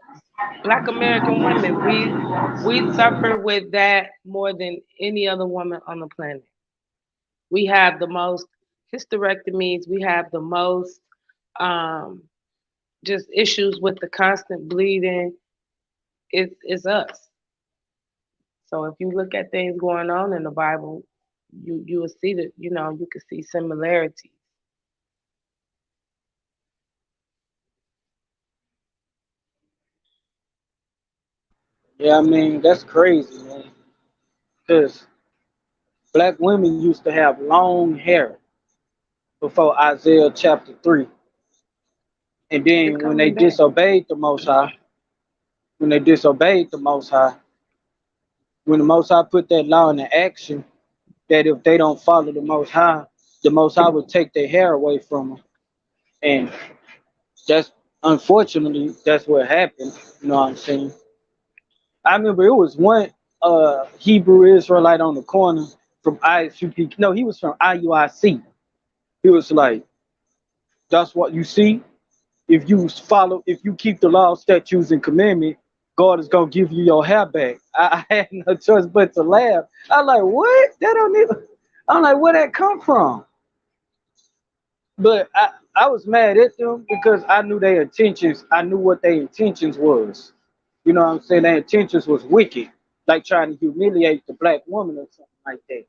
Black American women, we suffer with that more than any other woman on the planet. We have the most hysterectomies. We have the most um, just issues with the constant bleeding. It's us. So if you look at things going on in the Bible, you will see that you can see similarities. yeah. I mean, that's crazy, man. Because black women used to have long hair before Isaiah chapter 3. And It's then when they coming back. disobeyed the Most High, when they disobeyed the Most High, when the Most High put that law into action, that if they don't follow the Most High would take their hair away from them. And that's unfortunately that's what happened. You know what I'm saying? I remember it was one Hebrew Israelite on the corner from ISUP. No, he was from IUIC. He was like, "That's what you see. If you keep the law, statutes, and commandment, God is gonna give you your hair back." I had no choice but to laugh. I was like, "What? That don't even." I'm like, "Where that come from?" But I was mad at them because I knew their intentions. I knew what their intentions was. You know what I'm saying? Their intentions was wicked, like trying to humiliate the black woman or something like that.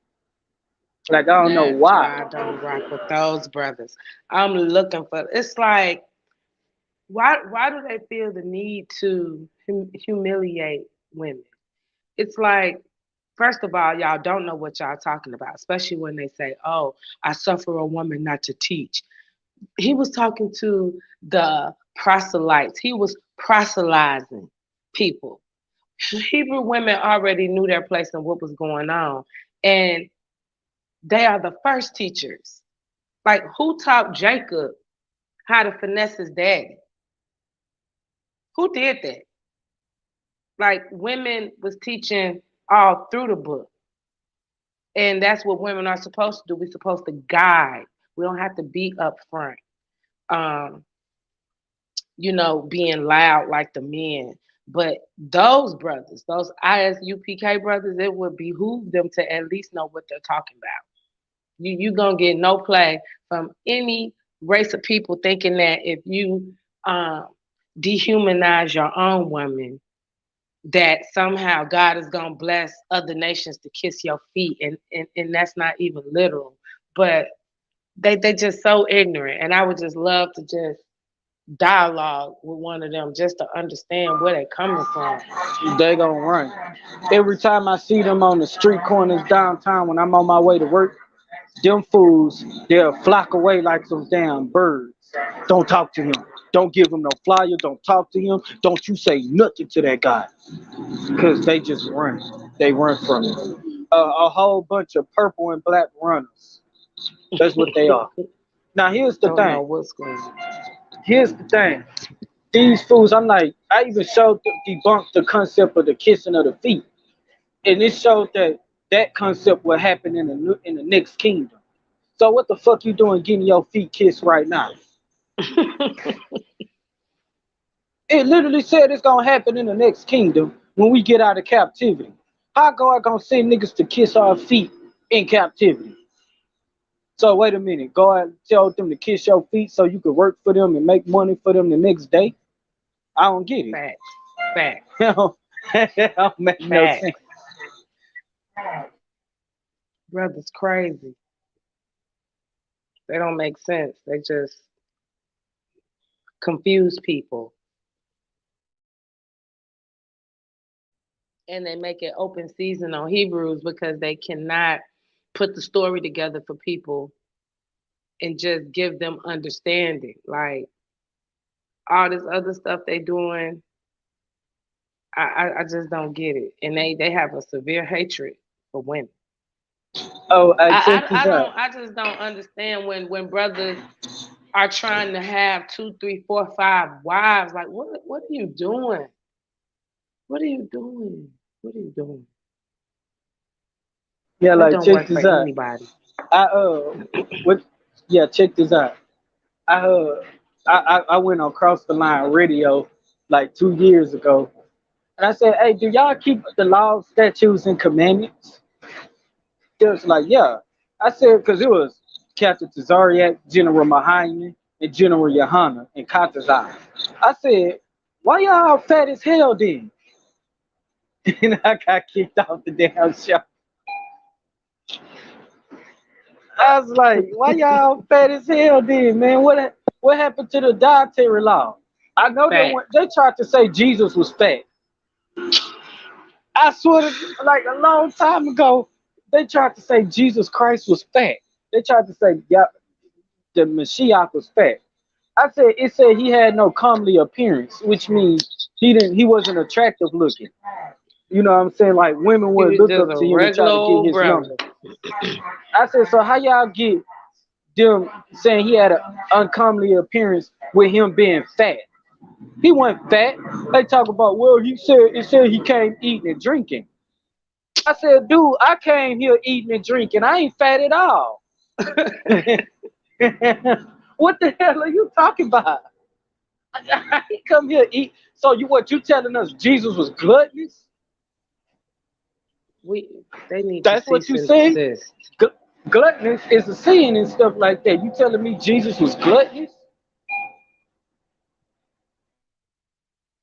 Like I don't know That's why I why. don't rock with those brothers. I'm looking for. It's like why do they feel the need to humiliate women? It's like, first of all, y'all don't know what y'all talking about, especially when they say, "Oh, I suffer a woman not to teach." He was talking to the proselytes. He was proselytizing people. Hebrew women already knew their place and what was going on, and they are the first teachers. Like, who taught Jacob how to finesse his daddy? Who did that? Like, women was teaching all through the book. And that's what women are supposed to do. We're supposed to guide. We don't have to be up front, um, being loud like the men. But those brothers, those ISUPK brothers, it would behoove them to at least know what they're talking about. You gonna get no play from any race of people thinking that if you dehumanize your own woman, that somehow God is gonna bless other nations to kiss your feet, and that's not even literal. But they just so ignorant, and I would just love to just dialogue with one of them just to understand where they're coming from. They gonna run. Every time I see them on the street corners downtown when I'm on my way to work, them fools, they'll flock away like some damn birds. Don't talk to him. Don't give him no flyer. Don't talk to him. Don't you say nothing to that guy. Because they just run. They run from it. A whole bunch of purple and black runners. That's what they are. Now, here's the Don't know thing. what's going on. Here's the thing. These fools, I'm like, I even showed debunked the concept of the kissing of the feet. And it showed that concept will happen in the next kingdom. So what the fuck you doing getting your feet kissed right now? It literally said it's gonna happen in the next kingdom when we get out of captivity. How God gonna send niggas to kiss our feet in captivity? So wait a minute, God told them to kiss your feet so you could work for them and make money for them the next day? I don't get it. Fact. That don't make no Fact. sense. Brother's crazy. They don't make sense. They just confuse people. And they make it open season on Hebrews because they cannot put the story together for people and just give them understanding. Like all this other stuff they doing, I just don't get it. And they have a severe hatred for women. Oh, check this out. I just don't understand when brothers are trying to have 2, 3, 4, 5 wives. Like, what are you doing? What are you doing? What are you doing? Yeah, That like don't check work this for out. anybody. Check this out. I went on Cross the Line radio like 2 years ago, and I said, "Hey, do y'all keep the laws, statutes, and commandments?" They was like, "Yeah." I said, because it was Captain Tazariak, General Mahayman, and General Yohana, and Katazai. I said, "Why y'all fat as hell then?" And I got kicked off the damn show. I was like, "Why y'all fat as hell then, man? What happened to the dietary law?" I know they tried to say Jesus was fat. I swear to, like a long time ago, they tried to say Jesus Christ was fat. They tried to say the Mashiach was fat. I said it said he had no comely appearance, which means he wasn't attractive looking. You know what I'm saying? Like women would look up to him and try to get his number. I said, so how y'all get them saying he had an uncomely appearance with him being fat? He wasn't fat. They talk about, well, it said he came eating and drinking. I said, dude, I came here eating and drinking. I ain't fat at all. What the hell are you talking about? I come here eat. So you telling us Jesus was gluttonous? That's what you saying? Gluttonous is a sin and stuff like that. You telling me Jesus was gluttonous?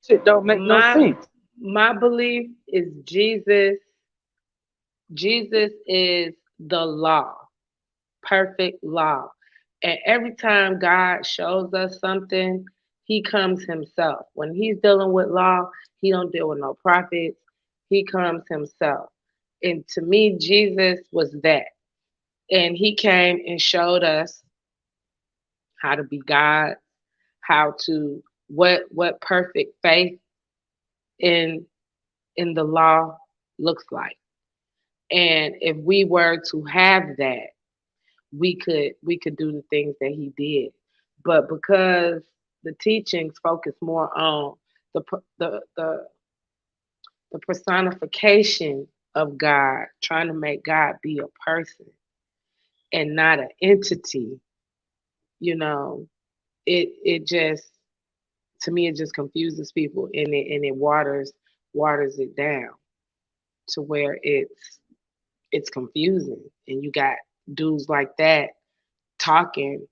Shit don't make no sense. My belief is Jesus is the law, perfect law. And every time God shows us something, he comes himself. When he's dealing with law, he don't deal with no prophets. He comes himself. And to me, Jesus was that. And he came and showed us how to be God, how to what perfect faith in the law looks like. And if we were to have that, we could do the things that he did. But because the teachings focus more on the personification of God, trying to make God be a person and not an entity, it just, to me, it just confuses people, and it waters it down to where it's confusing. And you got dudes like that talking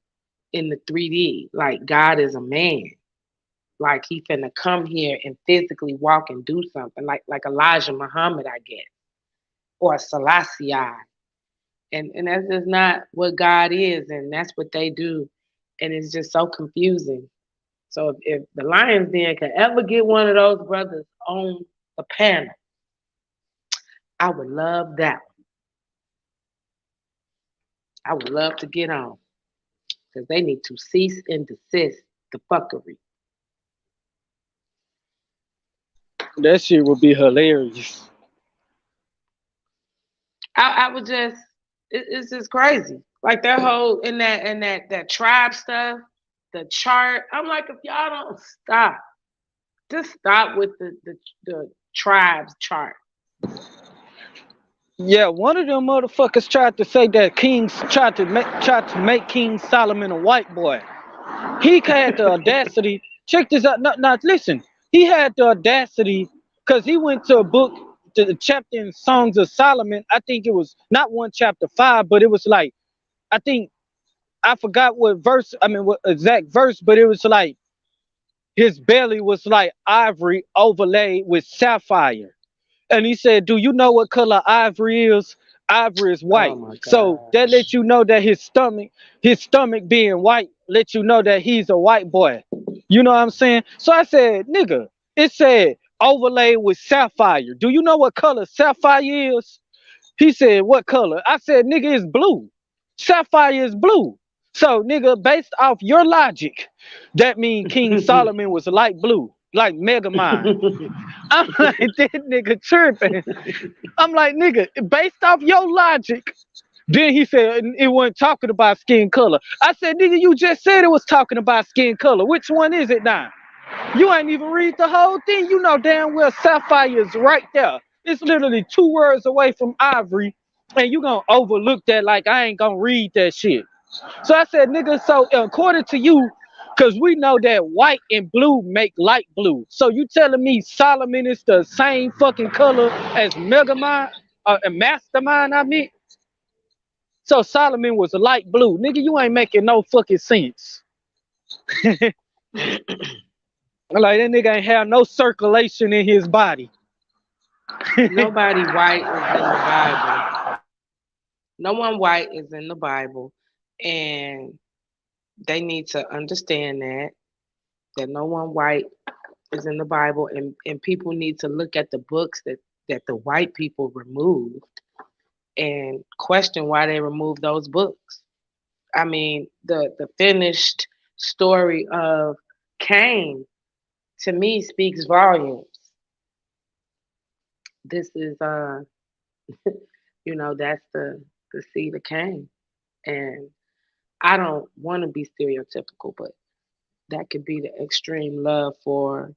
in the 3D like God is a man, like he finna come here and physically walk and do something, like Elijah Muhammad, I guess, or Selassie. And that's just not what God is, and that's what they do, and it's just so confusing. So if the Lions Den could ever get one of those brothers on the panel, I would love that one. I would love to get on, because they need to cease and desist the fuckery. That shit would be hilarious. I would just, it's just crazy. Like their whole in that tribe stuff, the chart. I'm like, if y'all don't stop, just stop with the tribes chart. Yeah, one of them motherfuckers tried to say that kings tried to make King Solomon a white boy. He had the audacity. Check this out. Now listen. He had the audacity because he went to a book, to the chapter in Songs of Solomon. I think it was not one chapter 5, but it was like, I think I forgot what verse, I mean what exact verse, but it was like his belly was like ivory overlaid with sapphire. And he said, do you know what color ivory is? Ivory is Oh white. my So that gosh. lets you know that his stomach being white, lets you know that he's a white boy. You know what I'm saying? So I said, nigga, it said overlaid with sapphire. Do you know what color sapphire is? He said, what color? I said, nigga, it's blue. Sapphire is blue. So, nigga, based off your logic, that means King Solomon was light blue, like Megamind. I'm like, that nigga tripping. I'm like, nigga, based off your logic. Then he said it wasn't talking about skin color. I said, nigga, you just said it was talking about skin color. Which one is it now? You ain't even read the whole thing. You know damn well sapphire is right there. It's literally 2 words away from ivory, and you gonna overlook that like I ain't gonna read that shit. So I said, nigga, so according to you, because we know that white and blue make light blue. So you telling me Solomon is the same fucking color as Megamind, Mastermind, I mean? So Solomon was light blue. Nigga, you ain't making no fucking sense. Like, that nigga ain't have no circulation in his body. Nobody white is in the Bible. No one white is in the Bible. And they need to understand that no one white is in the Bible, and people need to look at the books that the white people removed and question why they removed those books. I mean, the finished story of Cain, to me, speaks volumes. This is that's the seed of Cain. And I don't want to be stereotypical, but that could be the extreme love for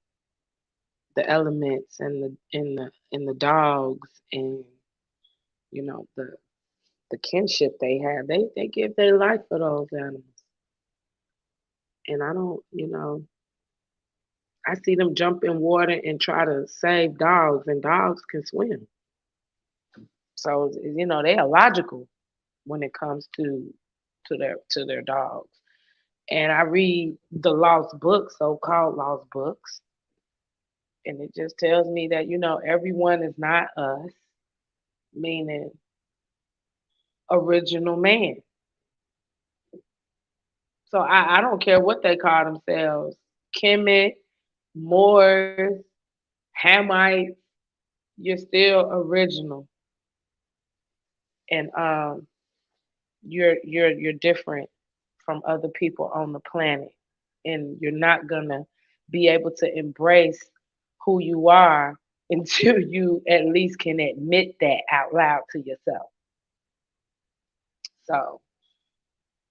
the elements and the dogs, and the kinship they have. They give their life for those animals. And I don't, I see them jump in water and try to save dogs, and dogs can swim. So, they are logical when it comes to their dogs. And I read the lost books, so-called lost books, and it just tells me that everyone is not us, meaning original man. So I don't care what they call themselves, Kemet, Moors, Hamites, you're still original, and you're different from other people on the planet, and you're not gonna be able to embrace who you are until you at least can admit that out loud to yourself. So,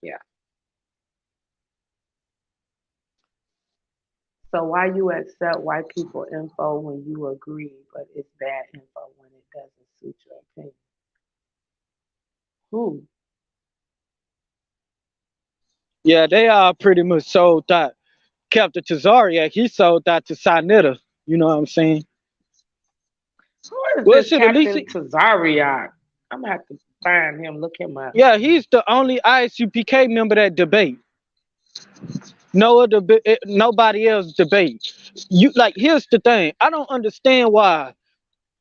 yeah. So why you accept white people info when you agree, but it's bad info when it doesn't suit your opinion? Who? Yeah, they are pretty much sold that. Captain Tazariak, he sold that to Sinetta. You know what I'm saying? Who is Well, this shit, at least Captain Tazariak? I'm gonna have to find him, look him up. yeah, he's the only ISUPK member that debate. No other, nobody else debate. You like, here's the thing. I don't understand why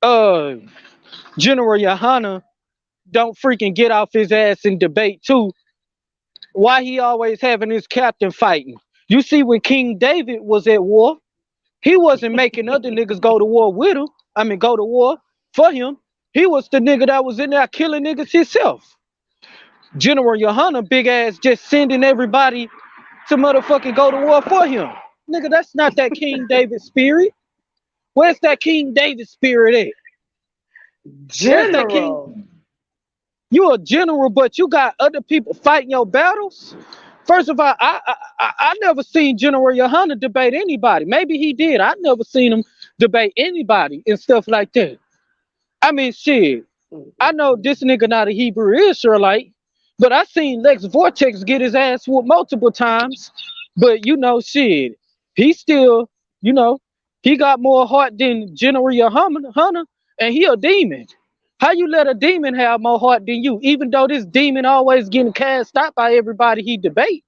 General Yohana don't freaking get off his ass in debate too. Why he always having his captain fighting? You see, when King David was at war, he wasn't making other niggas go to war with him. I mean, go to war for him. He was the nigga that was in there killing niggas himself. General Yohana, big ass, just sending everybody to motherfucking go to war for him. Nigga, that's not that King David spirit. Where's that King David spirit at? Where's that General. King? You a general, but you got other people fighting your battles. First of all, I never seen General Yohana debate anybody. Maybe he did. I never seen him debate anybody and stuff like that. I mean, shit. I know this nigga not a Hebrew Israelite, but I seen Lex Vortex get his ass whooped multiple times. But shit, he still, you know, He got more heart than General Hunter, and he a demon. How you let a demon have more heart than you, even though this demon always getting cast out by everybody he debate?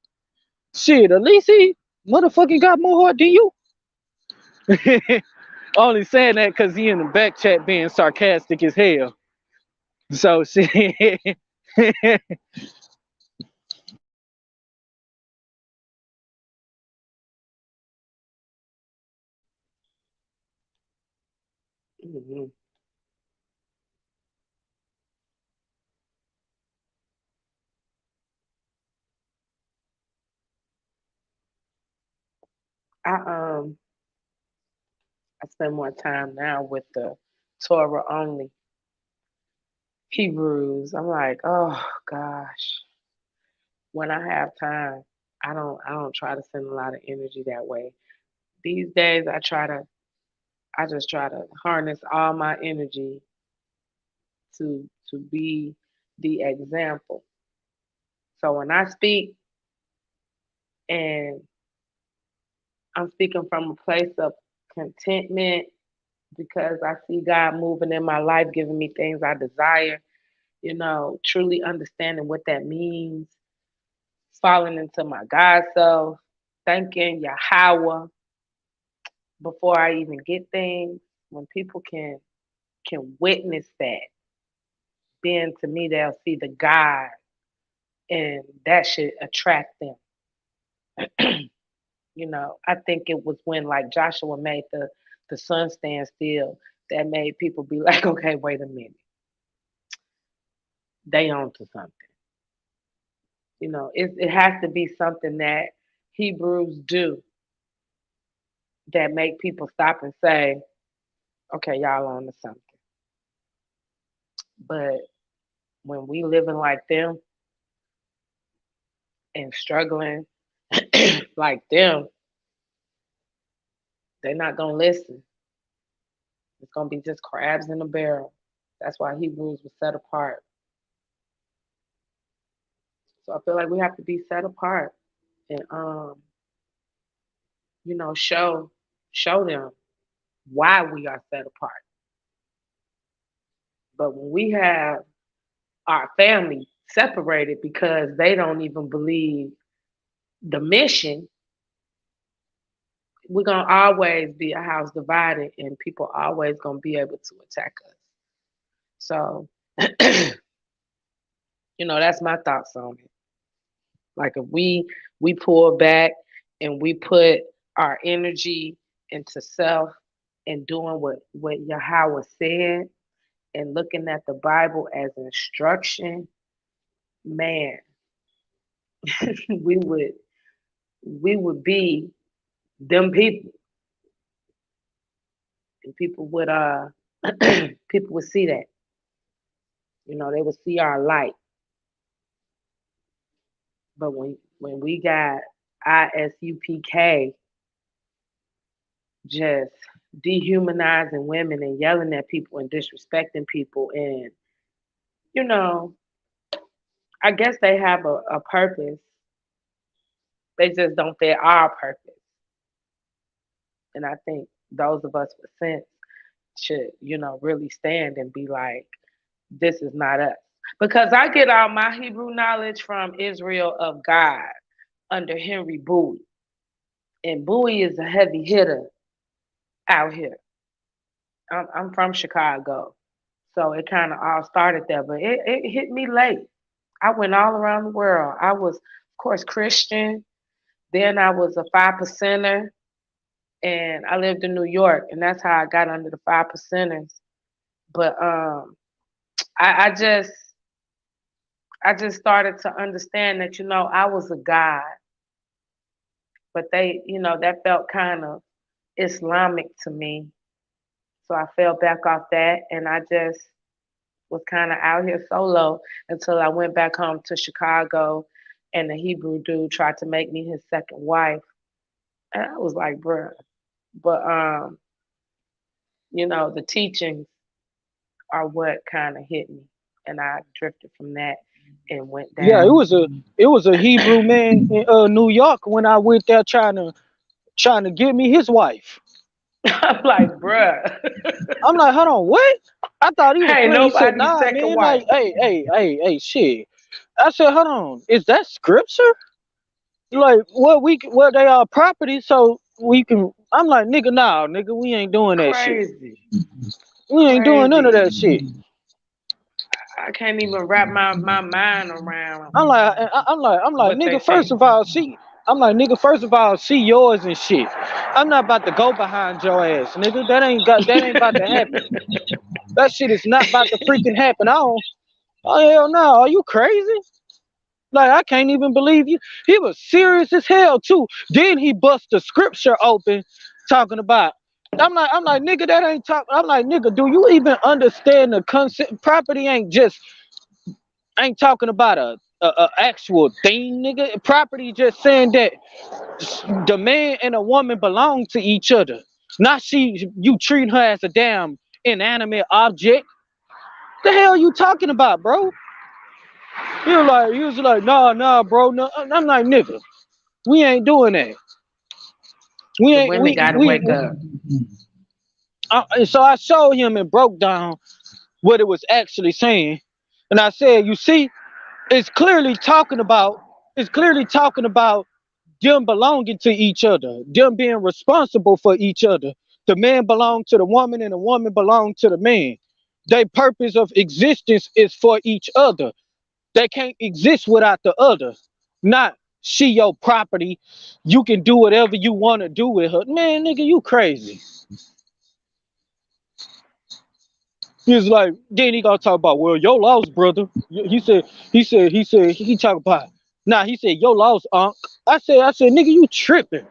Shit, at least he motherfucking got more heart than you. Only saying that because he in the back chat being sarcastic as hell. So shit. Mhm. I I spend more time now with the Torah only Hebrews. I'm like, oh gosh, when I have time, I don't try to send a lot of energy that way. These days I just try to harness all my energy to be the example. So when I speak and I'm speaking from a place of contentment because I see God moving in my life, giving me things I desire, truly understanding what that means, falling into my God self, thanking Yahweh before I even get things. When people can witness that, then to me they'll see the God, and that should attract them. I think it was when like Joshua made the sun stand still that made people be like, okay, wait a minute, they on to something. It has to be something that Hebrews do that make people stop and say, okay, y'all on to something. But when we living like them and struggling like them, they're not gonna listen. It's gonna be just crabs in a barrel. That's why Hebrews was set apart. So I feel like we have to be set apart and show them why we are set apart. But when we have our family separated because they don't even believe the mission, we're gonna always be a house divided and people always gonna be able to attack us. So that's my thoughts on it. Like if we pull back and we put our energy into self and doing what Yahweh said and looking at the Bible as instruction, man, we would be them people. And people would people would see that. They would see our light. But when we got ISUPK just dehumanizing women and yelling at people and disrespecting people, and I guess they have a purpose. They just don't fit our purpose. And I think those of us with sense should, really stand and be like, this is not us. Because I get all my Hebrew knowledge from Israel of God under Henry Bowie. And Bowie is a heavy hitter out here. I'm from Chicago. So it kind of all started there, but it hit me late. I went all around the world. I was, of course, Christian. Then I was a 5%er, and I lived in New York, and that's how I got under the 5%ers. But I just started to understand that I was a God, but they that felt kind of Islamic to me. So I fell back off that, and I just was kind of out here solo until I went back home to Chicago, and the Hebrew dude tried to make me his second wife, and I was like, bruh. But the teachings are what kind of hit me, and I drifted from that and went down. Yeah, it was a Hebrew man in New York when I went there trying to get me his wife. I'm like, bruh. I'm like, hold on, what? I thought he was Ain't playing. He said, nobody nah, second man, wife. like, hey, shit. I said, hold on, is that scripture? Like, what they are property, so we can. I'm like, nigga, nah, nigga, we ain't doing that shit. Crazy. We ain't doing none of Crazy. that shit. I can't even wrap my mind around I'm like, what they nigga, think. first of all, see yours and shit. I'm not about to go behind your ass, nigga. That ain't about to happen. That shit is not about to freaking happen. Oh hell no, are you crazy? Like, I can't even believe you. He was serious as hell too. Then he bust the scripture open talking about. I'm like, nigga, that ain't talk. I'm like, nigga, do you even understand the concept? Property ain't talking about a actual thing, nigga. Property just saying that the man and a woman belong to each other. Not you treat her as a damn inanimate object. The hell you talking about, bro? He was like, nah, bro. No. I'm like, nigga, we ain't doing that. We The ain't, women gotta wake up. and so I showed him and broke down what it was actually saying. And I said, you see, it's clearly talking about them belonging to each other, them being responsible for each other. The man belonged to the woman and the woman belonged to the man. Their purpose of existence is for each other. They can't exist without the other. Not she your property. You can do whatever you want to do with her. Man, nigga, you crazy. He was like, then he gonna talk about, well, your loss, brother. He talk about, nah, he said, your loss, Unc. I said, nigga, you tripping.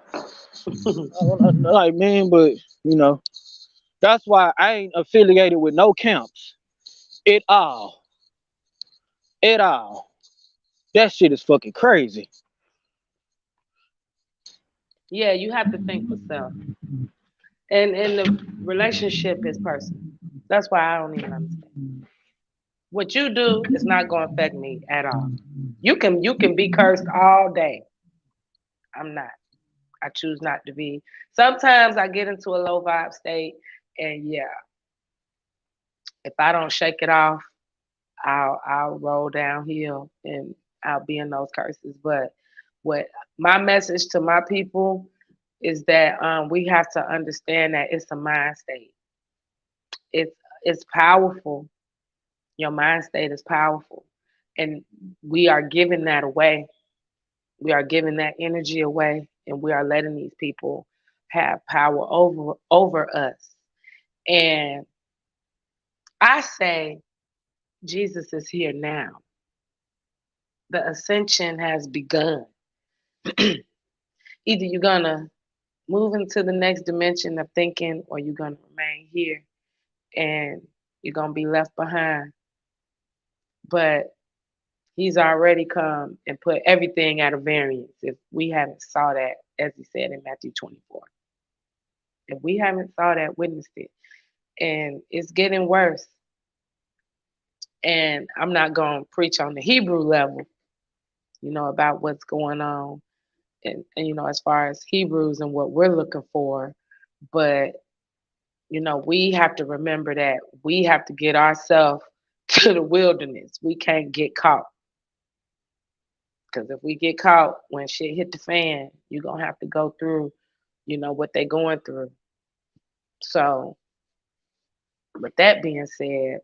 Like, man, but you know, that's why I ain't affiliated with no camps at all. At all. That shit is fucking crazy. Yeah, you have to think for self. And the relationship is personal. That's why I don't even understand. What you do is not gonna affect me at all. You can be cursed all day. I'm not. I choose not to be. Sometimes I get into a low vibe state, and yeah, if I don't shake it off, I'll roll downhill and I'll be in those curses. But what my message to my people is that we have to understand that it's a mind state. It's powerful. Your mind state is powerful, and we are giving that away. We are giving that energy away, and we are letting these people have power over us. And I say Jesus is here now. The ascension has begun. Either you're gonna move into the next dimension of thinking, or you're gonna remain here and you're gonna be left behind. But he's already come and put everything at a variance. If we haven't saw that, as he said in Matthew 24, if we haven't saw that, witnessed it, and it's getting worse. And I'm not gonna preach on the Hebrew level, about what's going on, and as far as Hebrews and what we're looking for, but we have to remember that we have to get ourselves to the wilderness. We can't get caught. Because if we get caught when shit hit the fan, you're going to have to go through, what they're going through. So, with that being said,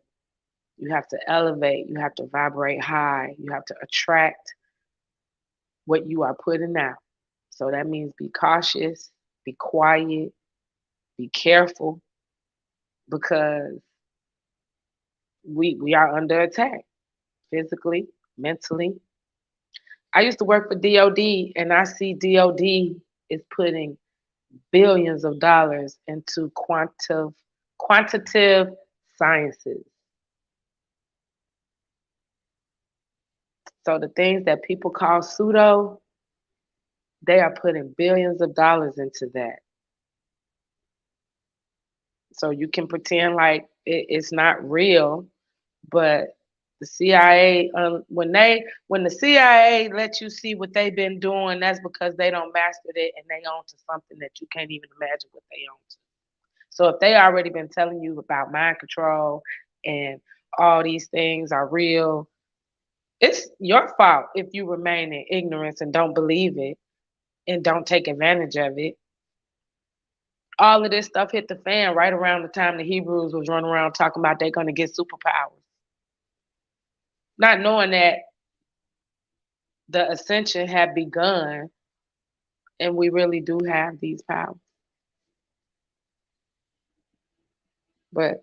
you have to elevate, you have to vibrate high, you have to attract what you are putting out. So, that means be cautious, be quiet, be careful, because we are under attack physically, mentally. I used to work for DOD, and I see DOD is putting billions of dollars into quantitative sciences. So the things that people call pseudo, they are putting billions of dollars into that. So you can pretend like it's not real, but the CIA, when the CIA let you see what they've been doing, that's because they don't mastered it and they own to something that you can't even imagine what they own to. So if they already been telling you about mind control and all these things are real, it's your fault if you remain in ignorance and don't believe it and don't take advantage of it. All of this stuff hit the fan right around the time the Hebrews was running around talking about they're going to get superpowers. Not knowing that the ascension had begun and we really do have these powers. But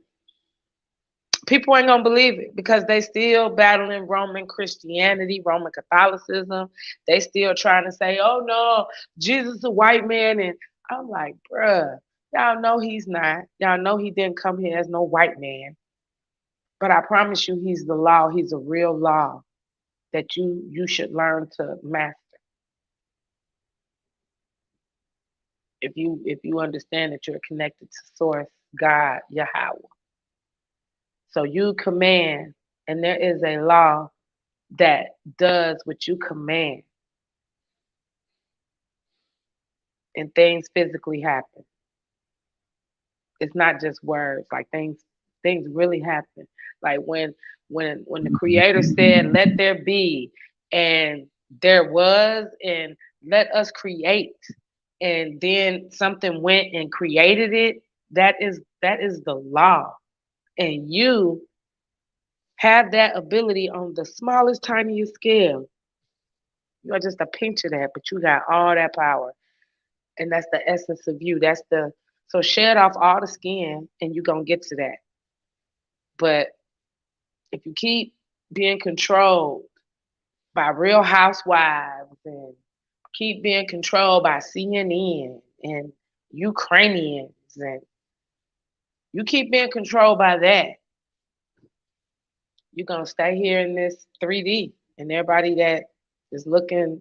people ain't gonna believe it because they still battling Roman Christianity, Roman Catholicism. They still trying to say, oh no, Jesus is a white man. And I'm like, bruh, y'all know he's not. Y'all know he didn't come here as no white man. But I promise you, he's the law. He's a real law that you should learn to master. If you understand that you're connected to source, God, Yahweh. So you command, and there is a law that does what you command. And things physically happen. It's not just words, like things really happen. Like when the creator said, let there be, and there was, and let us create, and then something went and created it, that is the law. And you have that ability on the smallest, tiniest scale. You are just a pinch of that, but you got all that power. And that's the essence of you. So shed off all the skin and you're going to get to that. But if you keep being controlled by Real Housewives and keep being controlled by CNN and Ukrainians and you keep being controlled by that, you're going to stay here in this 3D. And everybody that is looking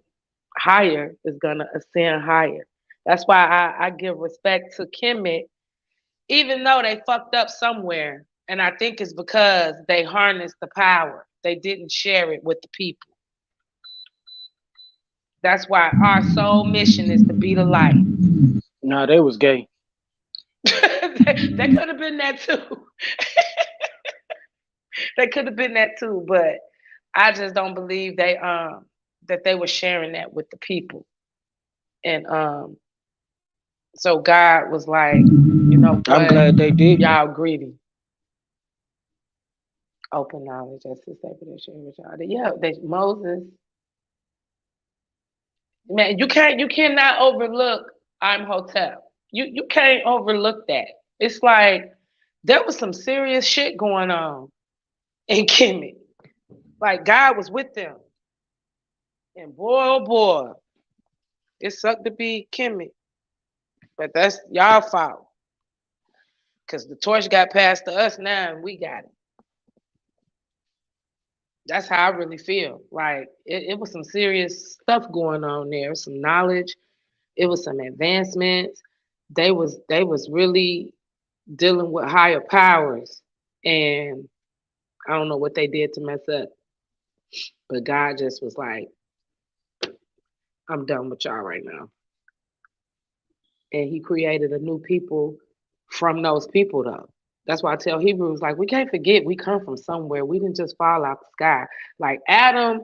higher is going to ascend higher. That's why I give respect to Kemet, even though they fucked up somewhere. And I think it's because they harnessed the power. They didn't share it with the people. That's why our sole mission is to be the light. No, they was gay. They could have been that too. They could have been that too, but I just don't believe that they were sharing that with the people. And so God was like, you know what? I'm glad they did. Y'all greedy. Open knowledge, that's the statement they share with y'all. Yeah, Moses. Man, you cannot overlook Imhotep. You can't overlook that. It's like there was some serious shit going on in Kemet. Like God was with them. And boy, oh boy, it sucked to be Kemet. But that's y'all fault. Because the torch got passed to us now and we got it. That's how I really feel. Like it was some serious stuff going on there, some knowledge. It was some advancements. They was really dealing with higher powers. And I don't know what they did to mess up. But God just was like, I'm done with y'all right now. And he created a new people from those people, though. That's why I tell Hebrews, like, we can't forget we come from somewhere. We didn't just fall out the sky. Like Adam,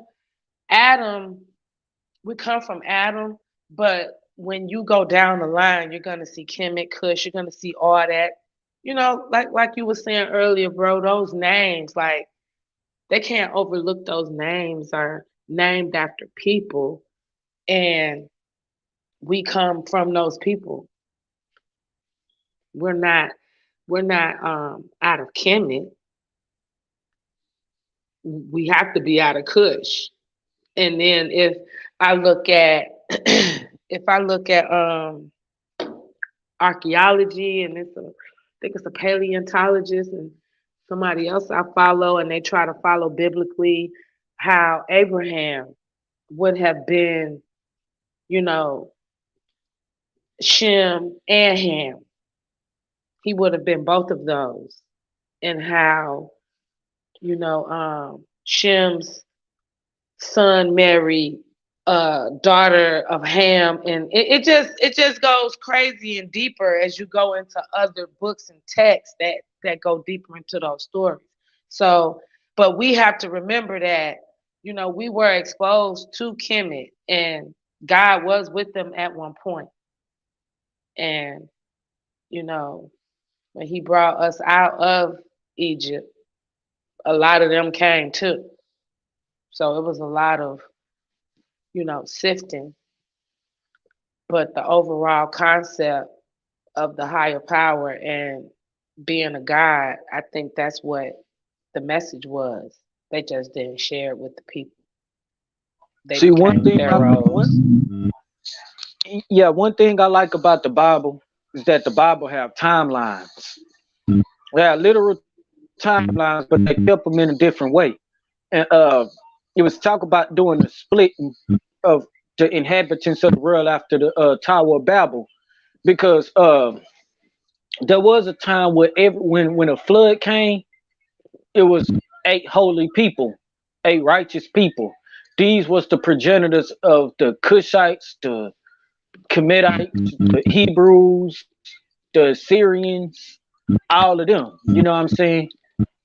we come from Adam, but when you go down the line, you're gonna see Kemet, Cush, you're gonna see all that. You know, like you were saying earlier, bro, those names, like, they can't overlook those names are named after people. And we come from those people. We're not out of Kemet. We have to be out of Cush. And then if I look at archaeology, and I think it's a paleontologist and somebody else I follow, and they try to follow biblically how Abraham would have been, you know, Shem and Ham. He would have been both of those. And how, you know, Shem's son married daughter of Ham, and it just goes crazy and deeper as you go into other books and texts that go deeper into those stories. So, but we have to remember that, you know, we were exposed to Kemet, and God was with them at one point. And, you know, when he brought us out of Egypt, a lot of them came too. So it was a lot of, you know, sifting. But the overall concept of the higher power and being a God, I think that's what the message was. They just didn't share it with the people. They See, one became thing pharaohs. one thing I like about the Bible is that the Bible have timelines. They have literal timelines, but they kept them in a different way. And it was talk about doing the splitting of the inhabitants of the world after the Tower of Babel, because there was a time where when a flood came, it was 8 holy people, 8 righteous people. These was the progenitors of the Cushites, the Kemetites, the Hebrews, the Syrians, all of them. You know what I'm saying?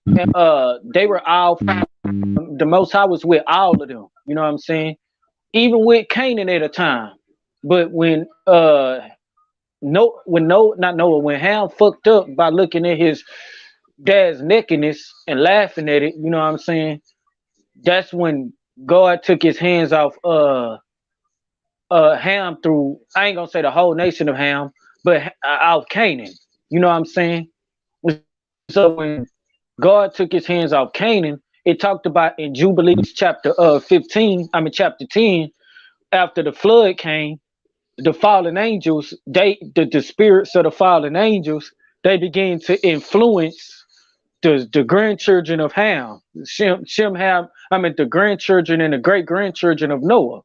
And they were all, the Most High was with all of them. You know what I'm saying? Even with Canaan at a time. But when when Ham fucked up by looking at his dad's nakedness and laughing at it, you know what I'm saying? That's when God took his hands off Ham through, I ain't gonna say the whole nation of Ham, but out Canaan. You know what I'm saying? So when God took his hands off Canaan, it talked about in Jubilees chapter 10, after the flood came, the fallen angels, the spirits of the fallen angels, they began to influence the grandchildren of Ham, Ham, the grandchildren and the great grandchildren of Noah.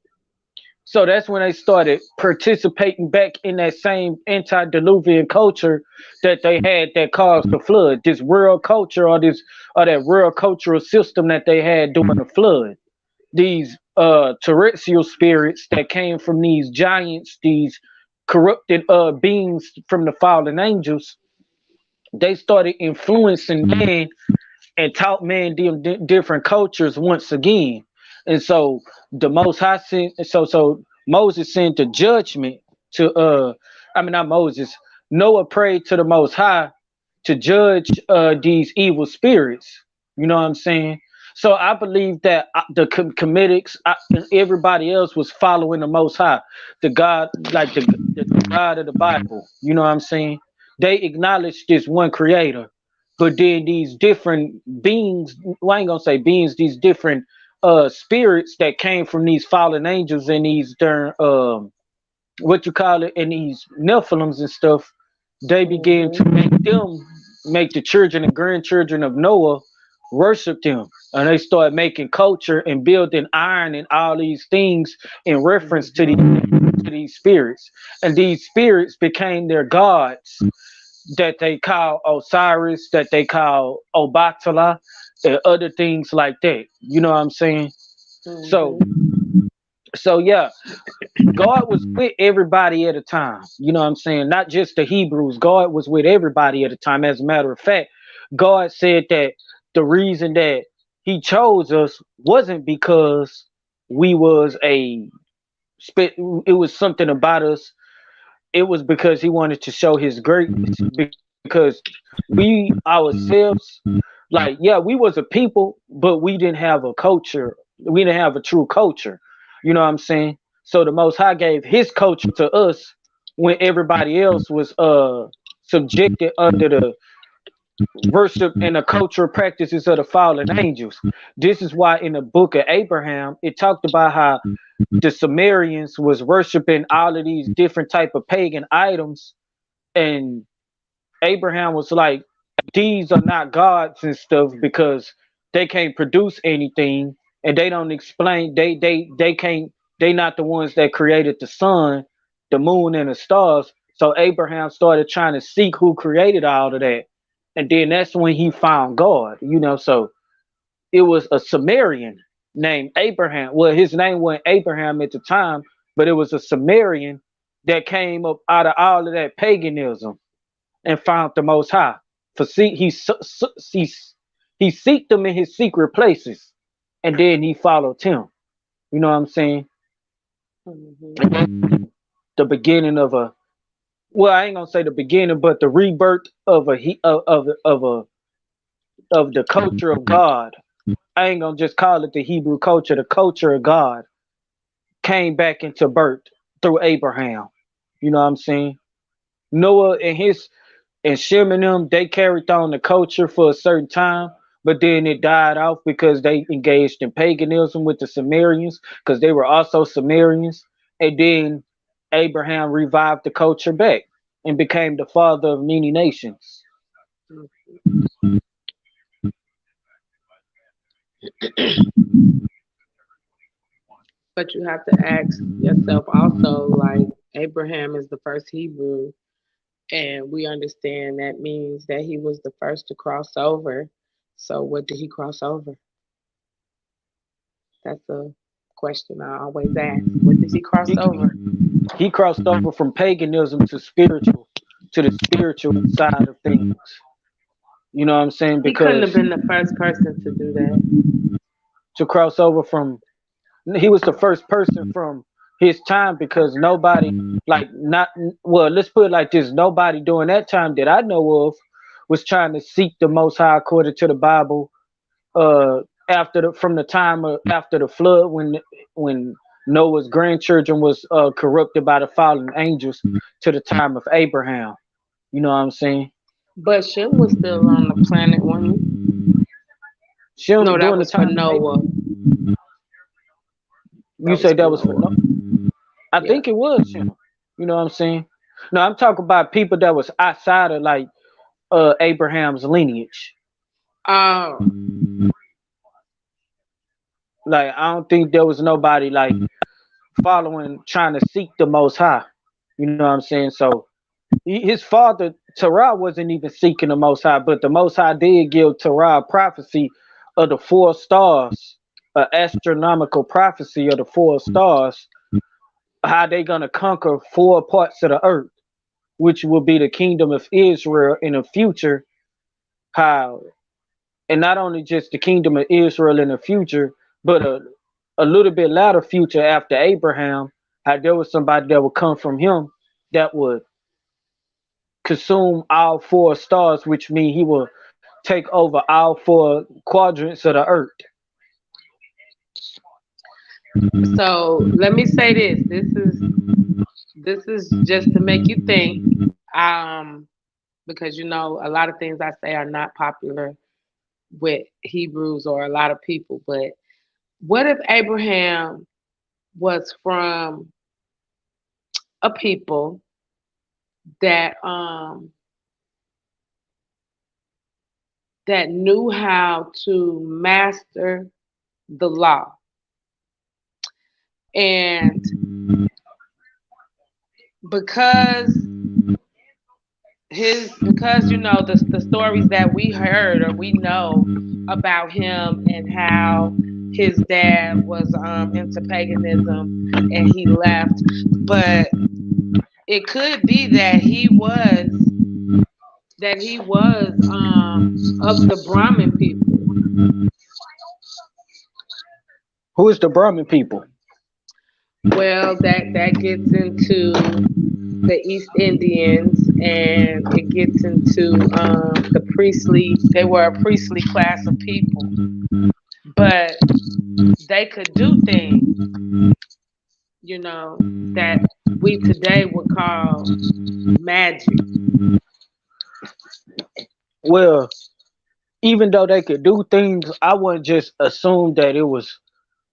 So that's when they started participating back in that same antediluvian culture that they had that caused the flood. This world culture or that world cultural system that they had during the flood. These terrestrial spirits that came from these giants, these corrupted beings from the fallen angels, they started influencing man and taught man different cultures once again. And so the Most High sent, so Moses sent the judgment to not Moses. Noah prayed to the Most High to judge these evil spirits. You know what I'm saying? So I believe that the Comitics and everybody else was following the Most High, the God, like the God of the Bible. You know what I'm saying? They acknowledged this one Creator. But then these different beings, well, I ain't gonna say beings, these different spirits that came from these fallen angels and these and these Nephilims and stuff, they began to make the children and grandchildren of Noah worship them. And they started making culture and building iron and all these things in reference to these spirits. And these spirits became their gods, that they call Osiris, that they call Obatala, and other things like that. You know what I'm saying? So yeah, God was with everybody at a time. You know what I'm saying? Not just the Hebrews. God was with everybody at a time. As a matter of fact, God said that the reason that he chose us wasn't because we was it was something about us. It was because he wanted to show his greatness, because we ourselves, like, yeah, we was a people, but we didn't have a culture. We didn't have a true culture. You know what I'm saying? So the Most High gave his culture to us when everybody else was subjected under the worship and the cultural practices of the fallen angels. This is why in the book of Abraham, it talked about how the Sumerians was worshiping all of these different type of pagan items, and Abraham was like, these are not gods and stuff, because they can't produce anything, and they don't explain, they can't, they not the ones that created the sun, the moon, and the stars. So Abraham started trying to seek who created all of that, and then that's when he found God. You know, so it was a Sumerian named Abraham. Well, his name wasn't Abraham at the time, but it was a Sumerian that came up out of all of that paganism and found the Most High. For he seeked them in his secret places, and then he followed him. You know what I'm saying? Mm-hmm. The beginning of a, well, I ain't gonna say the beginning, but the rebirth of the culture of God. I ain't gonna just call it the Hebrew culture. The culture of God came back into birth through Abraham. You know what I'm saying? Noah and Shem and them, they carried on the culture for a certain time, but then it died off because they engaged in paganism with the Sumerians, because they were also Sumerians. And then Abraham revived the culture back and became the father of many nations. But you have to ask yourself also, like, Abraham is the first Hebrew, and we understand that means that he was the first to cross over. So what did he cross over? That's a question I always ask. What did he cross over? He crossed over from paganism to the spiritual side of things. You know what I'm saying? He couldn't have been the first person to do that. To cross over from, he was the first person from his time, because nobody, let's put it like this, nobody during that time that I know of was trying to seek the Most High according to the Bible. After the flood, when Noah's grandchildren was corrupted by the fallen angels, to the time of Abraham. You know what I'm saying? But Shem was still on the planet, wasn't he? No, that was for Noah. You say that was for Noah? I think it was Shem. You know what I'm saying? No, I'm talking about people that was outside of like Abraham's lineage. Oh. Like, I don't think there was nobody like trying to seek the Most High. You know what I'm saying? So his father Terah wasn't even seeking the Most High, but the Most High did give Terah a prophecy of the 4 stars, an astronomical prophecy of the 4 stars, how they gonna conquer 4 parts of the earth, which will be the kingdom of Israel in the future. How, and not only just the kingdom of Israel in the future, but a little bit later future after Abraham, how there was somebody that would come from him that would consume all 4 stars, which means he will take over all 4 quadrants of the earth. So let me say this. This is just to make you think, because a lot of things I say are not popular with Hebrews or a lot of people, but what if Abraham was from a people that that knew how to master the law, and because the stories that we heard or we know about him, and how his dad was into paganism and he left, but it could be that he was of the Brahmin people. Who is the Brahmin people? Well, that gets into the East Indians, and it gets into the priestly. They were a priestly class of people, but they could do things, that we today would call magic. Well, even though they could do things, I wouldn't just assume that it was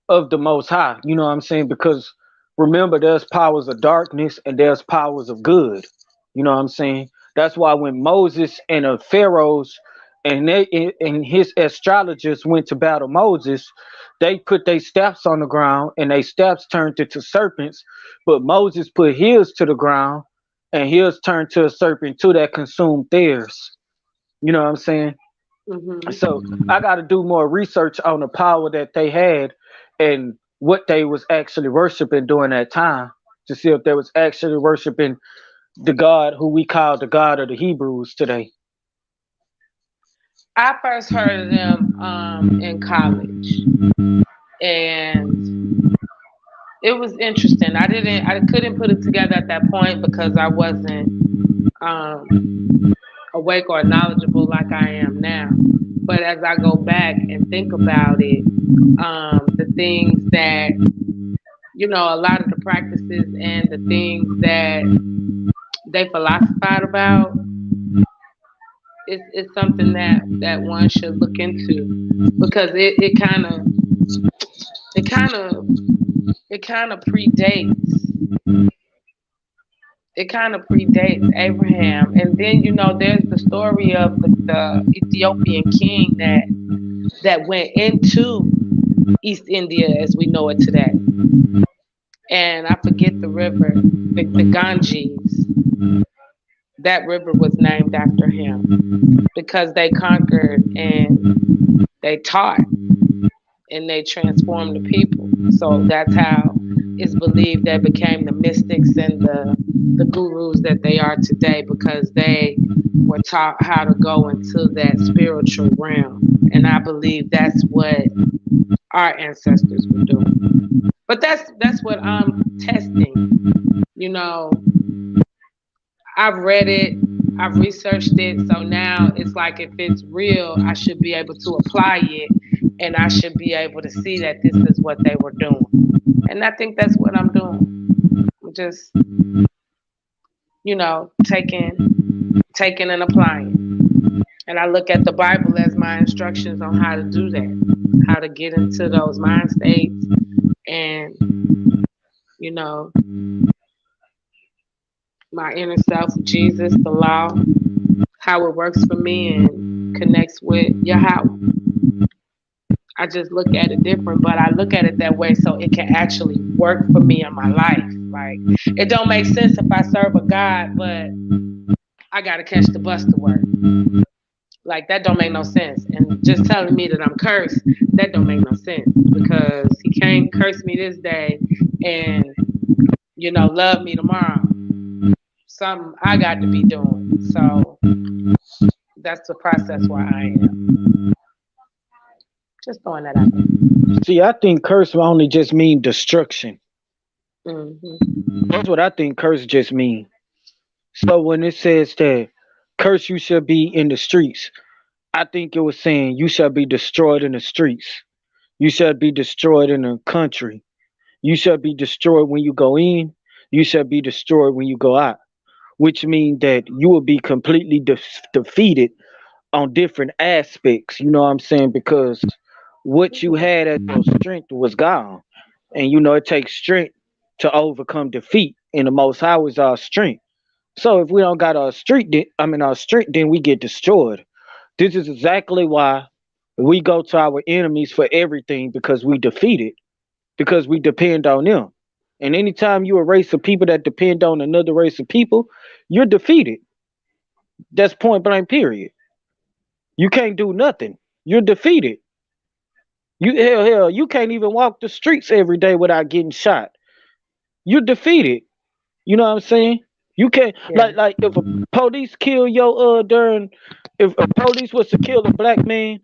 of the Most High. You know what I'm saying? Because remember, there's powers of darkness and there's powers of good. You know what I'm saying? That's why when Moses and the pharaohs and his astrologers went to battle Moses, they put their staffs on the ground and their staffs turned into serpents. But Moses put his to the ground and his turned to a serpent too that consumed theirs. You know what I'm saying? Mm-hmm. So I got to do more research on the power that they had, and what they was actually worshiping during that time, to see if they was actually worshiping the God who we call the God of the Hebrews today. I first heard of them in college, and it was interesting. I couldn't put it together at that point because I wasn't awake or knowledgeable like I am now. But as I go back and think about it, the things that, you know, a lot of the practices and the things that they philosophized about, it's something that one should look into, because it kind of predates Abraham. And then, you know, there's the story of the Ethiopian king that went into East India as we know it today. And I forget the river, the Ganges. That river was named after him because they conquered and they taught and they transformed the people. So that's how it's believed they became the mystics and the gurus that they are today, because they were taught how to go into that spiritual realm. And I believe that's what our ancestors were doing. But that's what I'm testing. You know, I've read it, I've researched it, so now it's like if it's real, I should be able to apply it, and I should be able to see that this is what they were doing. And I think that's what I'm doing. I'm just, you know, taking and applying. And I look at the Bible as my instructions on how to do that, how to get into those mind states and, you know, my inner self, Jesus, the law, how it works for me and connects with Yahweh. I just look at it different, but I look at it that way so it can actually work for me in my life. Like, it don't make sense if I serve a God, but I gotta catch the bus to work. Like, that don't make no sense. And just telling me that I'm cursed, that don't make no sense, because he can't curse me this day and, you know, love me tomorrow. Something I got to be doing. So that's the process where I am. Just throwing that out there. See, I think curse will only just mean destruction. Mm-hmm. That's what I think curse just mean. So when it says that curse you shall be in the streets, I think it was saying you shall be destroyed in the streets. You shall be destroyed in the country. You shall be destroyed when you go in. You shall be destroyed when you go out. Which means that you will be completely defeated on different aspects. You know what I'm saying? Because what you had as your strength was gone. And you know, it takes strength to overcome defeat. And the Most High is our strength. So if we don't got our strength, then we get destroyed. This is exactly why we go to our enemies for everything, because we defeated, because we depend on them. And anytime you're a race of people that depend on another race of people, you're defeated. That's point blank, period. You can't do nothing. You're defeated. Hell, you can't even walk the streets every day without getting shot. You're defeated. You know what I'm saying? You can't, Yeah. like if a police kill your if a police was to kill a black man,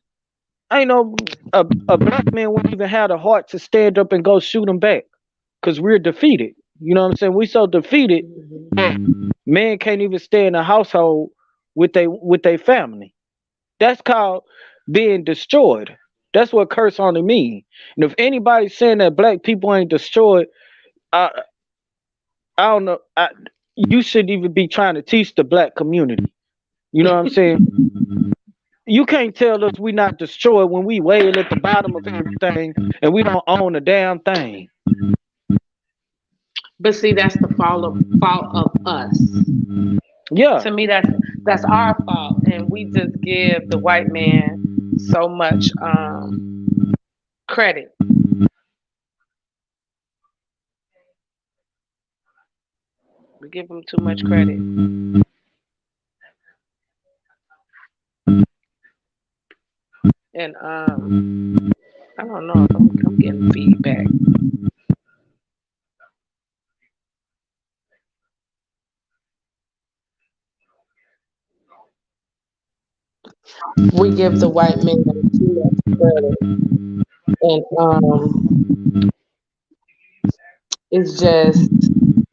I ain't know a black man wouldn't even have the heart to stand up and go shoot him back, because we're defeated. You know what I'm saying? We so defeated that man can't even stay in a household with their family. That's called being destroyed. That's what curse only mean. And if anybody's saying that black people ain't destroyed, I don't know. You shouldn't even be trying to teach the black community. You know what I'm saying? You can't tell us we not destroyed when we way at the bottom of everything and we don't own a damn thing. But see, that's the fault of us. Yeah. To me, that's our fault, and we just give the white man so much credit. We give him too much credit. And I don't know. I'm getting feedback. We give the white man too much credit, and it's just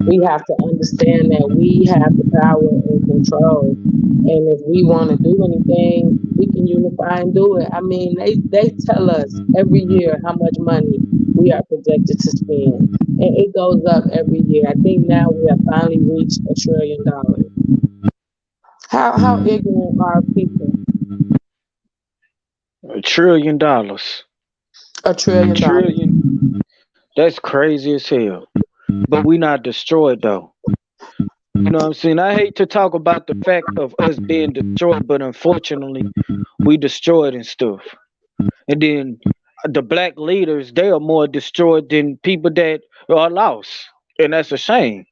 we have to understand that we have the power and control, and if we want to do anything, we can unify and do it. I mean, they tell us every year how much money we are projected to spend, and it goes up every year. I think now we have finally reached $1 trillion. How ignorant are people? $1 trillion. $1 trillion. Trillion. That's crazy as hell. But we not destroyed though. You know what I'm saying? I hate to talk about the fact of us being destroyed, but unfortunately, we destroyed and stuff. And then the black leaders, they are more destroyed than people that are lost. And that's a shame.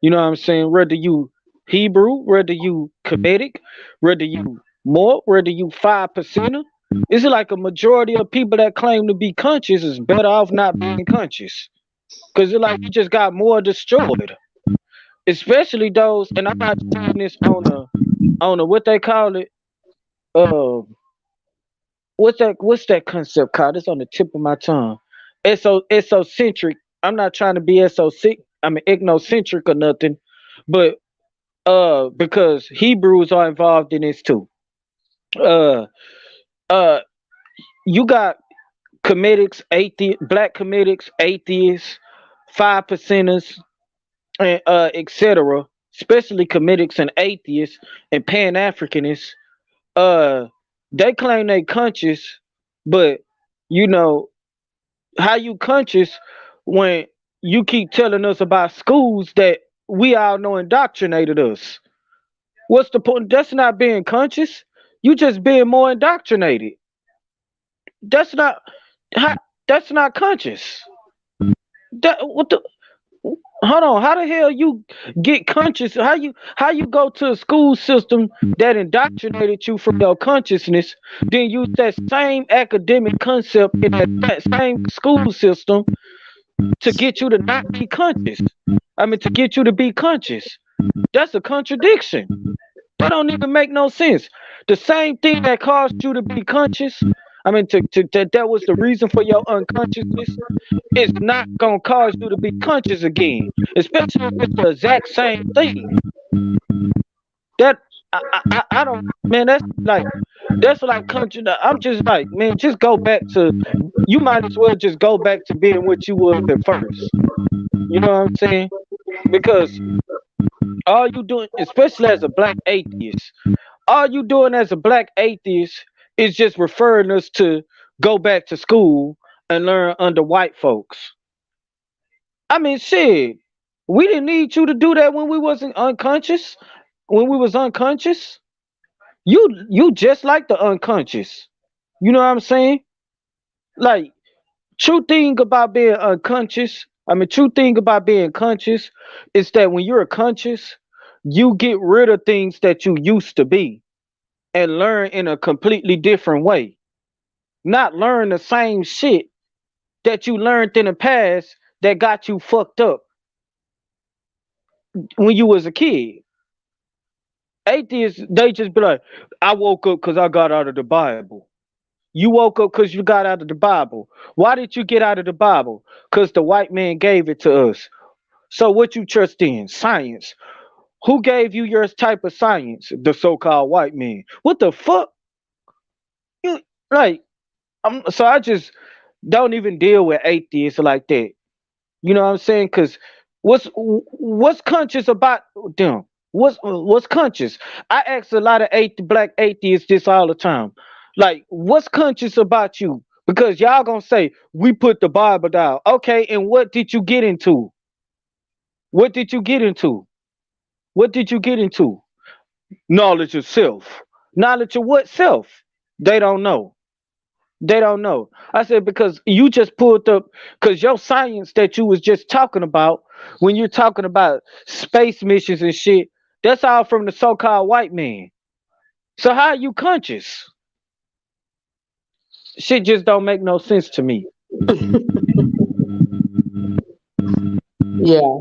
You know what I'm saying? Whether you Hebrew, whether you Kemetic, whether you more, whether you 5%er, it's like a majority of people that claim to be conscious is better off not being conscious. Because it's like you just got more destroyed. Especially those, and I'm not saying this on a what they call it, what's that concept called? It's on the tip of my tongue. Esocentric. I'm not trying to be ignocentric or nothing, but because Hebrews are involved in this too. Uh you got comedics, black comedics, atheists, 5%ers, and etc. Especially comedics and atheists and Pan-Africanists. They claim they conscious, but you know how you conscious when you keep telling us about schools that we all know indoctrinated us. What's the point? That's not being conscious. You just being more indoctrinated. That's not that's not conscious. That what the hold on, how the hell you get conscious? How you go to a school system that indoctrinated you from your consciousness, then use that same academic concept in that same school system to get you to not be conscious? I mean, to get you to be conscious. That's a contradiction. That don't even make no sense. The same thing that caused you to be conscious, I mean, that was the reason for your unconsciousness, is not gonna cause you to be conscious again, especially if it's the exact same thing. That I don't, man. That's like country. I'm just like, man, just go back to. You might as well just go back to being what you were at first. You know what I'm saying? Because all you doing, especially as a black atheist, all you doing as a black atheist is just referring us to go back to school and learn under white folks. I mean, shit, we didn't need you to do that when we wasn't unconscious. When we was unconscious, you just like the unconscious. You know what I'm saying? Like, true thing about being unconscious. True thing about being conscious is that when you're conscious, you get rid of things that you used to be and learn in a completely different way. Not learn the same shit that you learned in the past that got you fucked up when you was a kid. Atheists, they just be like, I woke up because I got out of the Bible. You woke up because you got out of the Bible. Why did you get out of the Bible? Because the white man gave it to us. So what you trust in? Science. Who gave you your type of science? The so-called white man. What the fuck? Like, so I just don't even deal with atheists like that. You know what I'm saying? Because what's conscious about them? What's conscious? I ask a lot of black atheists this all the time. Like, what's conscious about you? Because y'all gonna say we put the Bible down. Okay, and what did you get into? What did you get into? What did you get into? Knowledge of self. Knowledge of what self? They don't know. They don't know. I said, because you just pulled up, because your science that you was just talking about, when you're talking about space missions and shit, that's all from the so-called white man. So how are you conscious? Shit just don't make no sense to me. Yeah.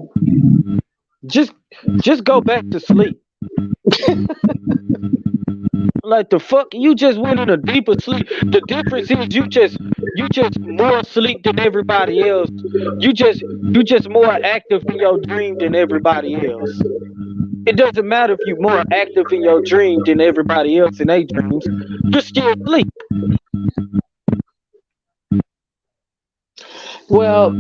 Just go back to sleep. Like the fuck, you just went in a deeper sleep. The difference is you just more asleep than everybody else. You just more active in your dream than everybody else. It doesn't matter if you're more active in your dream than everybody else in their dreams. You're still asleep. Well,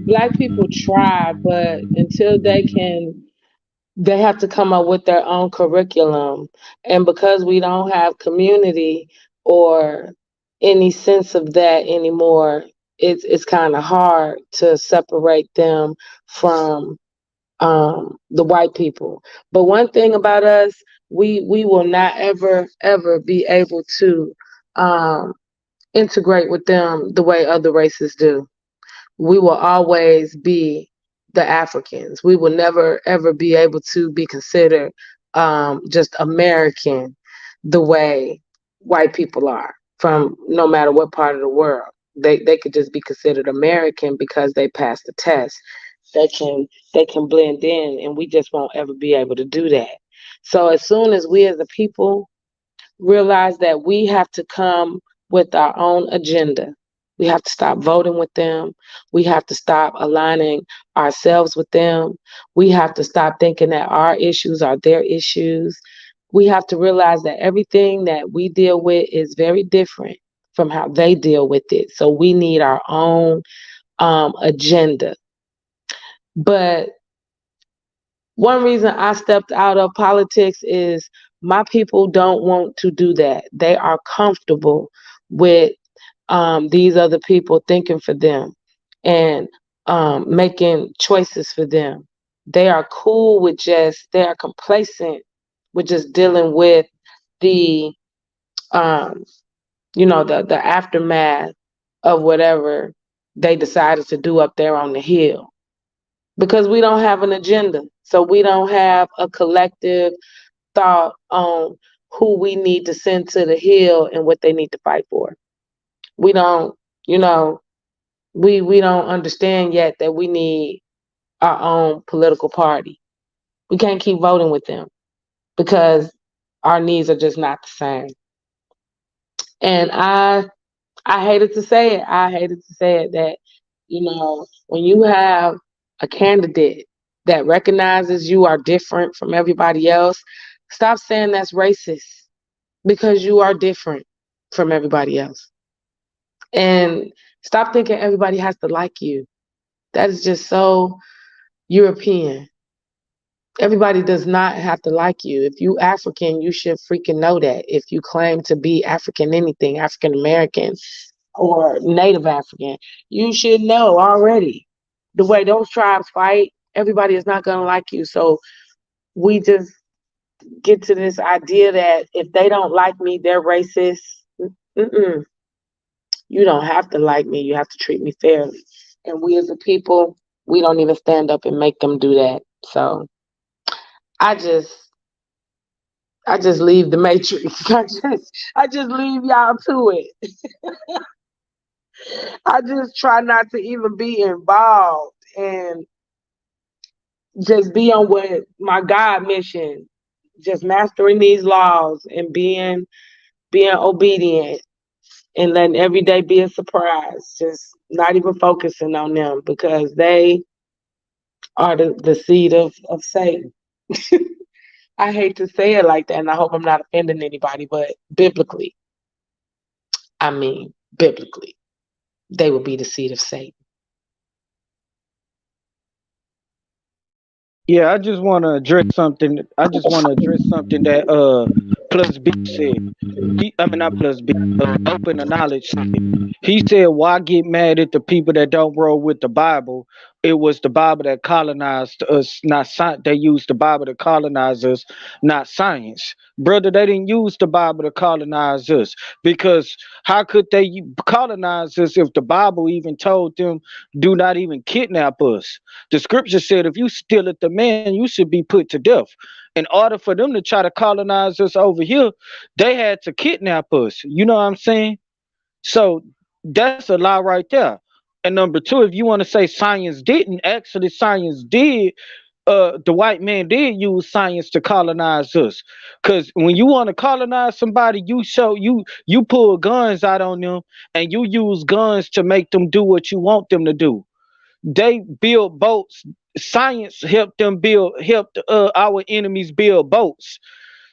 black people try, but until they have to come up with their own curriculum. And because we don't have community or any sense of that anymore, it's kind of hard to separate them from the white people. But one thing about us, we will not ever be able to um, integrate with them the way other races do. We will always be the Africans. We will never ever be able to be considered just American the way white people are from no matter what part of the world. They could just be considered American because they passed the test. They can they can blend in, and we just won't ever be able to do that. So as soon as we as a people realize that we have to come with our own agenda. We have to stop voting with them. We have to stop aligning ourselves with them. We have to stop thinking that our issues are their issues. We have to realize that everything that we deal with is very different from how they deal with it. So we need our own agenda. But one reason I stepped out of politics is my people don't want to do that. They are comfortable with these other people thinking for them and making choices for them. They are cool with they are complacent with just dealing with the, um, the aftermath of whatever they decided to do up there on the hill because we don't have an agenda. So we don't have a collective thought on who we need to send to the hill and what they need to fight for. We don't, you know, we don't understand yet that we need our own political party. We can't keep voting with them because our needs are just not the same. And I hated to say it. I hated to say it that, when you have a candidate that recognizes you are different from everybody else, stop saying that's racist because you are different from everybody else. And stop thinking everybody has to like you. That is just so European. Everybody does not have to like you. If you African, you should freaking know that. If you claim to be African anything, African American or Native African, you should know already. The way those tribes fight, everybody is not going to like you. So we just get to this idea that if they don't like me, they're racist. Mm-mm. You don't have to like me. You have to treat me fairly. And we as a people, we don't even stand up and make them do that. So I just leave the matrix. I just leave y'all to it. I just try not to even be involved and just be on what my God mission, just mastering these laws and being obedient and letting every day be a surprise. Just not even focusing on them because they are the seed of Satan. I hate to say it like that, and I hope I'm not offending anybody, but biblically, they will be the seed of Satan. Yeah, I just want to address something. That Plus B said. Not Plus B. Open the knowledge said. He said, "Why get mad at the people that don't roll with the Bible? It was the Bible that colonized us, not science. They used the Bible to colonize us, not science, brother. They didn't use the Bible to colonize us because how could they colonize us if the Bible even told them do not even kidnap us? The scripture said if you steal at the man, you should be put to death. In order for them to try to colonize us over here, they had to kidnap us. You know what I'm saying? So That's a lie right there. And number two, if you want to say science didn't, actually science did. The white man did use science to colonize us. Cause when you want to colonize somebody, you pull guns out on them and you use guns to make them do what you want them to do. They build boats. Science helped our enemies build boats.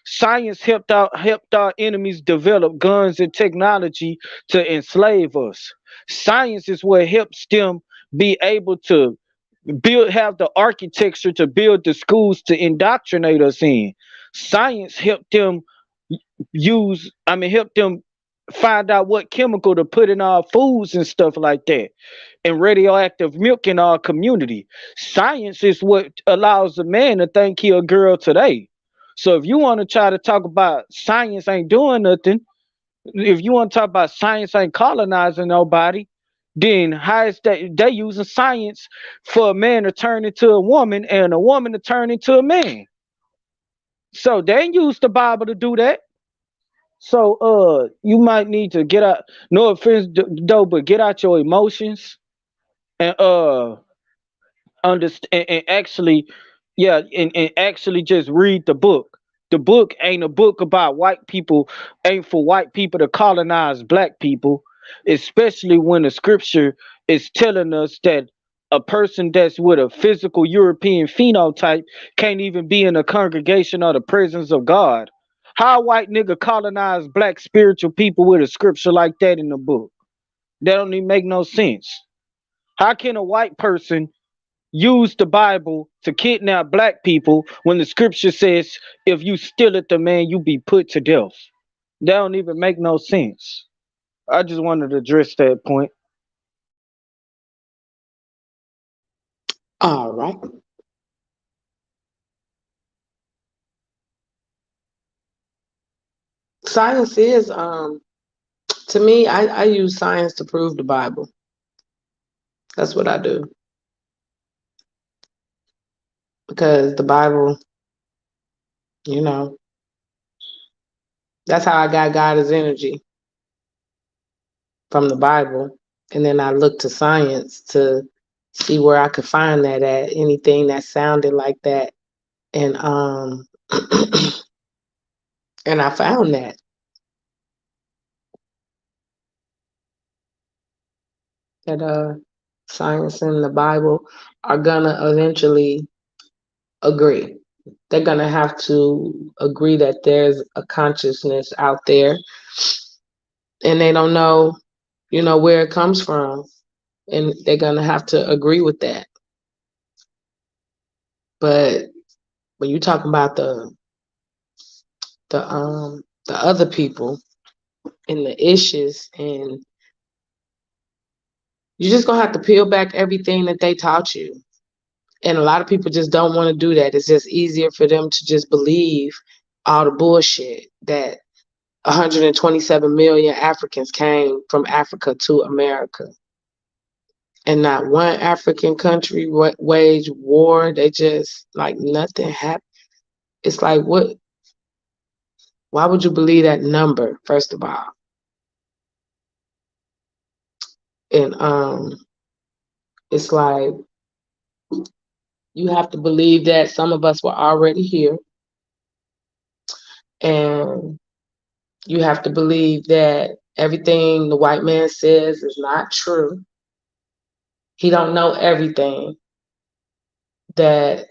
Science helped our enemies develop guns and technology to enslave us. Science is what helps them be able to have the architecture to build the schools to indoctrinate us in. Science helped them help them find out what chemical to put in our foods and stuff like that, and radioactive milk in our community. Science is what allows a man to think he a girl today. So if you want to try to talk about science ain't doing nothing, if you want to talk about science ain't colonizing nobody, then how is that they using science for a man to turn into a woman and a woman to turn into a man? So they ain't use the Bible to do that. So you might need to get out. No offense though, but get out your emotions and understand and actually, yeah, and actually just read the book. The book ain't a book about white people, ain't for white people to colonize black people, especially when the scripture is telling us that a person that's with a physical European phenotype can't even be in a congregation or the presence of God. How a white nigga colonize black spiritual people with a scripture like that in the book? That don't even make no sense. How can a white person use the Bible to kidnap black people when the scripture says if you steal it, the man you be put to death? That don't even make no sense. I just wanted to address that point. All right. Science is to me, I use science to prove the Bible. That's what I do. Because the Bible, you know, that's how I got God's energy, from the Bible. And then I looked to science to see where I could find that at, anything that sounded like that. And and I found that. That science and the Bible are gonna eventually agree. They're gonna have to agree that there's a consciousness out there, and they don't know, where it comes from, and they're gonna have to agree with that. But when you talk about the other people and the issues, and you're just gonna have to peel back everything that they taught you. And a lot of people just don't want to do that. It's just easier for them to just believe all the bullshit that 127 million Africans came from Africa to America. And not one African country waged war. They just, like, nothing happened. It's like, what? Why would you believe that number, first of all? And it's like, you have to believe that some of us were already here. And you have to believe that everything the white man says is not true. He don't know everything. That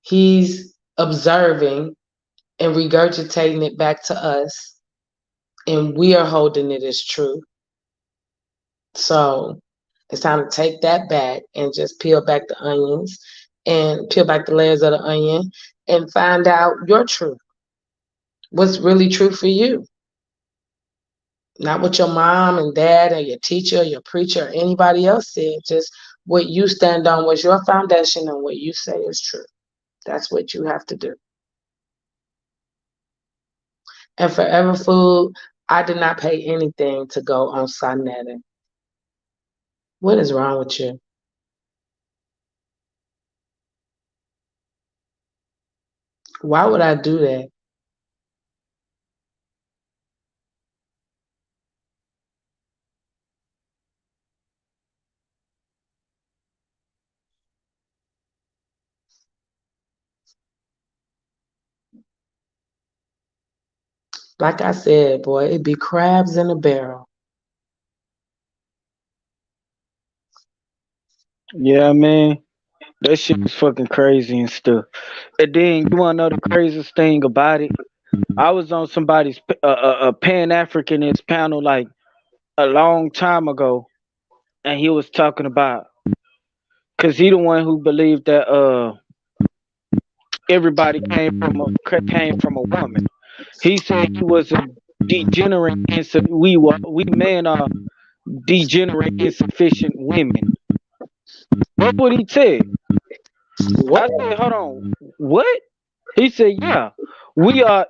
he's observing and regurgitating it back to us, and we are holding it as true. So it's time to take that back and just peel back the onions and peel back the layers of the onion and find out your truth. What's really true for you? Not what your mom and dad or your teacher or your preacher or anybody else said. Just what you stand on, what's your foundation, and what you say is true. That's what you have to do. And Forever Food, I did not pay anything to go on Sonetta. What is wrong with you? Why would I do that? Like I said, boy, it be crabs in a barrel. Yeah, man. That shit is fucking crazy and stuff. And then you wanna know the craziest thing about it? I was on somebody's Pan Africanist panel like a long time ago, and he was talking about because he the one who believed that everybody came from a woman. He said he was a degenerate we men are degenerate insufficient women. That's what he said. I said, hold on, what? He said, yeah, we are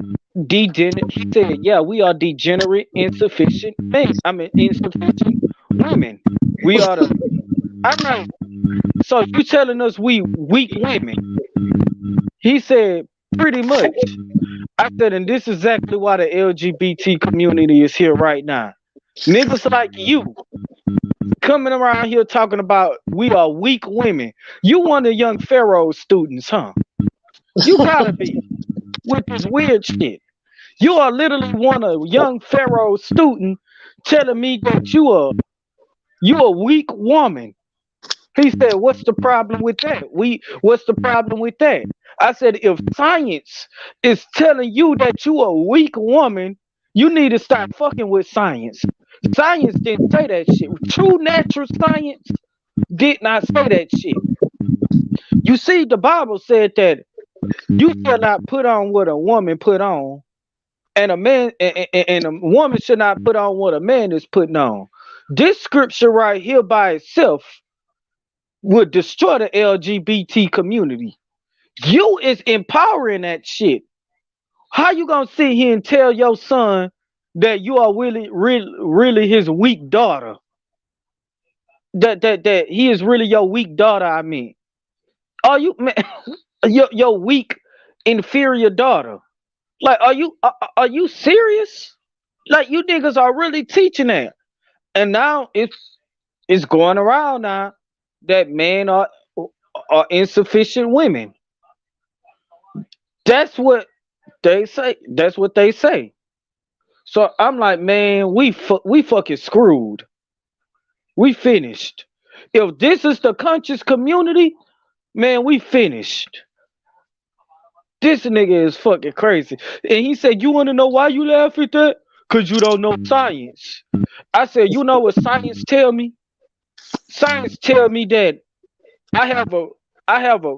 degenerate. He said, yeah, we are degenerate, insufficient men. I mean, insufficient women. We are the. I'm like, so you telling us we weak women? He said, pretty much. I said, and this is exactly why the LGBT community is here right now. Niggas like you coming around here talking about we are weak women. You one of the young Pharaoh students, huh? You gotta be with this weird shit. You are literally one of young Pharaoh student telling me that you a weak woman. He said, what's the problem with that? What's the problem with that? I said, if science is telling you that you a weak woman, you need to start fucking with science. Science didn't say that shit. True natural science did not say that shit. You see, the Bible said that you shall not put on what a woman put on, and a man and a woman should not put on what a man is putting on. This scripture right here by itself would destroy the LGBT community. You is empowering that shit. How you gonna sit here and tell your son that you are really his weak daughter? That he is really your weak daughter. I mean, are you man, your weak inferior daughter? Like, are you serious? Like, you niggas are really teaching that, and now it's going around now that men are insufficient women. That's what they say. That's what they say. So I'm like, man, we fucking screwed. We finished. If this is the conscious community, man, we finished. This nigga is fucking crazy. And he said, you want to know why you laugh at that? Because you don't know science. I said, you know what science tell me? Science tell me that I have a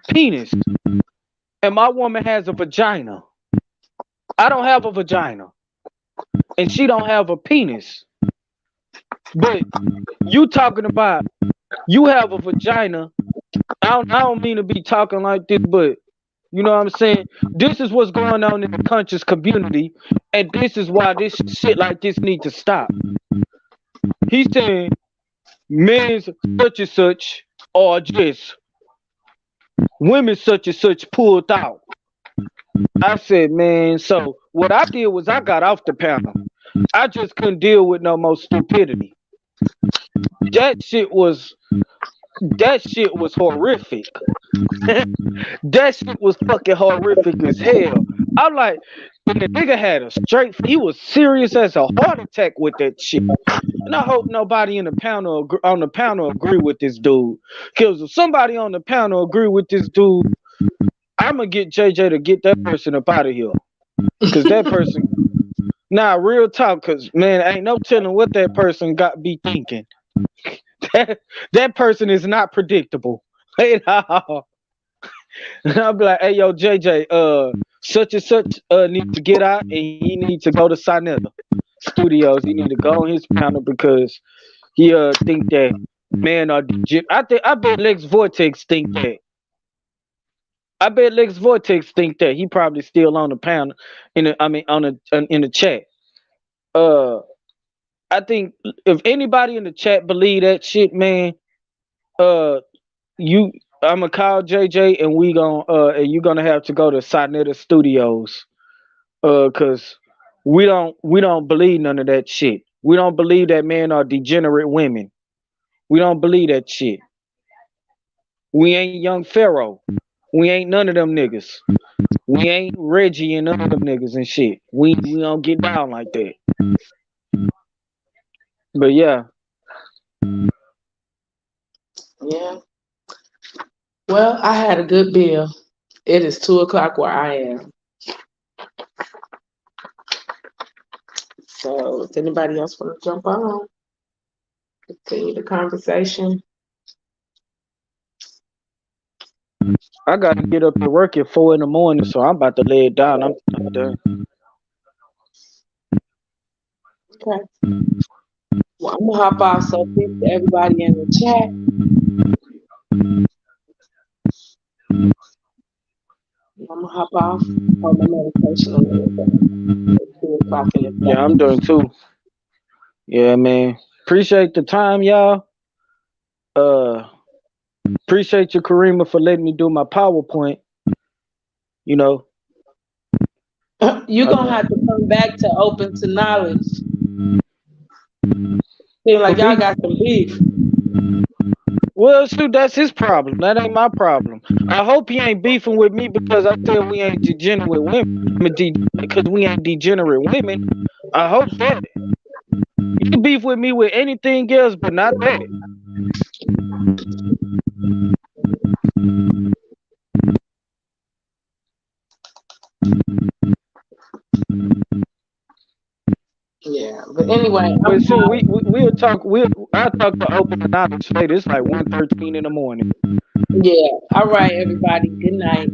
penis and my woman has a vagina. I don't have a vagina. And she don't have a penis. But you talking about you have a vagina. I don't mean to be talking like this, but you know what I'm saying? This is what's going on in the conscious community, and this is why this shit like this need to stop. He's saying men such and such are just women such and such pulled out. I said, man, so what I did was I got off the panel. I just couldn't deal with no more stupidity. That shit was horrific. That shit was fucking horrific as hell. I'm like, and the nigga had he was serious as a heart attack with that shit. And I hope nobody on the panel agree with this dude. Because if somebody on the panel agree with this dude, I'm gonna get JJ to get that person up out of here. Because that person, nah, real talk, because man, ain't no telling what that person be thinking. That person is not predictable. And I'll be like, hey, yo, JJ, such and such needs to get out and he needs to go to Sinetta Studios. He need to go on his panel because he think that men are I bet Lex Vortex think that. I bet Lex Vortex think that. He probably still on the panel in the chat. I think if anybody in the chat believe that shit, man, I'ma call JJ and and you gonna have to go to Sinetta Studios, cause we don't believe none of that shit. We don't believe that men are degenerate women. We don't believe that shit. We ain't young Pharaoh. We ain't none of them niggas. We ain't Reggie and other niggas and shit. We don't get down like that. But yeah. Yeah. Well, I had a good bill. It is 2:00 where I am. So, if anybody else want to jump on, continue the conversation. I gotta get up to work at 4 a.m, so I'm about to lay it down. I'm done. Okay. Well, I'm gonna hop off. So, peace to everybody in the chat. I'm gonna hop off on my meditation a little bit. It's 2:00 in the Yeah, I'm done too. Yeah, man. Appreciate the time, y'all. Appreciate you, Karima, for letting me do my PowerPoint. You know. You're gonna have to come back to open to knowledge. Seems like y'all got some beef. Well, shoot, that's his problem. That ain't my problem. I hope he ain't beefing with me because I said we ain't degenerate women. Because we ain't degenerate women. I hope that. You can beef with me with anything else, but not that. Yeah, but anyway, But so we'll talk. I'll talk to open knowledge later. It's like 1:13 in the morning. Yeah. All right, everybody. Good night.